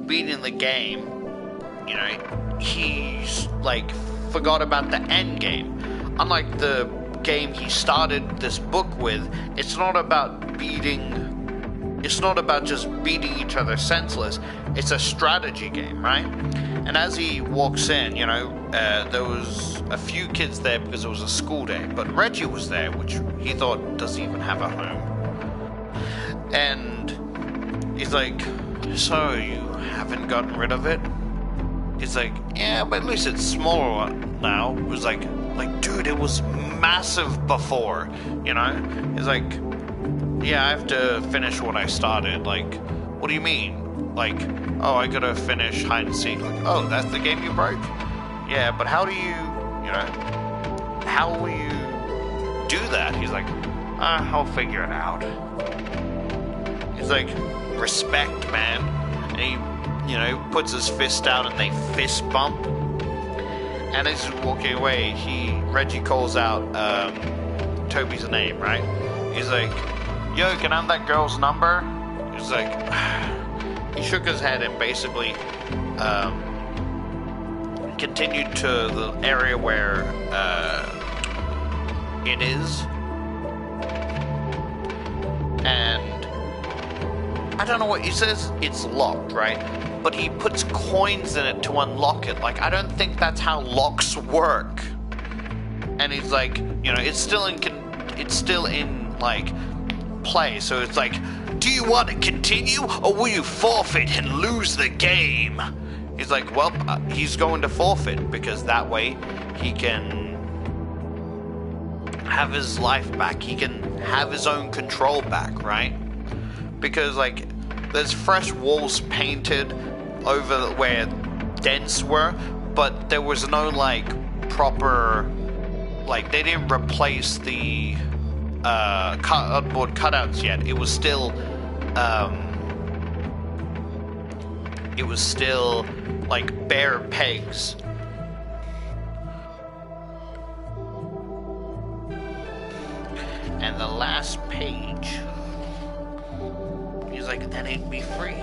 beating the game, you know, he's, like, forgot about the end game. Unlike the game he started this book with, it's not about just beating each other senseless. It's a strategy game, right? And as he walks in, you know, there was a few kids there because it was a school day, but Reggie was there, which he thought doesn't even have a home. And he's like, so you haven't gotten rid of it? He's like, yeah, but at least it's smaller now. It was like, dude, it was massive before, you know? He's like, yeah, I have to finish what I started. Like, what do you mean? Like, oh, I gotta finish hide and seek. Like, oh, that's the game you broke? Yeah, but how do you know, how will you do that? He's like, I'll figure it out. He's like, respect, man. And he, you know, puts his fist out and they fist bump. And as he's walking away, Reggie calls out Toby's name, right? He's like, yo, can I have that girl's number? He's like, he shook his head and basically continued to the area where it is. And I don't know what he says. It's locked, right? But he puts coins in it to unlock it. Like, I don't think that's how locks work. And he's like, you know, it's still in like play. So it's like, do you want to continue, or will you forfeit and lose the game? He's like, well, he's going to forfeit because that way he can have his life back. He can have his own control back, right? Because, like, there's fresh walls painted over where dents were, but there was no, like, proper, like, they didn't replace the cardboard cutouts yet. It was still like bare pegs. And the last page, he's like, then he'd be free.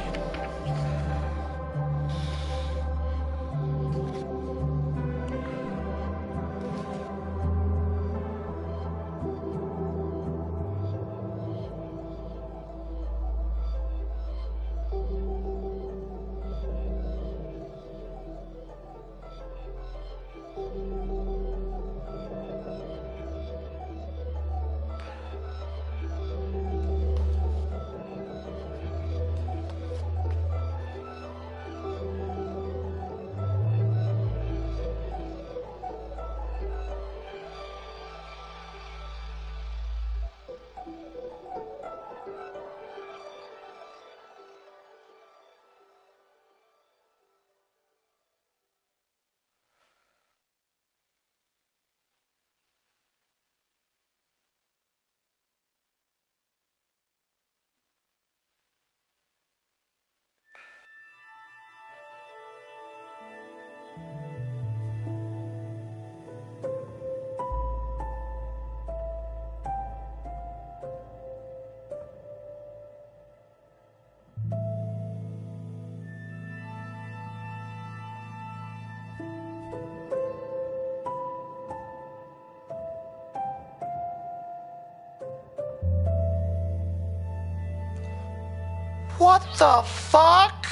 What the fuck?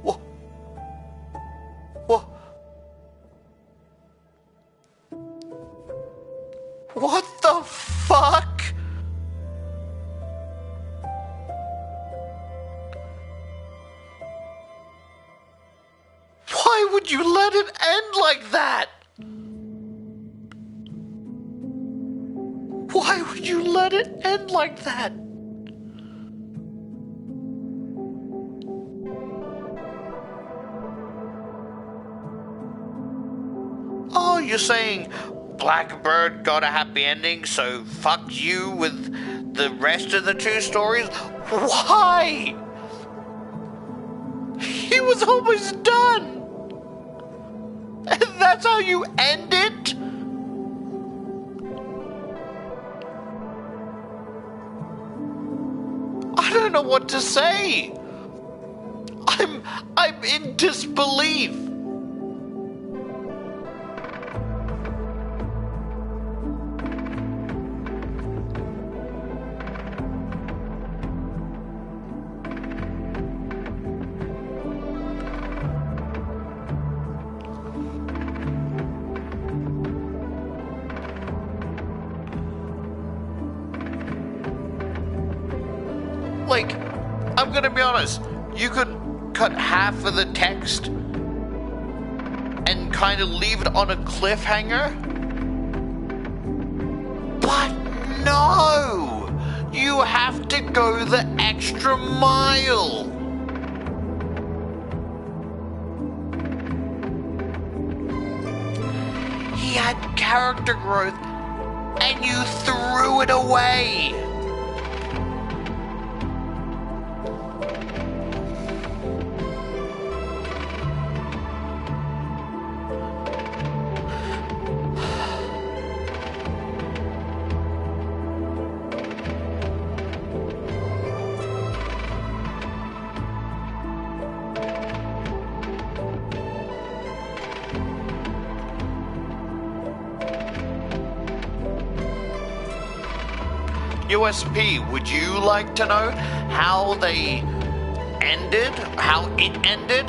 What? What the fuck? Why would you let it end like that? Why would you let it end like that? Oh, you're saying Blackbird got a happy ending, so fuck you with the rest of the two stories? Why? He was almost done! And That's how you end it? I don't know what to say. I'm in disbelief. Like, I'm gonna be honest, you could cut half of the text and kind of leave it on a cliffhanger. But no! You have to go the extra mile! He had character growth and you threw it away! USP, would you like to know how they ended? How it ended?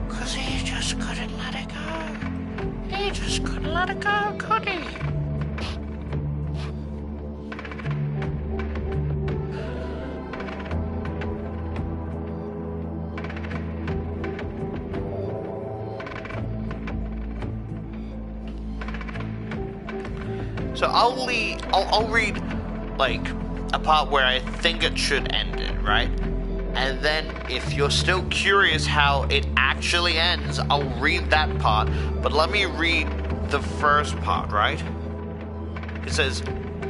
Because he just couldn't let it go. He just couldn't let it go, could he? So I'll read like a part where I think it should end it, right? And then if you're still curious how it actually ends, I'll read that part. But let me read the first part, right? It says,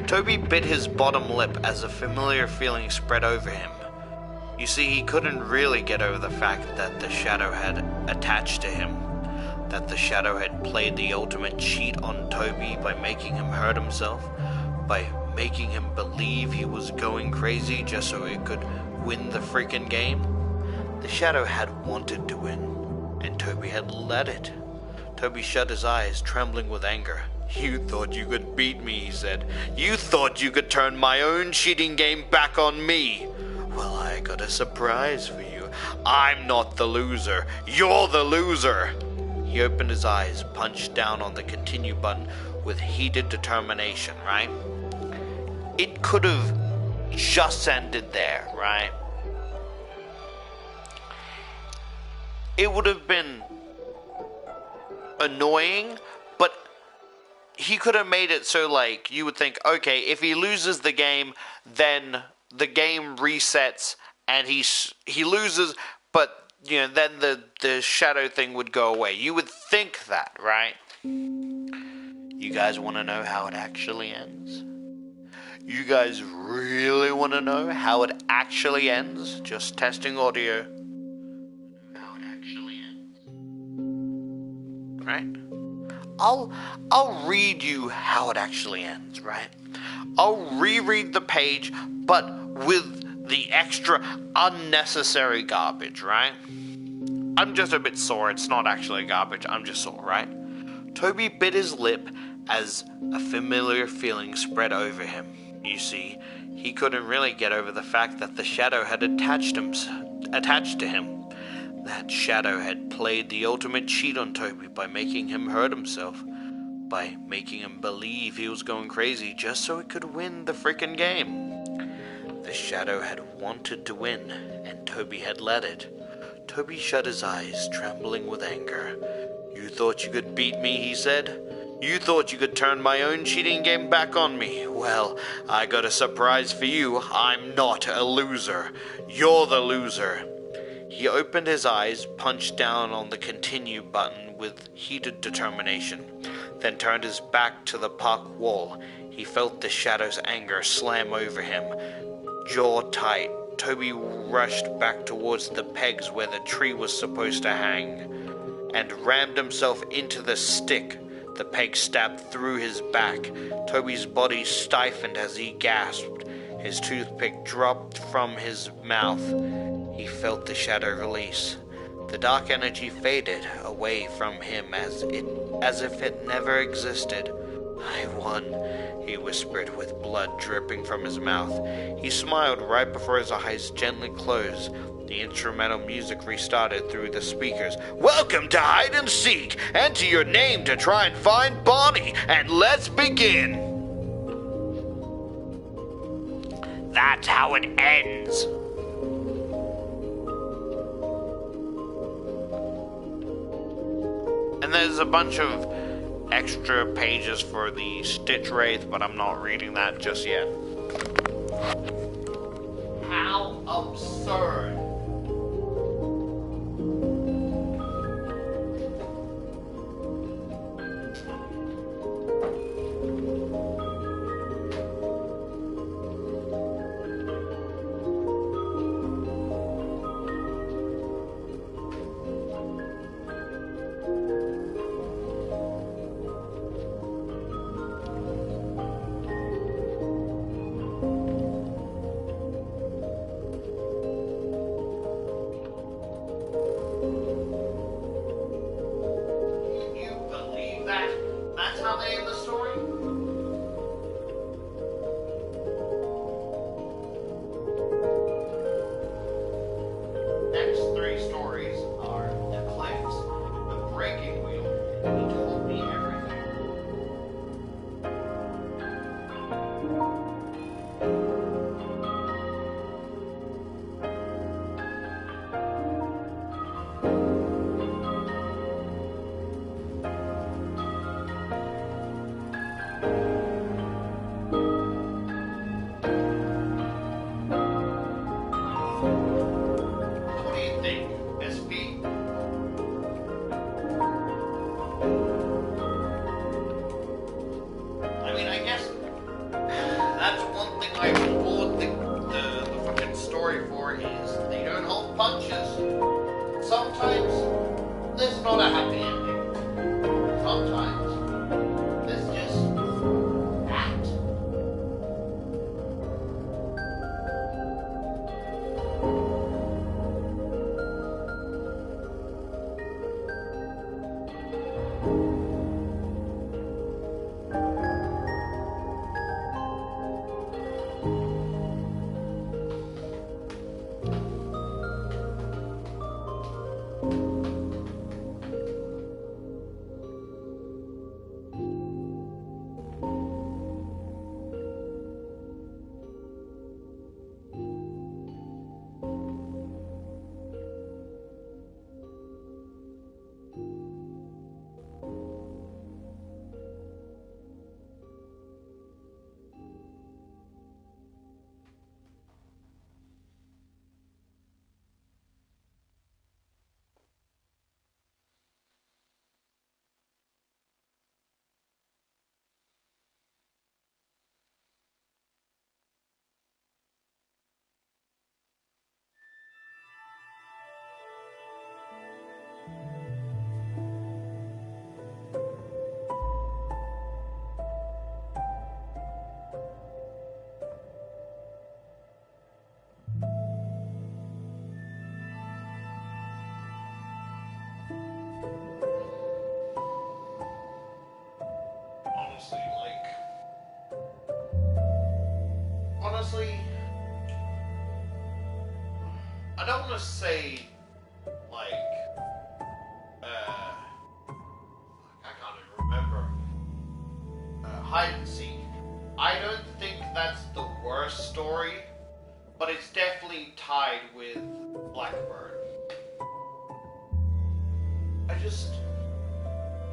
Toby bit his bottom lip as a familiar feeling spread over him. You see, he couldn't really get over the fact that the shadow had attached to him. That the shadow had played the ultimate cheat on Toby by making him hurt himself, by making him believe he was going crazy just so he could win the freaking game. The shadow had wanted to win, and Toby had let it. Toby shut his eyes, trembling with anger. You thought you could beat me, he said. You thought you could turn my own cheating game back on me. Well, I got a surprise for you. I'm not the loser. You're the loser. He opened his eyes, punched down on the continue button with heated determination, right? It could have just ended there, right? It would have been annoying, but he could have made it so, like, you would think, okay, if he loses the game, then the game resets and he loses, but you know, then the shadow thing would go away. You would think that, right? You guys want to know how it actually ends? You guys really want to know how it actually ends? Just testing audio. How it actually ends. Right? I'll read you how it actually ends, right? I'll reread the page, but with the extra unnecessary garbage, right? I'm just a bit sore. It's not actually garbage. I'm just sore, right? Toby bit his lip as a familiar feeling spread over him. You see, he couldn't really get over the fact that the shadow had attached to him. That shadow had played the ultimate cheat on Toby by making him hurt himself. By making him believe he was going crazy just so he could win the frickin' game. The shadow had wanted to win, and Toby had let it. Toby shut his eyes, trembling with anger. You thought you could beat me, he said. You thought you could turn my own cheating game back on me. Well, I got a surprise for you. I'm not a loser. You're the loser. He opened his eyes, punched down on the continue button with heated determination. then turned his back to the park wall. He felt the shadow's anger slam over him. Jaw tight, Toby rushed back towards the pegs where the tree was supposed to hang, and rammed himself into the stick. The peg stabbed through his back. Toby's body stiffened as he gasped. His toothpick dropped from his mouth. He felt the shadow release. The dark energy faded away from him as if it never existed. "I won," he whispered with blood dripping from his mouth. He smiled right before his eyes gently closed. The instrumental music restarted through the speakers. "Welcome to Hide and Seek. Enter your name to try and find Bonnie, and let's begin." That's how it ends. And there's a bunch of extra pages for the Stitch Wraith, but I'm not reading that just yet. How absurd. Honestly, I don't want to say, like, I can't even remember, hide and seek. I don't think that's the worst story, but it's definitely tied with Blackbird. I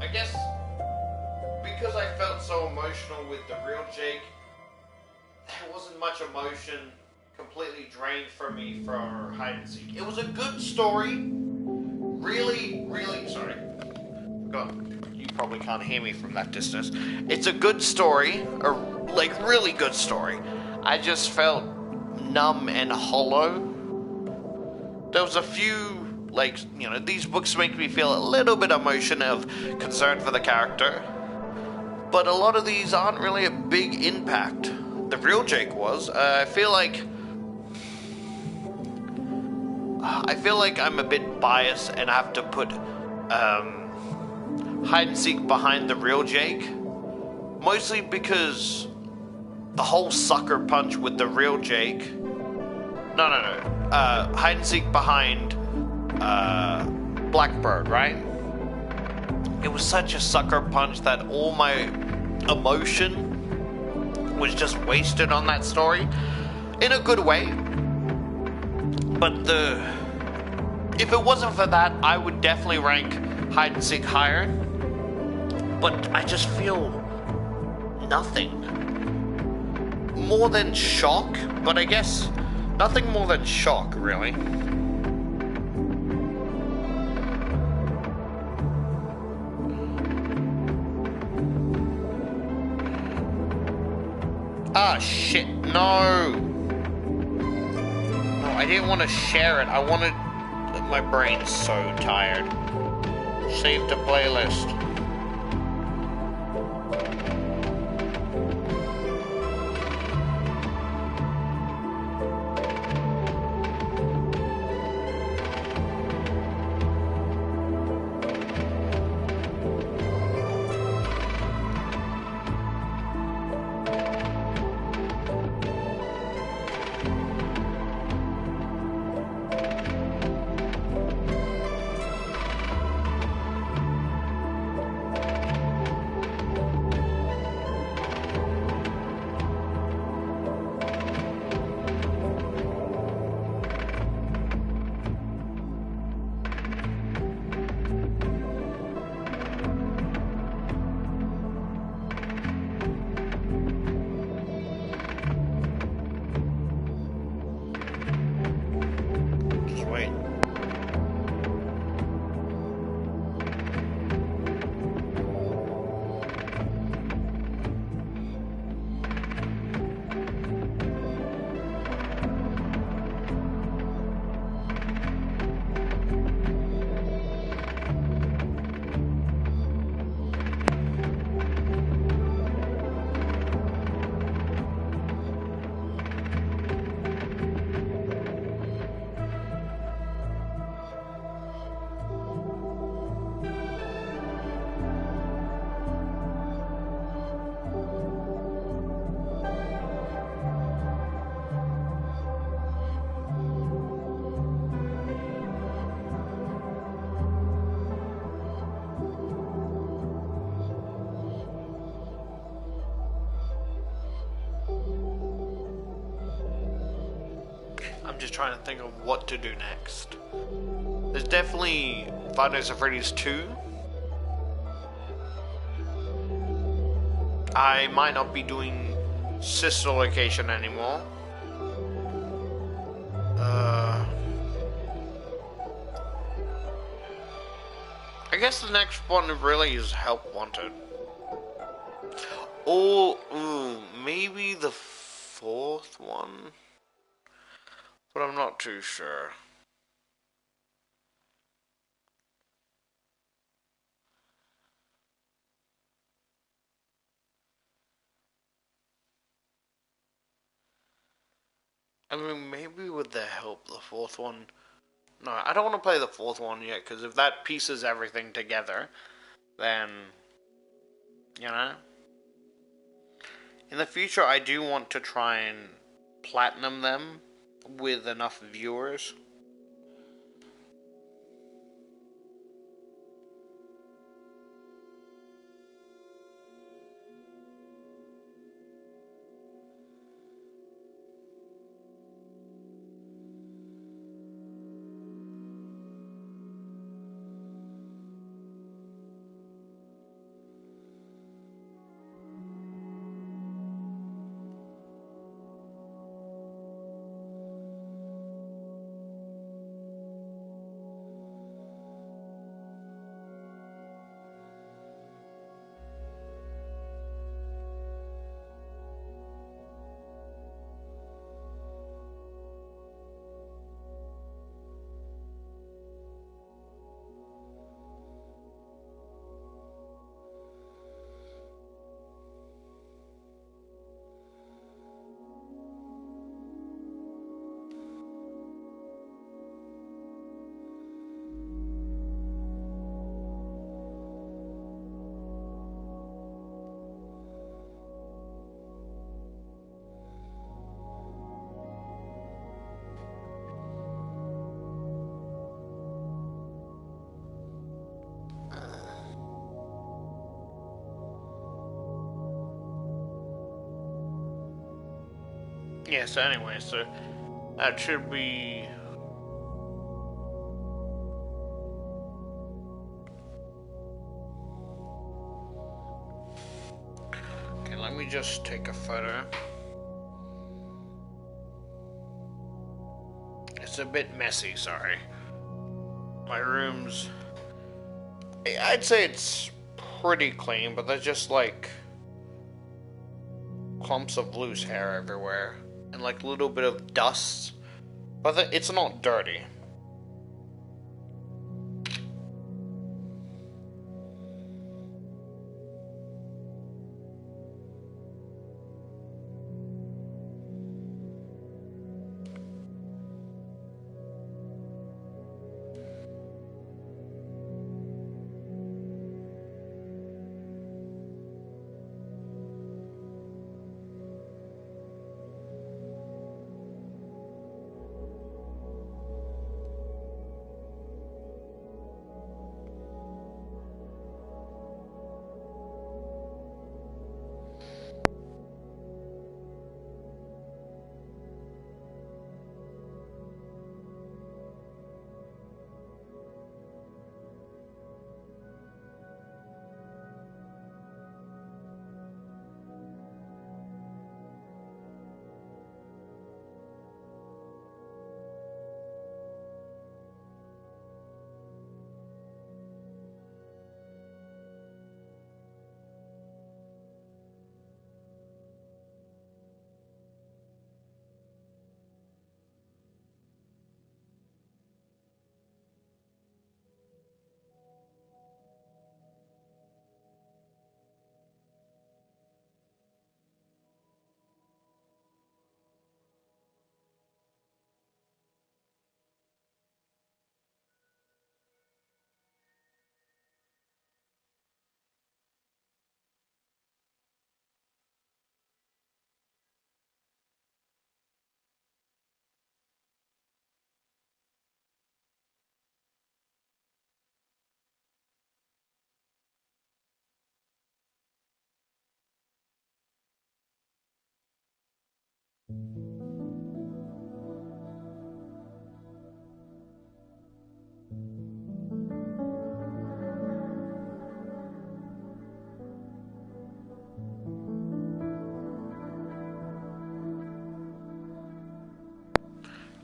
guess, because I felt so emotional with the real Jake, there wasn't much emotion, completely drained from me for hide and seek. It was a good story, really, sorry, forgot, you probably can't hear me from that distance. It's a good story, a really good story. I just felt numb and hollow. There was a few, these books make me feel a little bit of emotion of concern for the character, but a lot of these aren't really a big impact. The real Jake was. I feel like I'm a bit biased and I have to put hide and seek behind the real Jake, mostly because the whole sucker punch with the real Jake. No. Hide and seek behind Blackbird, right? It was such a sucker punch that all my emotion was just wasted on that story, in a good way. But if it wasn't for that, I would definitely rank hide and seek higher. But I just feel nothing more than shock. But I guess nothing more than shock, really. Ah, shit, no! No, I didn't want to share it. I wanted... My brain's so tired. Save the playlist. I'm just trying to think of what to do next. There's definitely Five Nights at Freddy's 2. I might not be doing Sister Location anymore. I guess the next one really is Help Wanted. Or, maybe the fourth one? But I'm not too sure. I mean, maybe with the help, the fourth one... No, I don't want to play the fourth one yet, because if that pieces everything together, then... You know? In the future, I do want to try and platinum them with enough viewers. Yeah, so anyway, so that should be... Okay, let me just take a photo. It's a bit messy, sorry. My room's... I'd say it's pretty clean, but there's just like clumps of loose hair everywhere and like a little bit of dust, but it's not dirty.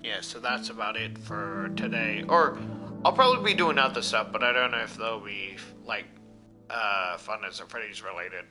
Yeah, so that's about it for today. Or I'll probably be doing other stuff, but I don't know if they'll be like Five Nights at Freddy's related.